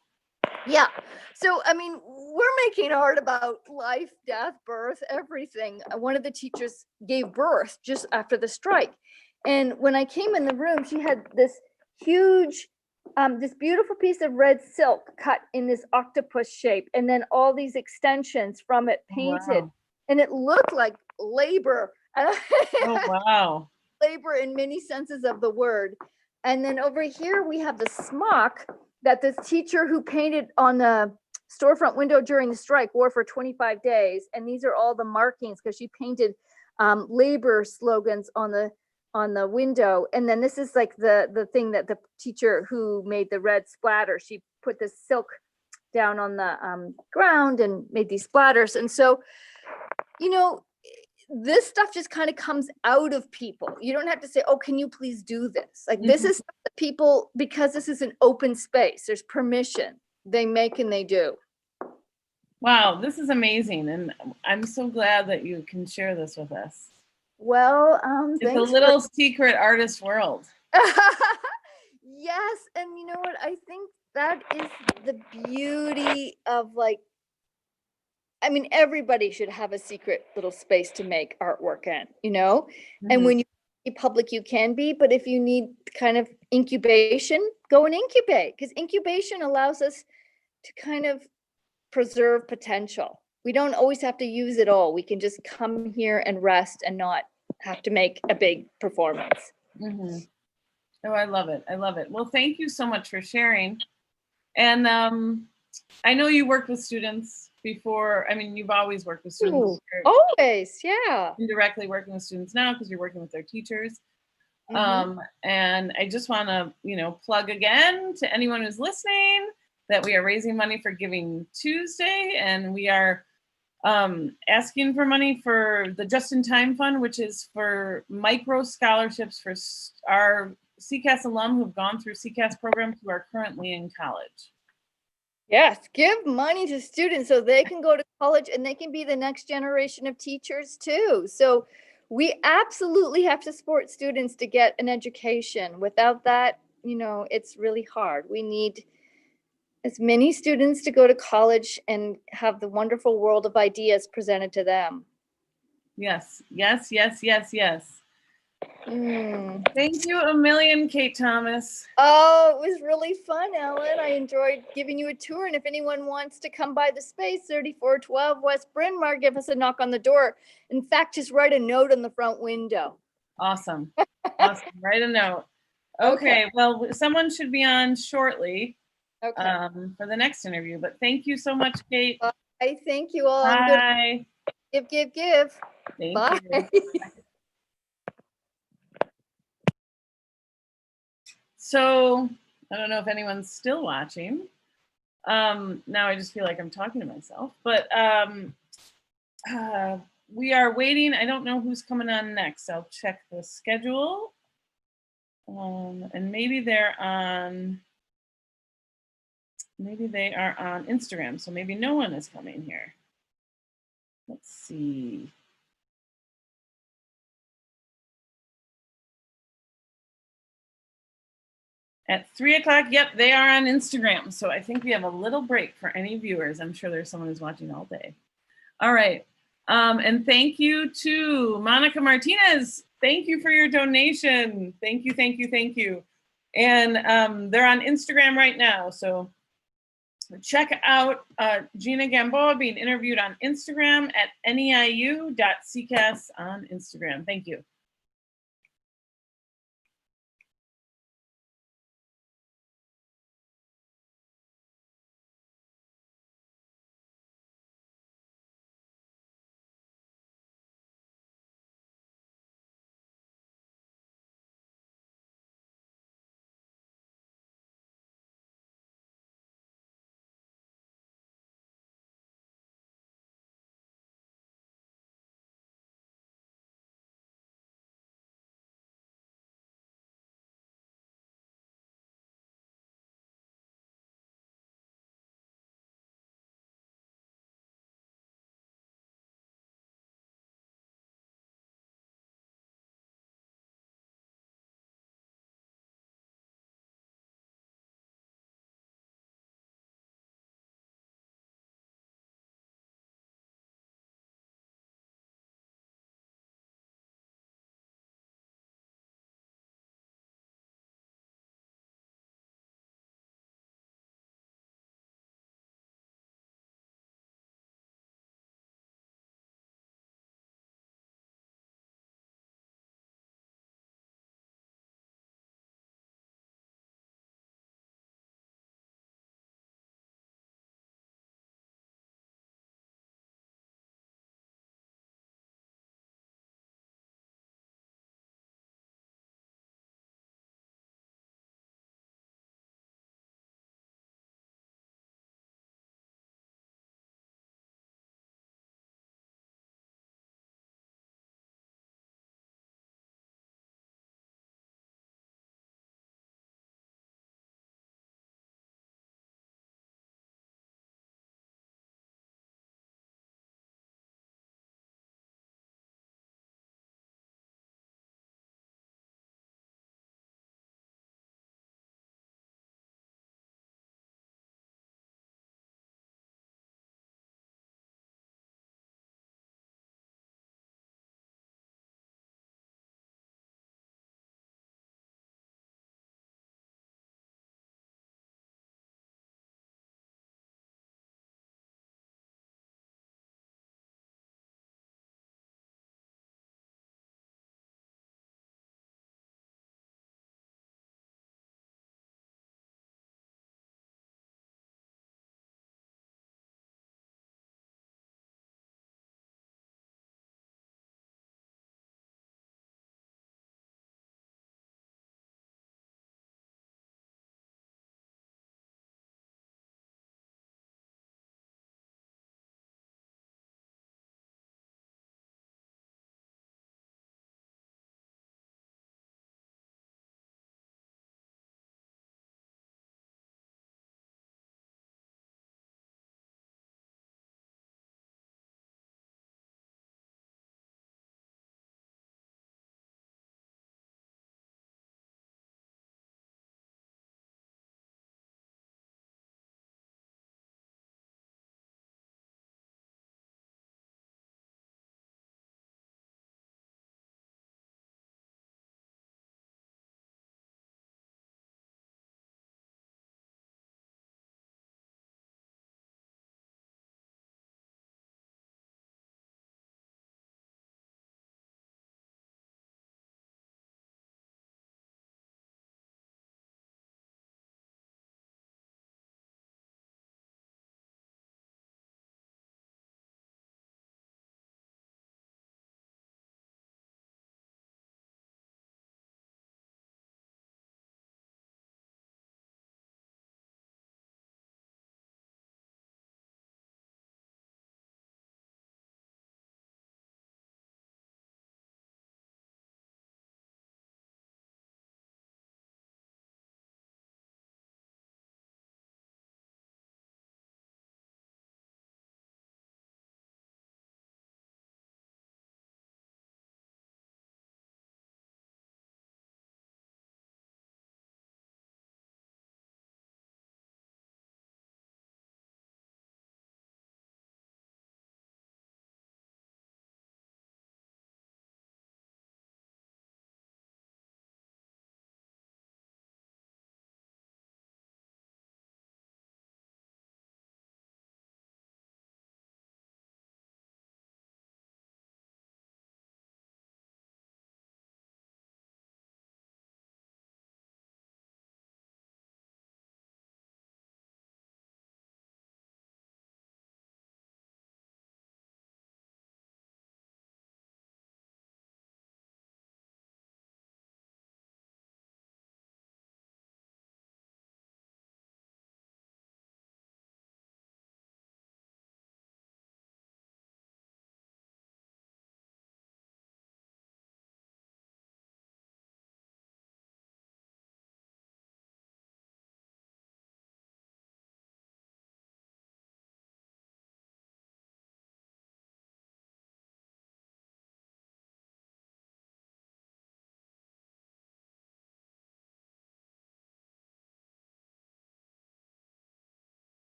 Yeah. So, I mean, we're making art about life, death, birth, everything. One of the teachers gave birth just after the strike. And when I came in the room, she had this huge, this beautiful piece of red silk cut in this octopus shape, and then all these extensions from it painted. Wow. And it looked like labor. Oh, wow. Labor in many senses of the word. And then over here, we have the smock that this teacher who painted on the storefront window during the strike wore for 25 days. And these are all the markings because she painted labor slogans on the window. And then this is like the thing that the teacher who made the red splatter, she put this silk down on the ground and made these splatters. And so, you know, this stuff just kind of comes out of people. You don't have to say, oh, can you please do this? Like, this is stuff that people, because this is an open space, there's permission, they make and they do. Wow, this is amazing. And I'm so glad that you can share this with us. Well, it's a little secret artist world. Yes. And you know what? I think that is the beauty of, like, I mean, everybody should have a secret little space to make artwork in, you know? And when you be public, you can be, but if you need kind of incubation, go and incubate, because incubation allows us to kind of preserve potential. We don't always have to use it all. We can just come here and rest and not have to make a big performance. Oh, I love it. I love it. Well, thank you so much for sharing. And I know you worked with students before. I mean, you've always worked with students. Always, yeah. Indirectly working with students now because you're working with their teachers. And I just want to, you know, plug again to anyone who's listening that we are raising money for Giving Tuesday, and we are asking for money for the Just in Time Fund, which is for micro scholarships for our CCAS alum who've gone through CCAS programs who are currently in college. Yes, give money to students so they can go to college and they can be the next generation of teachers too. So we absolutely have to support students to get an education. Without that, you know, it's really hard. We need as many students to go to college and have the wonderful world of ideas presented to them. Yes, yes, yes, yes, yes. Thank you a million, Kate Thomas. Oh, it was really fun, Ellen. I enjoyed giving you a tour. And if anyone wants to come by the space, 3412 West Bryn Mawr, give us a knock on the door. In fact, just write a note on the front window. Awesome. Awesome. Write a note. Okay. Well, someone should be on shortly for the next interview. But thank you so much, Kate. Bye. Thank you all. Bye. Give. Thank Bye. you. So I don't know if anyone's still watching. Now I just feel like I'm talking to myself, but we are waiting. I don't know who's coming on next. I'll check the schedule. And maybe they are on Instagram. So maybe no one is coming here. Let's see. At 3 o'clock, yep, they are on Instagram. So I think we have a little break for any viewers. I'm sure there's someone who's watching all day. All right. And thank you to Monica Martinez. Thank you for your donation. Thank you, thank you, thank you. And they're on Instagram right now. So check out Gina Gamboa being interviewed on Instagram at neiu.ccas on Instagram. Thank you.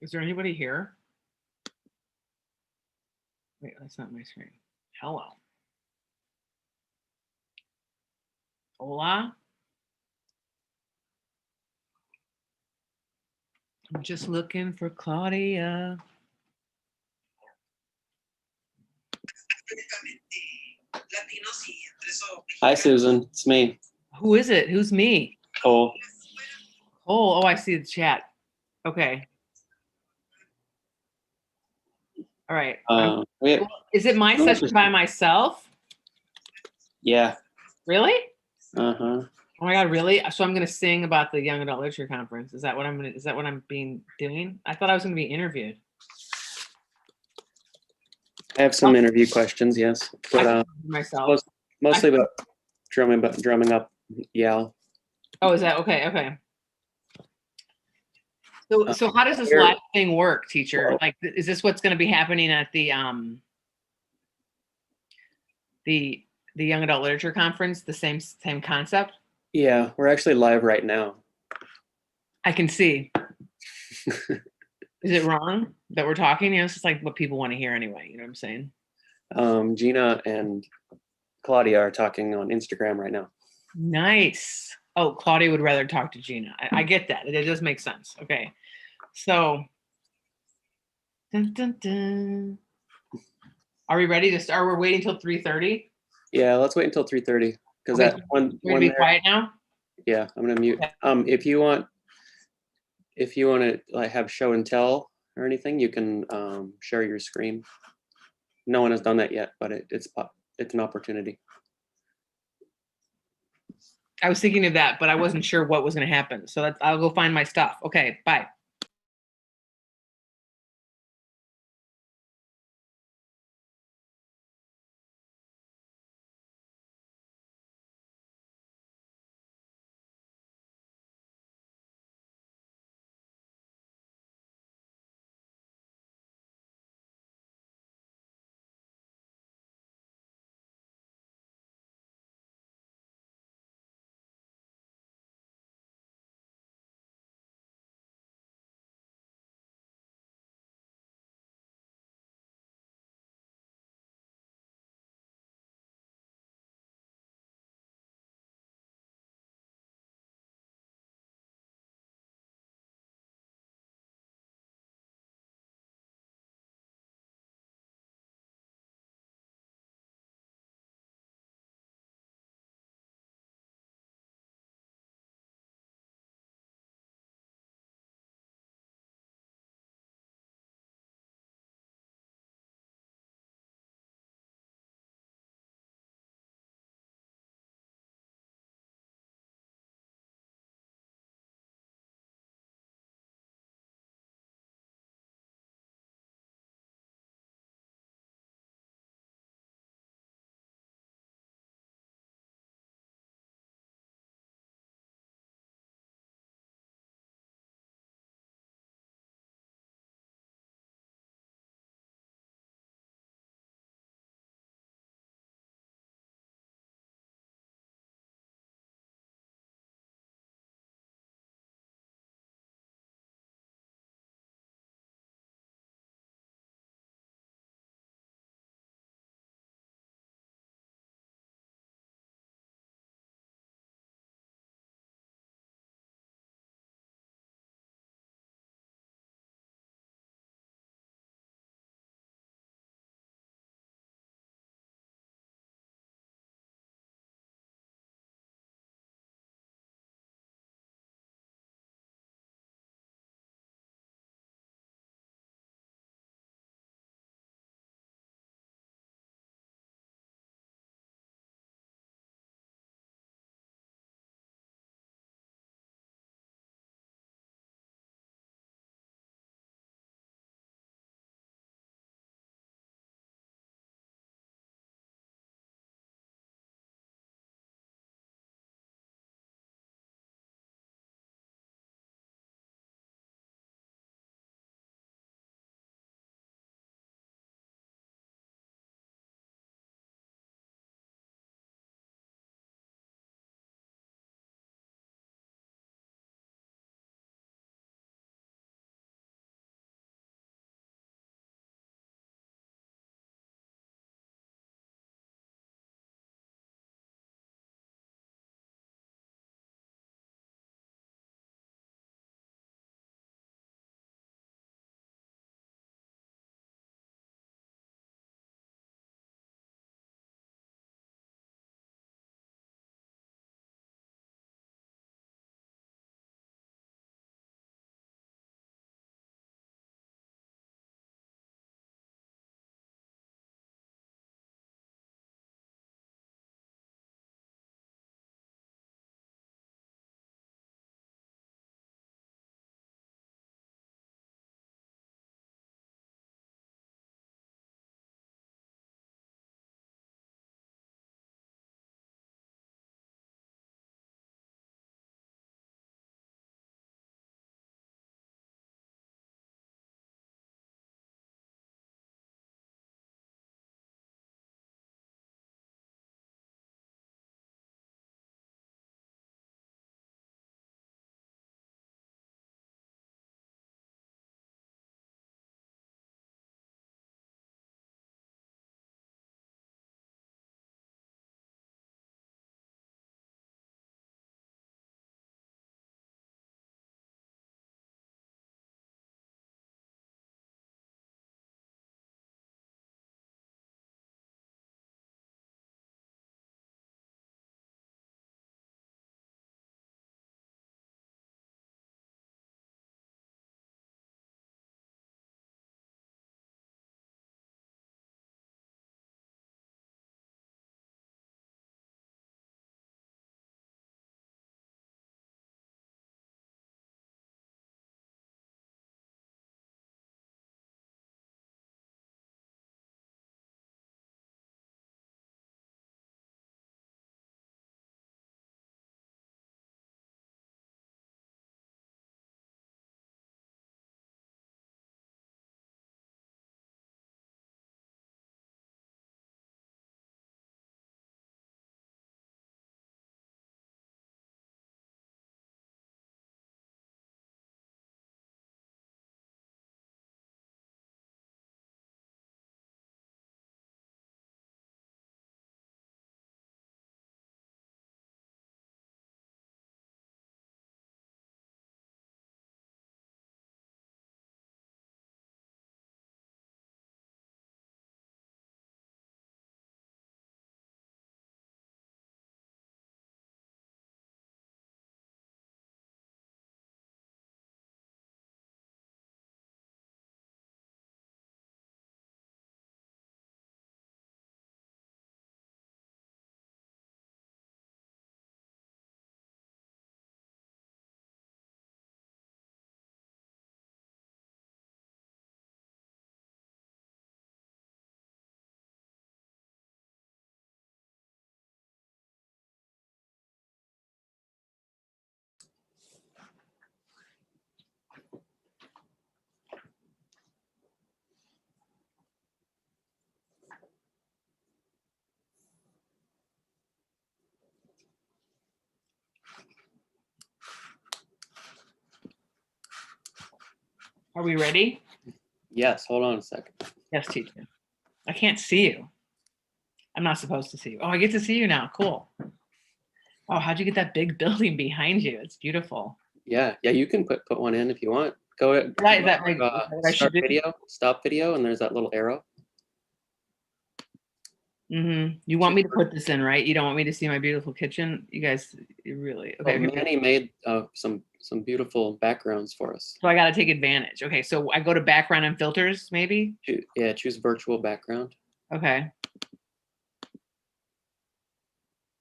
Is there anybody here? Wait, that's not my screen. Hello. Hola. I'm just looking for Claudia. Hi, Susan. It's me. Who is it? Who's me? Cole. Oh, I see the chat. Okay. All right. Is it my session by myself? Yeah. Really? Uh-huh. Oh my God, really? So I'm gonna sing about the Young Adult Literature Conference. Is that what I'm doing? I thought I was gonna be interviewed. I have some interview questions, yes. But myself. Mostly about drumming up Yale. Oh, is that okay? So how does this live thing work, teacher? Like, is this what's going to be happening at the Young Adult Literature Conference? The same concept? Yeah, we're actually live right now. I can see. Is it wrong that we're talking? You know, it's just like what people want to hear anyway. You know what I'm saying? Gina and Claudia are talking on Instagram right now. Nice. Oh, Claudia would rather talk to Gina. I get that. It does make sense. Okay. So, dun, dun, dun. Are we ready to start? We're waiting till 3:30. Yeah, let's wait until 3:30 because Okay, that one. we're gonna be quiet now. Yeah, I'm gonna mute. Okay. If you want to like have show and tell or anything, you can share your screen. No one has done that yet, but it's an opportunity. I was thinking of that, but I wasn't sure what was going to happen. So I'll go find my stuff. Okay, bye. Are we ready? Yes, hold on a second. Yes, teacher. I can't see you. I'm not supposed to see you. Oh, I get to see you now. Cool. Oh, how'd you get that big building behind you? It's beautiful. Yeah, you can put one in if you want. Go ahead. Is that what I should Start do? video, stop video, and there's that little arrow. You want me to put this in, right? You don't want me to see my beautiful kitchen? You guys, you really, okay. Well, Manny made some beautiful backgrounds for us. So I got to take advantage. Okay, so I go to background and filters, maybe? Yeah, choose virtual background. Okay.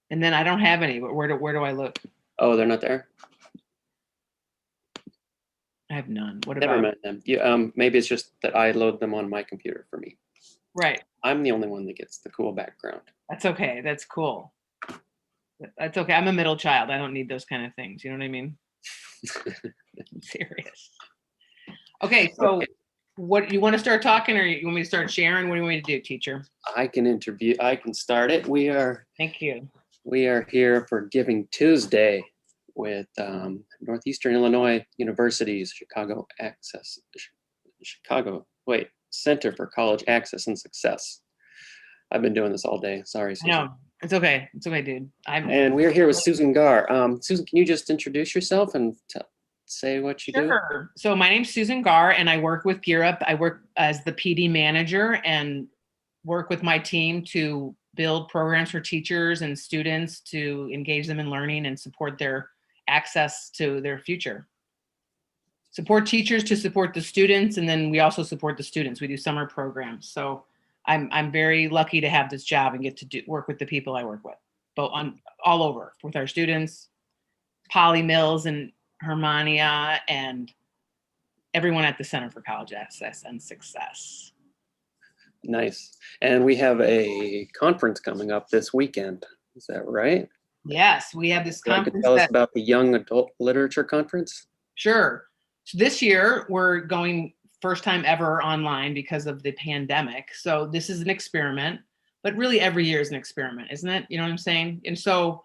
And then I don't have any, but where do I look? Oh, they're not there? I have none. What Never about? mind them. Yeah, maybe it's just that I load them on my computer for me. Right. I'm the only one that gets the cool background. That's okay. That's cool. That's okay. I'm a middle child. I don't need those kind of things. You know what I mean? I'm serious. Okay, so what you want to start talking, or you want me to start sharing? What do you want me to do, teacher? I can start it. Thank you. We are here for Giving Tuesday with Northeastern Illinois University's Center for College Access and Success. I've been doing this all day. Sorry, Susan. No, it's okay. It's okay, dude. And we're here with Susan Gar. Susan, can you just introduce yourself and say what you do? Sure. So my name's Susan Gar, and I work with Gear Up. I work as the PD manager and work with my team to build programs for teachers and students to engage them in learning and support their access to their future. Support teachers to support the students, and then we also support the students. We do summer programs. So I'm very lucky to have this job and get to work with the people I work with, both all over with our students, Polly Mills and Hermania, and everyone at the Center for College Access and Success. Nice. And we have a conference coming up this weekend. Is that right? Yes, we have this conference. Can you tell us about the Young Adult Literature Conference? Sure. So this year we're going first time ever online because of the pandemic. So this is an experiment, but really every year is an experiment, isn't it? You know what I'm saying? And so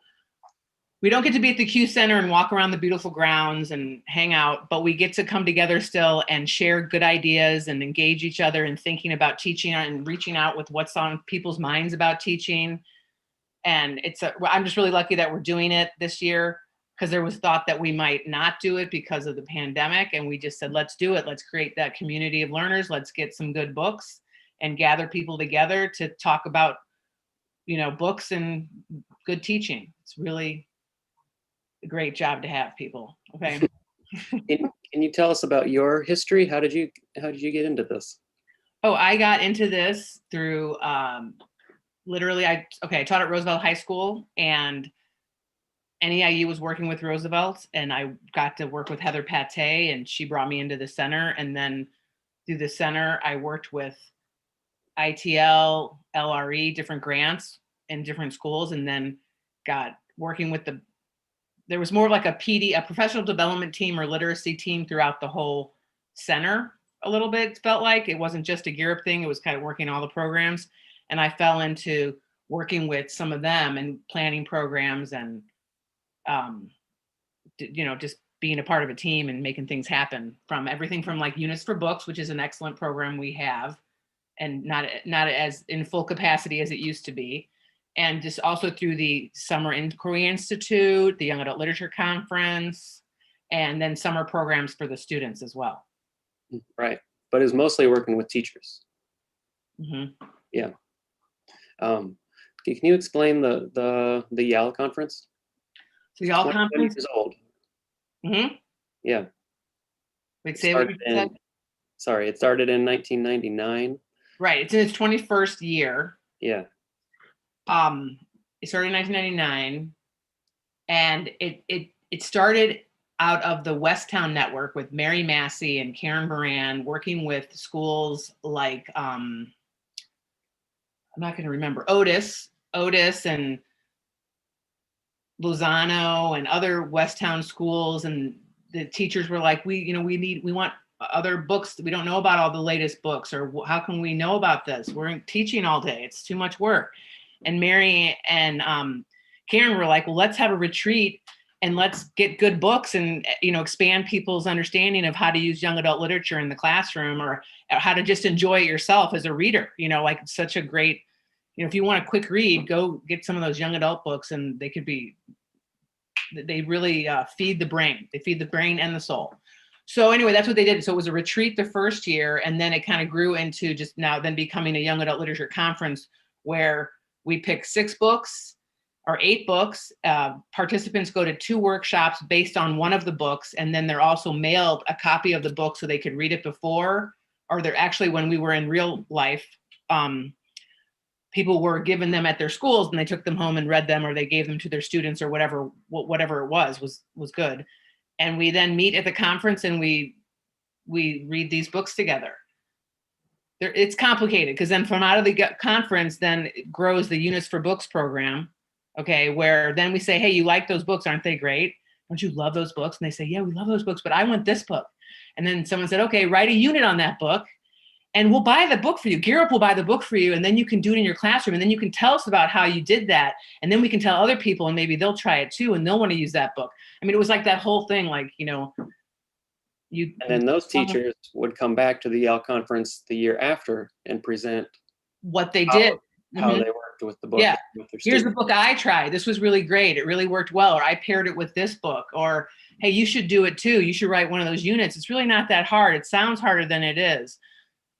we don't get to be at the Q Center and walk around the beautiful grounds and hang out, but we get to come together still and share good ideas and engage each other in thinking about teaching and reaching out with what's on people's minds about teaching. And I'm just really lucky that we're doing it this year, because there was thought that we might not do it because of the pandemic. And we just said, let's do it. Let's create that community of learners. Let's get some good books and gather people together to talk about, books and good teaching. It's really a great job to have, people. Okay. Can you tell us about your history? How did you get into this? Oh, I got into this through literally, I taught at Roosevelt High School, and NEIU was working with Roosevelt, and I got to work with Heather Pate, and she brought me into the center. And then through the center, I worked with ITL, LRE, different grants in different schools, and then got working with there was more like a PD, a professional development team or literacy team throughout the whole center a little bit. It felt like it wasn't just a Gear Up thing. It was kind of working all the programs. And I fell into working with some of them and planning programs and, just being a part of a team and making things happen, from everything from like Units for Books, which is an excellent program we have, and not as in full capacity as it used to be. And just also through the Summer Inquiry Institute, the Young Adult Literature Conference, and then summer programs for the students as well. Right. But it's mostly working with teachers. Mm-hmm. Yeah. Can you explain the YAL conference? So YAL conference years old. Mm-hmm. Yeah. Wait, say what you said? Sorry, it started in 1999. Right. It's in its 21st year. Yeah. It started in 1999, and it started out of the Westtown Network with Mary Massey and Karen Moran, working with schools like I'm not going to remember, Otis and Lozano and other Westtown schools, and the teachers were like, we want other books. We don't know about all the latest books, or how can we know about this? We're teaching all day. It's too much work. And Mary and Karen were like, well, let's have a retreat and let's get good books and, expand people's understanding of how to use young adult literature in the classroom, or how to just enjoy it yourself as a reader. Like it's such a great, if you want a quick read, go get some of those young adult books, and they really feed the brain. They feed the brain and the soul. So anyway, that's what they did. So it was a retreat the first year, and then it kind of grew into just now then becoming a young adult literature conference, where we pick 6 books or 8 books. Participants go to 2 workshops based on one of the books, and then they're also mailed a copy of the book so they could read it before, or they're actually, when we were in real life, people were given them at their schools and they took them home and read them, or they gave them to their students, or whatever it was good. And we then meet at the conference and we read these books together. It's complicated, because then from out of the conference, then it grows the Units for Books program, okay, where then we say, hey, you like those books, aren't they great? Don't you love those books? And they say, yeah, we love those books, but I want this book. And then someone said, okay, write a unit on that book, and we'll buy the book for you. Gear Up will buy the book for you, and then you can do it in your classroom, and then you can tell us about how you did that, and then we can tell other people, and maybe they'll try it too, and they'll want to use that book. I mean, it was like that whole thing, like, and then those teachers would come back to the Yale conference the year after and present what they did, how they worked with the book. Yeah, with their here's the students. book I tried. This was really great. It really worked well. Or I paired it with this book. Or, hey, you should do it too. You should write one of those units. It's really not that hard. It sounds harder than it is.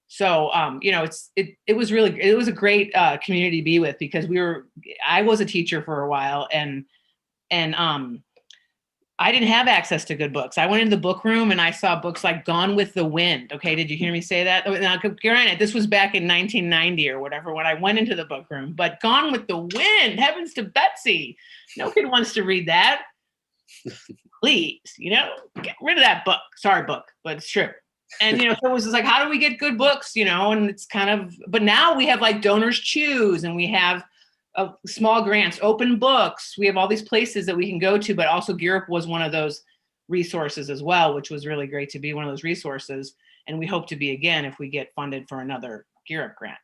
So, it was a great community to be with, because I was a teacher for a while, and I didn't have access to good books. I went into the book room and I saw books like Gone with the Wind. Okay, did you hear me say that? Now, granted, this was back in 1990 or whatever when I went into the book room, but Gone with the Wind, heavens to Betsy. No kid wants to read that. Please, get rid of that book. Sorry, book, but it's true. And, so it was just like, how do we get good books, and it's kind of, but now we have like Donors Choose, and we have small grants, open books. We have all these places that we can go to, but also Gear Up was one of those resources as well, which was really great to be one of those resources. And we hope to be again if we get funded for another Gear Up grant.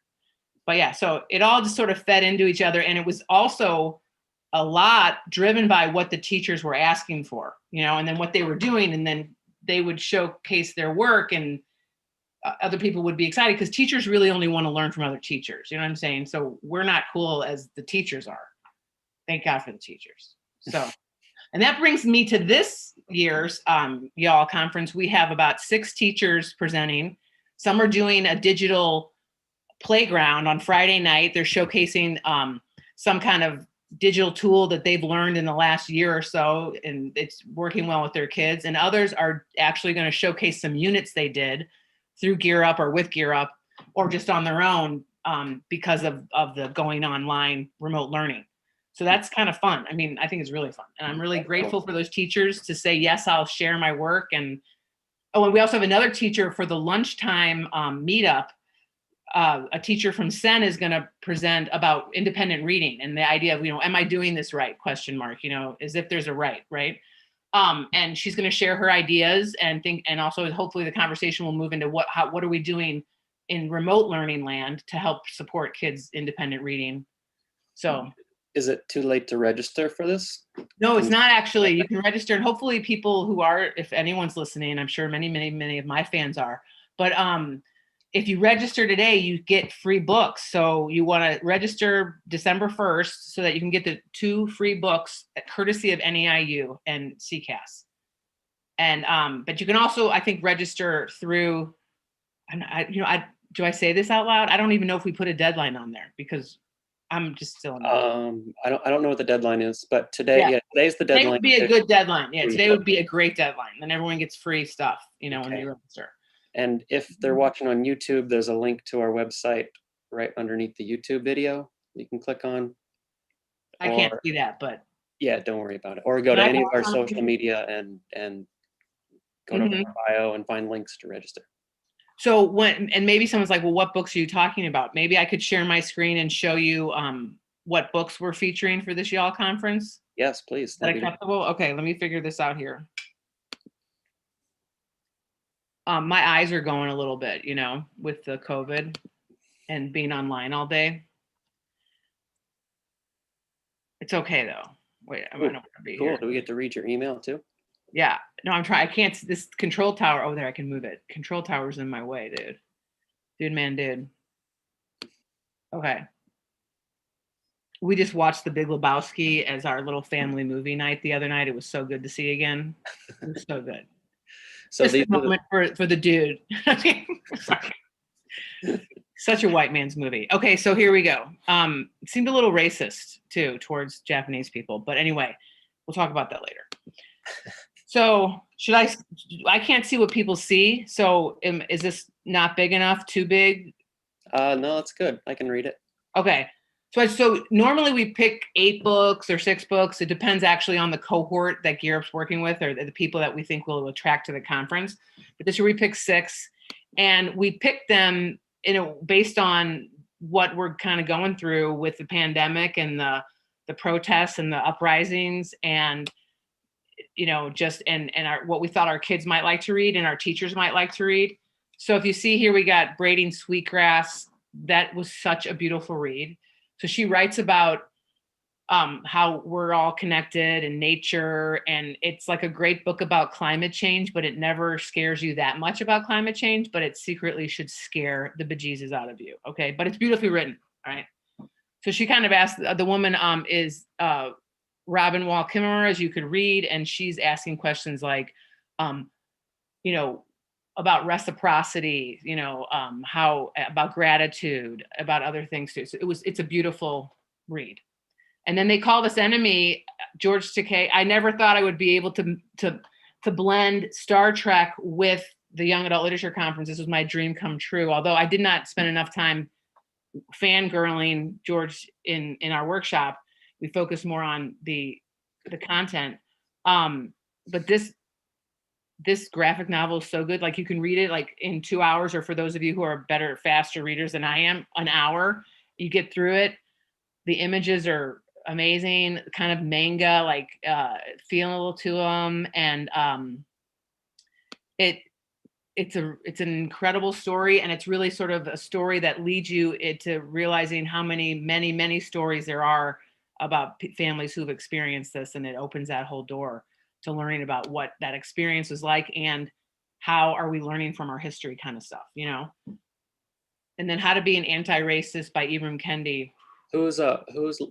But yeah, so it all just sort of fed into each other. And it was also a lot driven by what the teachers were asking for, and then what they were doing. And then they would showcase their work, and other people would be excited, because teachers really only want to learn from other teachers. You know what I'm saying? So we're not cool as the teachers are. Thank God for the teachers. So, and that brings me to this year's y'all conference. We have about 6 teachers presenting. Some are doing a digital playground on Friday night. They're showcasing some kind of digital tool that they've learned in the last year or so, and it's working well with their kids. And others are actually going to showcase some units they did through Gear Up or with Gear Up, or just on their own, because of the going online remote learning. So that's kind of fun. I mean, I think it's really fun. And I'm really grateful for those teachers to say, yes, I'll share my work. And we also have another teacher for the lunchtime meetup. A teacher from Sen is going to present about independent reading and the idea of, am I doing this right? ? As if there's a right? And she's going to share her ideas and also hopefully the conversation will move into what are we doing in remote learning land to help support kids' independent reading. So, is it too late to register for this? No, it's not actually. You can register, and hopefully people who are, if anyone's listening, I'm sure many of my fans are, but if you register today, you get free books. So you want to register December 1st so that you can get the 2 free books courtesy of NEIU and CCAS. And but you can also, I think, register through. Do I say this out loud? I don't even know if we put a deadline on there, because I'm just still in. I don't know what the deadline is, but today's the deadline. Today would be a good deadline. Yeah, today would be a great deadline. Then everyone gets free stuff, when you register. And if they're watching on YouTube, there's a link to our website right underneath the YouTube video you can click on. I can't see that, but yeah, don't worry about it. Or go to any of our social media and go to our bio and find links to register. So and maybe someone's like, well, what books are you talking about? Maybe I could share my screen and show you what books we're featuring for this y'all conference. Yes, please. Is that acceptable? Okay, let me figure this out here. My eyes are going a little bit, with the COVID and being online all day. It's okay though. Wait, I Ooh, don't want to be cool. here. Do we get to read your email too? Yeah. No, I'm trying. I can't. This control tower. Oh, there, I can move it. Control tower's in my way, dude. Dude. Okay. We just watched The Big Lebowski as our little family movie night the other night. It was so good to see again. It was so good. So Just these a moment for the dude. Sorry. Such a white man's movie. Okay, so here we go. It seemed a little racist too towards Japanese people, but anyway, we'll talk about that later. So I can't see what people see. So is this not big enough? Too big? No, that's good. I can read it. Okay. So normally we pick 8 books or 6 books. It depends actually on the cohort that Gear Up's working with or the people that we think will attract to the conference. But this year we picked 6, and we picked them based on what we're kind of going through with the pandemic and the protests and the uprisings, and just and what we thought our kids might like to read and our teachers might like to read. So if you see here, we got Braiding Sweetgrass. That was such a beautiful read. So she writes about how we're all connected and nature, and it's like a great book about climate change, but it never scares you that much about climate change, but it secretly should scare the bejesus out of you. Okay, but it's beautifully written. All right. So she kind of asked, the woman is Robin Wall Kimmerer, as you could read, and she's asking questions like, about reciprocity, how about gratitude, about other things too. So it's a beautiful read. And then They Call Us Enemy, George Takei. I never thought I would be able to blend Star Trek with the Young Adult Literature Conference. This was my dream come true. Although I did not spend enough time fangirling George in our workshop, we focused more on the content. But this graphic novel is so good. Like you can read it like in 2 hours, or for those of you who are better, faster readers than I am, an hour. You get through it. The images are amazing, kind of manga, like feeling a little to them, and it's an incredible story, and it's really sort of a story that leads you into realizing how many stories there are about families who've experienced this, and it opens that whole door to learning about what that experience was like and how are we learning from our history kind of stuff, And then How to Be an Anti-Racist by Ibram Kendi. Who's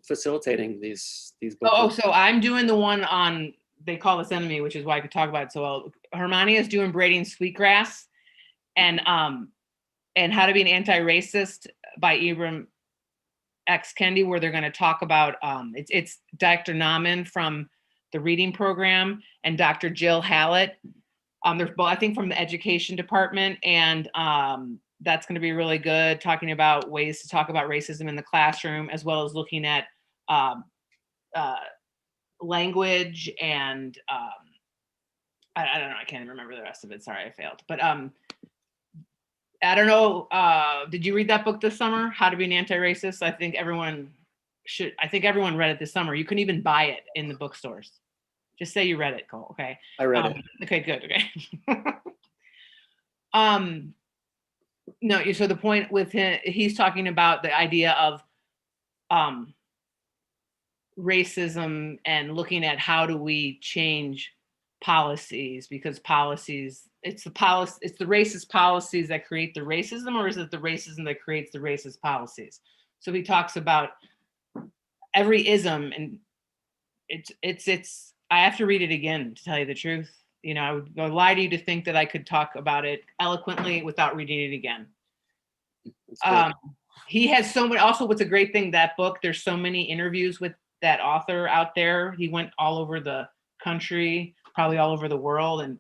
facilitating these books? Oh, so I'm doing the one on They Call Us Enemy, which is why I could talk about it so well. Hermione is doing Braiding Sweetgrass, and How to Be an Anti-Racist by Ibram X Kendi, where they're going to talk about it's Dr. Nauman from the reading program and Dr. Jill Hallett. They're both, I think, from the education department, and that's going to be really good, talking about ways to talk about racism in the classroom, as well as looking at language and I don't know, I can't even remember the rest of it. Sorry, I failed. But I don't know. Did you read that book this summer, How to Be an Anti-Racist? I think everyone read it this summer. You couldn't even buy it in the bookstores. Just say you read it, Cole. Okay. I read it. Okay, good. Okay. No, so the point with him, he's talking about the idea of racism and looking at how do we change policies, because policies, it's the racist policies that create the racism, or is it the racism that creates the racist policies? So he talks about every ism, and it's I have to read it again to tell you the truth. I would lie to you to think that I could talk about it eloquently without reading it again. He has so many, also what's a great thing, that book, there's so many interviews with that author out there. He went all over the country, probably all over the world. And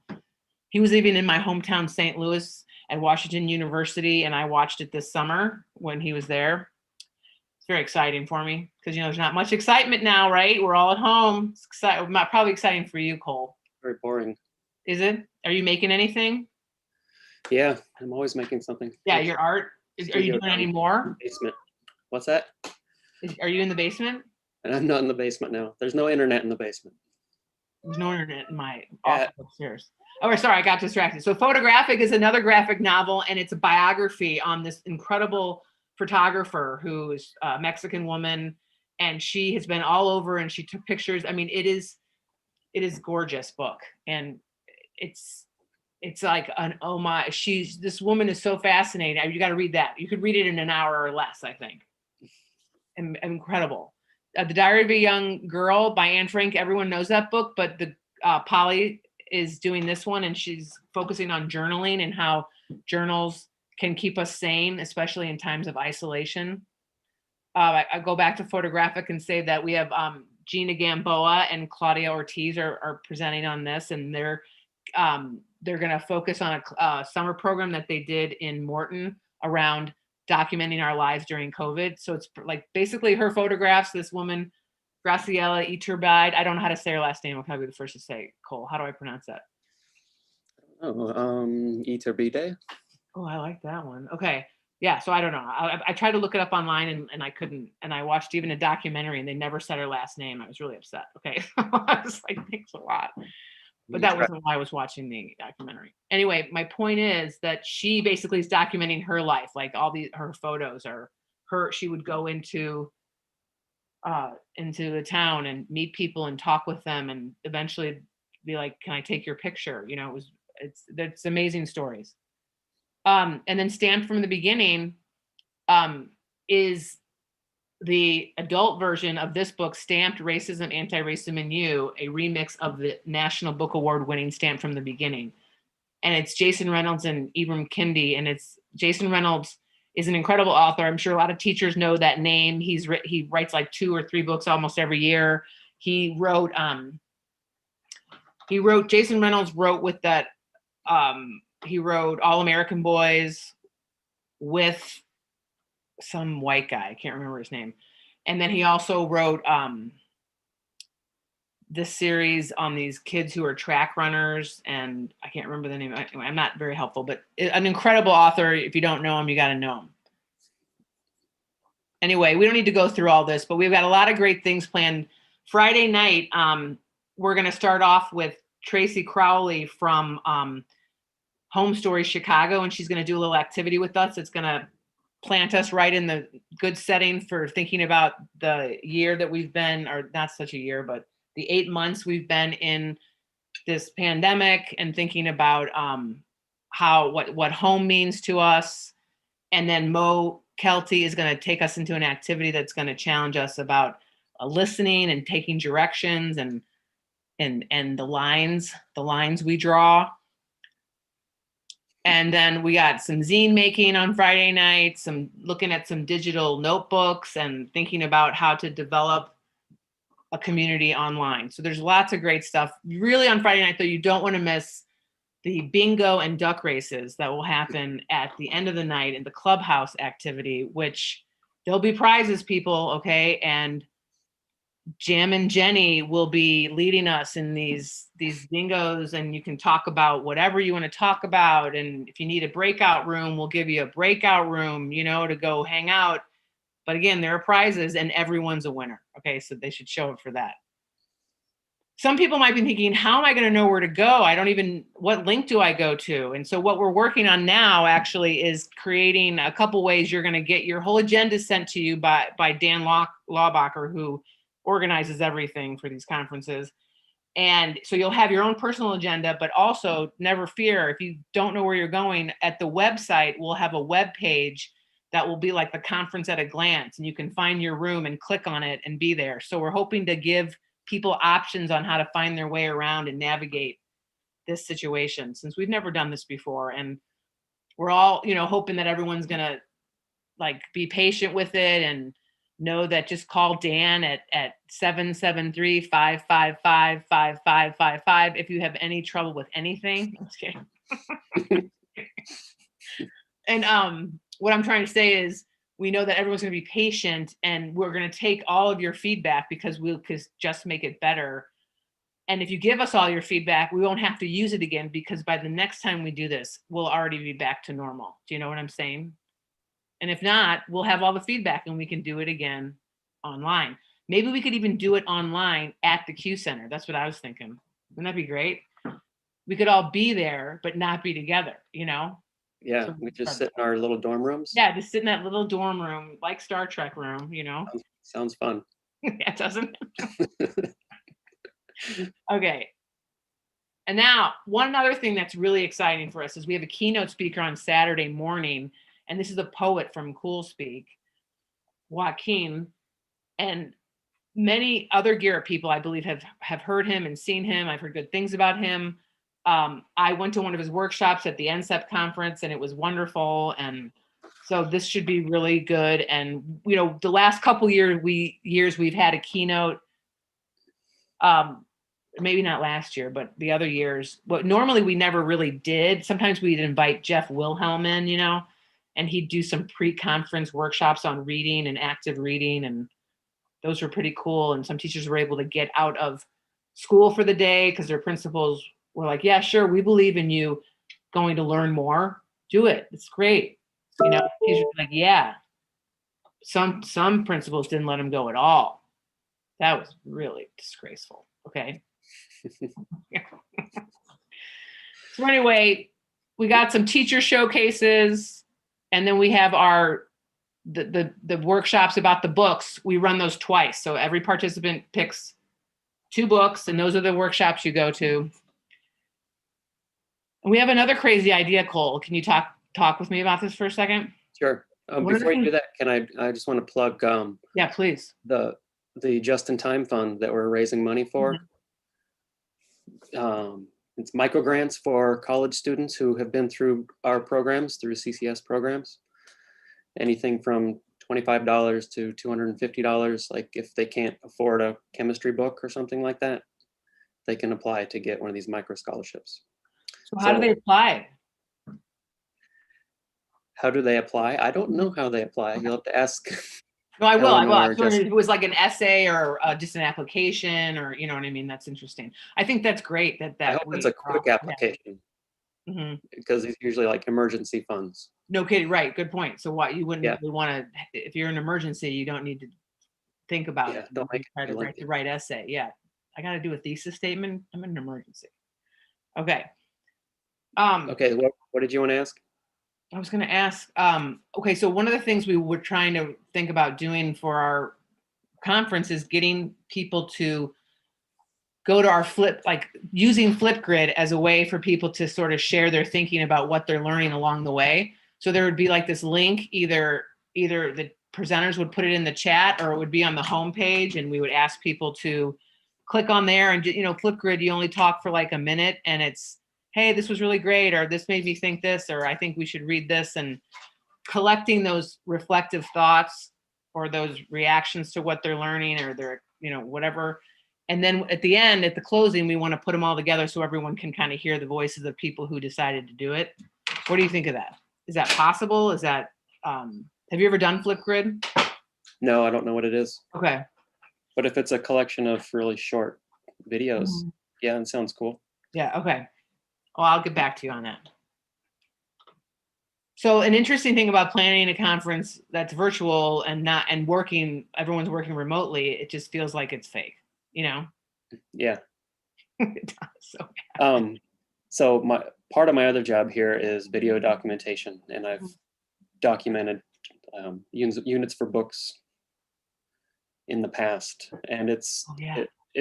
he was even in my hometown, St. Louis at Washington University. And I watched it this summer when he was there. It's very exciting for me because, there's not much excitement now, right? We're all at home. It's probably exciting for you, Cole. Very boring. Is it? Are you making anything? Yeah, I'm always making something. Yeah, your art. Are you doing any more? Basement. What's that? Are you in the basement? And I'm not in the basement now. There's no internet in the basement. There's no internet in my office upstairs. Oh, sorry, I got distracted. So Photographic is another graphic novel, and it's a biography on this incredible photographer who's a Mexican woman, and she has been all over, and she took pictures. I mean, it is gorgeous book, and it's like an, oh my, this woman is so fascinating. You got to read that. You could read it in an hour or less, I think. Incredible. The Diary of a Young Girl by Anne Frank. Everyone knows that book, but the Polly is doing this one, and she's focusing on journaling and how journals can keep us sane, especially in times of isolation. I go back to photographic and say that we have Gina Gamboa and Claudia Ortiz are presenting on this, and they're going to focus on a summer program that they did in Morton around documenting our lives during COVID. So it's like basically her photographs, this woman, Graciela Iturbide. I don't know how to say her last name. I'll probably be the first to say. Cole, how do I pronounce that? Iturbide. Oh, I like that one. Okay. Yeah, so I don't know. I tried to look it up online and I couldn't. And I watched even a documentary and they never said her last name. I was really upset. Okay. I was like, thanks a lot. But that wasn't why I was watching the documentary. Anyway, my point is that she basically is documenting her life. Like her photos are her. She would go into the town and meet people and talk with them and eventually be like, can I take your picture? You know, it's amazing stories. And then Stamped from the Beginning is the adult version of this book, Stamped: Racism, Anti-Racism in You, a remix of the National Book Award winning Stamped from the Beginning. And it's Jason Reynolds and Ibram Kendi. And Jason Reynolds is an incredible author. I'm sure a lot of teachers know that name. He writes like 2 or 3 books almost every year. Jason Reynolds wrote with that, he wrote All American Boys with some white guy. I can't remember his name. And then he also wrote this series on these kids who are track runners. And I can't remember the name. I'm not very helpful, but an incredible author. If you don't know him, you got to know him. Anyway, we don't need to go through all this, but we've got a lot of great things planned. Friday night, we're going to start off with Tracy Crowley from Home Story Chicago, and she's going to do a little activity with us. It's going to plant us right in the good setting for thinking about the year that we've been, or not such a year, but the 8 months we've been in this pandemic, and thinking about what home means to us. And then Mo Kelty is going to take us into an activity that's going to challenge us about listening and taking directions and the lines we draw. And then we got some zine making on Friday night, looking at some digital notebooks and thinking about how to develop a community online. So there's lots of great stuff. Really on Friday night, though, you don't want to miss the bingo and duck races that will happen at the end of the night in the clubhouse activity, which there'll be prizes, people, okay? And Jam and Jenny will be leading us in these bingos, and you can talk about whatever you want to talk about. And if you need a breakout room, we'll give you a breakout room, to go hang out. But again, there are prizes and everyone's a winner. Okay, so they should show up for that. Some people might be thinking, how am I going to know where to go? What link do I go to? And so what we're working on now actually is creating a couple ways you're going to get your whole agenda sent to you by Dan Laubacher, who organizes everything for these conferences. And so you'll have your own personal agenda, but also never fear, if you don't know where you're going, at the website, we'll have a web page that will be like the conference at a glance, and you can find your room and click on it and be there. So we're hoping to give people options on how to find their way around and navigate this situation, since we've never done this before. And we're all, hoping that everyone's gonna be patient with it and know that just call Dan at 773-555-5555 if you have any trouble with anything. I'm just kidding. And what I'm trying to say is, we know that everyone's going to be patient, and we're going to take all of your feedback because we'll just make it better. And if you give us all your feedback, we won't have to use it again, because by the next time we do this, we'll already be back to normal. Do you know what I'm saying? And if not, we'll have all the feedback and we can do it again online. Maybe we could even do it online at the Q Center. That's what I was thinking. Wouldn't that be great? We could all be there, but not be together, Yeah, So we just sit in our little dorm rooms. Yeah, just sit in that little dorm room, like Star Trek room, Sounds fun. Yeah, it doesn't. Okay. And now, one other thing that's really exciting for us is we have a keynote speaker on Saturday morning, and this is a poet from Cool Speak, Joaquin, and many other Gear Up people, I believe, have heard him and seen him. I've heard good things about him. I went to one of his workshops at the NCEP conference, and it was wonderful. And so this should be really good. And you know, the last couple years we've had a keynote. Maybe not last year, but the other years. What normally we never really did. Sometimes we'd invite Jeff Wilhelm in, you know, and he'd do some pre-conference workshops on reading and active reading, and those were pretty cool. And some teachers were able to get out of school for the day because their principals were like, yeah, sure, we believe in you going to learn more. Do it. It's great. You know, teachers were like, yeah. Some principals didn't let them go at all. That was really disgraceful. Okay. So anyway, we got some teacher showcases, and then we have the workshops about the books. We run those twice. So every participant picks 2 books, and those are the workshops you go to. And we have another crazy idea, Cole. Can you talk with me about this for a second? Sure. Before you do that, can I just want to plug yeah, please. The Just in Time Fund that we're raising money for. It's micro grants for college students who have been through our programs, through CCAS programs. Anything from $25 to $250. Like if they can't afford a chemistry book or something like that, they can apply to get one of these micro scholarships. So how do they apply? How do they apply? I don't know how they apply. You'll have to ask. No, I will. Eleanor, So if it was like an essay or just an application, or you know what I mean. That's interesting. I think that's great. I hope it's a quick application, because it's usually like emergency funds. No kidding, right? Good point. So what you wouldn't really want to, if you're in an emergency, you don't need to think about it. Don't make try to write the right essay. Yeah, I got to do a thesis statement. I'm in an emergency. Okay. Okay. What did you want to ask? I was going to ask, okay, so one of the things we were trying to think about doing for our conference is getting people to go to our using Flipgrid as a way for people to sort of share their thinking about what they're learning along the way. So there would be like this link, either the presenters would put it in the chat, or it would be on the homepage, and we would ask people to click on there. And, you know, Flipgrid, you only talk for like a minute, and it's, hey, this was really great, or this made me think this, or I think we should read this, and collecting those reflective thoughts or those reactions to what they're learning, or their, you know, whatever. And then at the end, at the closing, we want to put them all together so everyone can kind of hear the voices of people who decided to do it. What do you think of that? Is that possible? Is that, have you ever done Flipgrid? No, I don't know what it is. Okay. But if it's a collection of really short videos, yeah, it sounds cool. Yeah, okay. Well, I'll get back to you on that. So an interesting thing about planning a conference that's virtual and everyone's working remotely, it just feels like it's fake, you know? Yeah. It does, so so part of my other job here is video documentation, and I've documented units for books in the past, and it's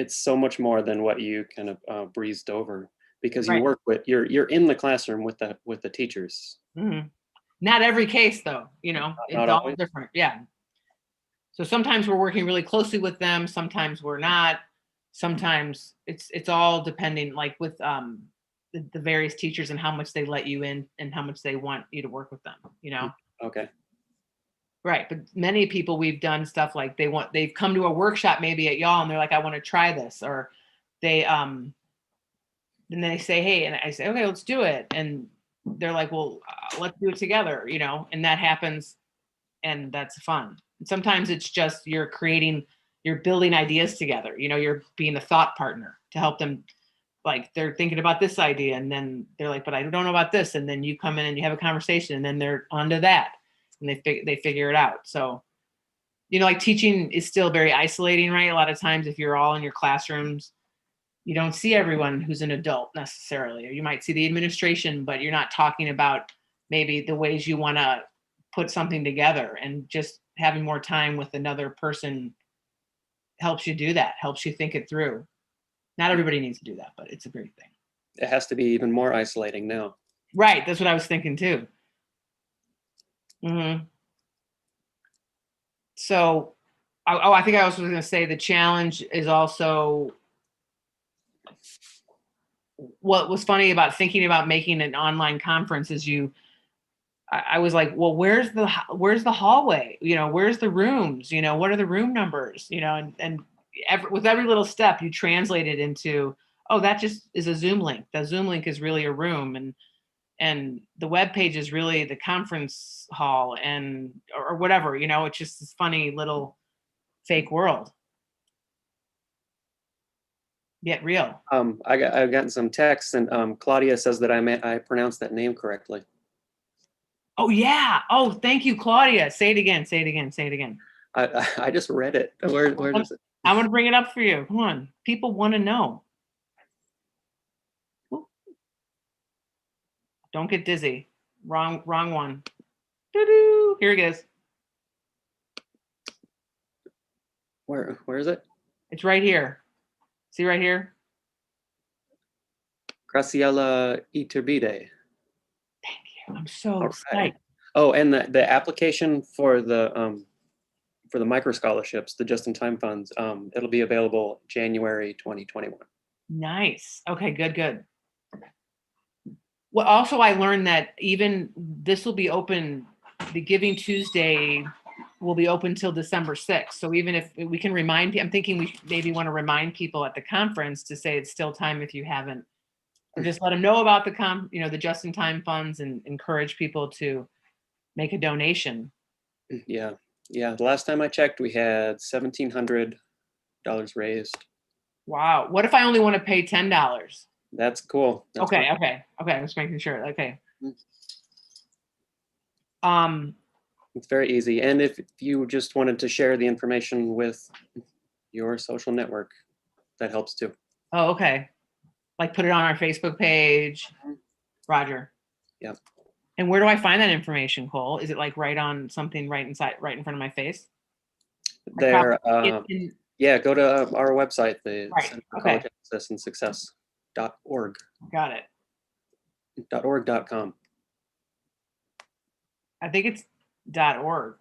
so much more than what you kind of breezed over, because you work with you're in the classroom with the teachers. Not every case though, you know, it's all different. Yeah. So sometimes we're working really closely with them, sometimes we're not. Sometimes it's all depending, like with the various teachers and how much they let you in and how much they want you to work with them, you know? Okay. Right. But many people, we've done stuff like they've come to a workshop maybe at y'all and they're like, I want to try this, or they then they say, hey, and I say, okay, let's do it. And they're like, well, let's do it together, you know, and that happens, and that's fun. And sometimes it's just you're building ideas together, you know, you're being a thought partner to help them. Like they're thinking about this idea, and then they're like, but I don't know about this. And then you come in and you have a conversation, and then they're onto that, and they figure it out. So, you know, like teaching is still very isolating, right? A lot of times if you're all in your classrooms, you don't see everyone who's an adult necessarily, or you might see the administration, but you're not talking about maybe the ways you want to put something together, and just having more time with another person helps you do that, helps you think it through. Not everybody needs to do that, but it's a great thing. It has to be even more isolating now. Right, that's what I was thinking too. Mm-hmm. So, I think I also was going to say the challenge is also what was funny about thinking about making an online conference is I was like, well, where's the hallway? You know, where's the rooms? You know, what are the room numbers? You know, and with every little step, you translate it into, oh, that just is a Zoom link. The Zoom link is really a room, and the web page is really the conference hall, and or whatever. You know, it's just this funny little fake world. Get real. I've gotten some texts, and Claudia says that I pronounced that name correctly. Oh yeah. Oh, thank you, Claudia. Say it again. Say it again. Say it again. I just read it. Where does it? I'm gonna bring it up for you. Come on. People want to know. Don't get dizzy. Wrong one. Doo-doo. Here it is. Where is it? It's right here. See right here? Graciela Iturbide. I'm so All psyched. right. Oh, and the application for the micro scholarships, the just-in-time funds, it'll be available January 2021. Nice. Okay, good. Well, also I learned that even this will be open, the Giving Tuesday will be open till December 6th. So even if we can remind, I'm thinking we maybe want to remind people at the conference to say it's still time if you haven't, or just let them know about the just-in-time funds and encourage people to make a donation. Yeah. The last time I checked, we had $1,700 raised. Wow. What if I only want to pay $10? That's cool. That's Okay. fine. I'm just making sure. Okay. It's very easy. And if you just wanted to share the information with your social network, that helps too. Oh, okay. Like put it on our Facebook page. Roger. Yep. And where do I find that information, Cole? Is it like right on something right in front of my face? There, yeah, go to our website, the Center for College Access and Success.org. Got it. .org.com. I think it's .org.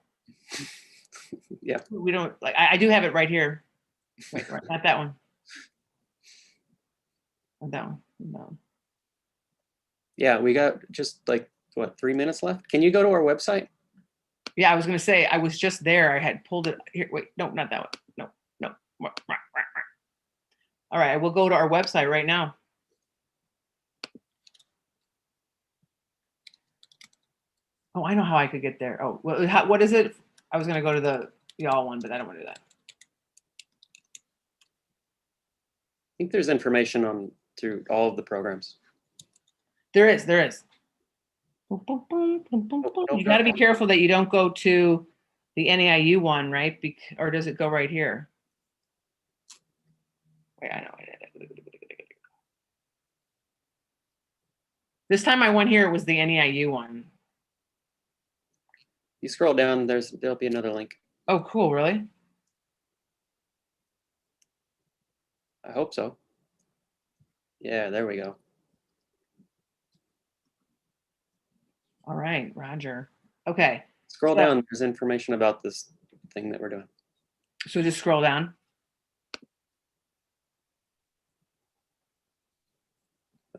Yeah. We don't like. I do have it right here. Wait, right, not that one. Not that one. No. Yeah, we got just like what, 3 minutes left. Can you go to our website? Yeah, I was gonna say I was just there. I had pulled it here. Wait, no, not that one. No. All right, I will go to our website right now. Oh, I know how I could get there. Oh, well, what is it? I was gonna go to the y'all one, but I don't want to do that. I think there's information through all of the programs. There is. Boom, boom, boom, boom, boom, boom. You got to be careful that you don't go to the NAIU one, right? Or does it go right here? Wait, I know. This time I went here, it was the NAIU one. You scroll down, there'll be another link. Oh, cool, really? I hope so. Yeah, there we go. All right, Roger. Okay. Scroll down, there's information about this thing that we're doing. So just scroll down.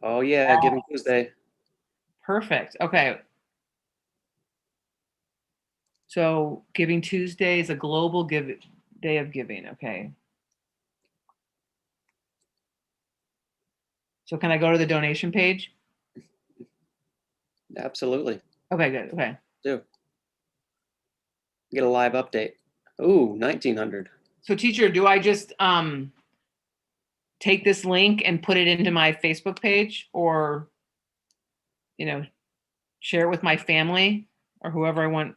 Oh yeah, Giving Tuesday. Perfect. Okay. So Giving Tuesday is a global day of giving. Okay. So can I go to the donation page? Absolutely. Okay, good. Okay. Do. Get a live update. Ooh, 1900. So teacher, do I just take this link and put it into my Facebook page, or share it with my family or whoever I want?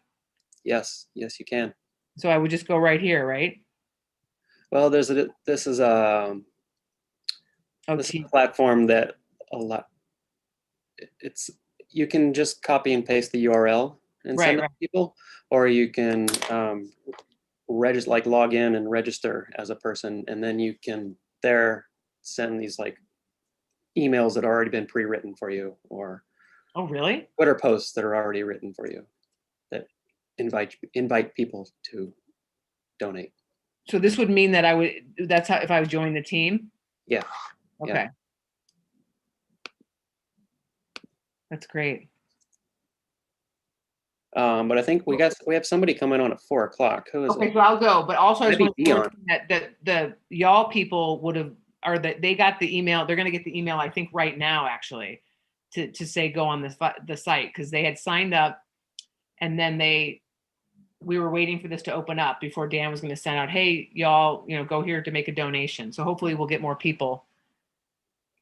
Yes, you can. So I would just go right here, right? Well, this is a platform that you can just copy and paste the URL and send it to people, or you can like log in and register as a person, and then you can there send these like emails that have already been pre-written for you, or Oh, really? Twitter posts that are already written for you that invite people to donate. So this would mean that that's how, if I would join the team? Yeah. Okay. Yeah. That's great. But I think we have somebody coming on at 4 o'clock. Who is Okay, it? so I'll go, but also I just Maybe want to that the y'all people would have, or that they got the email. They're going to get the email, I think, right now, actually, to say go on the site, because they had signed up, and then we were waiting for this to open up before Dan was going to send out, hey, y'all, go here to make a donation. So hopefully we'll get more people.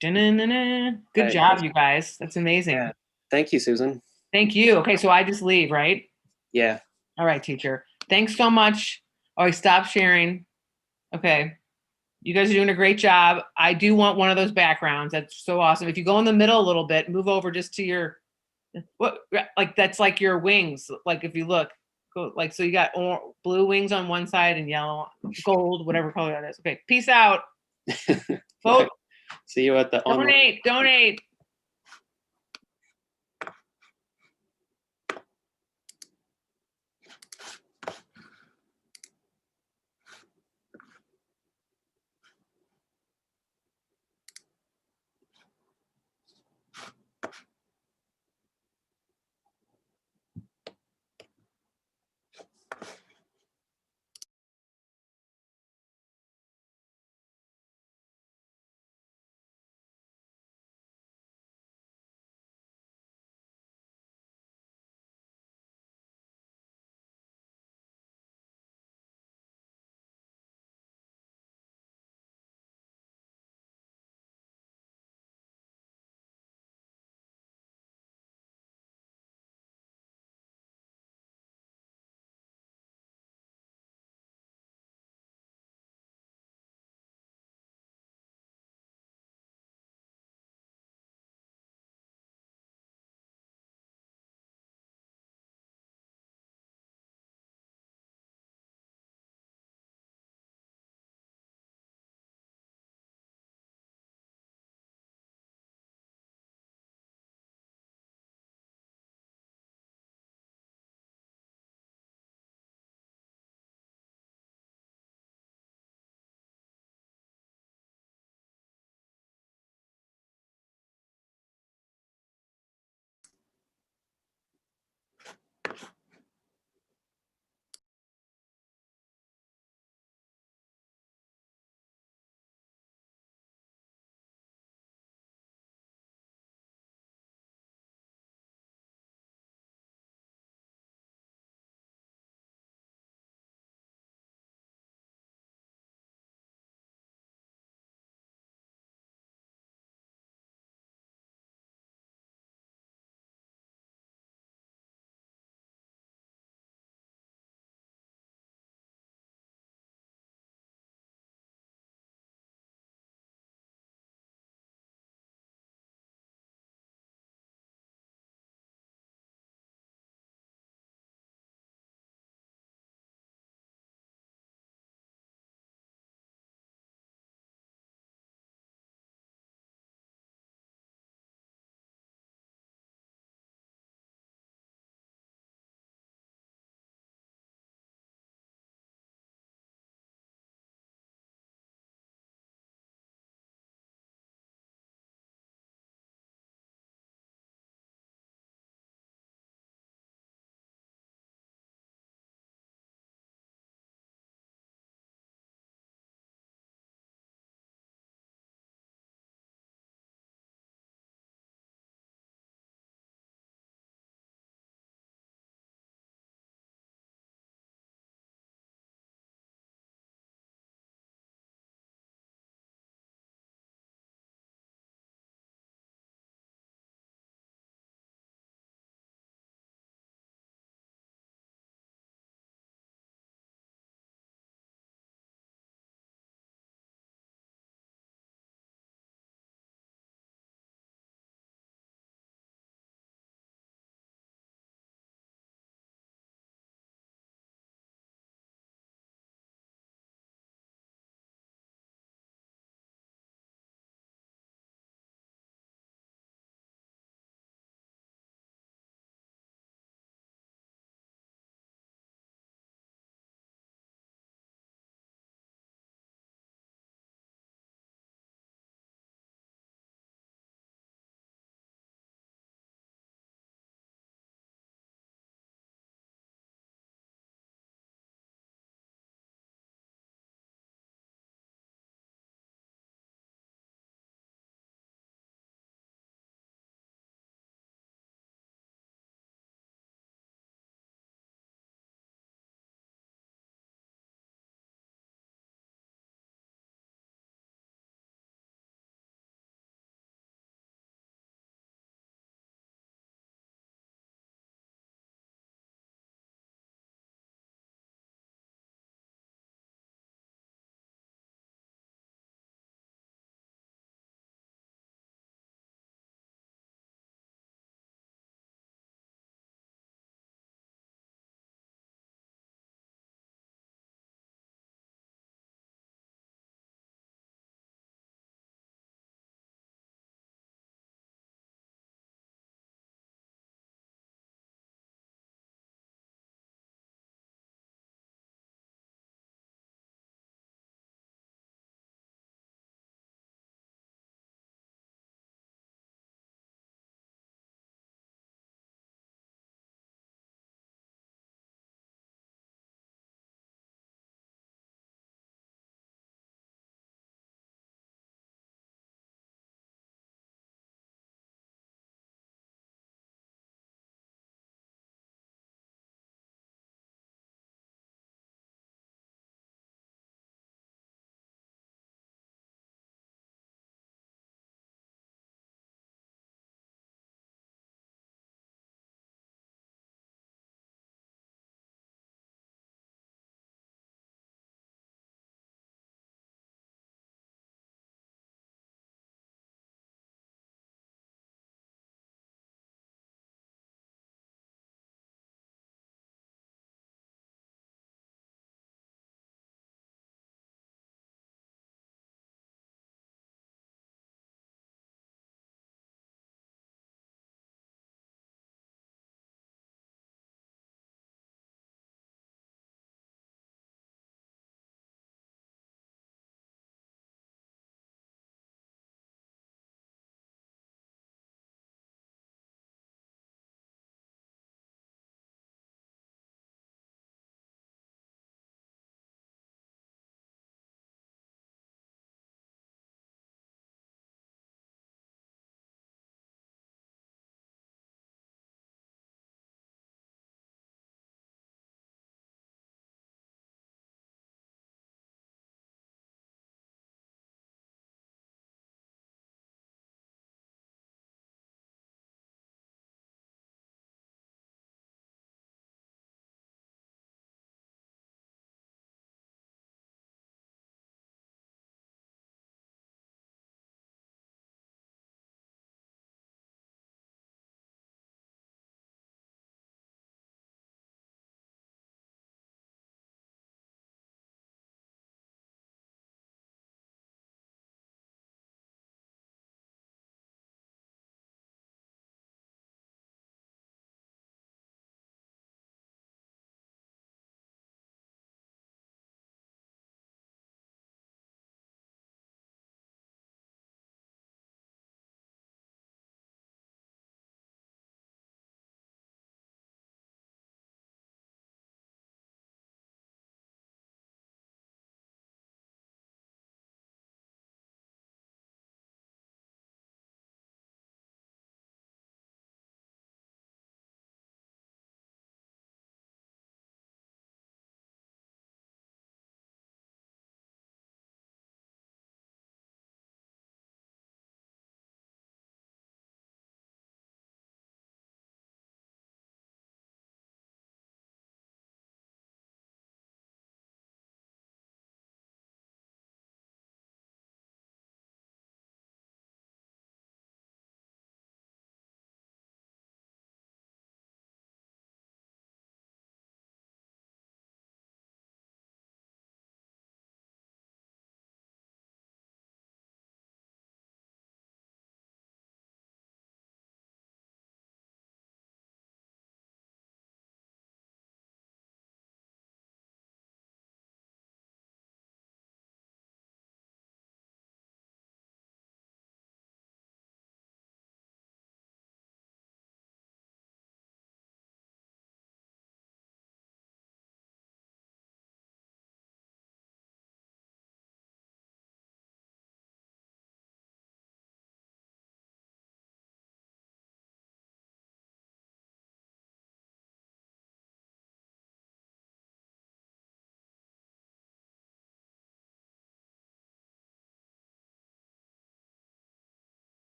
Good job, you guys. That's amazing. Yeah. Thank you, Susan. Thank you. Okay, so I just leave, right? Yeah. All right, teacher. Thanks so much. Oh, I stopped sharing. Okay. You guys are doing a great job. I do want one of those backgrounds. That's so awesome. If you go in the middle a little bit, move over just to your, that's like your wings. Like if you look, go like, so you got blue wings on one side and yellow, gold, whatever color that is. Okay. Peace out. Vote. See you at the online. Donate.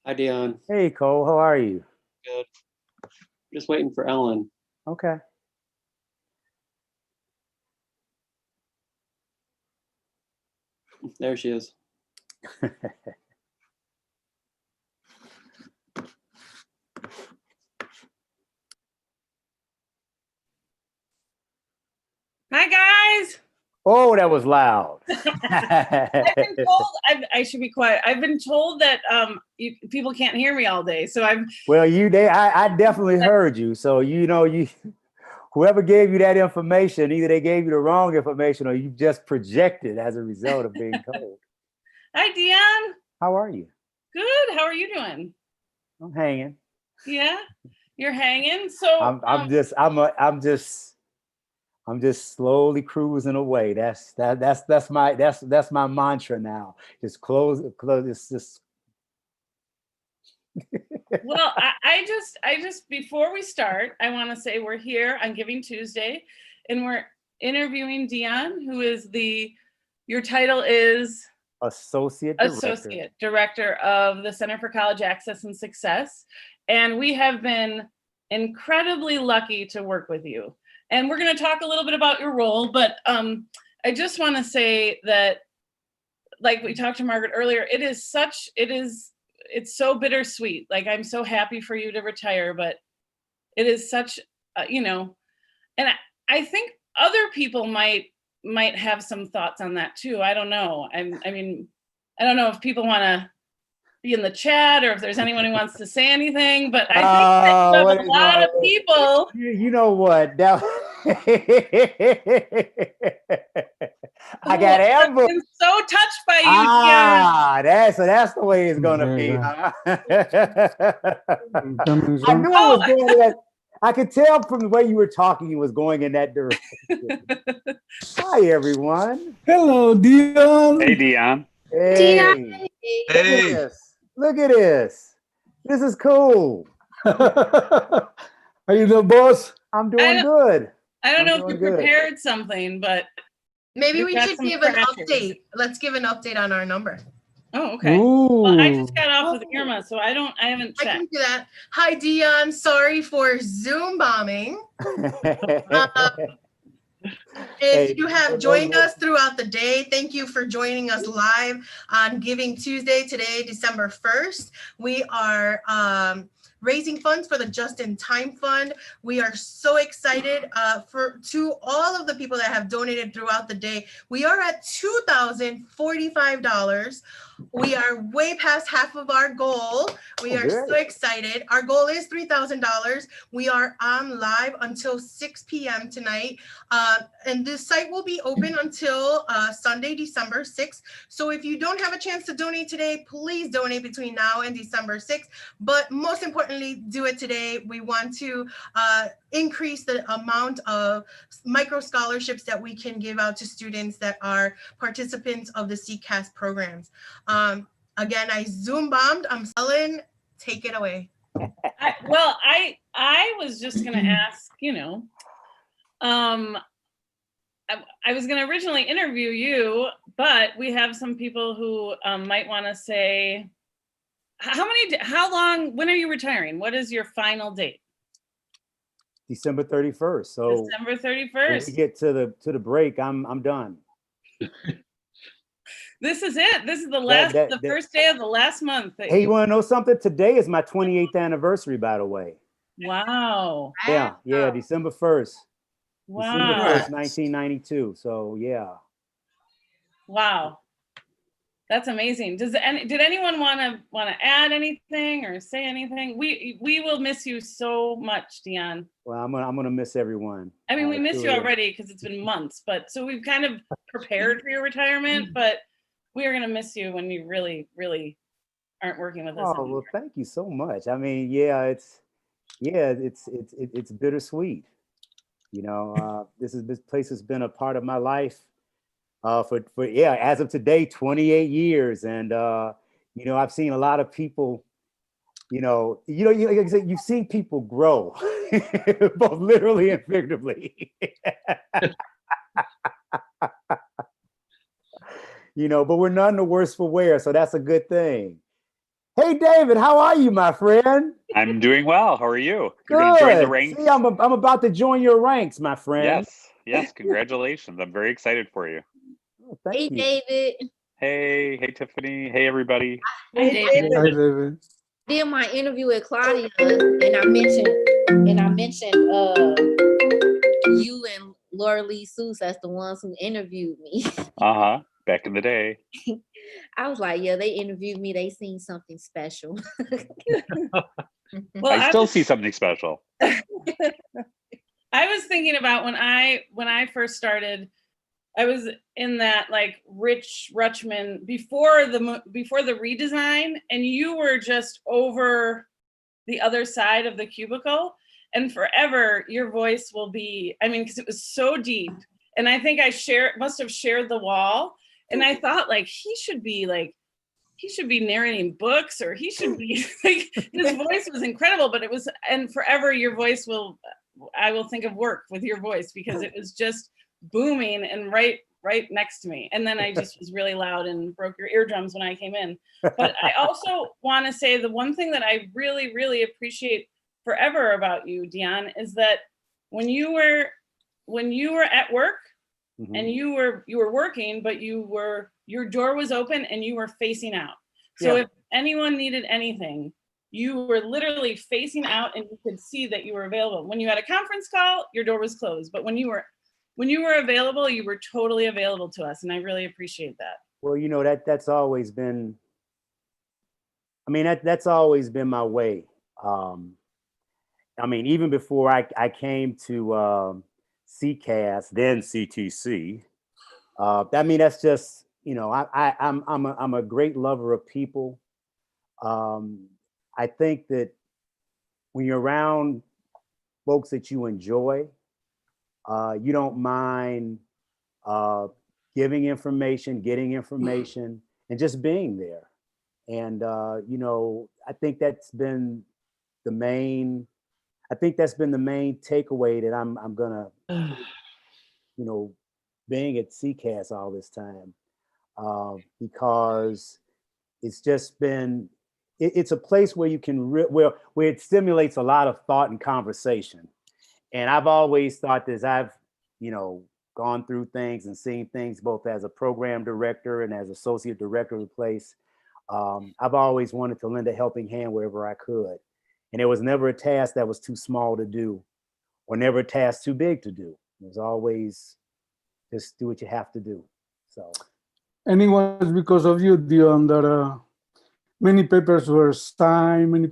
Hi, Dion. Hey, Cole, how are you? Good. Just waiting for Ellen. Okay. There she is. Hi, guys. Oh, that was loud. I've been told, I should be quiet. I've been told that people can't hear me all day. So Well, I definitely heard you. So, whoever gave you that information, either they gave you the wrong information or you just projected as a result of being told. Hi, Dion. How are you? Good. How are you doing? I'm hanging. Yeah, you're hanging. So I'm just slowly cruising away. That's my mantra now. Just close. It's just. Well, I just before we start, I want to say we're here on Giving Tuesday, and we're interviewing Dion, who is your title is Associate Director of the Center for College Access and Success, and we have been incredibly lucky to work with you. And we're going to talk a little bit about your role, but I just want to say that, like we talked to Margaret earlier, it's so bittersweet. Like, I'm so happy for you to retire, but it is such, and I think other people might have some thoughts on that too. I don't know. I mean, I don't know if people want to be in the chat or if there's anyone who wants to say anything, but I think that you have a lot of people. You know what? I got Amber. I've been so touched by you, Dion. That's the way it's gonna be. Huh? I knew it was going that. I could tell from the way you were talking, it was going in that direction. Hi, everyone. Hello, Dion. Hey, Dion. Hey. Hey. Look at this. This is cool. How you doing, boss? I'm doing good. I don't know if you prepared something, but maybe we should give an update. Let's give an update on our number. Oh, okay. Well, I just got off with Irma, so I haven't checked. I can do that. Hi, Dion. Sorry for Zoom bombing. If you have joined us throughout the day, thank you for joining us live on Giving Tuesday today, December 1st. We are raising funds for the Just in Time Fund. We are so excited to all of the people that have donated throughout the day. We are at $2,045. We are way past half of our goal. We are so excited. Our goal is $3,000. We are on live until 6 p.m. tonight. And this site will be open until Sunday, December 6th. So if you don't have a chance to donate today, please donate between now and December 6th. But most importantly, do it today. We want to increase the amount of micro scholarships that we can give out to students that are participants of the CCAS programs. Again, I Zoom bombed. I'm Ellen. Take it away. I was just going to ask, I was going to originally interview you, but we have some people who might want to say, how long, when are you retiring? What is your final date? December 31st. So December 31st. When we get to the break, I'm done. This is it. This is the first day of the last month. Hey, you want to know something? Today is my 28th anniversary, by the way. Wow. Yeah, December 1st. Wow. December 1st, 1992. So yeah. Wow. That's amazing. Did anyone want to add anything or say anything? We will miss you so much, Dion. Well, I'm gonna miss everyone. I mean, we miss you already because it's been months, but so we've kind of prepared for your retirement, but we are gonna miss you when you really, really aren't working with us anymore. Well, thank you so much. I mean, it's bittersweet. This place has been a part of my life for as of today, 28 years. And I've seen a lot of people, you've seen people grow, both literally and figuratively. But we're none the worse for wear, so that's a good thing. Hey, David, how are you, my friend? I'm doing well. How are you? You're going to join the Good. ranks? See, I'm about to join your ranks, my friend. Yes. Congratulations. I'm very excited for you. Oh, Hey, thank you. David. Hey, Tiffany. Hey, everybody. Hey, David. Hi, David. Did my interview with Claudia, and I mentioned you and Laura Lee Seuss as the ones who interviewed me. Back in the day. I was like, yeah, they interviewed me. They seen something special. Well, I still see something special. I was thinking about when I first started, I was in that like Rich Rutschman before the redesign, and you were just over the other side of the cubicle, and forever your voice will be, I mean, because it was so deep, and I think I must have shared the wall, and I thought like he should be narrating books, or he should be like, his voice was incredible, but it was, and forever your voice I will think of work with your voice, because it was just booming and right next to me. And then I just was really loud and broke your eardrums when I came in. But I also want to say the one thing that I really, really appreciate forever about you, Dion, is that when you were at work, Mm-hmm. and you were working, but your door was open and you were facing out. So if anyone needed anything, you were literally facing out, and you could see that you were available. When you had a conference call, your door was closed, but when you were available, you were totally available to us, and I really appreciate that. Well, you know, that's always been, I mean, that's always been my way. I mean, even before I came to CCAS, then CTC. I mean, that's just, you know, I'm a great lover of people. I think that when you're around folks that you enjoy, you don't mind giving information, getting information, and just being there. And you know, I think that's been the main takeaway that I'm gonna, you know, being at CCAS all this time, because it's just been, it's a place where you can, where it stimulates a lot of thought and conversation. And I've always thought this, I've, you know, gone through things and seen things both as a program director and as associate director of the place. I've always wanted to lend a helping hand wherever I could. And there was never a task that was too small to do, or never a task too big to do. It was always just do what you have to do. So. And it was because of you, Dion, that many papers were signed, many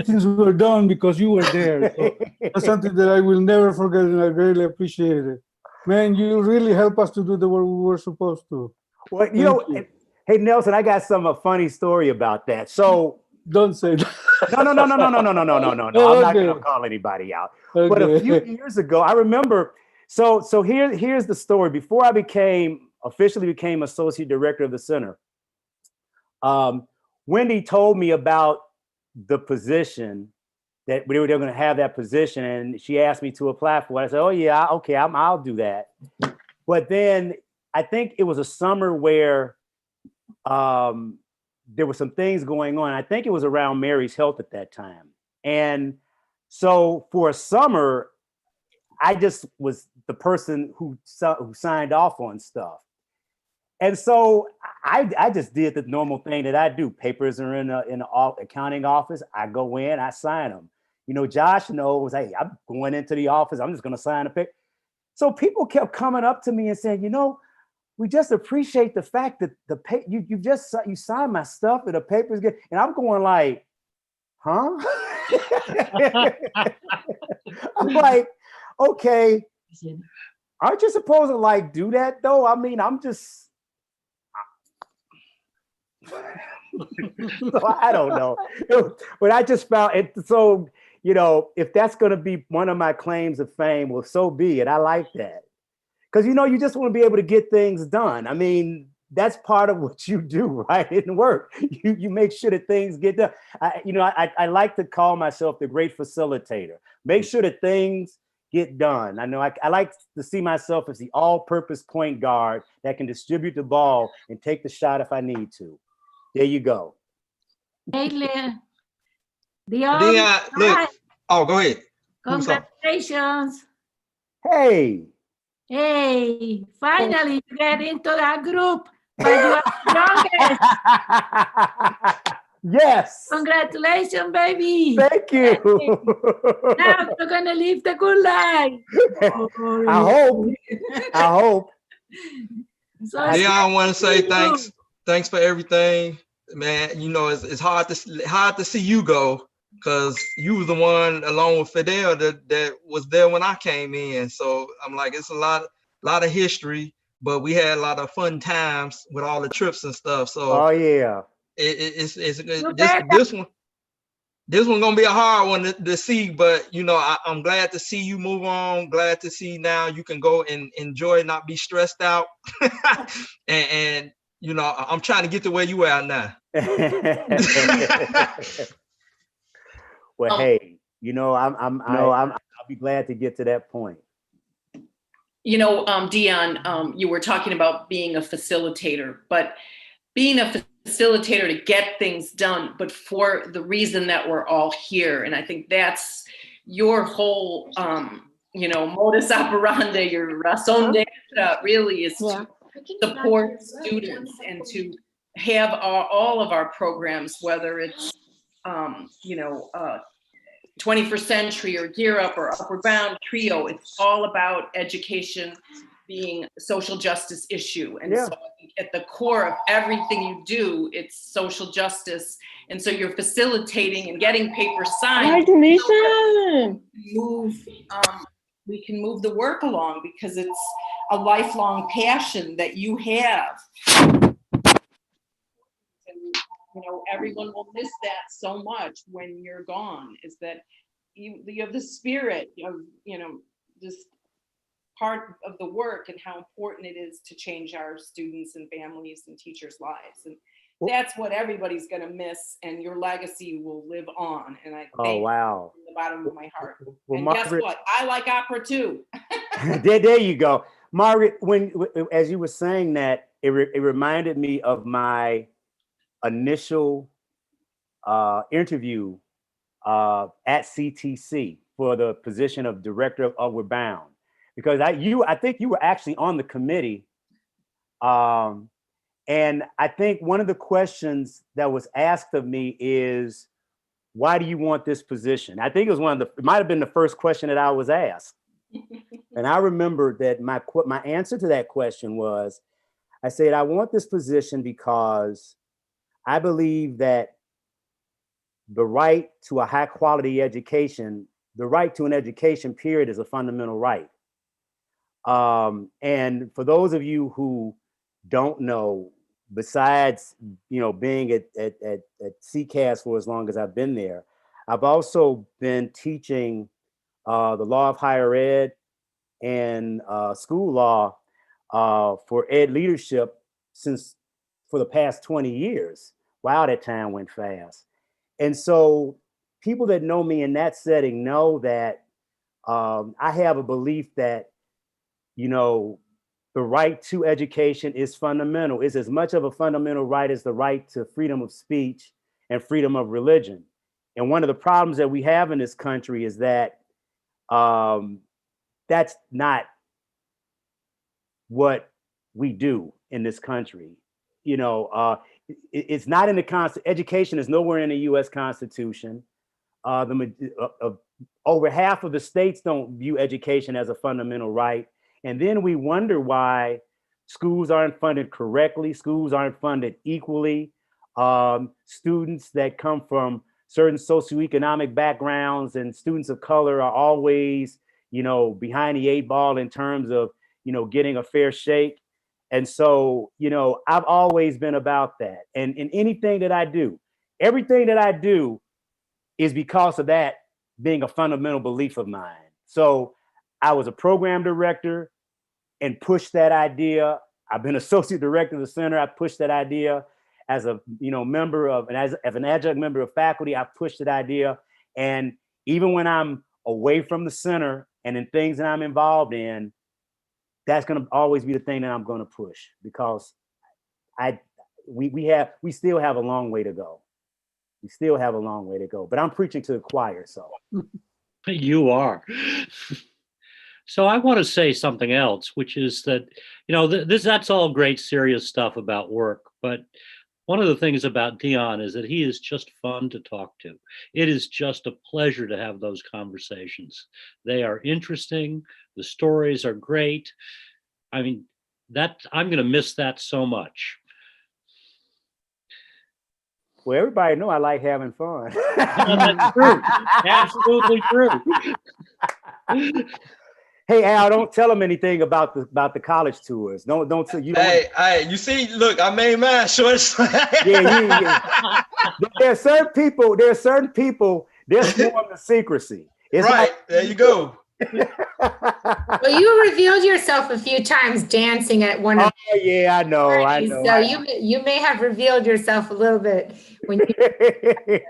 things were done because you were there. So that's something that I will never forget, and I really appreciate it. Man, you really helped us to do the work we were supposed to. Well, you know, hey Nelson, I got a funny story about that. So don't say that. No. I'm not going to call anybody out. Okay. But a few years ago, I remember. So here's the story. Before I officially became associate director of the center, Wendy told me about the position, that they were going to have that position, and she asked me to apply for it. I said, "Oh yeah, okay, I'll do that." But then I think it was a summer where there were some things going on. I think it was around Mary's health at that time, and so for a summer, I just was the person who signed off on stuff. And so I just did the normal thing that I do. Papers are in the accounting office. I go in, I sign them. You know, Josh knows, hey, I'm going into the office. I'm just going to sign a paper. So people kept coming up to me and saying, you know, we just appreciate the fact that you signed my stuff and the papers get, and I'm going like, huh? I'm like, okay, aren't you supposed to like do that though? I mean, I'm just, so I don't know, but I just found it. So, you know, if that's going to be one of my claims of fame, well, so be it. I like that. Because, you know, you just want to be able to get things done. I mean, that's part of what you do, right? In work, you make sure that things get done. I like to call myself the great facilitator. Make sure that things get done. I know I like to see myself as the all-purpose point guard that can distribute the ball and take the shot if I need to. There you go. Caitlin. Dion. Dion, look. Hi. Oh, go ahead. Who's up? Congratulations. Hey. Hey, finally you get into that group, but you are the youngest. Yes. Congratulations, baby. Thank you. Now you're gonna live the good life. I hope. I hope. So Dion, I want to say you. thanks. Thanks for everything, man. You know, it's hard to see you go because you was the one along with Fidel that was there when I came in. So I'm like, it's a lot of history, but we had a lot of fun times with all the trips and stuff. So Oh yeah. it's this one gonna be a hard one to see, but you know, I'm glad to see you move on. Glad to see now you can go and enjoy, not be stressed out. and you know, I'm trying to get to where you are now. Well, hey, you know, I'll be glad to get to that point. You know, Dion, you were talking about being a facilitator, but being a facilitator to get things done, but for the reason that we're all here. And I think that's your whole, you know, modus operandi, your raison d'etre really is to support students and to have all of our programs, whether it's, you know, 21st Century or Gear Up or Upward Bound, Trio. It's all about education being a social justice issue. And so I think at the core of everything you do, it's social justice. And so you're facilitating and getting papers signed. We can move the work along because it's a lifelong passion that you have. And, you know, everyone will miss that so much when you're gone, is that you have the spirit of, you know, just part of the work and how important it is to change our students and families and teachers' lives. And that's what everybody's going to miss, and your legacy will live on. And I thank you from the bottom of my heart. Well, and Margaret, guess what? I like opera too. there you go. Margaret, as you were saying that, it reminded me of my initial interview at CTC for the position of director of Upward Bound, because I think you were actually on the committee, and I think one of the questions that was asked of me is, why do you want this position? I think it was it might have been the first question that I was asked. And I remember that my answer to that question was, I said, I want this position because I believe that the right to a high quality education, the right to an education period, is a fundamental right. And for those of you who don't know, besides, you know, being at CCAS for as long as I've been there, I've also been teaching the law of higher ed and school law for ed leadership for the past 20 years. Wow, that time went fast. And so people that know me in that setting know that I have a belief that, you know, the right to education is fundamental. It's as much of a fundamental right as the right to freedom of speech and freedom of religion. And one of the problems that we have in this country is that that's not what we do in this country. You know, it's not in the Constitution. Education is nowhere in the U.S. Constitution. Over half of the states don't view education as a fundamental right. And then we wonder why schools aren't funded correctly, schools aren't funded equally. Students that come from certain socioeconomic backgrounds and students of color are always, you know, behind the 8 ball in terms of, you know, getting a fair shake. And so, you know, I've always been about that. And in anything that I do, everything that I do is because of that being a fundamental belief of mine. So I was a program director and pushed that idea. I've been associate director of the center. I pushed that idea as a, you know, member of, and as an adjunct member of faculty, I pushed that idea. And even when I'm away from the center and in things that I'm involved in, that's going to always be the thing that I'm going to push, because we still have a long way to go. We still have a long way to go, but I'm preaching to the choir, so. You are. So I want to say something else, which is that, that's all great, serious stuff about work. But one of the things about Dion is that he is just fun to talk to. It is just a pleasure to have those conversations. They are interesting. The stories are great. I mean, I'm going to miss that so much. Well, everybody know I like having fun. That's true. Absolutely true. Hey, Al, don't tell them anything about the college tours. Don't tell you. Hey, you see, look, I made mine short. Yeah. There are certain people. They're sworn to secrecy. It's right there, you go. Well, you revealed yourself a few times dancing at one of. Oh yeah, I know. So you may have revealed yourself a little bit when you.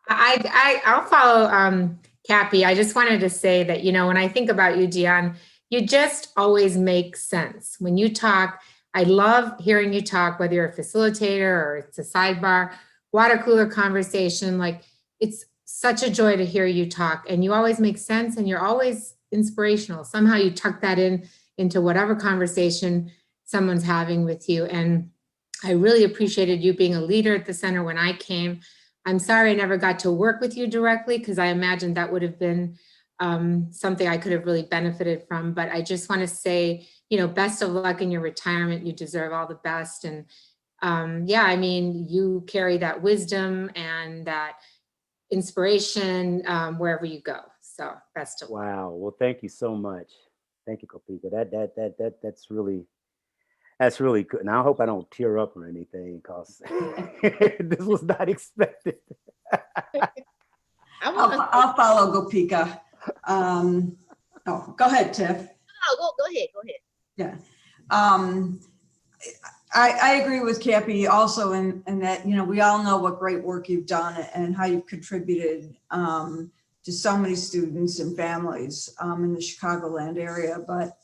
I'll follow Cappy. I just wanted to say that, when I think about you, Dion, you just always make sense when you talk. I love hearing you talk, whether you're a facilitator or it's a sidebar, water cooler conversation. Like, it's such a joy to hear you talk, and you always make sense, and you're always inspirational. Somehow you tuck that into whatever conversation someone's having with you. And I really appreciated you being a leader at the center when I came. I'm sorry I never got to work with you directly, because I imagined that would have been something I could have really benefited from. But I just want to say, best of luck in your retirement. You deserve all the best. And you carry that wisdom and that inspiration wherever you go. So best of luck. Wow. Well, thank you so much. Thank you, Kopika. That's really good. And I hope I don't tear up or anything, because this was not expected. I'll follow Gopika. Go ahead, Tiff. Go ahead. Yeah. I agree with Cappy also in that, we all know what great work you've done and how you've contributed to so many students and families in the Chicagoland area. But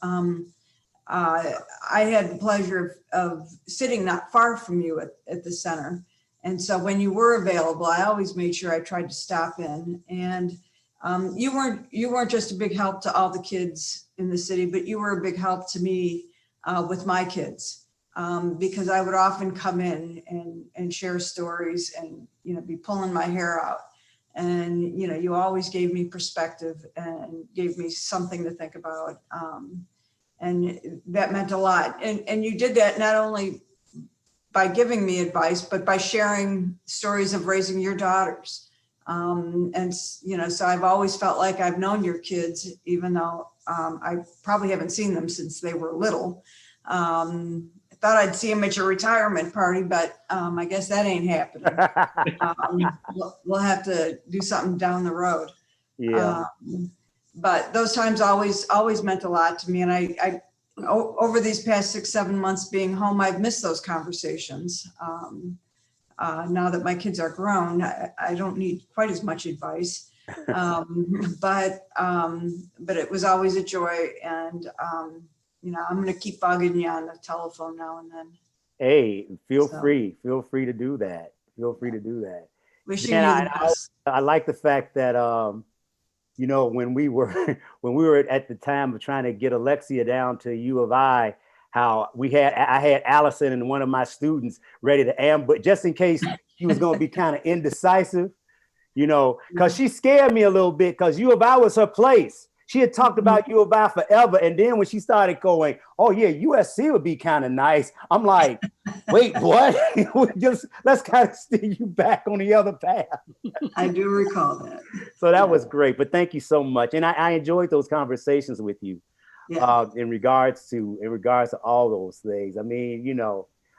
I had the pleasure of sitting not far from you at the center. And so when you were available, I always made sure I tried to stop in. And you weren't just a big help to all the kids in the city, but you were a big help to me with my kids, because I would often come in and share stories and, be pulling my hair out. And, you always gave me perspective and gave me something to think about. And that meant a lot. And you did that not only by giving me advice, but by sharing stories of raising your daughters. So I've always felt like I've known your kids, even though I probably haven't seen them since they were little. I thought I'd see them at your retirement party, but I guess that ain't happening. We'll have to do something down the road. Yeah. But those times always meant a lot to me. And I over these past 6-7 months being home, I've missed those conversations. Now that my kids are grown, I don't need quite as much advice. But it was always a joy. And, I'm going to keep bugging you on the telephone now and then. Hey, feel free to do that. Wishing you the best. I like the fact that, when we were at the time of trying to get Alexia down to U of I, how I had Allison and one of my students ready to ambush just in case she was going to be kind of indecisive, because she scared me a little bit, because U of I was her place. She had talked about U of I forever. And then when she started going, oh yeah, USC would be kind of nice, I'm like, wait, what? Let's kind of steer you back on the other path. I do recall that. So that was great. But thank you so much. And I enjoyed those conversations with you. Yeah. In regards to all those things. I mean,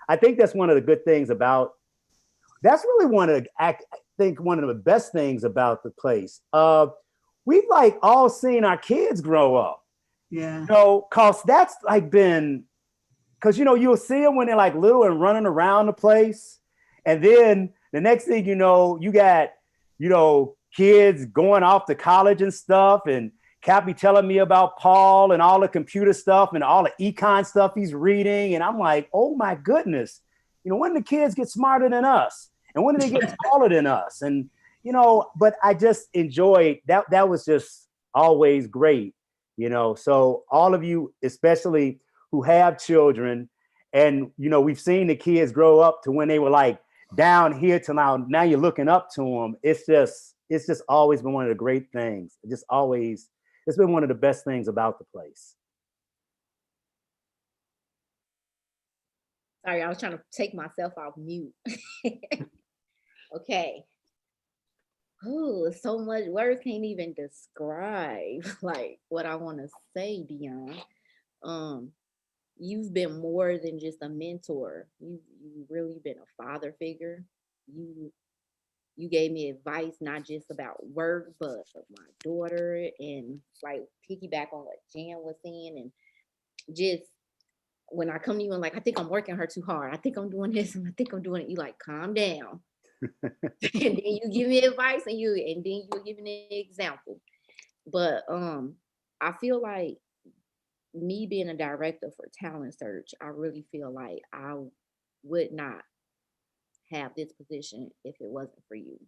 I think that's one of the good things that's really one of the best things about the place. We've all seen our kids grow up. Yeah. Cause that's because you'll see them when they're little and running around the place. And then the next thing you know, you got, kids going off to college and stuff. And Cappy telling me about Paul and all the computer stuff and all the econ stuff he's reading. And I'm like, oh my goodness, when the kids get smarter than us? And when did they get taller than us? And, you know, but I just enjoyed that. That was just always great, you know. So all of you, especially who have children, and, you know, we've seen the kids grow up to when they were like down here to now you're looking up to them. It's just always been one of the great things. It's been one of the best things about the place. Sorry, I was trying to take myself off mute. Okay. Oh, so much words can't even describe like what I want to say, Dion. You've been more than just a mentor. You've really been a father figure. You gave me advice not just about work, but of my daughter, and like piggyback on what Jan was saying, and just when I come to you and like, I think I'm working her too hard. I think I'm doing this and I think I'm doing it. You like, calm down. And then you give me advice and then you're giving an example. But I feel like me being a director for talent search, I really feel like I would not have this position if it wasn't for you.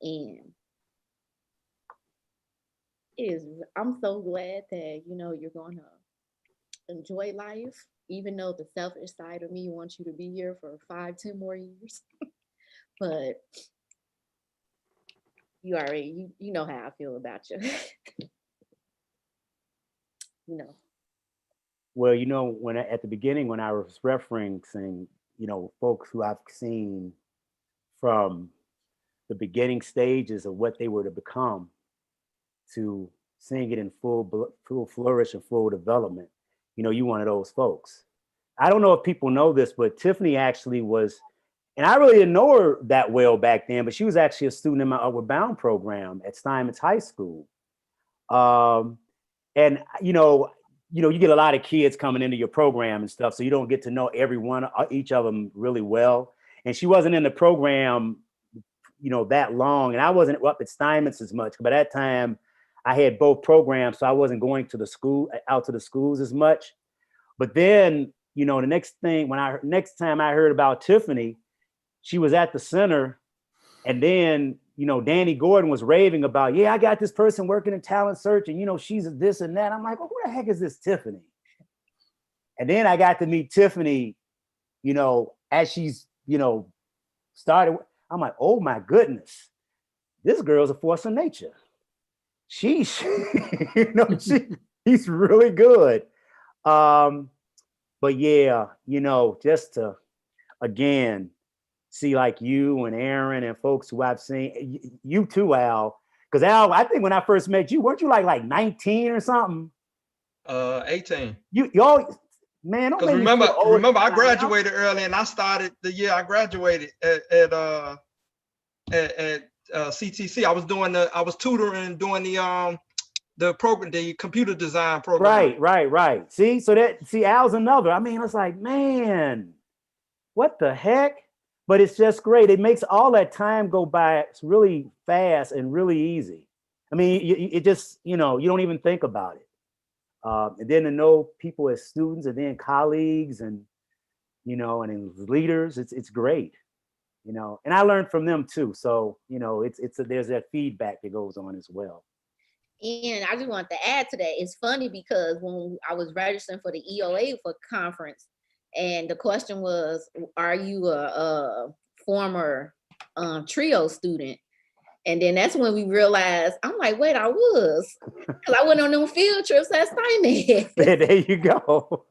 And I'm so glad that, you know, you're going to enjoy life, even though the selfish side of me wants you to be here for 5-10 more years. But you already, you know how I feel about you. You know. Well, you know, at the beginning, when I was referencing, you know, folks who I've seen from the beginning stages of what they were to become to seeing it in full flourish and full development, you know, you one of those folks. I don't know if people know this, but Tiffany actually was, and I really didn't know her that well back then, but she was actually a student in my Upward Bound program at Steinmetz High School. And, you know, you get a lot of kids coming into your program and stuff, so you don't get to know each of them really well. And she wasn't in the program, you know, that long, and I wasn't up at Steinmetz as much. But at that time, I had both programs, so I wasn't going to the schools as much. But then, you know, the next time I heard about Tiffany, she was at the center, and then, you know, Danny Gordon was raving about, yeah, I got this person working in talent search, and, you know, she's this and that. I'm like, well, who the heck is this Tiffany? And then I got to meet Tiffany, you know, as she's, you know, started. I'm like, oh my goodness, this girl's a force of nature. She's, you know, she's really good. But yeah, you know, just to, again, see like you and Aaron and folks who I've seen, you too, Al. Because Al, I think when I first met you, weren't you like 19 or something? 18. You all, man, don't Because make me feel old. remember, I graduated early, and I started the year I graduated at CTC. I was tutoring, doing the program, the computer design program. Right. See, Al's another. I mean, it's like, man, what the heck? But it's just great. It makes all that time go by really fast and really easy. I mean, it just, you know, you don't even think about it. And then to know people as students and then colleagues and, you know, and as leaders, it's great, you know, and I learned from them too. So, you know, there's that feedback that goes on as well. And I just want to add to that. It's funny because when I was registering for the EOA for conference, and the question was, are you a former trio student? And then that's when we realized, I'm like, wait, I was. Because I went on them field trips at Steinmetz. There you go.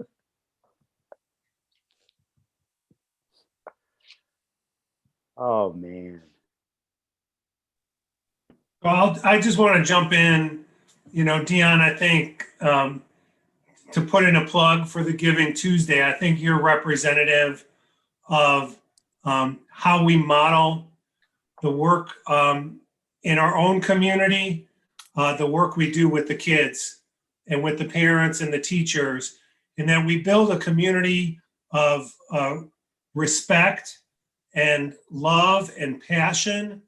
Oh, man. Well, I just want to jump in. You know, Dion, I think to put in a plug for the Giving Tuesday, I think you're representative of how we model the work in our own community, the work we do with the kids and with the parents and the teachers, and that we build a community of respect and love and passion.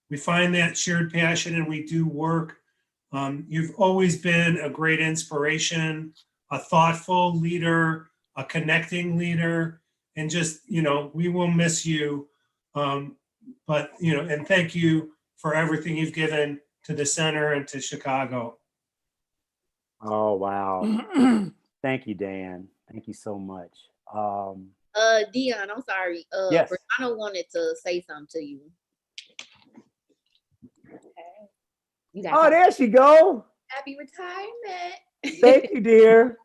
We find that shared passion and we do work. You've always been a great inspiration, a thoughtful leader, a connecting leader, and just, you know, we will miss you. but, and thank you for everything you've given to the center and to Chicago. Oh, wow. Thank you, Dan. Thank you so much. Dion, I'm sorry. Yes. Brianna wanted to say something to you. Okay. Oh, there she go. Happy retirement. Thank you, dear.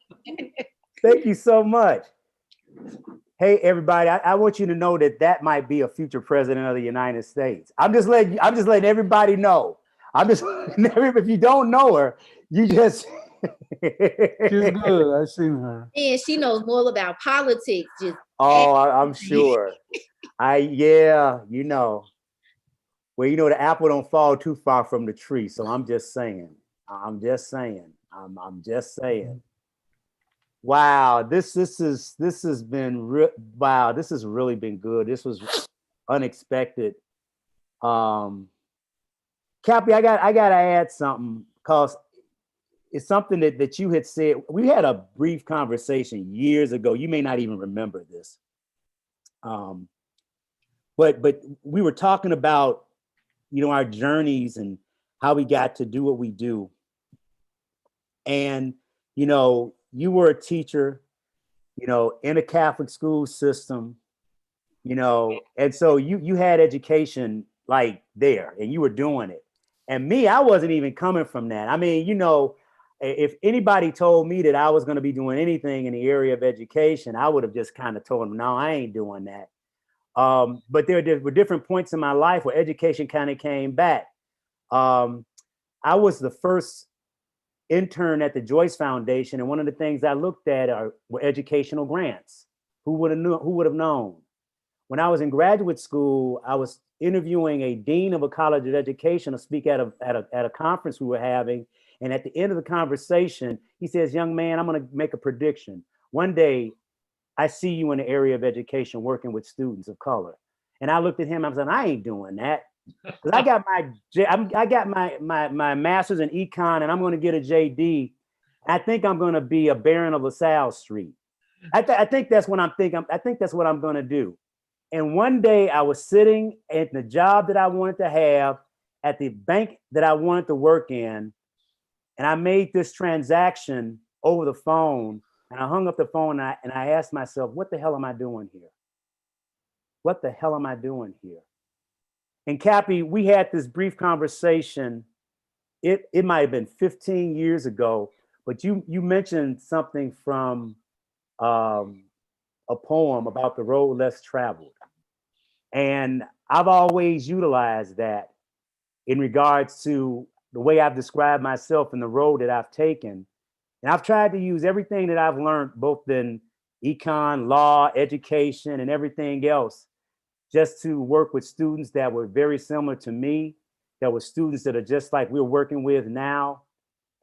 Thank you so much. Hey, everybody, I want you to know that might be a future president of the United States. I'm just letting everybody know. If you don't know her, you just. She's good. I've seen her. And she knows more about politics. Oh, I'm sure. Yeah, well, the apple don't fall too far from the tree. So I'm just saying. I'm just saying. Wow, this has been wow. This has really been good. This was unexpected. Cappy, I gotta add something because it's something that you had said. We had a brief conversation years ago. You may not even remember this. But we were talking about, our journeys and how we got to do what we do. And, you were a teacher, in a Catholic school system, and so you had education like there and you were doing it. And me, I wasn't even coming from that. I mean, if anybody told me that I was going to be doing anything in the area of education, I would have just kind of told them, no, I ain't doing that. But there were different points in my life where education kind of came back. I was the first intern at the Joyce Foundation, and one of the things I looked at were educational grants. Who would have known? When I was in graduate school, I was interviewing a dean of a college of education to speak at a conference we were having. And at the end of the conversation, he says, "Young man, I'm going to make a prediction. One day, I see you in the area of education working with students of color." And I looked at him. I was like, "I ain't doing that." Because I got my master's in econ, and I'm going to get a JD. I think I'm going to be a Baron of LaSalle Street. I think that's what I'm thinking. I think that's what I'm going to do. And one day I was sitting at the job that I wanted to have, at the bank that I wanted to work in, and I made this transaction over the phone. And I hung up the phone and I asked myself, what the hell am I doing here? What the hell am I doing here? And Cappy, we had this brief conversation. It might have been 15 years ago, but you mentioned something from a poem about the road less traveled. And I've always utilized that in regards to the way I've described myself and the road that I've taken. And I've tried to use everything that I've learned, both in econ, law, education, and everything else, just to work with students that were very similar to me, that were students that are just like we're working with now.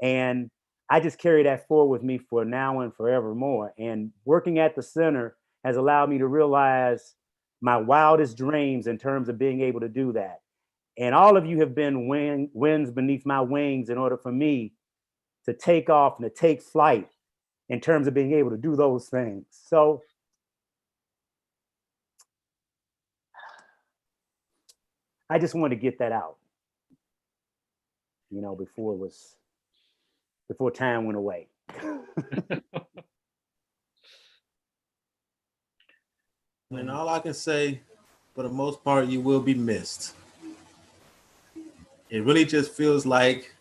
And I just carry that forward with me for now and forevermore. And working at the center has allowed me to realize my wildest dreams in terms of being able to do that. And all of you have been winds beneath my wings in order for me to take off and to take flight in terms of being able to do those things. So I just wanted to get that out, before time went away. And all I can say, for the most part, you will be missed. It really just feels like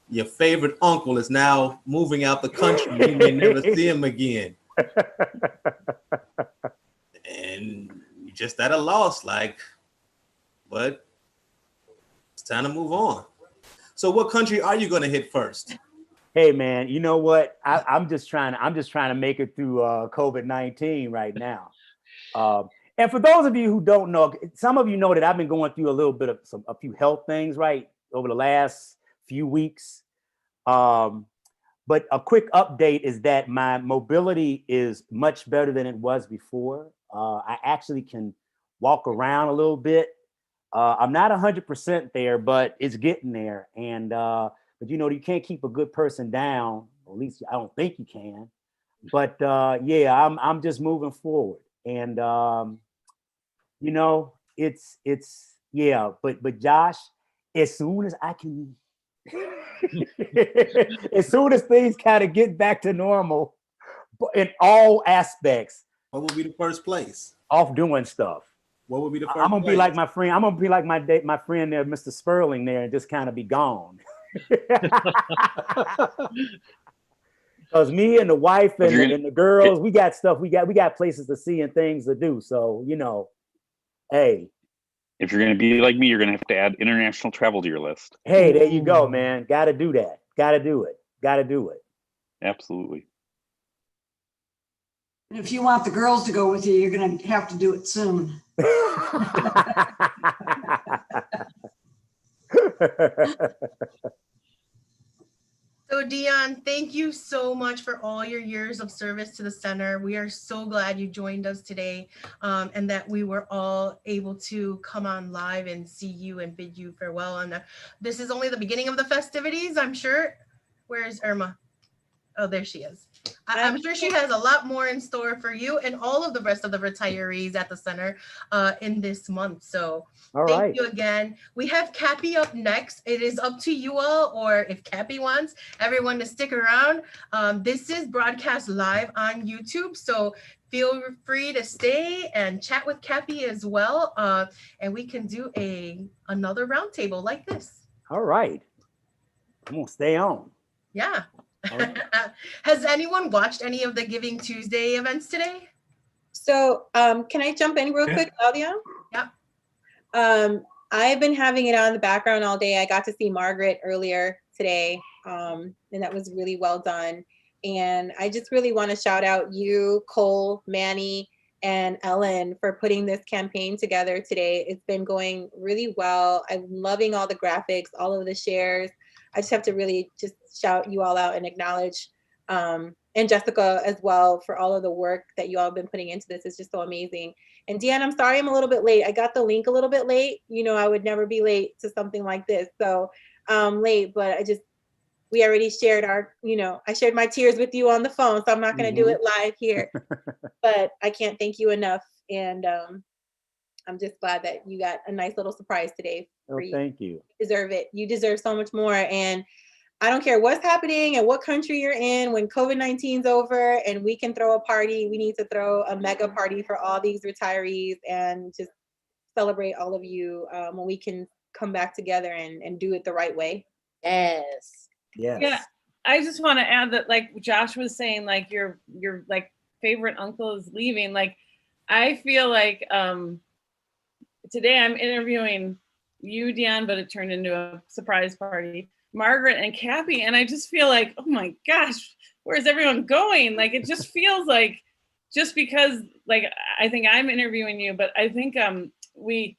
your favorite uncle is now moving out the country. You may never see him again. And you're just at a loss, but it's time to move on. So what country are you going to hit first? Hey man, you know what? I'm just trying to make it through COVID-19 right now. And for those of you who don't know, some of you know that I've been going through a little bit of a few health things right over the last few weeks. But a quick update is that my mobility is much better than it was before. I actually can walk around a little bit. I'm not 100% there, but it's getting there. And but you can't keep a good person down. Or at least I don't think you can. But yeah, I'm just moving forward. And yeah, but Josh, as soon as I can, as soon as things kind of get back to normal in all aspects. What will be the first place? Off doing stuff. What would be the first I'm gonna place? be like my friend. I'm gonna be like my friend there, Mr. Sperling there, and just kind of be gone. Because me and the wife and the girls, we got stuff. We got places to see and things to do. So, you know, hey. If you're going to be like me, you're going to have to add international travel to your list. Hey, there you go, man. Got to do that. Got to do it. Got to do it. Absolutely. And if you want the girls to go with you, you're going to have to do it soon. So Dion, thank you so much for all your years of service to the center. We are so glad you joined us today, and that we were all able to come on live and see you and bid you farewell. And this is only the beginning of the festivities, I'm sure. Where's Irma? Oh, there she is. I'm sure she has a lot more in store for you and all of the rest of the retirees at the center in this month. So thank you again. We have Cappy up next. It is up to you all, or if Cappy wants everyone to stick around. This is broadcast live on YouTube. So feel free to stay and chat with Cappy as well. And we can do another roundtable like this. All right. I'm going to stay on. Yeah. Has anyone watched any of the Giving Tuesday events today? So can I jump in real quick, Claudia? Yep. I've been having it on the background all day. I got to see Margaret earlier today, and that was really well done. And I just really want to shout out you, Cole, Manny, and Ellen for putting this campaign together today. It's been going really well. I'm loving all the graphics, all of the shares. I just have to really just shout you all out and acknowledge, and Jessica as well, for all of the work that you all have been putting into this. It's just so amazing. And Deanne, I'm sorry I'm a little bit late. I got the link a little bit late. You know, I would never be late to something like this. So late, but we already shared I shared my tears with you on the phone, so I'm not going to do it live here. But I can't thank you enough. And I'm just glad that you got a nice little surprise today. Oh, thank you. You deserve it. You deserve so much more. And I don't care what's happening and what country you're in, when COVID-19's over and we can throw a party, we need to throw a mega party for all these retirees and just celebrate all of you when we can come back together and do it the right way. Yes. Yes. Yeah. I just want to add that, like Josh was saying, like your like favorite uncle is leaving. Like, I feel like today I'm interviewing you, Dion, but it turned into a surprise party, Margaret and Cappy, and I just feel like, oh my gosh, where's everyone going? Like, it just feels like, just because, like, I think I'm interviewing you, but I think we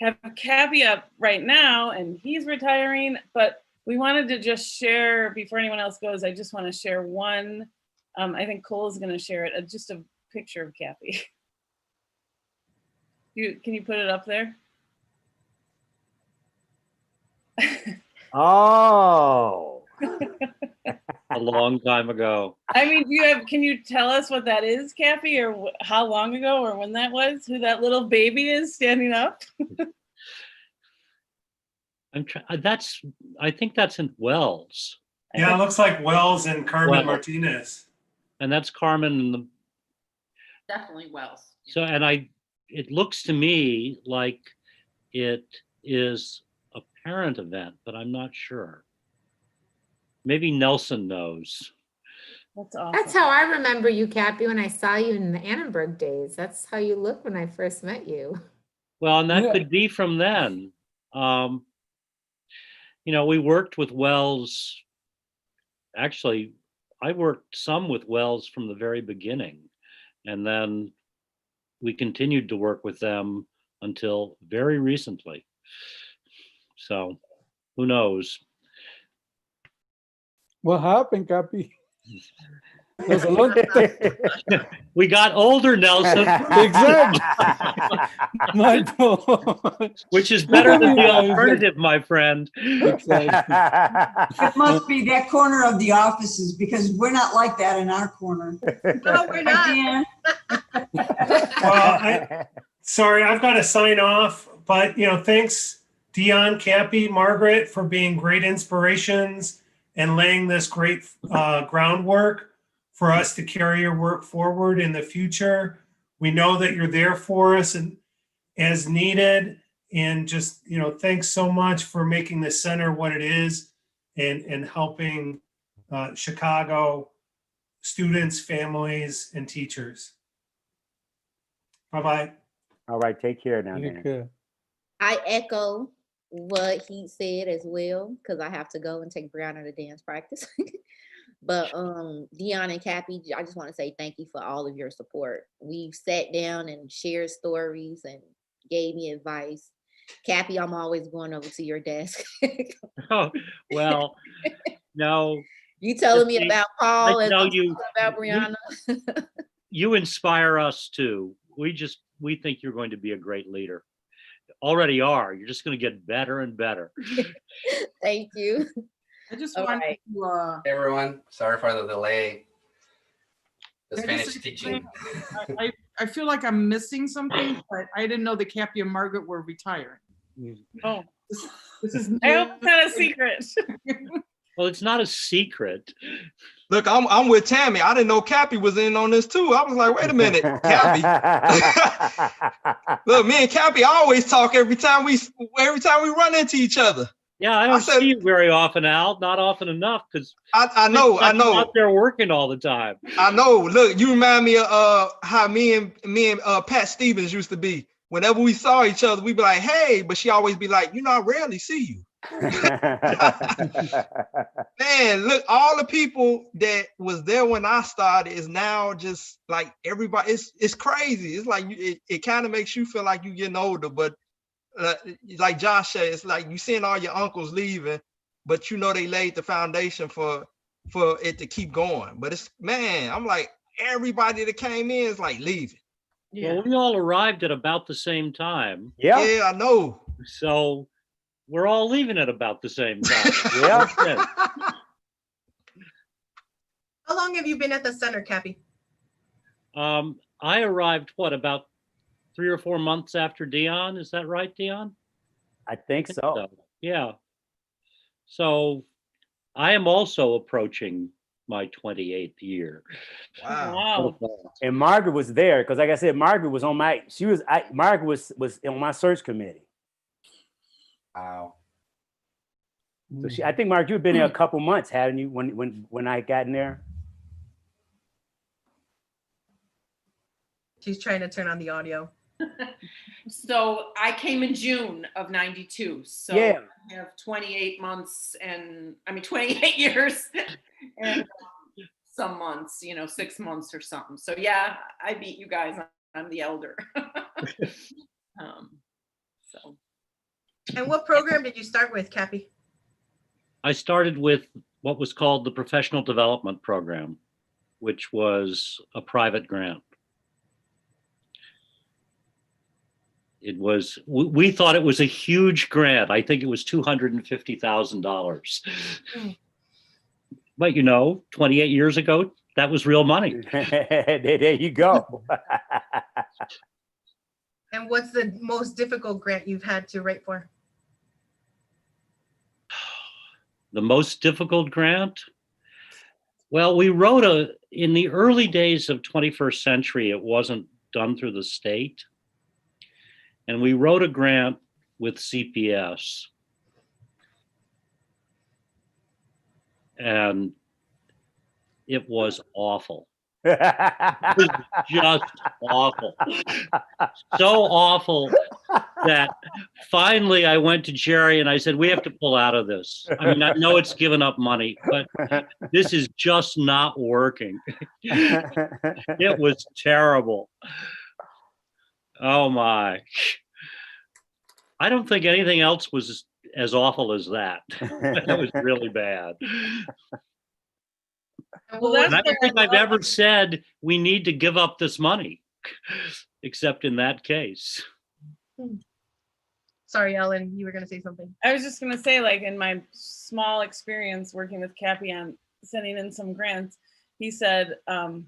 have Cappy up right now and he's retiring, but we wanted to just share, before anyone else goes, I just want to share one, I think Cole's going to share it, just a picture of Cappy. Can you put it up there? Oh. A long time ago. I mean, can you tell us what that is, Cappy, or how long ago, or when that was, who that little baby is standing up? I think that's in Wells. Yeah, it looks like Wells and Carmen Martinez. And that's Carmen and the. Definitely Wells. So, and it looks to me like it is a parent event, but I'm not sure. Maybe Nelson knows. That's awesome. That's how I remember you, Cappy, when I saw you in the Annenberg days. That's how you looked when I first met you. Well, and that could be from then. We worked with Wells. Actually, I worked some with Wells from the very beginning. And then we continued to work with them until very recently. So who knows? What happened, Cappy? There's a long time. We got older, Nelson. Exactly. Which is better than the alternative, my friend. Exactly. It must be that corner of the offices, because we're not like that in our corner. No, we're not. Well, sorry, I've got to sign off, but thanks Dion, Cappy, Margaret for being great inspirations and laying this great groundwork for us to carry your work forward in the future. We know that you're there for us and as needed. And just, thanks so much for making the center what it is and helping Chicago students, families, and teachers. Bye-bye. All right, take care now, Take Dan. care. I echo what he said as well, because I have to go and take Brianna to dance practice. But Dion and Cappy, I just want to say thank you for all of your support. We've sat down and shared stories and gave me advice. Cappy, I'm always going over to your desk. Oh, well, no. You telling me about Paul and no, about Brianna? You inspire us too. We think you're going to be a great leader. Already are. You're just going to get better and better. Thank you. I just All wanted right. to Hey everyone, sorry for the delay. Just Can I finished say teaching. something? I feel like I'm missing something, but I didn't know that Cappy and Margaret were retiring. Oh, This is I hope it's not a secret. Well, it's not a secret. Look, I'm with Tammy. I didn't know Cappy was in on this too. I was like, wait a minute, Cappy. Look, me and Cappy always talk every time we run into each other. Yeah, I don't see you very often, Al. Not often enough, because I know. You're out there working all the time. I know. Look, you remind me of how me and Pat Stevens used to be. Whenever we saw each other, we'd be like, hey, but she always be like, I rarely see you. Man, look, all the people that was there when I started is now just like everybody. It's crazy. It's like it kind of makes you feel like you're getting older, but like Josh said, it's like you seeing all your uncles leaving, but they laid the foundation for it to keep going. But I'm like, everybody that came in is like leaving. Yeah. Well, we all arrived at about the same time. Yeah, I know. So we're all leaving at about the same time. Yeah. How long have you been at the center, Cappy? I arrived, about 3 or 4 months after Dion? Is that right, Dion? I think so. Yeah. So I am also approaching my 28th year. Wow. And Margaret was there because, like I said, Margaret was on Margaret was on my search committee. Wow. So I think Margaret, you've been there a couple months, hadn't you? When I got in there. She's trying to turn on the audio. So I came in June of 92. So yeah. I have 28 months 28 years and some months, 6 months or something. So yeah, I beat you guys. I'm the elder. And what program did you start with, Cappy? I started with what was called the Professional Development Program, which was a private grant. It was, we thought it was a huge grant. I think it was $250,000. But 28 years ago, that was real money. There you go. And what's the most difficult grant you've had to write for? The most difficult grant? Well, we wrote in the early days of 21st century, it wasn't done through the state. And we wrote a grant with CCAS. And it was awful. It was just awful. So awful that finally I went to Jerry and I said, we have to pull out of this. I mean, I know it's given up money, but this is just not working. It was terrible. Oh my. I don't think anything else was as awful as that. That was really bad. Well, and I don't think I've ever said we need to give up this money, except in that case. Sorry, Ellen, you were going to say something. I was just going to say, like, in my small experience working with Cappy on sending in some grants, he said, and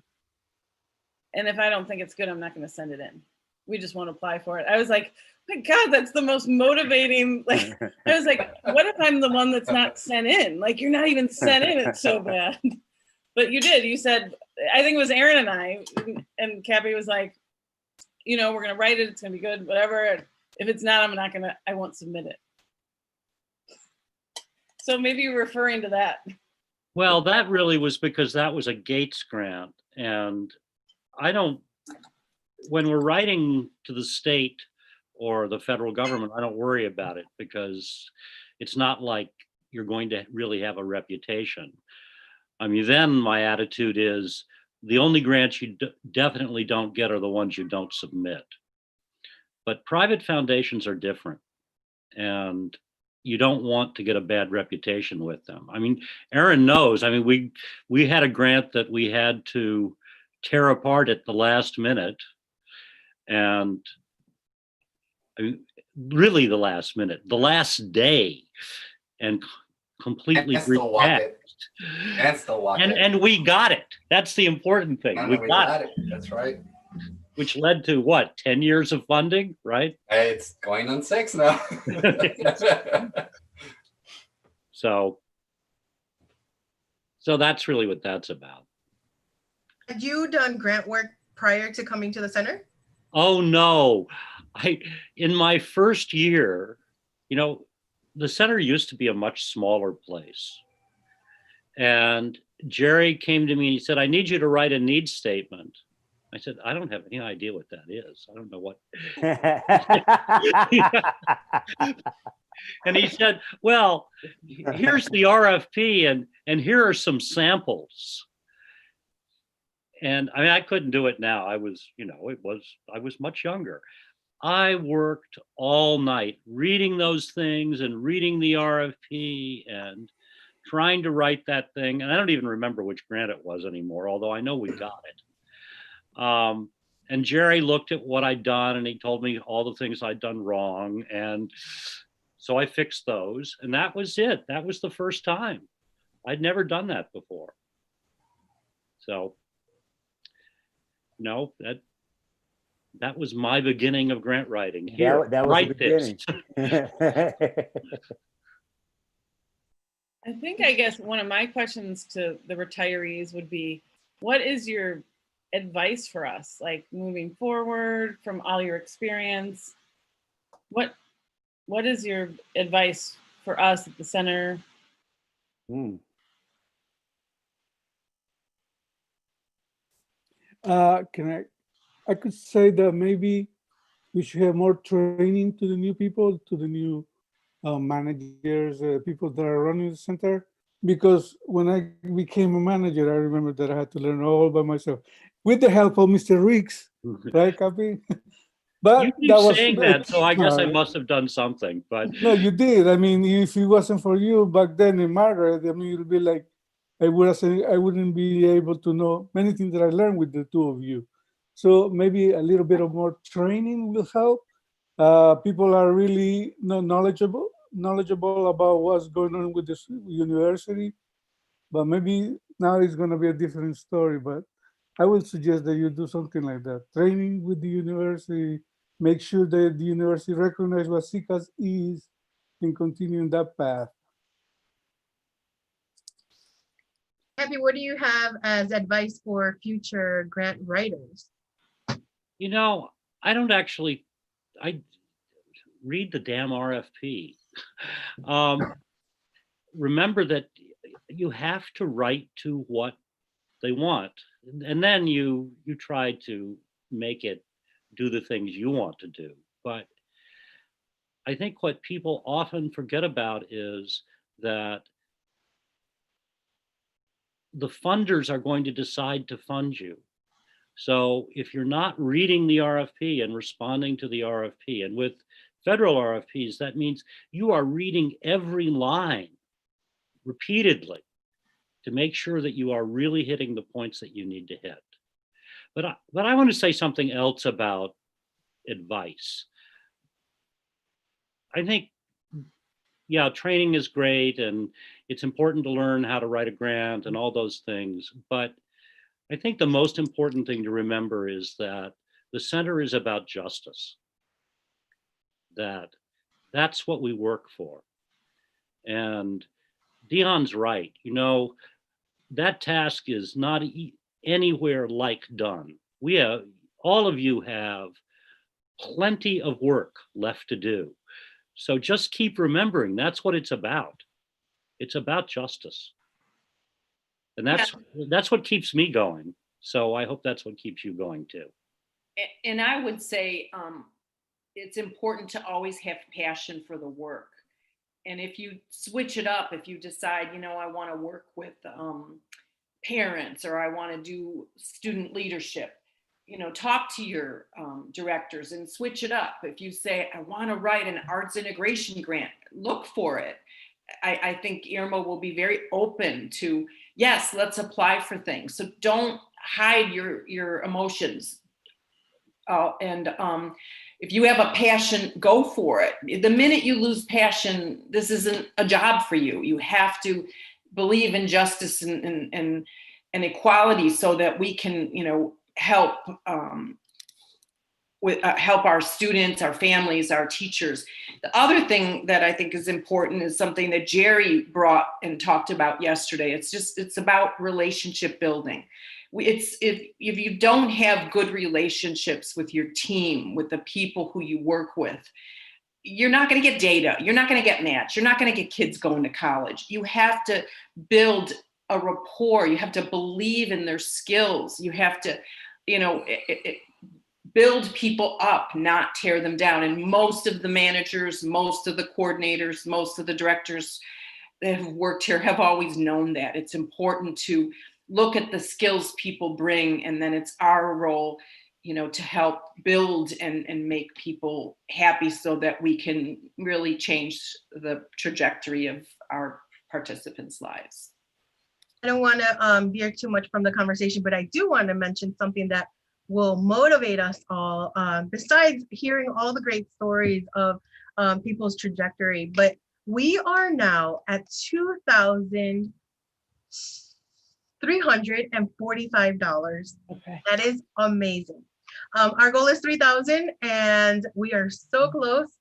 if I don't think it's good, I'm not going to send it in. we just won't apply for it. I was like, my God, that's the most motivating. Like, I was like, what if I'm the one that's not sent in? Like, you're not even sent in. It's so bad. But you did. You said, I think it was Aaron and I, and Cappy was like, you know, we're going to write it. It's going to be good, whatever. If it's not, I won't submit it. So maybe you're referring to that. Well, that really was because that was a Gates grant. And when we're writing to the state or the federal government, I don't worry about it because it's not like you're going to really have a reputation. I mean, then my attitude is the only grants you definitely don't get are the ones you don't submit. But private foundations are different, and you don't want to get a bad reputation with them. I mean, Aaron knows. I mean, we had a grant that we had to tear apart at the last minute, and I mean, really the last minute, the last day, and completely And still walk recapped. it. And still walk it. And we got it. That's the important thing. And We we got got it. it. That's right. Which led to what, 10 years of funding, right? Hey, it's going on 6 now. So that's really what that's about. Had you done grant work prior to coming to the center? Oh no, in my first year, you know, the center used to be a much smaller place. And Jerry came to me and he said, I need you to write a needs statement. I said, I don't have any idea what that is. I don't know what. And he said, well, here's the RFP and here are some samples. And I mean, I couldn't do it now. I was, you know, I was much younger. I worked all night reading those things and reading the RFP and trying to write that thing. And I don't even remember which grant it was anymore, although I know we got it. And Jerry looked at what I'd done and he told me all the things I'd done wrong. And so I fixed those, and that was it. That was the first time. I'd never done that before. So, no, that was my beginning of grant writing. Here, that was write the this. I think, I guess one of my questions to the retirees would be, what is your advice for us, like moving forward from all your experience? What is your advice for us at the center? I could say that maybe we should have more training to the new people, to the new managers, people that are running the center. Because when I became a manager, I remember that I had to learn all by myself with the help of Mr. Riggs, right, Cappy? But You keep that was saying that, so I guess I must have done something. But no, you did. I mean, if it wasn't for you back then in Margaret, I mean, you'd be like, I wouldn't be able to know many things that I learned with the two of you. So maybe a little bit of more training will help. People are really not knowledgeable about what's going on with this university, but maybe now it's going to be a different story. But I would suggest that you do something like that. Training with the university, make sure that the university recognizes what CCAS is and continue in that path. Happy, what do you have as advice for future grant writers? you know, I don't actually, I read the damn RFP. Remember that you have to write to what they want, and then you try to make it do the things you want to do. But I think what people often forget about is that the funders are going to decide to fund you. So if you're not reading the RFP and responding to the RFP, and with federal RFPs, that means you are reading every line repeatedly to make sure that you are really hitting the points that you need to hit. But I want to say something else about advice. I think, yeah, training is great and it's important to learn how to write a grant and all those things. But I think the most important thing to remember is that The center is about justice. That's what we work for. And Dion's right. That task is not anywhere like done. All of you have plenty of work left to do. So just keep remembering that's what it's about. It's about justice. And that's what keeps me going. So I hope that's what keeps you going too. And I would say it's important to always have passion for the work. And if you switch it up, if you decide, I want to work with parents, or I want to do student leadership, talk to your directors and switch it up. If you say, I want to write an arts integration grant, look for it. I think Irma will be very open to, yes, let's apply for things. So don't hide your emotions. If you have a passion, go for it. The minute you lose passion, this isn't a job for you. You have to believe in justice and equality so that we can, help help our students, our families, our teachers. The other thing that I think is important is something that Jerry brought and talked about yesterday. It's about relationship building. If you don't have good relationships with your team, with the people who you work with, you're not going to get data. You're not going to get match. You're not going to get kids going to college. You have to build a rapport. You have to believe in their skills. You have to, build people up, not tear them down. And most of the managers, most of the coordinators, most of the directors that have worked here have always known that. It's important to look at the skills people bring, and then it's our role, to help build and make people happy so that we can really change the trajectory of our participants' lives. I don't want to veer too much from the conversation, but I do want to mention something that will motivate us all, besides hearing all the great stories of people's trajectory. But we are now at $2,345. Okay. That is amazing. Our goal is 3,000 and we are so close.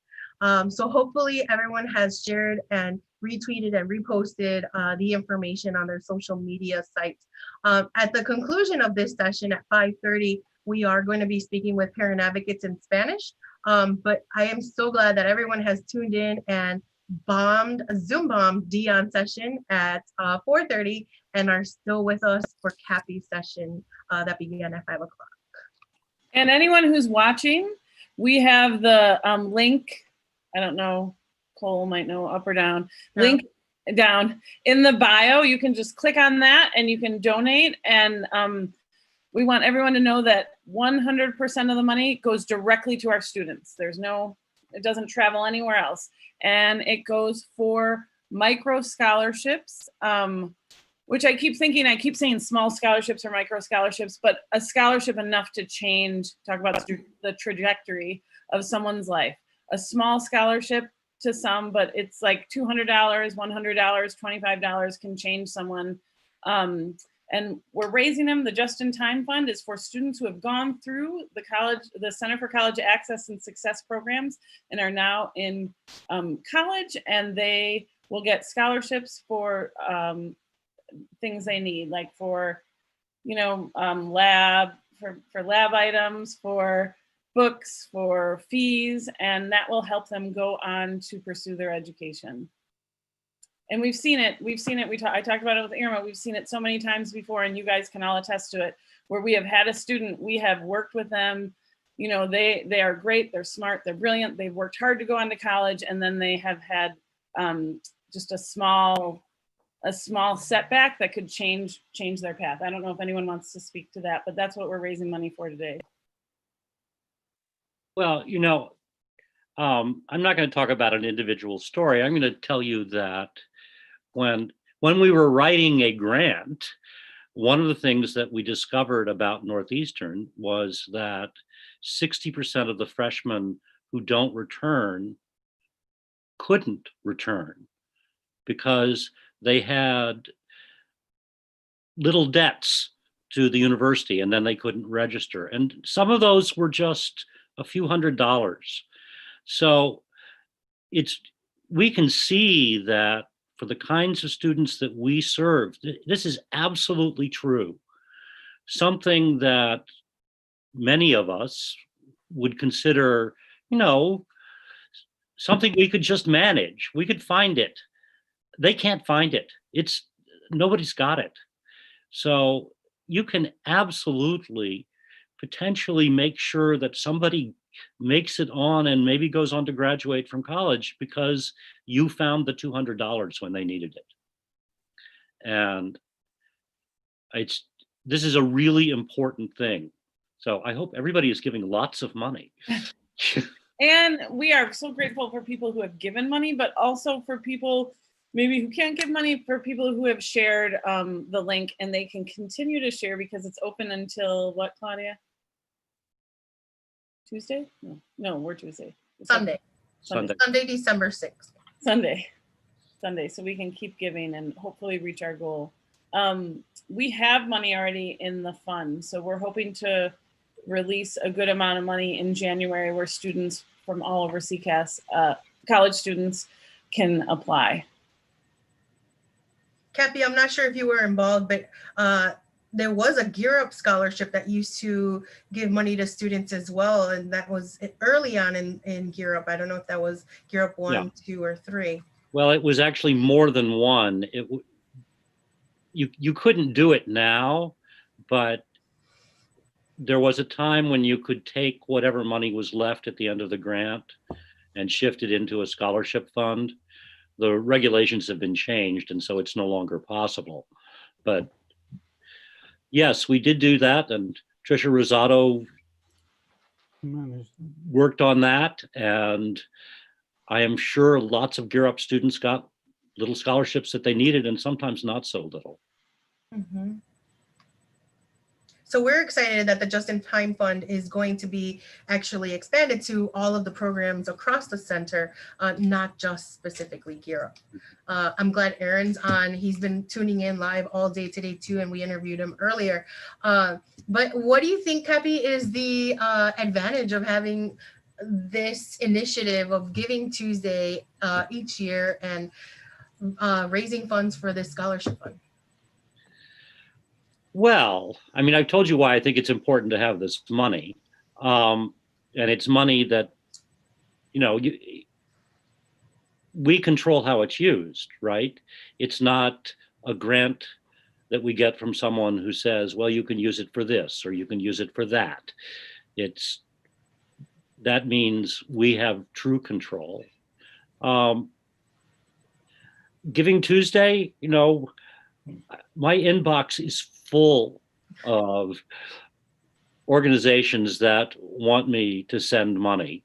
So hopefully everyone has shared and retweeted and reposted the information on their social media sites. At the conclusion of this session at 5:30, we are going to be speaking with parent advocates in Spanish. But I am so glad that everyone has tuned in and Zoom bombed Dion session at 4:30 and are still with us for Cappy's session that began at 5 o'clock. And anyone who's watching, we have the link, I don't know, Cole might know, up or down, link down in the bio. You can just click on that and you can donate. And we want everyone to know that 100% of the money goes directly to our students. It doesn't travel anywhere else. And it goes for micro scholarships, which I keep saying small scholarships or micro scholarships, but a scholarship enough to talk about the trajectory of someone's life. A small scholarship to some, but it's like $200, $100, $25 can change someone. And we're raising them. The Just-in-Time Fund is for students who have gone through the Center for College Access and Success programs and are now in college, and they will get scholarships for things they need, like for, lab items, for books, for fees, and that will help them go on to pursue their education. And we've seen it. I talked about it with Irma. We've seen it so many times before, and you guys can all attest to it, where we have had a student, we have worked with them, they are great, they're smart, they're brilliant, they've worked hard to go on to college, and then they have had just a small setback that could change their path. I don't know if anyone wants to speak to that, but that's what we're raising money for today. Well, I'm not going to talk about an individual story. I'm going to tell you that when we were writing a grant, one of the things that we discovered about Northeastern was that 60% of the freshmen who don't return couldn't return because they had little debts to the university, and then they couldn't register. And some of those were just a few $100s. So we can see that for the kinds of students that we serve, this is absolutely true. Something that many of us would consider, something we could just manage. We could find it. They can't find it. Nobody's got it. So you can absolutely potentially make sure that somebody makes it on and maybe goes on to graduate from college because you found the $200 when they needed it. And this is a really important thing. So I hope everybody is giving lots of money. And we are so grateful for people who have given money, but also for people maybe who can't give money, for people who have shared the link, and they can continue to share because it's open until what, Claudia? Tuesday? No, we're Tuesday. Sunday. Sunday, December 6th. Sunday. So we can keep giving and hopefully reach our goal. We have money already in the fund, so we're hoping to release a good amount of money in January where students from all over CCAS, college students, can apply. Cappy, I'm not sure if you were involved, but there was a Gear Up scholarship that used to give money to students as well. And that was early on in Gear Up. I don't know if that was Gear Up 1, 2, or 3. Well, it was actually more than one. You couldn't do it now, but there was a time when you could take whatever money was left at the end of the grant and shift it into a scholarship fund. The regulations have been changed, and so it's no longer possible. But yes, we did do that, and Tricia Rosado worked on that, and I am sure lots of Gear Up students got little scholarships that they needed, and sometimes not so little. Mm-hmm. So we're excited that the Just in Time Fund is going to be actually expanded to all of the programs across the center, not just specifically Gear Up. I'm glad Aaron's on. He's been tuning in live all day today too, and we interviewed him earlier. But what do you think, Cappy, is the advantage of having this initiative of Giving Tuesday each year and raising funds for this scholarship fund? Well, I mean, I've told you why I think it's important to have this money. And it's money that, we control how it's used, right? It's not a grant that we get from someone who says, well, you can use it for this, or you can use it for that. That means we have true control. Giving Tuesday, my inbox is full of organizations that want me to send money.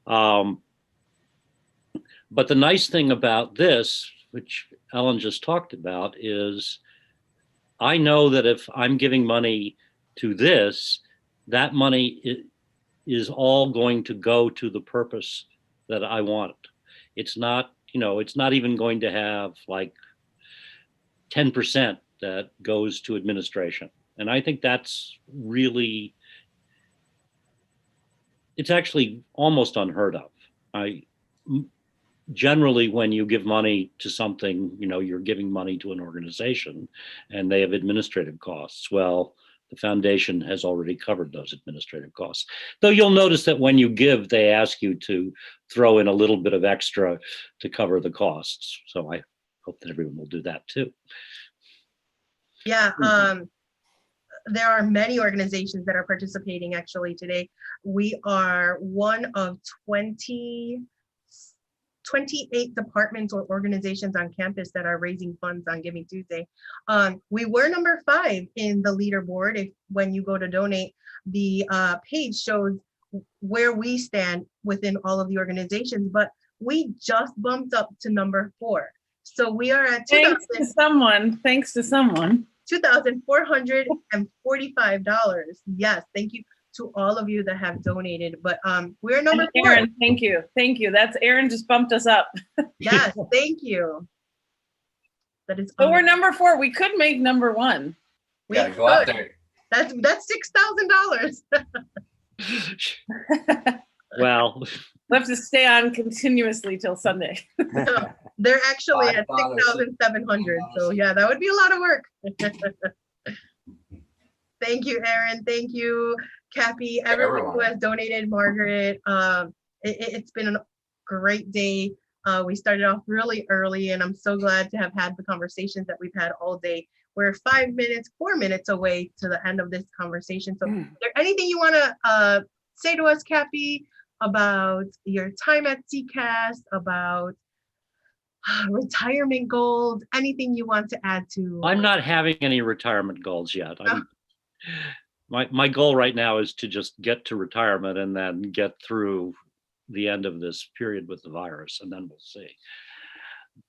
But the nice thing about this, which Ellen just talked about, is I know that if I'm giving money to this, that money is all going to go to the purpose that I want. It's not, it's not even going to have like 10% that goes to administration. And I think that's really, it's actually almost unheard of. Generally, when you give money to something, you're giving money to an organization and they have administrative costs. Well, the foundation has already covered those administrative costs. Though you'll notice that when you give, they ask you to throw in a little bit of extra to cover the costs. So I hope that everyone will do that too. Yeah, there are many organizations that are participating actually today. We are one of 28 departments or organizations on campus that are raising funds on Giving Tuesday. We were number 5 in the leaderboard. When you go to donate, the page shows where we stand within all of the organizations, but we just bumped up to number 4. So we are at Thanks to someone. $2,445. Yes, thank you to all of you that have donated. But we're number 4. Aaron, thank you. That's Aaron just bumped us up. Yes, thank you. That is. But we're number 4. We could make number 1. Yeah, go out there. That's $6,000. Well, We'll have to stay on continuously till Sunday. They're actually at 6,700. So yeah, that would be a lot of work. Thank you, Aaron. Thank you, Cappy, everyone who has donated, Margaret. It's been a great day. We started off really early, and I'm so glad to have had the conversations that we've had all day. We're 4 minutes away to the end of this conversation. So is there anything you want to say to us, Cappy, about your time at CCAS, about retirement goals, anything you want to add to? I'm not having any retirement goals yet. My goal right now is to just get to retirement and then get through the end of this period with the virus, and then we'll see.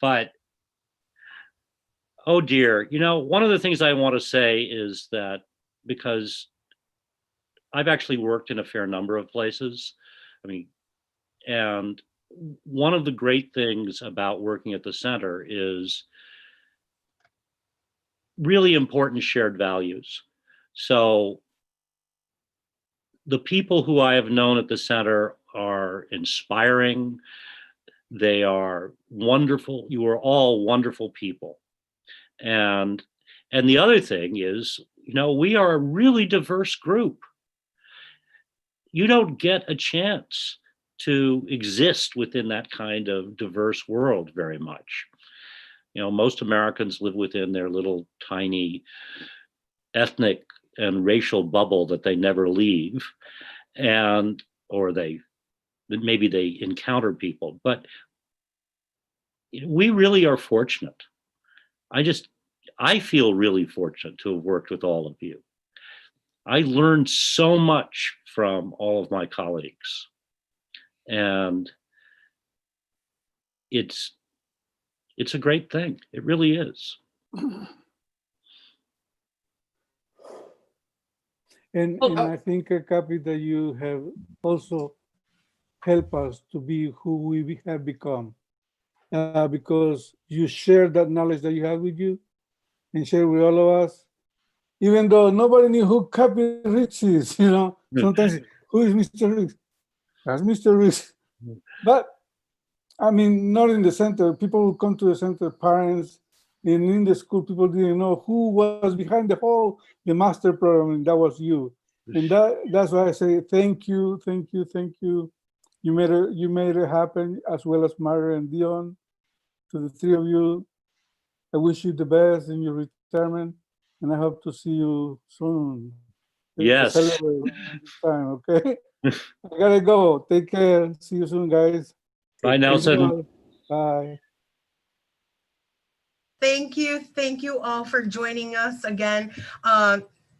But oh dear, one of the things I want to say is that because I've actually worked in a fair number of places, and one of the great things about working at the center is really important shared values. So the people who I have known at the center are inspiring. They are wonderful. You are all wonderful people. And the other thing is, we are a really diverse group. You don't get a chance to exist within that kind of diverse world very much. Most Americans live within their little tiny ethnic and racial bubble that they never leave, or maybe they encounter people, but we really are fortunate. I feel really fortunate to have worked with all of you. I learned so much from all of my colleagues, and it's a great thing. It really is. And I think, Cappy, that you have also helped us to be who we have become, because you share that knowledge that you have with you and share with all of us. Even though nobody knew who Cappy Rich is, sometimes who is Mr. Rich? That's Mr. Rich. But not in the center. People who come to the center, parents, and in the school, people didn't know who was behind the master program, and that was you. And that's why I say thank you. You made it happen, as well as Mario and Dion. To the three of you, I wish you the best in your retirement, and I hope to see you soon. Yes. Celebrate time, okay? I gotta go. Take care. See you soon, guys. Bye, Nelson. Bye. Thank you all for joining us again.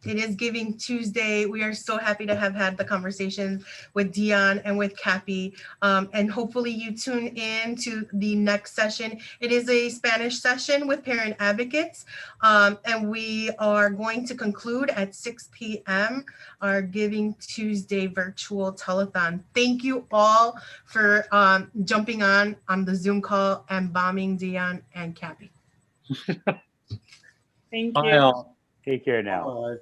It is Giving Tuesday. We are so happy to have had the conversations with Dion and with Cappy. And hopefully you tune in to the next session. It is a Spanish session with parent advocates. And we are going to conclude at 6 p.m. our Giving Tuesday virtual telethon. Thank you all for jumping on the Zoom call and bombing Dion and Cappy. Thank Bye you. all. Take care now. Bye.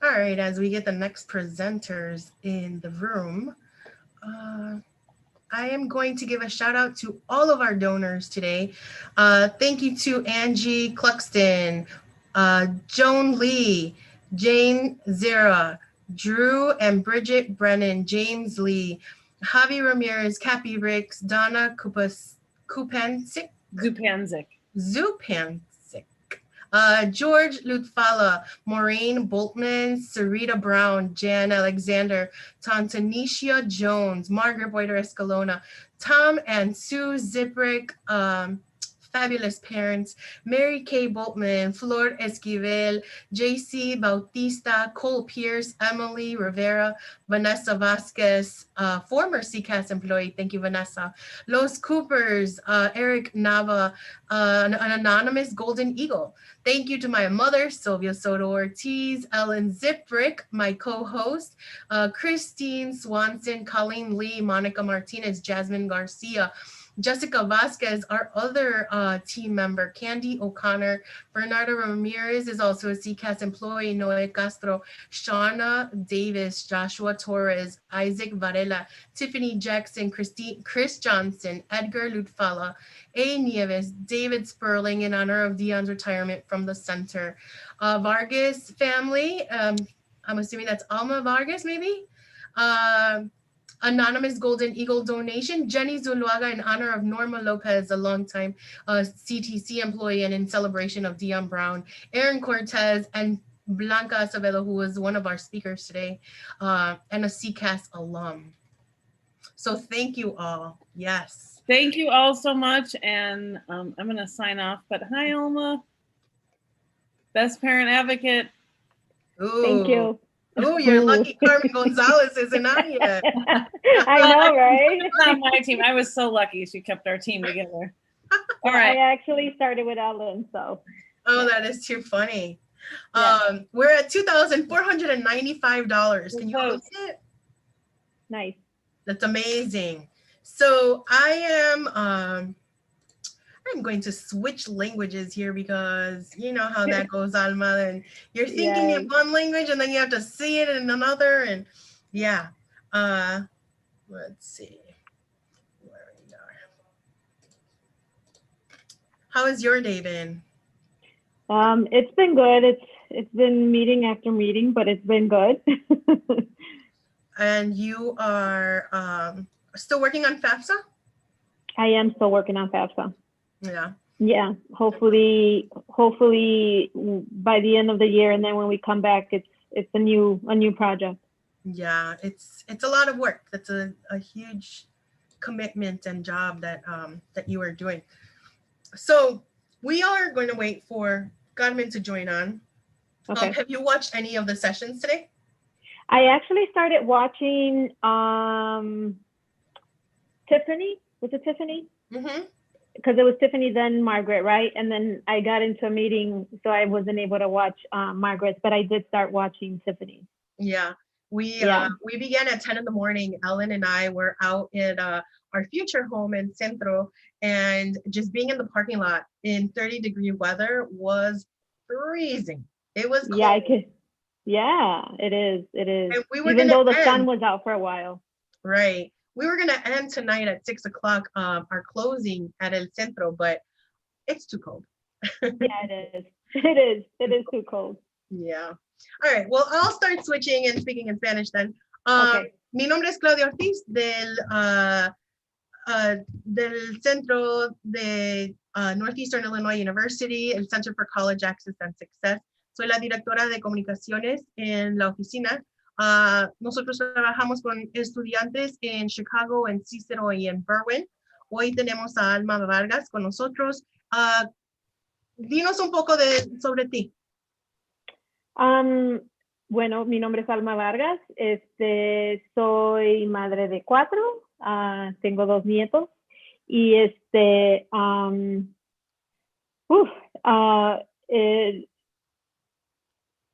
All right, as we get the next presenters in the room, I am going to give a shout out to all of our donors today. Thank you to Angie Cluxton, Joan Lee, Jane Zera, Drew and Bridget Brennan, James Lee, Javi Ramirez, Cappy Ricks, Donna Zupanzik, George Lutfala, Maureen Boltman, Sarita Brown, Jan Alexander, Tantanicia Jones, Margaret Boyder Escalona, Tom and Sue Ziprick, fabulous parents, Mary Kay Boltman, Flor Esquivel, JC Bautista, Cole Pierce, Emily Rivera, Vanessa Vasquez, former CCAS employee. Thank you, Vanessa. Los Coopers, Eric Nava, an anonymous Golden Eagle. Thank you to my mother, Sylvia Soto Ortiz, Ellen Ziprick, my co-host, Christine Swanson, Colleen Lee, Monica Martinez, Jasmine Garcia, Jessica Vasquez, our other team member, Candy O'Connor, Bernardo Ramirez is also a CCAS employee, Noe Castro, Shauna Davis, Joshua Torres, Isaac Varela, Tiffany Jackson, Chris Johnson, Edgar Ludfala, A. Nieves, David Sperling in honor of Dion's retirement from the center. Vargas family, I'm assuming that's Alma Vargas maybe? Anonymous Golden Eagle donation, Jenny Zuluaga in honor of Norma Lopez, a longtime CTC employee and in celebration of Dion Brown, Aaron Cortez, and Blanca Acevedo, who was one of our speakers today, and a CCAS alum. So thank you all. Yes. Thank you all so much. And I'm going to sign off. But hi, Alma. Best parent advocate. Ooh. Thank you. Oh, you're lucky Carmen Gonzalez isn't on yet. I know, right? It's not my team. I was so lucky she kept our team together. All right. I actually started with Ellen, so. Oh, that is too funny. Yeah. We're at $2,495. Can you believe it? Nice. That's amazing. So I'm going to switch languages here because you know how that goes, Alma, and you're thinking in one language and then you have to see it in another, and yeah. Let's see where we are. How has your day been? It's been good. It's been meeting after meeting, but it's been good. And you are still working on FAFSA? I am still working on FAFSA. Yeah. Yeah. Hopefully by the end of the year, and then when we come back, it's a new project. Yeah, it's a lot of work. That's a huge commitment and job that you are doing. So we are going to wait for Godman to join on. Okay. Have you watched any of the sessions today? I actually started watching Tiffany. Was it Tiffany? Mm-hmm. Because it was Tiffany, then Margaret, right? And then I got into a meeting, so I wasn't able to watch Margaret, but I did start watching Tiffany. Yeah, we began at 10 in the morning. Ellen and I were out at our future home in Centro, and just being in the parking lot in 30-degree weather was freezing. It was cold. Yeah, I could. Yeah, it is. It is. And we were Even gonna though the sun end- was out for a while. Right. We were going to end tonight at 6 o'clock, our closing at El Centro, but it's too cold. Yeah, it is. It is. It is too cold. Yeah. All right. Well, I'll start switching and speaking in Spanish then. Okay. Mi nombre es Claudia Ortiz del Centro de Northeastern Illinois University, el Center for College Access and Success. Soy la directora de comunicaciones en la oficina. Nosotros trabajamos con estudiantes en Chicago, en Cicero y en Berwyn. Hoy tenemos a Alma Vargas con nosotros. Dinos un poco sobre ti. Bueno, mi nombre es Alma Vargas. Soy madre de 4. Tengo 2 nietos. Y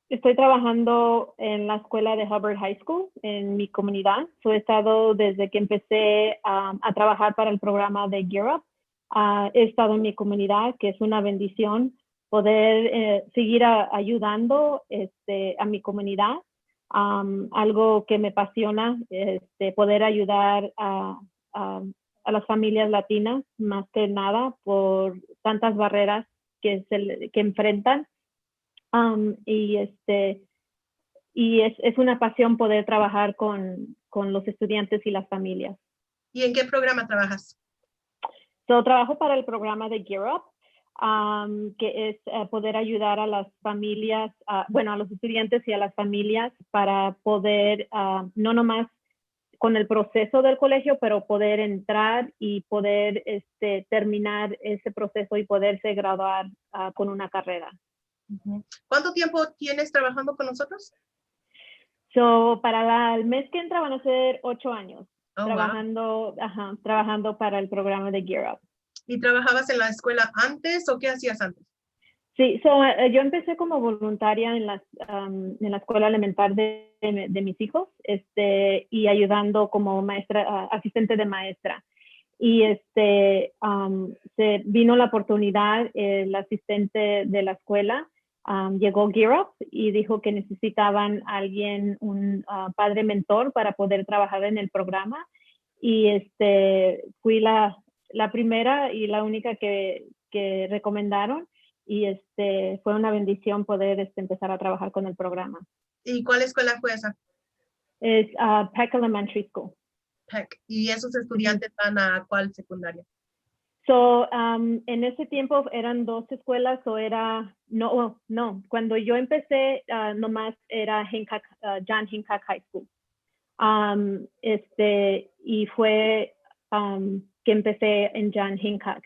estoy trabajando en la escuela de Hubbard High School en mi comunidad. He estado desde que empecé a trabajar para el programa de Gear Up. He estado en mi comunidad, que es una bendición poder seguir ayudando a mi comunidad. Algo que me apasiona es poder ayudar a las familias latinas, más que nada por tantas barreras que enfrentan. Y es una pasión poder trabajar con los estudiantes y las familias. ¿Y en qué programa trabajas? Trabajo para el programa de Gear Up, que es poder ayudar a las familias, a los estudiantes y a las familias para poder no nomás con el proceso del colegio, pero poder entrar y poder terminar ese proceso y poderse graduar con una carrera. ¿Cuánto tiempo tienes trabajando con nosotros? So, para el mes que entra van a ser 8 años Oh, trabajando, trabajando para el programa de Gear Up. ¿Y trabajabas en la escuela antes o qué hacías antes? Sí, yo empecé como voluntaria en la escuela elemental de mis hijos, y ayudando como maestra, asistente de maestra. Y se vino la oportunidad, el asistente de la escuela llegó Gear Up y dijo que necesitaban alguien, un padre mentor para poder trabajar en el programa. Y fui la primera y la única que recomendaron. Y fue una bendición poder empezar a trabajar con el programa. ¿Y cuál escuela fue esa? Es Peck Elementary School. Peck. ¿Y esos estudiantes van a cuál secundaria? So, en ese tiempo eran 2 escuelas o era, no, cuando yo empecé nomás era John Hancock High School. Y fue que empecé en John Hancock.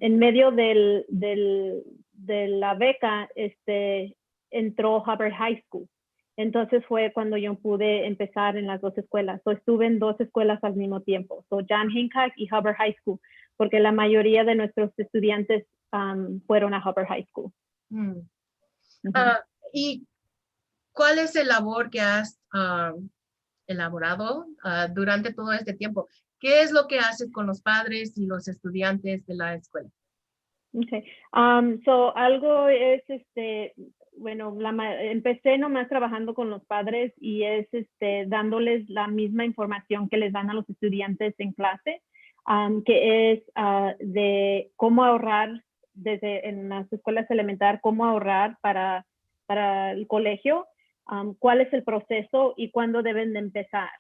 En medio de la beca, entró Hubbard High School. Entonces fue cuando yo pude empezar en las 2 escuelas. So, estuve en 2 escuelas al mismo tiempo. So, John Hancock y Hubbard High School, porque la mayoría de nuestros estudiantes fueron a Hubbard High School. ¿Y cuál es el labor que has elaborado durante todo este tiempo? ¿Qué es lo que haces con los padres y los estudiantes de la escuela? Okay. So, algo es, bueno, empecé nomás trabajando con los padres y es dándoles la misma información que les dan a los estudiantes en clase, que es de cómo ahorrar en las escuelas elementales, cómo ahorrar para el colegio, cuál es el proceso y cuándo deben de empezar.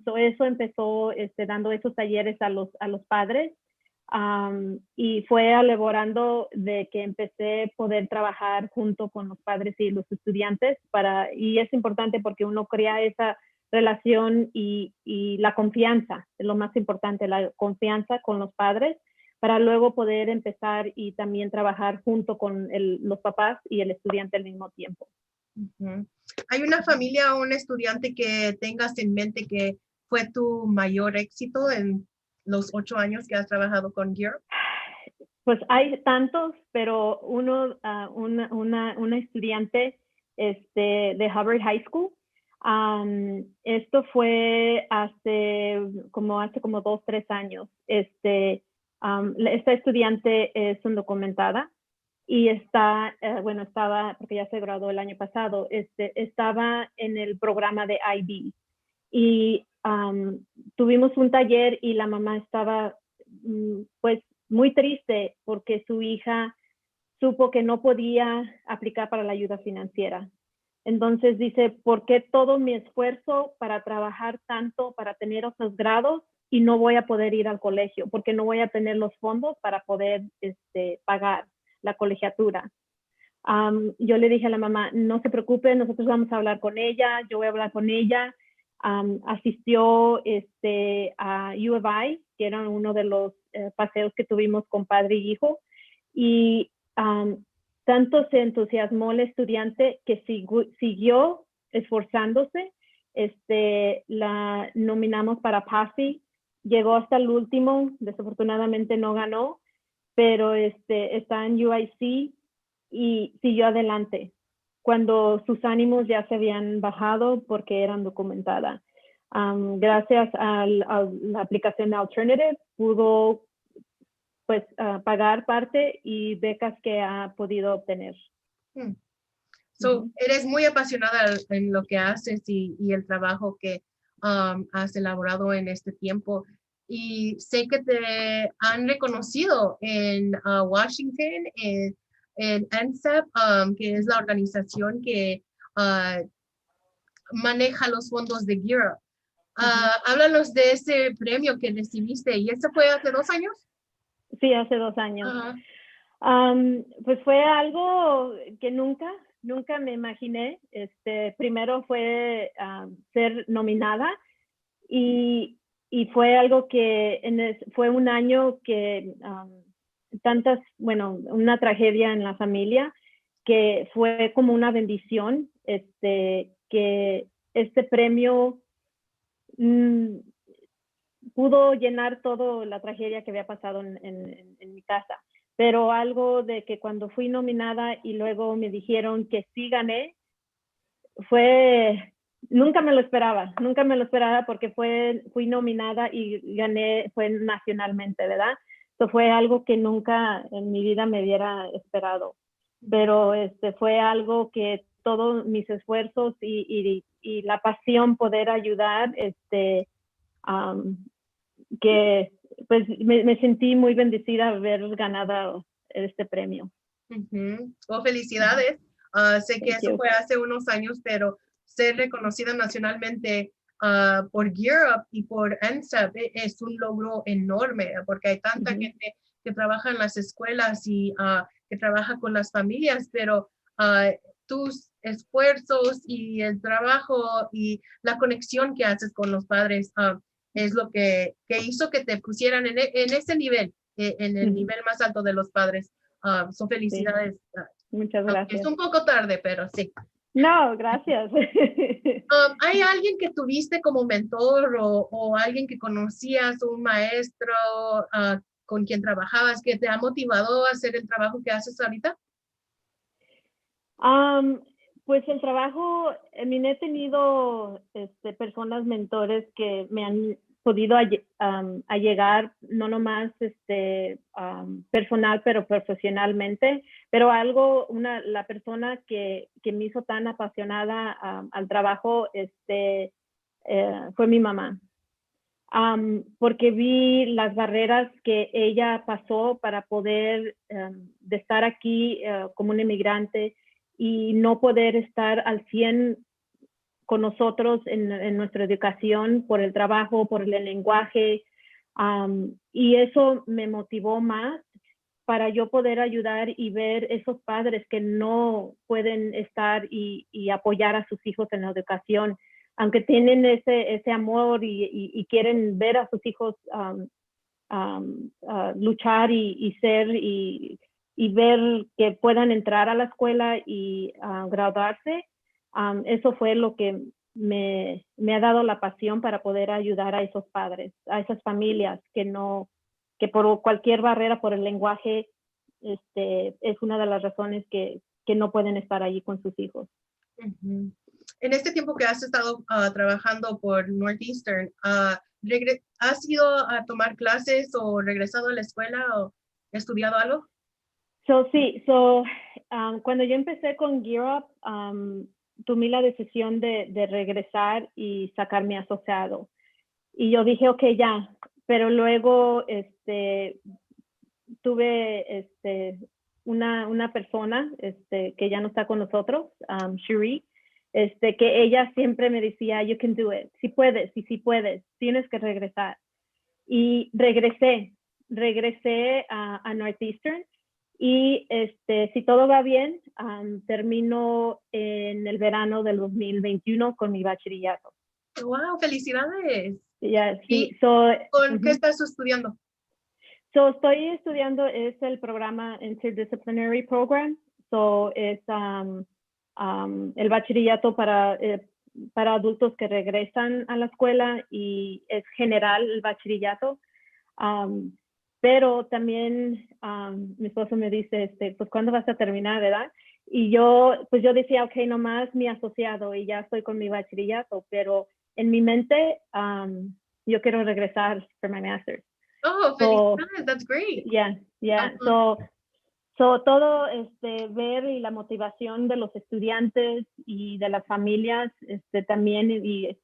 So eso empezó dando esos talleres a los padres. Y fue elaborando de que empecé a poder trabajar junto con los padres y los estudiantes y es importante porque uno crea esa relación y la confianza, es lo más importante, la confianza con los padres para luego poder empezar y también trabajar junto con los papás y el estudiante al mismo tiempo. ¿Hay una familia o un estudiante que tengas en mente que fue tu mayor éxito en los 8 años que has trabajado con Gear? Pues hay tantos, pero una estudiante de Hubbard High School. Esto fue hace como 2, 3 años. Esta estudiante es undocumentada y estaba, porque ya se graduó el año pasado, estaba en el programa de IB. Y tuvimos un taller y la mamá estaba pues muy triste porque su hija supo que no podía aplicar para la ayuda financiera. Entonces dice, ¿por qué todo mi esfuerzo para trabajar tanto, para tener esos grados y no voy a poder ir al colegio? Porque no voy a tener los fondos para poder pagar la colegiatura. Yo le dije a la mamá, no se preocupe, nosotros vamos a hablar con ella, yo voy a hablar con ella. Asistió a U of I, que era uno de los paseos que tuvimos con padre y hijo, y tanto se entusiasmó el estudiante que siguió esforzándose. La nominamos para PASI, llegó hasta el último, desafortunadamente no ganó, pero está en UIC y siguió adelante cuando sus ánimos ya se habían bajado porque eran documentadas. Gracias a la aplicación de Alternative, pudo pues pagar parte y becas que ha podido obtener. Eres muy apasionada en lo que haces y el trabajo que has elaborado en este tiempo. Y sé que te han reconocido en Washington, en NSEP, que es la organización que maneja los fondos de Gear Up. Háblanos de ese premio que recibiste. ¿Y eso fue hace 2 años? Sí, hace 2 años. Pues fue algo que nunca me imaginé. Primero fue ser nominada y fue algo que fue un año que una tragedia en la familia, que fue como una bendición, que este premio pudo llenar toda la tragedia que había pasado en mi casa. Pero algo de que cuando fui nominada y luego me dijeron que sí gané, nunca me lo esperaba porque fui nominada y gané, fue nacionalmente, ¿verdad? Eso fue algo que nunca en mi vida me hubiera esperado. Pero fue algo que todos mis esfuerzos y la pasión poder ayudar, que pues me sentí muy bendecida haber ganado este premio. Oh, felicidades. Sé que eso fue hace unos años, pero ser reconocida nacionalmente por Gear Up y por NSTEP es un logro enorme, porque hay tanta gente que trabaja en las escuelas y que trabaja con las familias, pero tus esfuerzos y el trabajo y la conexión que haces con los padres es lo que hizo que te pusieran en ese nivel, en el nivel más alto de los padres. Son felicidades. Muchas gracias. Es un poco tarde, pero sí. No, gracias. ¿Hay alguien que tuviste como mentor o alguien que conocías, un maestro con quien trabajabas, que te ha motivado a hacer el trabajo que haces ahorita? Pues el trabajo, he tenido personas, mentores que me han podido allegar, no nomás personal, pero profesionalmente, pero la persona que me hizo tan apasionada al trabajo fue mi mamá. Porque vi las barreras que ella pasó para poder de estar aquí como un inmigrante y no poder estar al 100 con nosotros en nuestra educación por el trabajo, por el lenguaje, y eso me motivó más para yo poder ayudar y ver esos padres que no pueden estar y apoyar a sus hijos en la educación, aunque tienen ese amor y quieren ver a sus hijos luchar y ser y ver que puedan entrar a la escuela y graduarse. Eso fue lo que me ha dado la pasión para poder ayudar a esos padres, a esas familias que por cualquier barrera, por el lenguaje, es una de las razones que no pueden estar allí con sus hijos. En este tiempo que has estado trabajando por Northeastern, ¿has ido a tomar clases o regresado a la escuela o estudiado algo? Sí, cuando yo empecé con Gear Up, tomé la decisión de regresar y sacar mi asociado. Y yo dije, ok, ya, pero luego tuve una persona que ya no está con nosotros, Cherie, que ella siempre me decía, you can do it, si puedes, sí puedes, tienes que regresar. Y regresé a Northeastern. Y si todo va bien, termino en el verano del 2021 con mi bachillerato. ¡Wow! ¡Felicidades! Sí. ¿Con qué estás estudiando? Estoy estudiando, es el programa Interdisciplinary Program. Es el bachillerato para adultos que regresan a la escuela y es general el bachillerato. Pero también mi esposo me dice, pues, ¿cuándo vas a terminar, verdad? Y yo decía, ok, nomás mi asociado y ya estoy con mi bachillerato, pero en mi mente yo quiero regresar for my master's. Oh, felicidades, that's great. Yeah. Todo ver y la motivación de los estudiantes y de las familias también y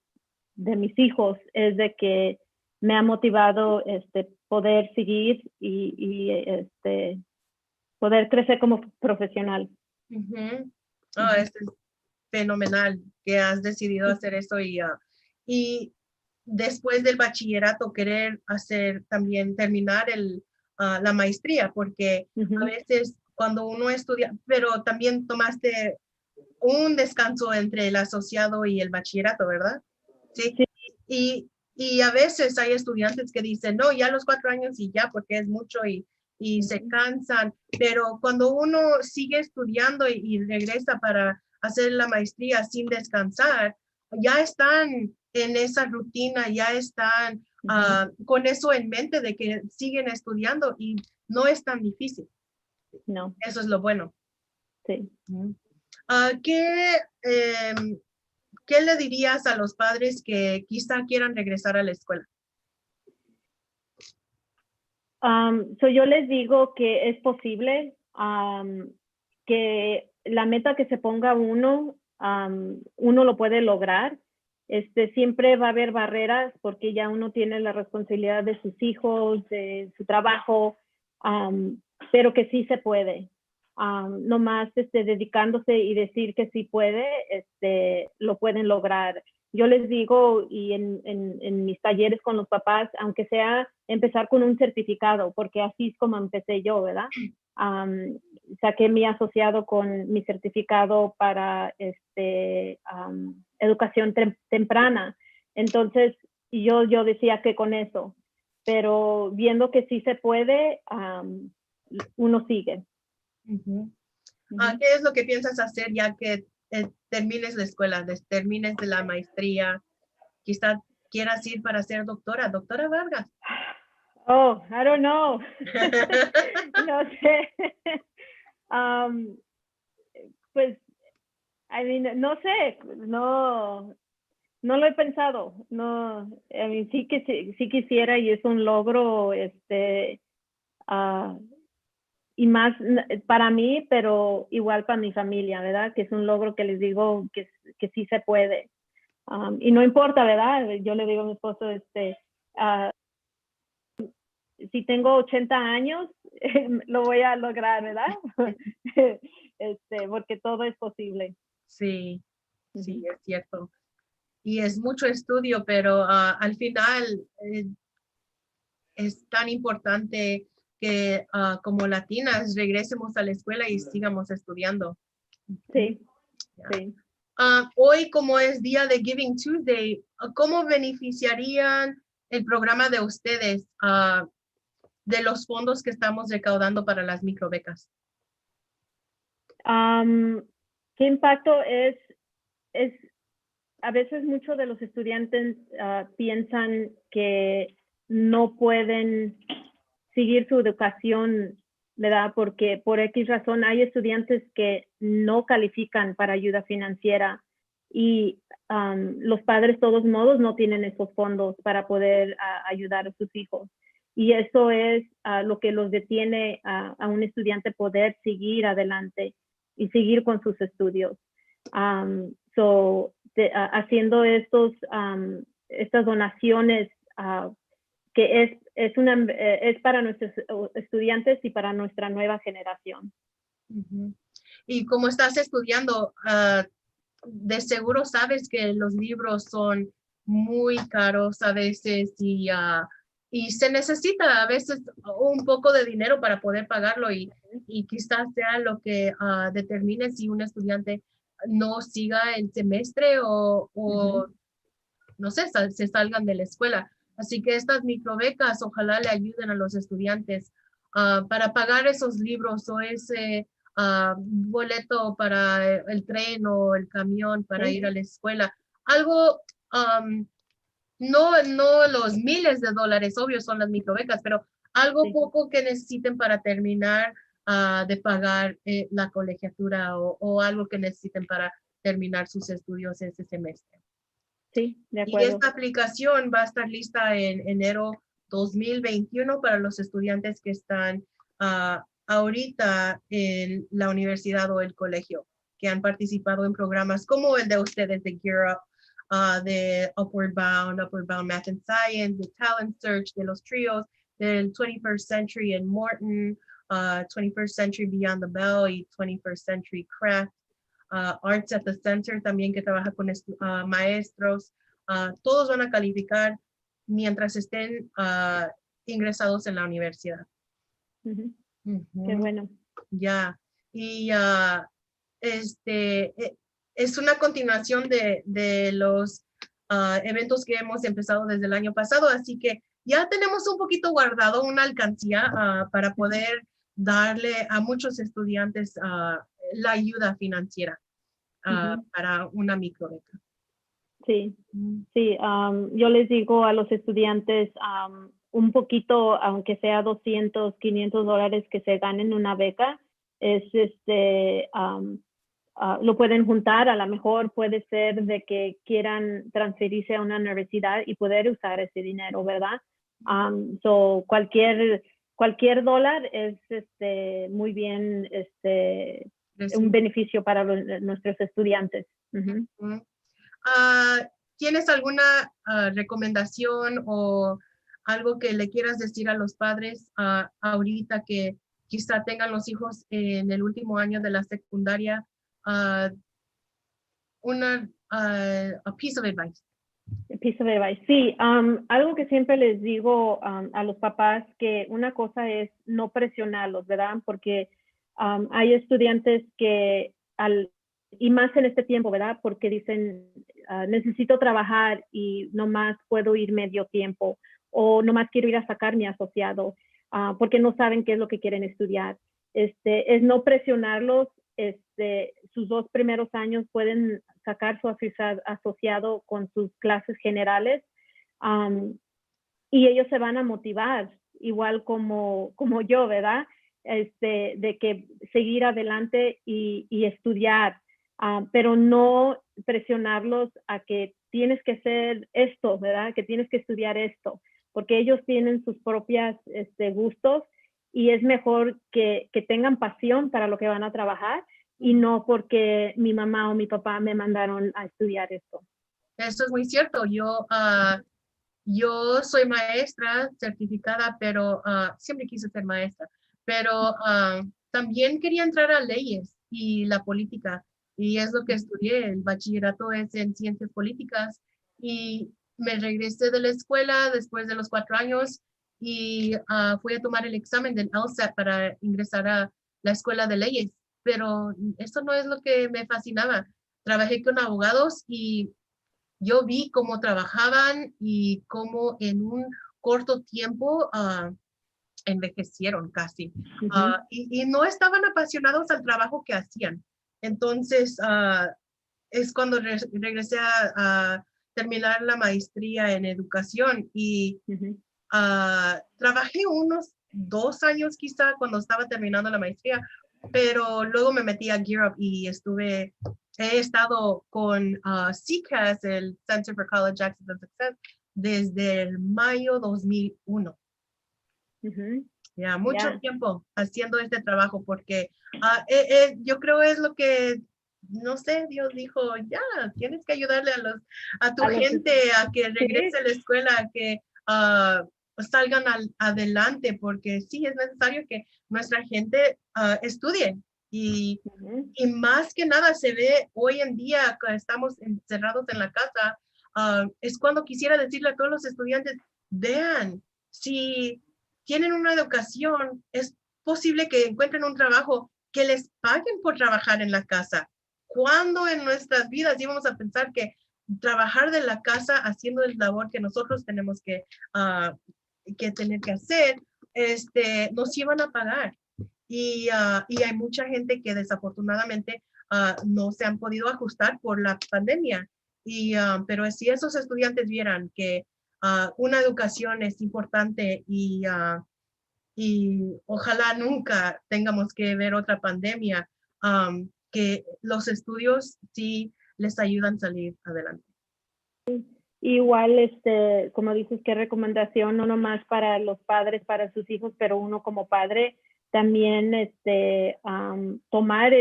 de mis hijos es de que me ha motivado poder seguir y poder crecer como profesional. Es fenomenal que has decidido hacer eso y después del bachillerato querer terminar la maestría, porque a veces cuando uno estudia, pero también tomaste un descanso entre el asociado y el bachillerato, ¿verdad? Sí. Y Y a veces hay estudiantes que dicen, no, ya a los 4 años y ya, porque es mucho y se cansan. Pero cuando uno sigue estudiando y regresa para hacer la maestría sin descansar, ya están en esa rutina, ya están con eso en mente de que siguen estudiando y no es tan difícil. No. Eso es lo bueno. Sí. ¿Qué le dirías a los padres que quizá quieran regresar a la escuela? Yo les digo que es posible, que la meta que se ponga uno, uno lo puede lograr. Siempre va a haber barreras porque ya uno tiene la responsabilidad de sus hijos, de su trabajo, pero que sí se puede. Nomás dedicándose y decir que sí puede, lo pueden lograr. Yo les digo, y en mis talleres con los papás, aunque sea empezar con un certificado, porque así es como empecé yo, ¿verdad? Saqué mi asociado con mi certificado para educación temprana. Entonces, yo decía que con eso, pero viendo que sí se puede, uno sigue. ¿Qué es lo que piensas hacer ya que termines la escuela, termines de la maestría? Quizá quieras ir para ser doctora Vargas. Oh, I don't know. No sé. Pues, no sé, no lo he pensado. No, sí que sí quisiera y es un logro, y más para mí, pero igual para mi familia, ¿verdad? Que es un logro que les digo que sí se puede. Y no importa, ¿verdad? Yo le digo a mi esposo, si tengo 80 años, lo voy a lograr, ¿verdad? Porque todo es posible. Sí, sí, es cierto. Y es mucho estudio, pero al final es tan importante que como latinas regresemos a la escuela y sigamos estudiando. Sí, sí. Hoy, como es día de Giving Tuesday, ¿cómo beneficiarían el programa de ustedes de los fondos que estamos recaudando para las microbecas? ¿Qué impacto es? A veces muchos de los estudiantes piensan que no pueden seguir su educación, ¿verdad? Porque por X razón hay estudiantes que no califican para ayuda financiera y los padres, de todos modos, no tienen esos fondos para poder ayudar a sus hijos. Y eso es lo que los detiene a un estudiante poder seguir adelante y seguir con sus estudios. Haciendo estas donaciones que es para nuestros estudiantes y para nuestra nueva generación. Y como estás estudiando, de seguro sabes que los libros son muy caros a veces y se necesita a veces un poco de dinero para poder pagarlo y quizás sea lo que determine si un estudiante no siga el semestre o no sé, se salgan de la escuela. Así que estas microbecas ojalá le ayuden a los estudiantes para pagar esos libros o ese boleto para el tren o el camión para ir a la escuela. Algo, no los miles de dólares, obvio son las microbecas, pero algo poco que necesiten para terminar de pagar la colegiatura o algo que necesiten para terminar sus estudios ese semestre. Sí, de Y acuerdo. esta aplicación va a estar lista en enero 2021 para los estudiantes que están ahorita en la universidad o el colegio, que han participado en programas como el de ustedes de Gear Up, de Upward Bound Math and Science, de Talent Search, de los tríos, del 21st Century en Morton, 21st Century Beyond the Bell y 21st Century Craft. Arts at the Center también que trabaja con maestros. Todos van a calificar mientras estén ingresados en la universidad. Qué bueno. Ya. Y es una continuación de los eventos que hemos empezado desde el año pasado, así que ya tenemos un poquito guardado una alcancía para poder darle a muchos estudiantes la ayuda financiera para una microbeca. Sí, sí, yo les digo a los estudiantes un poquito, aunque sea 200, 500 dólares que se ganen una beca, es lo pueden juntar, a lo mejor puede ser de que quieran transferirse a una universidad y poder usar ese dinero, ¿verdad? So cualquier dólar es muy bien un beneficio para nuestros estudiantes. ¿Tienes alguna recomendación o algo que le quieras decir a los padres ahorita que quizá tengan los hijos en el último año de la secundaria? A piece of advice. A piece of advice. Sí, algo que siempre les digo a los papás, que una cosa es no presionarlos, ¿verdad? Porque hay estudiantes que y más en este tiempo, ¿verdad? Porque dicen, necesito trabajar y nomás puedo ir medio tiempo, o nomás quiero ir a sacar mi asociado, porque no saben qué es lo que quieren estudiar. Es no presionarlos. Sus 2 primeros años pueden sacar su asociado con sus clases generales, y ellos se van a motivar, igual como yo, ¿verdad? De que seguir adelante y estudiar, pero no presionarlos a que tienes que hacer esto, ¿verdad? Que tienes que estudiar esto, porque ellos tienen sus propios gustos, y es mejor que tengan pasión para lo que van a trabajar y no porque mi mamá o mi papá me mandaron a estudiar esto. Eso es muy cierto. Yo soy maestra certificada, pero siempre quise ser maestra, pero también quería entrar a leyes y la política, y es lo que estudié. El bachillerato es en ciencias políticas, y me regresé de la escuela después de los 4 años y fui a tomar el examen del LSAT para ingresar a la escuela de leyes, pero eso no es lo que me fascinaba. Trabajé con abogados y yo vi cómo trabajaban y cómo en un corto tiempo envejecieron casi. Y no estaban apasionados al trabajo que hacían. Entonces, es cuando regresé a terminar la maestría en educación, y trabajé unos 2 años quizá cuando estaba terminando la maestría, pero luego me metí a Gear Up y he estado con CCAS, el Center for College Access and Success, desde el mayo 2001. Ya, mucho tiempo haciendo este trabajo, porque yo creo es lo que, no sé, Dios dijo, ya, tienes que ayudarle a tu gente a que regrese a la escuela, a que salgan adelante, porque sí es necesario que nuestra gente estudie. Y más que nada se ve hoy en día que estamos encerrados en la casa, es cuando quisiera decirle a todos los estudiantes, vean, si tienen una educación, es posible que encuentren un trabajo que les paguen por trabajar en la casa. ¿Cuándo en nuestras vidas íbamos a pensar que trabajar de la casa haciendo el labor que nosotros tenemos que tener que hacer, nos iban a pagar? Y hay mucha gente que desafortunadamente no se han podido ajustar por la pandemia. Pero si esos estudiantes vieran que una educación es importante, y ojalá nunca tengamos que ver otra pandemia, que los estudios sí les ayudan a salir adelante. Igual, como dices, qué recomendación, no nomás para los padres, para sus hijos, pero uno como padre también tomar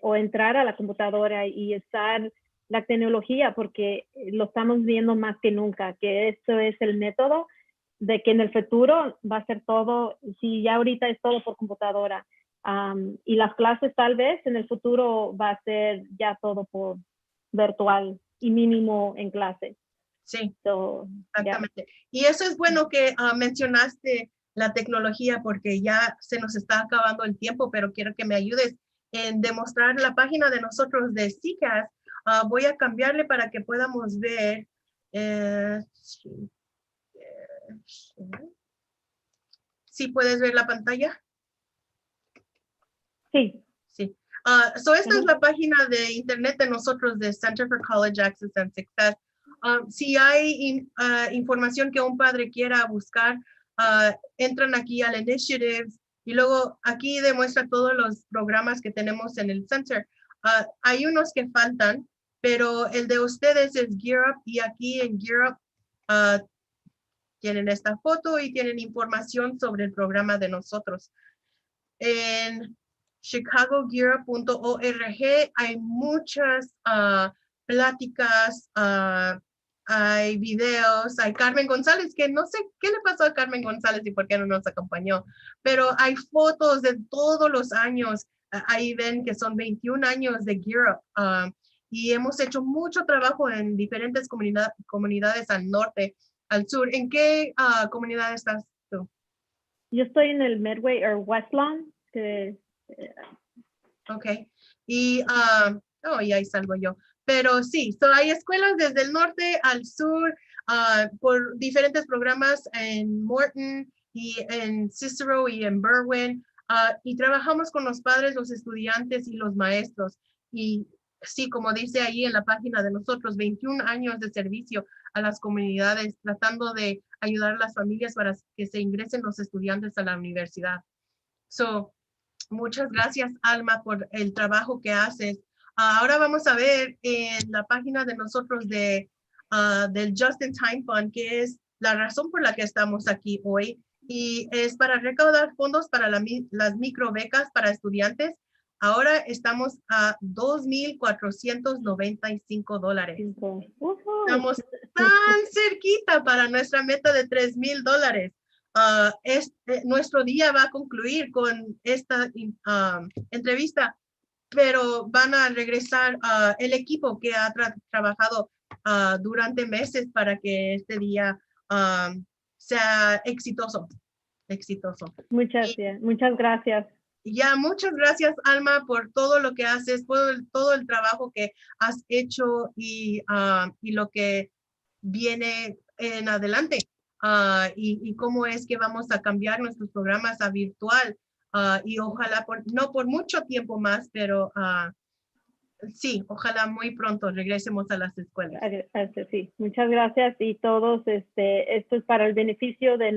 o entrar a la computadora y usar la tecnología, porque lo estamos viendo más que nunca, que esto es el método de que en el futuro va a ser todo, si ya ahorita es todo por computadora, y las clases tal vez en el futuro va a ser ya todo por virtual y mínimo en clase. Sí, exactamente. Y eso es bueno que mencionaste la tecnología, porque ya se nos está acabando el tiempo, pero quiero que me ayudes en demostrar la página de nosotros de CCAS. Voy a cambiarle para que podamos ver ¿Sí puedes ver la pantalla? Sí. Sí. Esta es la página de internet de nosotros, de Center for College Access and Success. Si hay información que un padre quiera buscar, entran aquí al Initiatives y luego aquí demuestra todos los programas que tenemos en el Center. Hay unos que faltan, pero el de ustedes es Gear Up y aquí en Gear Up tienen esta foto y tienen información sobre el programa de nosotros. En chicagogearup.org hay muchas pláticas, hay videos, hay Carmen González, que no sé qué le pasó a Carmen González y por qué no nos acompañó, pero hay fotos de todos los años. Ahí ven que son 21 años de Gear Up, y hemos hecho mucho trabajo en diferentes comunidades al norte, al sur. ¿En qué comunidad estás tú? Yo estoy en el Medway o Westlawn. Ok. Y, y ahí salgo yo. Pero sí, hay escuelas desde el norte al sur, por diferentes programas en Morton y en Cicero y en Berwyn, y trabajamos con los padres, los estudiantes y los maestros. Y sí, como dice ahí en la página de nosotros, 21 años de servicio a las comunidades, tratando de ayudar a las familias para que se ingresen los estudiantes a la universidad. Muchas gracias, Alma, por el trabajo que haces. Ahora vamos a ver en la página de nosotros del Just in Time Fund, que es la razón por la que estamos aquí hoy, y es para recaudar fondos para las microbecas para estudiantes. Ahora estamos a $2,495. Estamos tan cerquita para nuestra meta de $3,000. Nuestro día va a concluir con esta entrevista, pero van a regresar el equipo que ha trabajado durante meses para que este día sea exitoso. Muchas gracias. Ya, muchas gracias, Alma, por todo lo que haces, por todo el trabajo que has hecho y lo que viene en adelante. Y cómo es que vamos a cambiar nuestros programas a virtual, y ojalá no por mucho tiempo más, pero sí, ojalá muy pronto regresemos a las escuelas. Sí, muchas gracias y todos, esto es para el beneficio de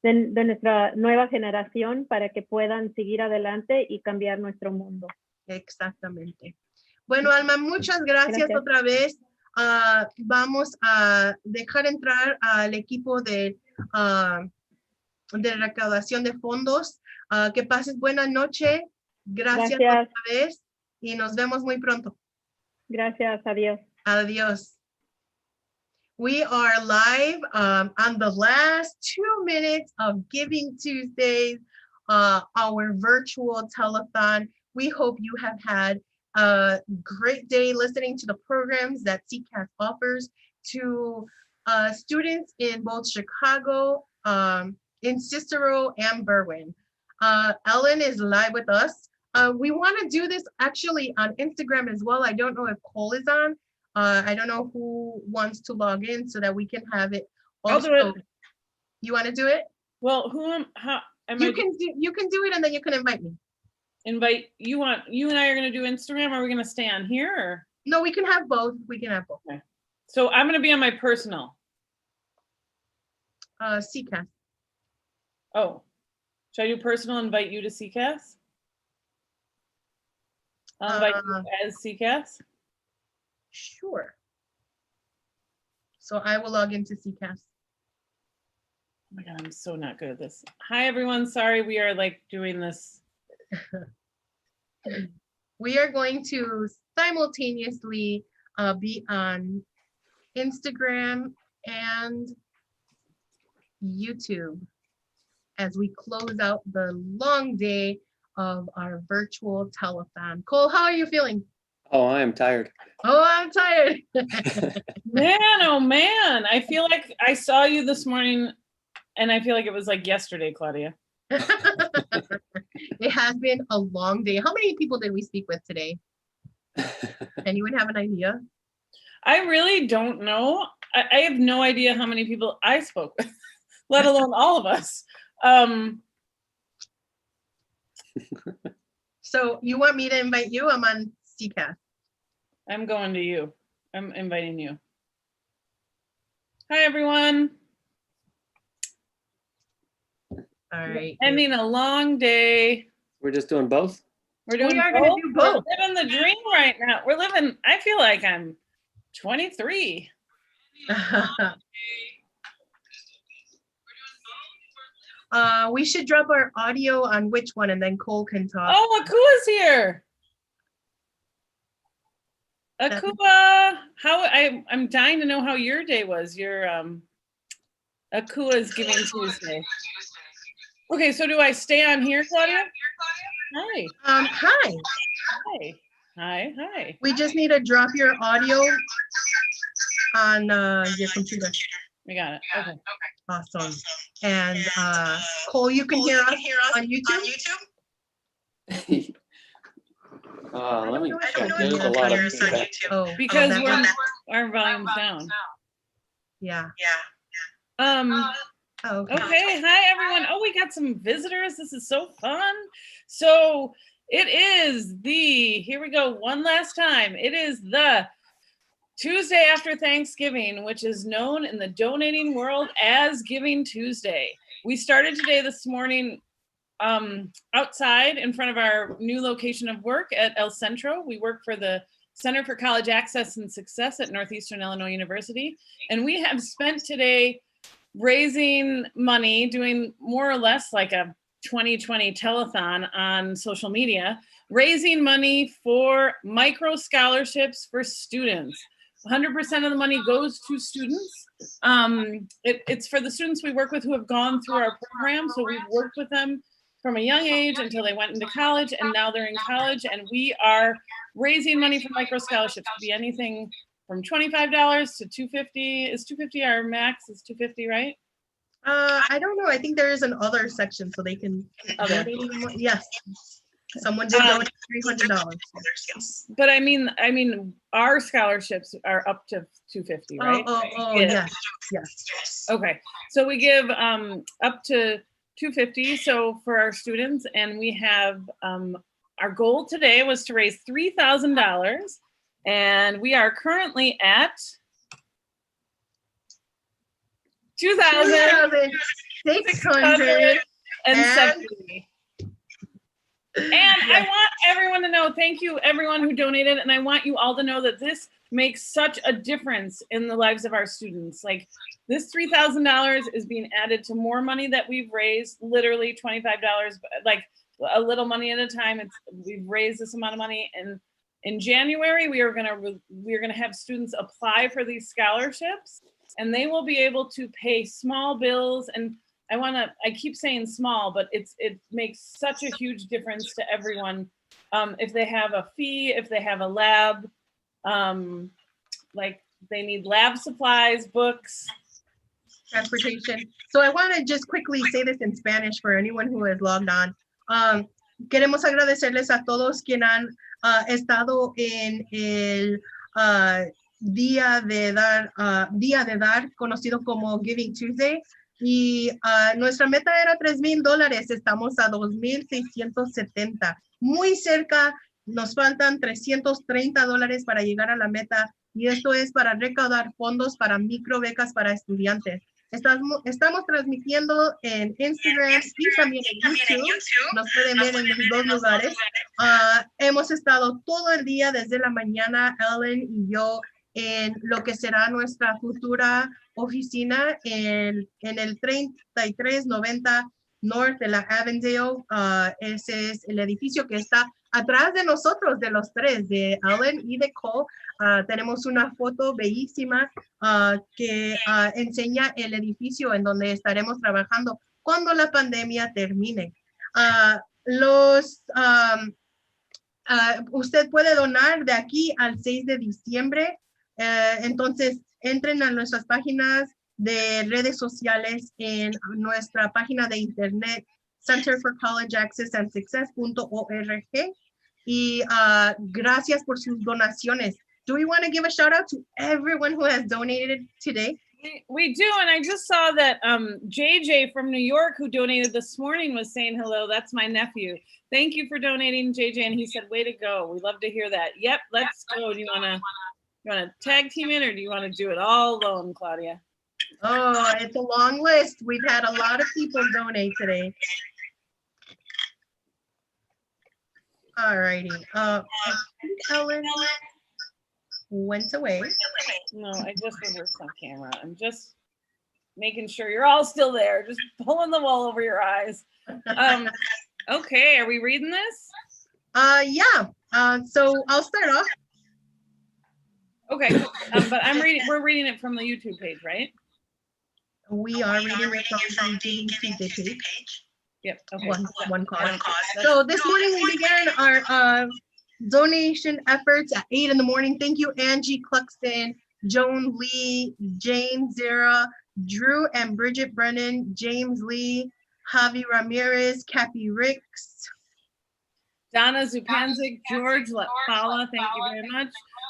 de nuestra nueva generación, para que puedan seguir adelante y cambiar nuestro mundo. Exactamente. Bueno, Alma, muchas gracias otra vez. Vamos a dejar entrar al equipo de recaudación de fondos. Que pases buena noche. Gracias otra vez y nos vemos muy pronto. Gracias, adiós. Adiós. We are live on the last 2 minutes of Giving Tuesdays, our virtual telethon. We hope you have had a great day listening to the programs that CCAS offers to students in both Chicago, in Cicero, and Berwyn. Ellen is live with us. We want to do this actually on Instagram as well. I don't know if Cole is on. I don't know who wants to log in so that we can have it. Also, I'll do it. You want to do it? Well, You can do it and then you can invite me. Invite you and I are going to do Instagram. Are we going to stay on here? Or? No, we can have both. Okay. So I'm going to be on my personal. CCAS. Oh, should I do personal? Invite you to CCAS? I'll invite you as CCAS. Sure. So I will log into CCAS. Oh my God, I'm so not good at this. Hi, everyone. Sorry, we are like doing this. We are going to simultaneously be on Instagram and YouTube as we close out the long day of our virtual telethon. Cole, how are you feeling? Oh, I am tired. Oh, I'm tired. Man, oh man. I feel like I saw you this morning and I feel like it was like yesterday, Claudia. It has been a long day. How many people did we speak with today? Anyone have an idea? I really don't know. I have no idea how many people I spoke with, let alone all of us. So you want me to invite you? I'm on CCAS. I'm going to you. I'm inviting you. Hi, everyone. All right. Ending a long day. We're just doing both? We're doing We are going to do both. We're living the dream right now. We're living, I feel like I'm 23. We should drop our audio on which one and then Cole can talk. Oh, Akua's here. Akua, I'm dying to know how your day was. Your Akua's Giving Tuesday. Okay, so do I stay on here, Claudia? Hi. Hi. Hi. Hi. Hi. We just need to drop your audio on your computer. We got it. Okay. Awesome. And Cole, you can hear us on YouTube? Let me check. There's a lot of feedback. Because our volume's down. Yeah. Okay. Hi, everyone. Oh, we got some visitors. This is so fun. So it is here we go one last time. It is the Tuesday after Thanksgiving, which is known in the donating world as Giving Tuesday. We started this morning outside in front of our new location of work at El Centro. We work for the Center for College Access and Success at Northeastern Illinois University. And we have spent today raising money, doing more or less like a 2020 telethon on social media, raising money for micro scholarships for students. 100% of the money goes to students. It's for the students we work with who have gone through our program. So we've worked with them from a young age until they went into college, and now they're in college, and we are raising money for micro scholarships. It could be anything from $25 to $250. Is $250 our max? Is $250, right? I don't know. I think there is an other section so they can donate even more. Yes. Someone did donate $300. But I mean, our scholarships are up to $250, right? Oh, yes. Okay, so we give up to $250. So for our students, and we have our goal today was to raise $3,000, and we are currently at $2,670. And I want everyone to know, thank you everyone who donated, and I want you all to know that this makes such a difference in the lives of our students. Like, this $3,000 is being added to more money that we've raised, literally $25, like a little money at a time. We've raised this amount of money, and in January we are gonna have students apply for these scholarships, and they will be able to pay small bills. And I keep saying small, but it makes such a huge difference to everyone. If they have a fee, if they have a lab, like they need lab supplies, books, transportation. So I want to just quickly say this in Spanish for anyone who has logged on. Queremos agradecerles a todos quienes han estado en el día de dar, conocido como Giving Tuesday. Y nuestra meta era $3,000, estamos a $2,670, muy cerca, nos faltan $330 para llegar a la meta, y esto es para recaudar fondos para microbecas para estudiantes. Estamos transmitiendo en Instagram y también en YouTube, nos pueden ver en los dos lugares. Hemos estado todo el día desde la mañana, Ellen y yo, en lo que será nuestra futura oficina en el 3390 North de la Avondale. Ese es el edificio que está atrás de nosotros, de los tres, de Ellen y de Cole. Tenemos una foto bellísima que enseña el edificio en donde estaremos trabajando cuando la pandemia termine. Usted puede donar de aquí al 6 de diciembre. Entonces, entren a nuestras páginas de redes sociales, en nuestra página de internet, Center for College Access and Success.org. Y gracias por sus donaciones. Do we want to give a shout out to everyone who has donated today? We do, and I just saw that JJ from New York, who donated this morning, was saying hello. That's my nephew. Thank you for donating, JJ. And he said, "Way to go! We love to hear that." Yep, let's go. Do you wanna tag team it, or do you want to do it all alone, Claudia? Oh, it's a long list. We've had a lot of people donate today. All righty. Ellen went away. No, I just reversed on camera. I'm just making sure you're all still there. Just pulling the wool over your eyes. Okay, are we reading this? Yeah. So I'll start off. Okay, but we're reading it from the YouTube page, right? We are reading it from the Tuesday page. Yep. Okay. One cause. So this morning we began our donation efforts at 8 in the morning. Thank you, Angie Cluxton, Joan Lee, Jane Zera, Drew and Bridget Brennan, James Lee, Javi Ramirez, Cappy Ricks, Donna Zupanzik, George Paula, thank you very much.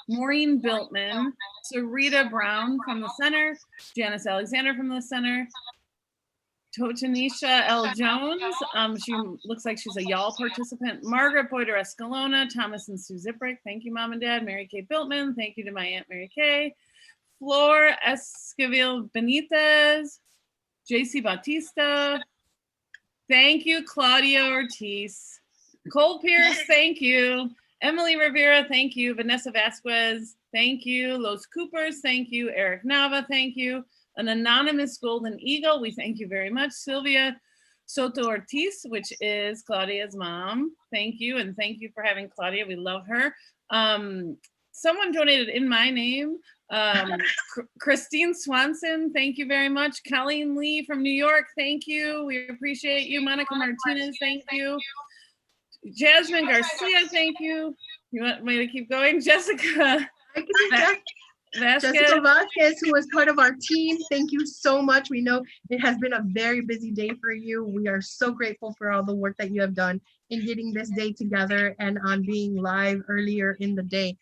Maureen Biltman, Sarita Brown from the center, Janice Alexander from the center, Totanisha L. Jones, she looks like she's a y'all participant. Margaret Boyder Escalona, Thomas and Sue Ziprick, thank you, Mom and Dad. Mary Kay Biltman, thank you to my Aunt Mary Kay. Flor Esquivel Benitez, JC Bautista, thank you, Claudia Ortiz. Cole Pierce, thank you. Emily Rivera, thank you. Vanessa Vasquez, thank you. Los Coopers, thank you. Eric Nava, thank you. An anonymous Golden Eagle, we thank you very much. Sylvia Soto Ortiz, which is Claudia's mom, thank you. And thank you for having Claudia, we love her. Someone donated in my name. Christine Swanson, thank you very much. Colleen Lee from New York, thank you. We appreciate you. Monica Martinez, thank you. Jasmine Garcia, thank you. You want me to keep going? Jessica Vasquez, who was part of our team, thank you so much. We know it has been a very busy day for you. We are so grateful for all the work that you have done in getting this day together and on being live earlier in the day.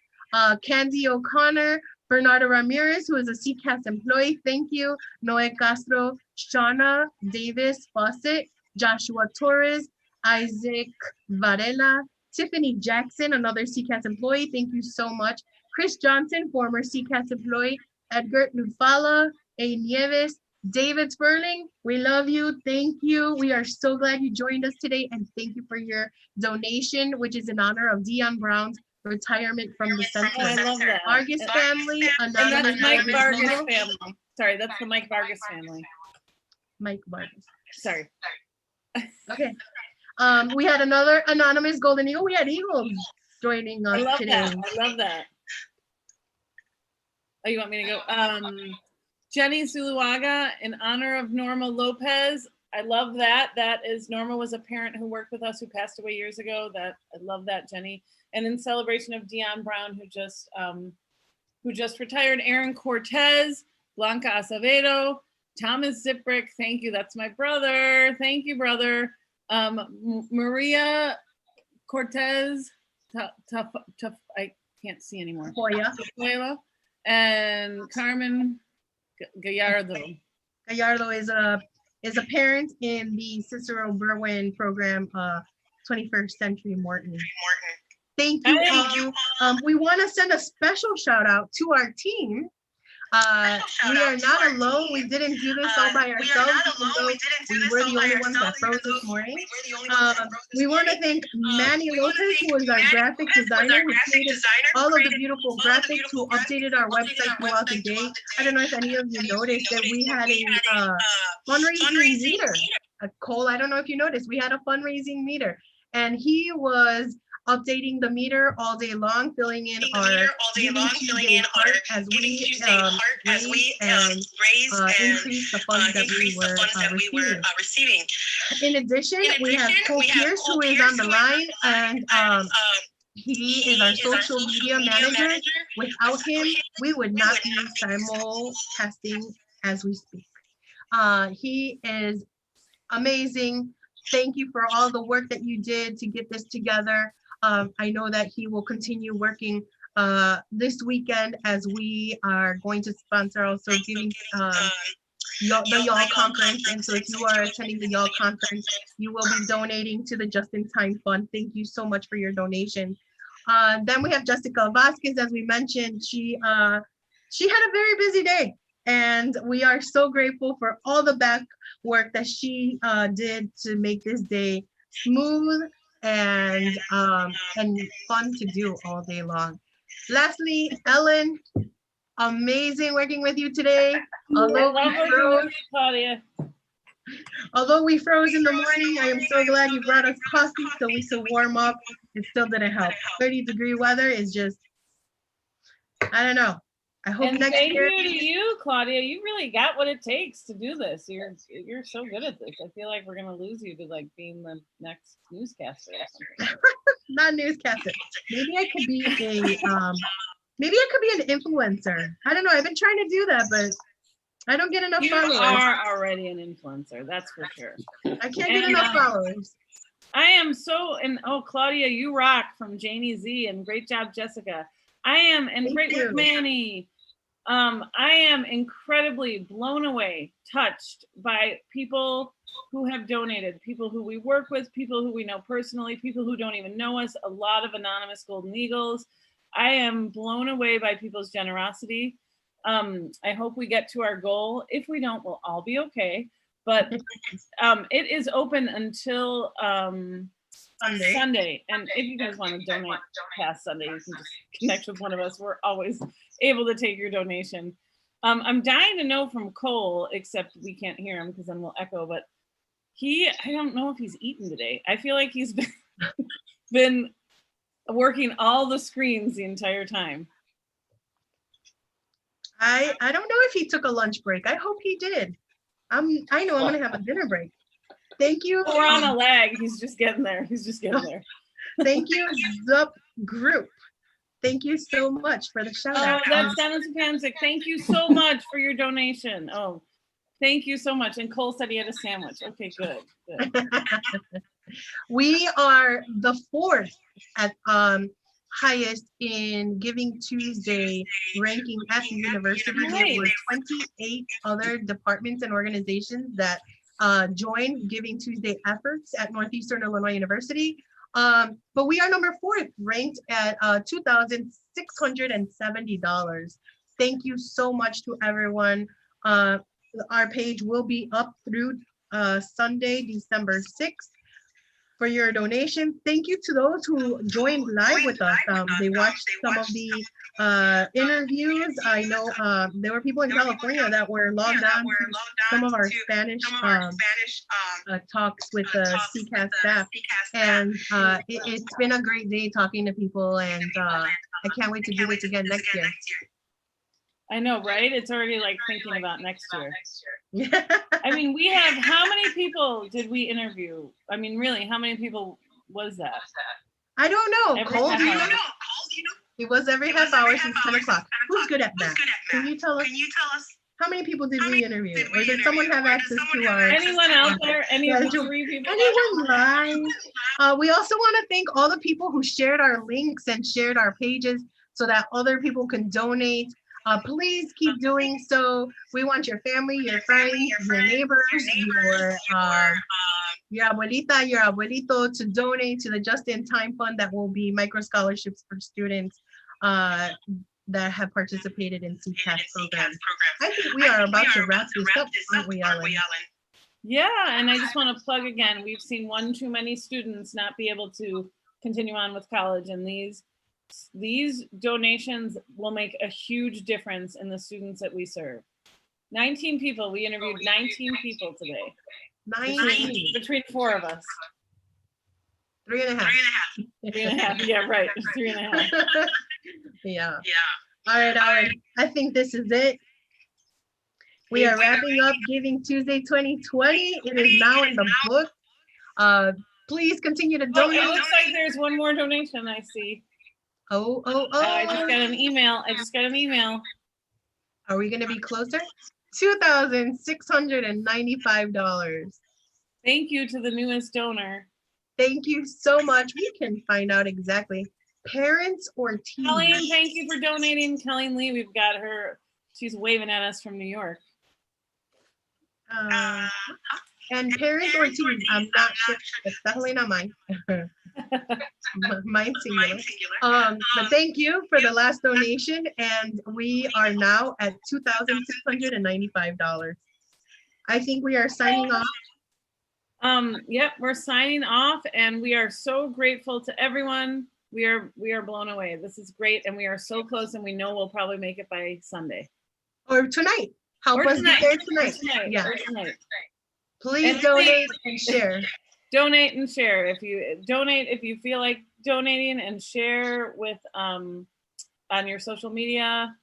Candy O'Connor, Bernardo Ramirez, who is a CCAS employee, thank you. Noe Castro, Shauna Davis Fawcett, Joshua Torres, Isaac Varela, Tiffany Jackson, another CCAS employee, thank you so much. Chris Johnson, former CCAS employee, Edgar Nufala, A. Nieves, David Sperling, we love you, thank you. We are so glad you joined us today and thank you for your donation, which is in honor of Dion Brown's retirement from the center. Oh, I love that. Vargas family, and that's Mike Vargas family. Sorry, that's the Mike Vargas family. Mike Vargas. Sorry. Okay. We had another anonymous Golden Eagle. We had Eagles joining us today. I love that. Oh, you want me to go? Jenny Zuluaga, in honor of Norma Lopez. I love that. That is, Norma was a parent who worked with us who passed away years ago. I love that, Jenny. And in celebration of Dion Brown, who just retired, Aaron Cortez, Blanca Acevedo, Thomas Ziprick, thank you. That's my brother. Thank you, brother. Maria Cortez, I can't see anymore. Tafoya. And Carmen Gallardo. Gallardo is a parent in the Cicero Berwin program, 21st Century Morton. Thank you. We want to send a special shout out to our team. We are not alone. We didn't do this all by ourselves. We were the only ones that froze this morning. We want to thank Manny Lopez, who is our graphic designer, who created all of the beautiful graphics, who updated our website throughout the day. I don't know if any of you noticed that we had a fundraising meter. Cole, I don't know if you noticed, we had a fundraising meter, and he was updating the meter all day long, filling in our part as we increase the funds that we were receiving. In addition, we have Cole Pierce, who is on the line, and he is our social media manager. Without him, we would not be simulcasting as we speak. He is amazing. Thank you for all the work that you did to get this together. I know that he will continue working this weekend, as we are going to sponsor also giving the Y'all Conference. And so if you are attending the Y'all Conference, you will be donating to the Just in Time Fund. Thank you so much for your donation. Then we have Jessica Vasquez, as we mentioned. She had a very busy day, and we are so grateful for all the back work that she did to make this day smooth and fun to do all day long. Lastly, Ellen, amazing working with you today. Although we froze in the morning, I am so glad you brought us coffee so we could warm up. It still didn't help. 30-degree weather is just, I don't know. I hope and next thank year. you to you, Claudia. You really got what it takes to do this. You're so good at this. I feel like we're gonna lose you to like being the next newscaster or something. Not newscaster. Maybe I could be an influencer. I don't know. I've been trying to do that, but I don't get enough followers. You are already an influencer, that's for sure. I can't get enough followers. I am so, and oh, Claudia, you rock from Janie Z, and great job, Jessica. I am, and great work, Manny. I am incredibly blown away, touched by people who have donated, people who we work with, people who we know personally, people who don't even know us, a lot of anonymous Golden Eagles. I am blown away by people's generosity. I hope we get to our goal. If we don't, we'll all be okay. But it is open until Sunday. And if you guys want to donate past Sunday, you can just connect with one of us. We're always able to take your donation. I'm dying to know from Cole, except we can't hear him because then we'll echo, but I don't know if he's eaten today. I feel like he's been working all the screens the entire time. I don't know if he took a lunch break. I hope he did. I know I'm gonna have a dinner break. Thank you. We're on a lag. He's just getting there. Thank you, Zup Group. Thank you so much for the shout out. Oh, that's Dennis Panzik. Thank you so much for your donation. Oh, thank you so much. And Cole said he had a sandwich. Okay, good. We are the 4th at highest in Giving Tuesday ranking at the university. There were 28 other departments and organizations that joined Giving Tuesday efforts at Northeastern Illinois University. But we are number 4th, ranked at $2,670. Thank you so much to everyone. Our page will be up through Sunday, December 6th. For your donation. Thank you to those who joined live with us. They watched some of the interviews. I know there were people in California that were logged on to some of our Spanish talks with the CCAS staff. And it's been a great day talking to people, and I can't wait to do it again next year. I know, right? It's already like thinking about next year. Yeah. I mean, we have, how many people did we interview? I mean, really, how many people was that? I don't know. Cole, do you know? It was every half hour since 10 o'clock. Who's good at that? Can you tell us? How many people did we interview? Or did someone have access to our... Anyone out there? Any of the 3 people? Anyone live? We also want to thank all the people who shared our links and shared our pages so that other people can donate. Please keep doing so. We want your family, your friends, your neighbors, your abuelita, your abuelito to donate to the Just in Time Fund that will be micro scholarships for students that have participated in CCAS programs. I think we are about to wrap this up, aren't we, Ellen? Yeah, and I just want to plug again, we've seen one too many students not be able to continue on with college, and these donations will make a huge difference in the students that we serve. 19 people, we interviewed 19 people today. 19. Between 4 of us. 3.5. 3.5, yeah, right, 3.5. Yeah. All right, I think this is it. We are wrapping up Giving Tuesday 2020. It is now in the book. Please continue to donate. It looks like there's one more donation I see. Oh. I just got an email. Are we going to be closer? $2,695. Thank you to the newest donor. Thank you so much. We can find out exactly. Parents or teens? Colleen, thank you for donating. Colleen Lee, we've got her. She's waving at us from New York. And parents or teens? I'm not sure. It's definitely not mine. Mine singular. But thank you for the last donation, and we are now at $2,695. I think we are signing off. Yep, we're signing off, and we are so grateful to everyone. We are blown away. This is great, and we are so close, and we know we'll probably make it by Sunday Or tonight. Help us get there tonight. Yeah. Please And donate and share. Donate and share. If you donate, if you feel like donating, and share with on your social media,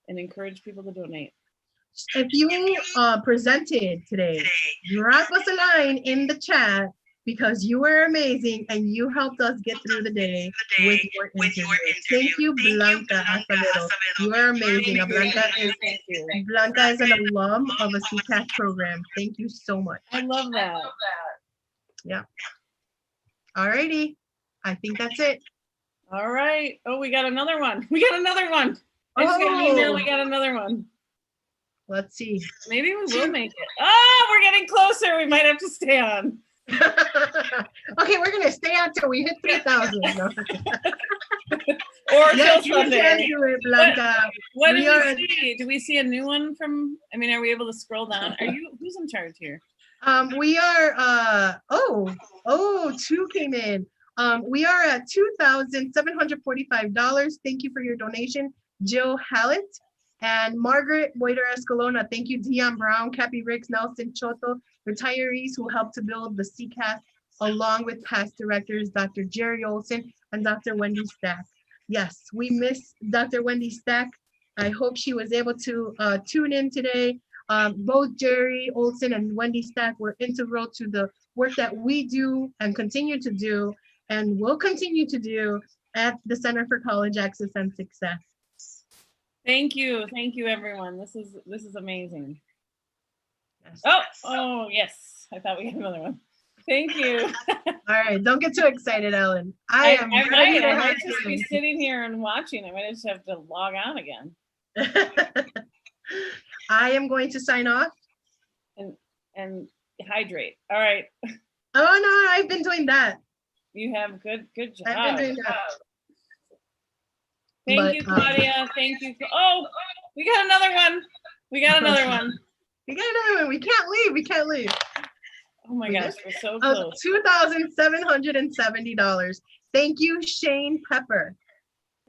and encourage people to donate. If you presented today, drop us a line in the chat because you were amazing and you helped us get through the day with your interview. Thank you, Blanca Acevedo. You are amazing. Blanca is an alum of a CCAS program. Thank you so much. I love that. Yeah. All righty. I think that's it. All right. Oh, we got another one. We got another one. I just got an email. We got another one. Let's see. Maybe we will make it. Oh, we're getting closer. We might have to stay on. Okay, we're gonna stay on till we hit 3,000. No. Or Yes, till you Sunday. can do it, Blanca. What do We we are- see? Do we see a new one from? I mean, are we able to scroll down? Are you? Who's in charge here? We are two came in. We are at $2,745. Thank you for your donation, Jill Hallett and Margaret Boyder Escalona. Thank you, Dion Brown, Cappy Ricks, Nelson Choto, retirees who helped to build the CCAS, along with past directors, Dr. Jerry Olson and Dr. Wendy Stack. Yes, we miss Dr. Wendy Stack. I hope she was able to tune in today. Both Jerry Olson and Wendy Stack were integral to the work that we do and continue to do and will continue to do at the Center for College Access and Success. Thank you, everyone. This is amazing. Yes. Oh, yes. I thought we had another one. Thank you. All right, don't get too excited, Ellen. I might just be sitting here and watching. I might just have to log on again. I am going to sign off. And hydrate. All right. Oh no, I've been doing that. You have good job. I've been doing that. Thank you, Claudia. Thank you. Oh, we got another one. We got another one. We can't leave. Oh my gosh, we're so close. $2,770. Thank you, Shane Pepper.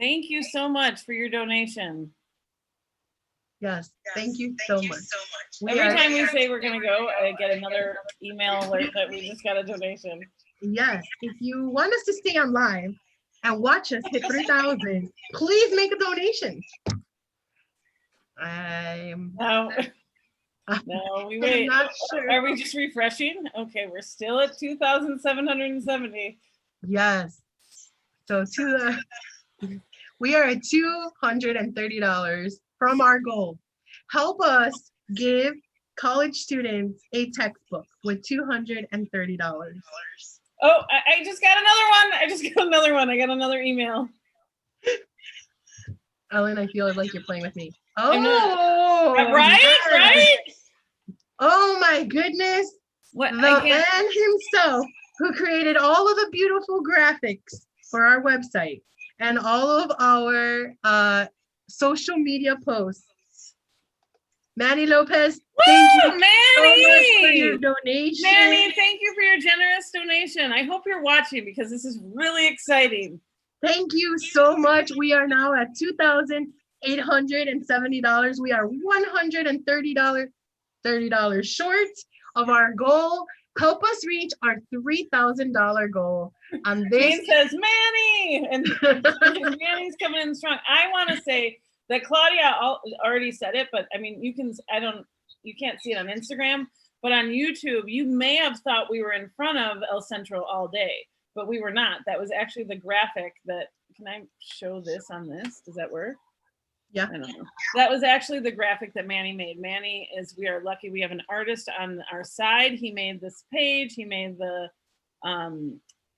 Thank you so much for your donation. Yes, thank you so much. Every time we say we're going to go, I get another email alert that we just got a donation. Yes, if you want us to stay on live and watch us hit 3,000, please make a donation. No, we wait. Not sure. Are we just refreshing? Okay, we're still at 2,770. Yes. So we are at $230 from our goal. Help us give college students a textbook with $230. Oh, I just got another one. I got another email. Ellen, I feel like you're playing with me. Oh, right? Yes. Right? Oh my goodness. What? The man himself who created all of the beautiful graphics for our website and all of our social media posts. Manny Lopez, thank you so much for your donation. Manny, thank you for your generous donation. I hope you're watching because this is really exciting. Thank you so much. We are now at $2,870. We are $130 short of our goal. Help us reach our $3,000 goal. Jane says, Manny! And Manny's coming in strong. I want to say that Claudia already said it, but I mean, you can't see it on Instagram, but on YouTube, you may have thought we were in front of El Centro all day, but we were not. That was actually the graphic that, can I show this on this? Does that work? Yeah. I don't know. That was actually the graphic that Manny made. Manny we are lucky we have an artist on our side. He made this page. He made the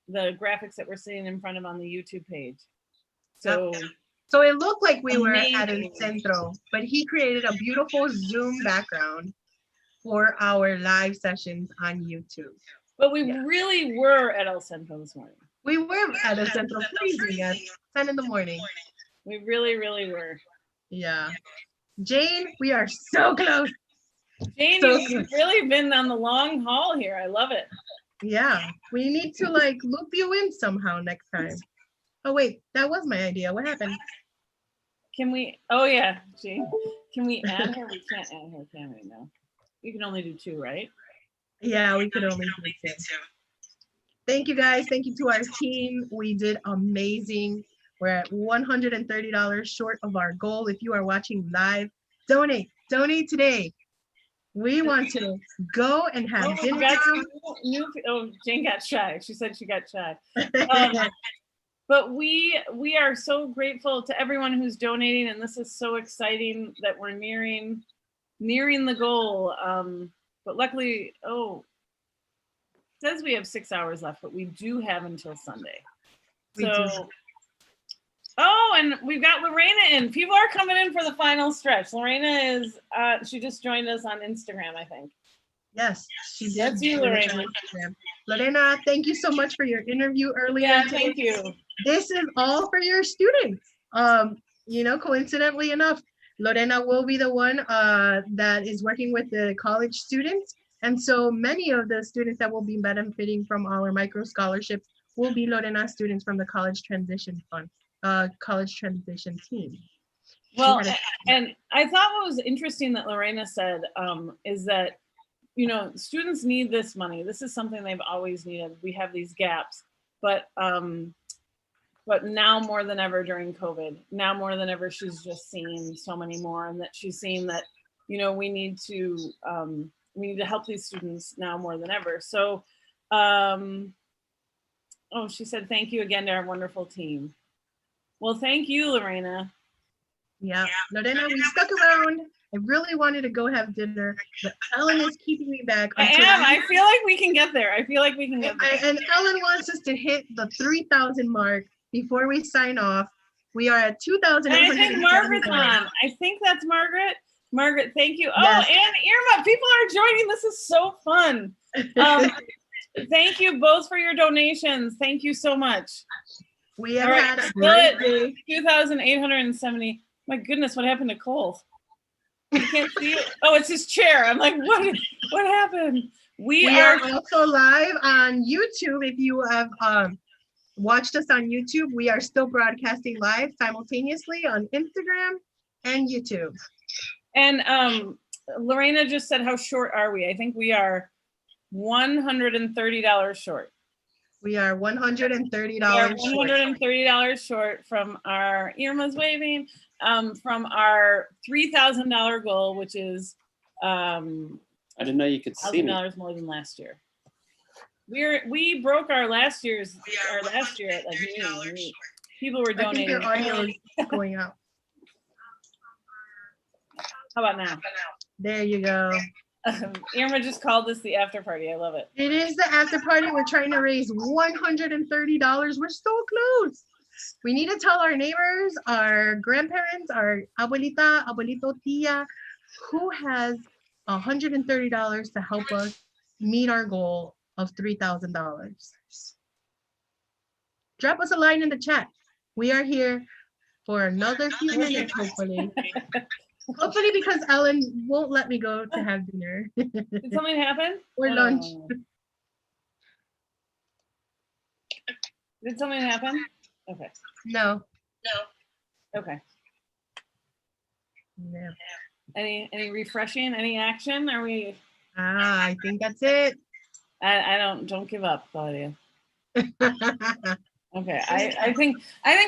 the graphics that we're seeing in front of on the YouTube page. So So it looked like we were at El amazing. Centro, but he created a beautiful Zoom background for our live sessions on YouTube. But we really were at El Centro this morning. We were at El Centro freezing at 10 in the morning. We really, really were. Yeah. Jane, we are so close. Jane, So you've really been on the long haul here. I love it. yeah, we need to like loop you in somehow next time. Oh wait, that was my idea. What happened? Can we, oh yeah, Jane, can we add her? We can't add her, can we? No. You can only do 2, right? Yeah, we could only do 2. Thank you guys. Thank you to our team. We did amazing. We're at $130 short of our goal. If you are watching live, donate today. We want to go and have dinner. Oh, Jane got shy. She said she got shy. But we are so grateful to everyone who's donating, and this is so exciting that we're nearing the goal. But luckily, it says we have 6 hours left, but we do have until Sunday. And we've got Lorena in. People are coming in for the final stretch. Lorena is, she just joined us on Instagram, I think. Yes, she did. That's you, Lorena. Lorena, thank you so much for your interview earlier. Yeah, thank you. This is all for your students. You know, coincidentally enough, Lorena will be the one that is working with the college students. And so many of the students that will be benefiting from our micro scholarships will be Lorena students from the College Transition Fund, College Transition team. Well, and I thought what was interesting that Lorena said is that, you know, students need this money. This is something they've always needed. We have these gaps, but now more than ever during COVID, now more than ever, she's just seeing so many more, and that she's seeing that, you know, we need to help these students now more than ever. So, she said, thank you again to our wonderful team. Well, thank you, Lorena. Yeah, Lorena, we stuck around. I really wanted to go have dinner, but Ellen is keeping me back. I feel like we can get there. And Ellen wants us to hit the 3,000 mark before we sign off. We are at 2,000. I think Margaret's on. I think that's Margaret. Margaret, thank you. Yes. Oh, and Irma, people are joining. This is so fun. Thank you both for your donations. Thank you so much. We have had a great day. 2,870. My goodness, what happened to Cole? I can't see it. Oh, it's his chair. I'm like, what happened? We are also live on YouTube. If you have watched us on YouTube, we are still broadcasting live simultaneously on Instagram and YouTube. And Lorena just said, how short are we? I think we are $130 short. We are $130 $130 short from our, Irma's waving, from our $3,000 goal, which is I didn't know you could see me. $1,000 more than last year. We broke our last year at like noon. People were donating. I think your audio is going out. How about now? There you go. Irma just called this the after party. I love it. It is the after party. We're trying to raise $130. We're so close. We need to tell our neighbors, our grandparents, our abuelita, abuelito, tia, who has $130 to help us meet our goal of $3,000. Drop us a line in the chat. We are here for another few minutes, hopefully. Hopefully, because Ellen won't let me go to have dinner. Did something happen? Or lunch. Did something happen? Okay. No. Okay. No. Any refreshing? Any action? Are we? I think that's it. I don't give up, Claudia. Okay, I think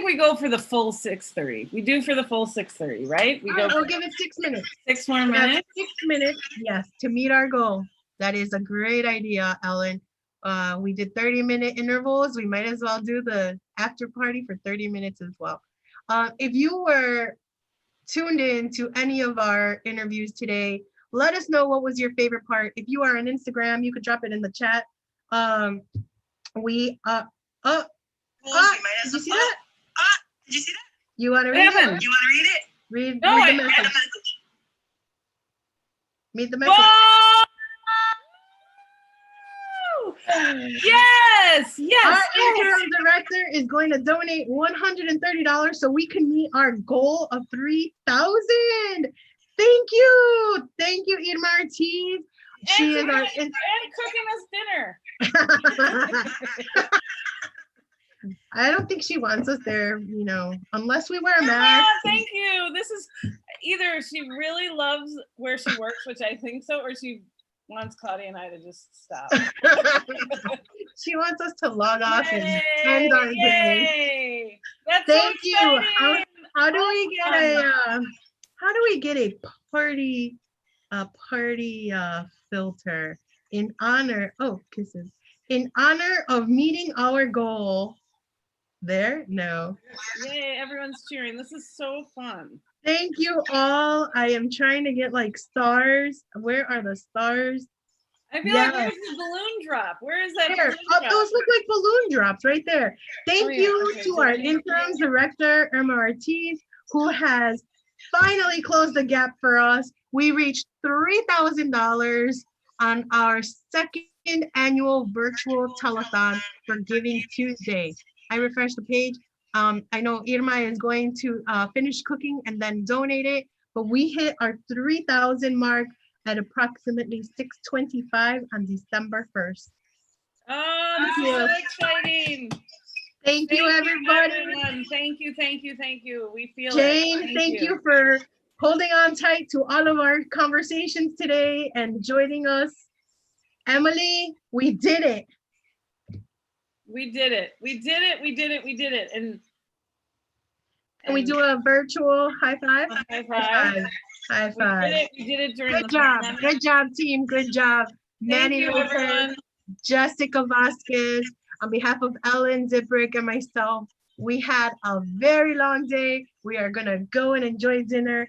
we go for the full 6:30. We do for the full 6:30, right? We'll give it 6 minutes. 6 more minutes. 6 minutes, yes, to meet our goal. That is a great idea, Ellen. We did 30-minute intervals. We might as well do the after party for 30 minutes as well. If you were tuned in to any of our interviews today, let us know what was your favorite part. If you are on Instagram, you could drop it in the chat. Oh, did you see that? Did you see that? You want to What read it? happened? You want to read it? Read, No, read the I- message. Read the message. Whoa! Yes, yes, Our yes. interim director is going to donate $130 so we can meet our goal of 3,000. Thank you. Thank you, Irma Ortiz. She is our And cooking us dinner. I don't think she wants us there, you know, unless we wear a Yeah, mask. thank you. This is either she really loves where she works, which I think so, or she wants Claudia and I to just stop. She wants us to log off and Yay, end our day. yay. That's Thank so you. exciting. How do we get a party filter in honor? Oh, kisses. In honor of meeting our goal. There? No. Yay, everyone's cheering. This is so fun. Thank you all. I am trying to get like stars. Where are the stars? I feel like where's the balloon drop? Where is that There. balloon Oh, drop? those look like balloon drops right there. Thank yeah. you Okay, to so our we- interim director, Irma Ortiz, who has finally closed the gap for us. We reached $3,000 on our second annual virtual telethon for Giving Tuesday. I refreshed the page. I know Irma is going to finish cooking and then donate it, but we hit our 3,000 mark at approximately 6:25 on December 1st. Oh, this is so exciting. Thank you, everybody. Everyone. Thank you, thank you, thank you. We feel Jane, it. thank you for holding on tight to all of our conversations today and joining us. Emily, we did it. We did it. We did it. We did it. We did it. And Can we do a virtual high five? High five. High five. We did it during Good the job. pandemic. Good job, team. Good job. Thank Manny you, Lopez, everyone. Jessica Vasquez, on behalf of Ellen Ziprick and myself, we had a very long day. We are gonna go and enjoy dinner.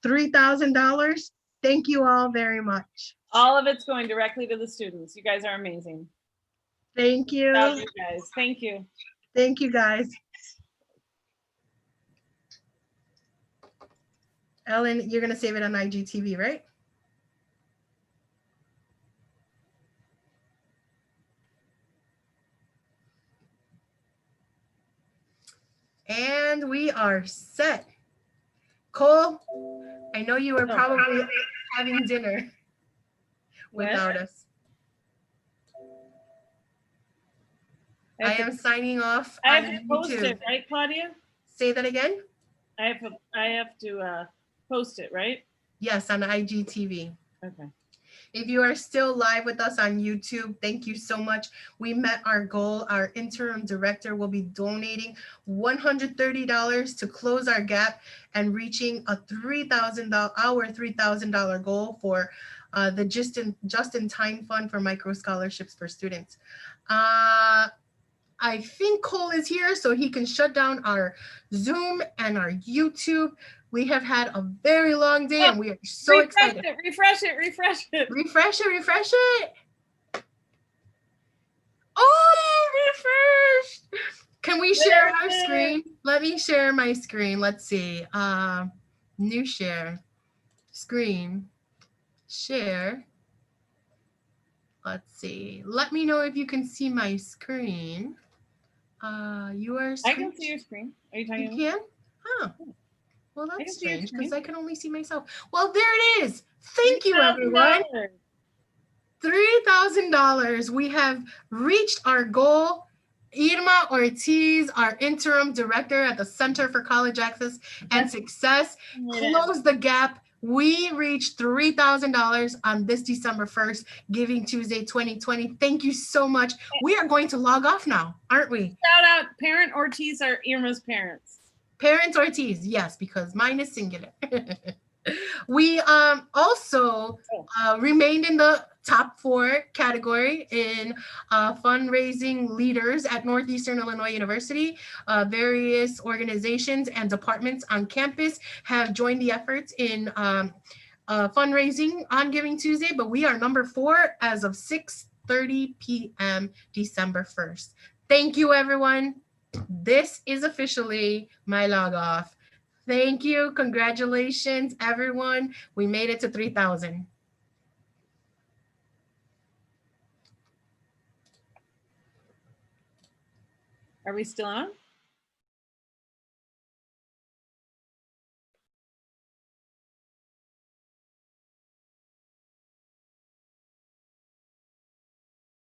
$3,000. Thank you all very much. All of it's going directly to the students. You guys are amazing. Thank you. Love you guys. Thank you. Thank you, guys. Ellen, you're gonna save it on IGTV, right? And we are set. Cole, I know you are probably having dinner without us. I am signing off. I have on to post YouTube. it, right, Claudia? Say that again? I have to post it, right? Yes, on IGTV. Okay. If you are still live with us on YouTube, thank you so much. We met our goal. Our interim director will be donating $130 to close our gap and reaching a $3,000 goal for the just-in-time fund for micro scholarships for students. I think Cole is here so he can shut down our Zoom and our YouTube. We have had a very long day and we are so excited. Refresh it. Refresh it. Oh, refreshed. Can we share our screen? Let me share my screen. Let's see. New share. Screen. Share. Let's see. Let me know if you can see my screen. Your screen. I can see your screen. Are you talking? You can? Huh. Well, that's strange because I can can only see myself. Well, there it is. Thank you, everyone. $3,000. We have reached our goal. Irma Ortiz, our interim director at the Center for College Access and Success, closed the gap. We reached $3,000 on this December 1st, Giving Tuesday 2020. Thank you so much. We are going to log off now, aren't we? Shout out Parent Ortiz, are Irma's parents. Parents Ortiz, yes, because mine is singular. We also remained in the top 4 category in fundraising leaders at Northeastern Illinois University. Various organizations and departments on campus have joined the efforts in fundraising on Giving Tuesday, but we are number 4 as of 6:30 p.m. December 1st. Thank you, everyone. This is officially my log off. Thank you. Congratulations, everyone. We made it to 3,000. Are we still on?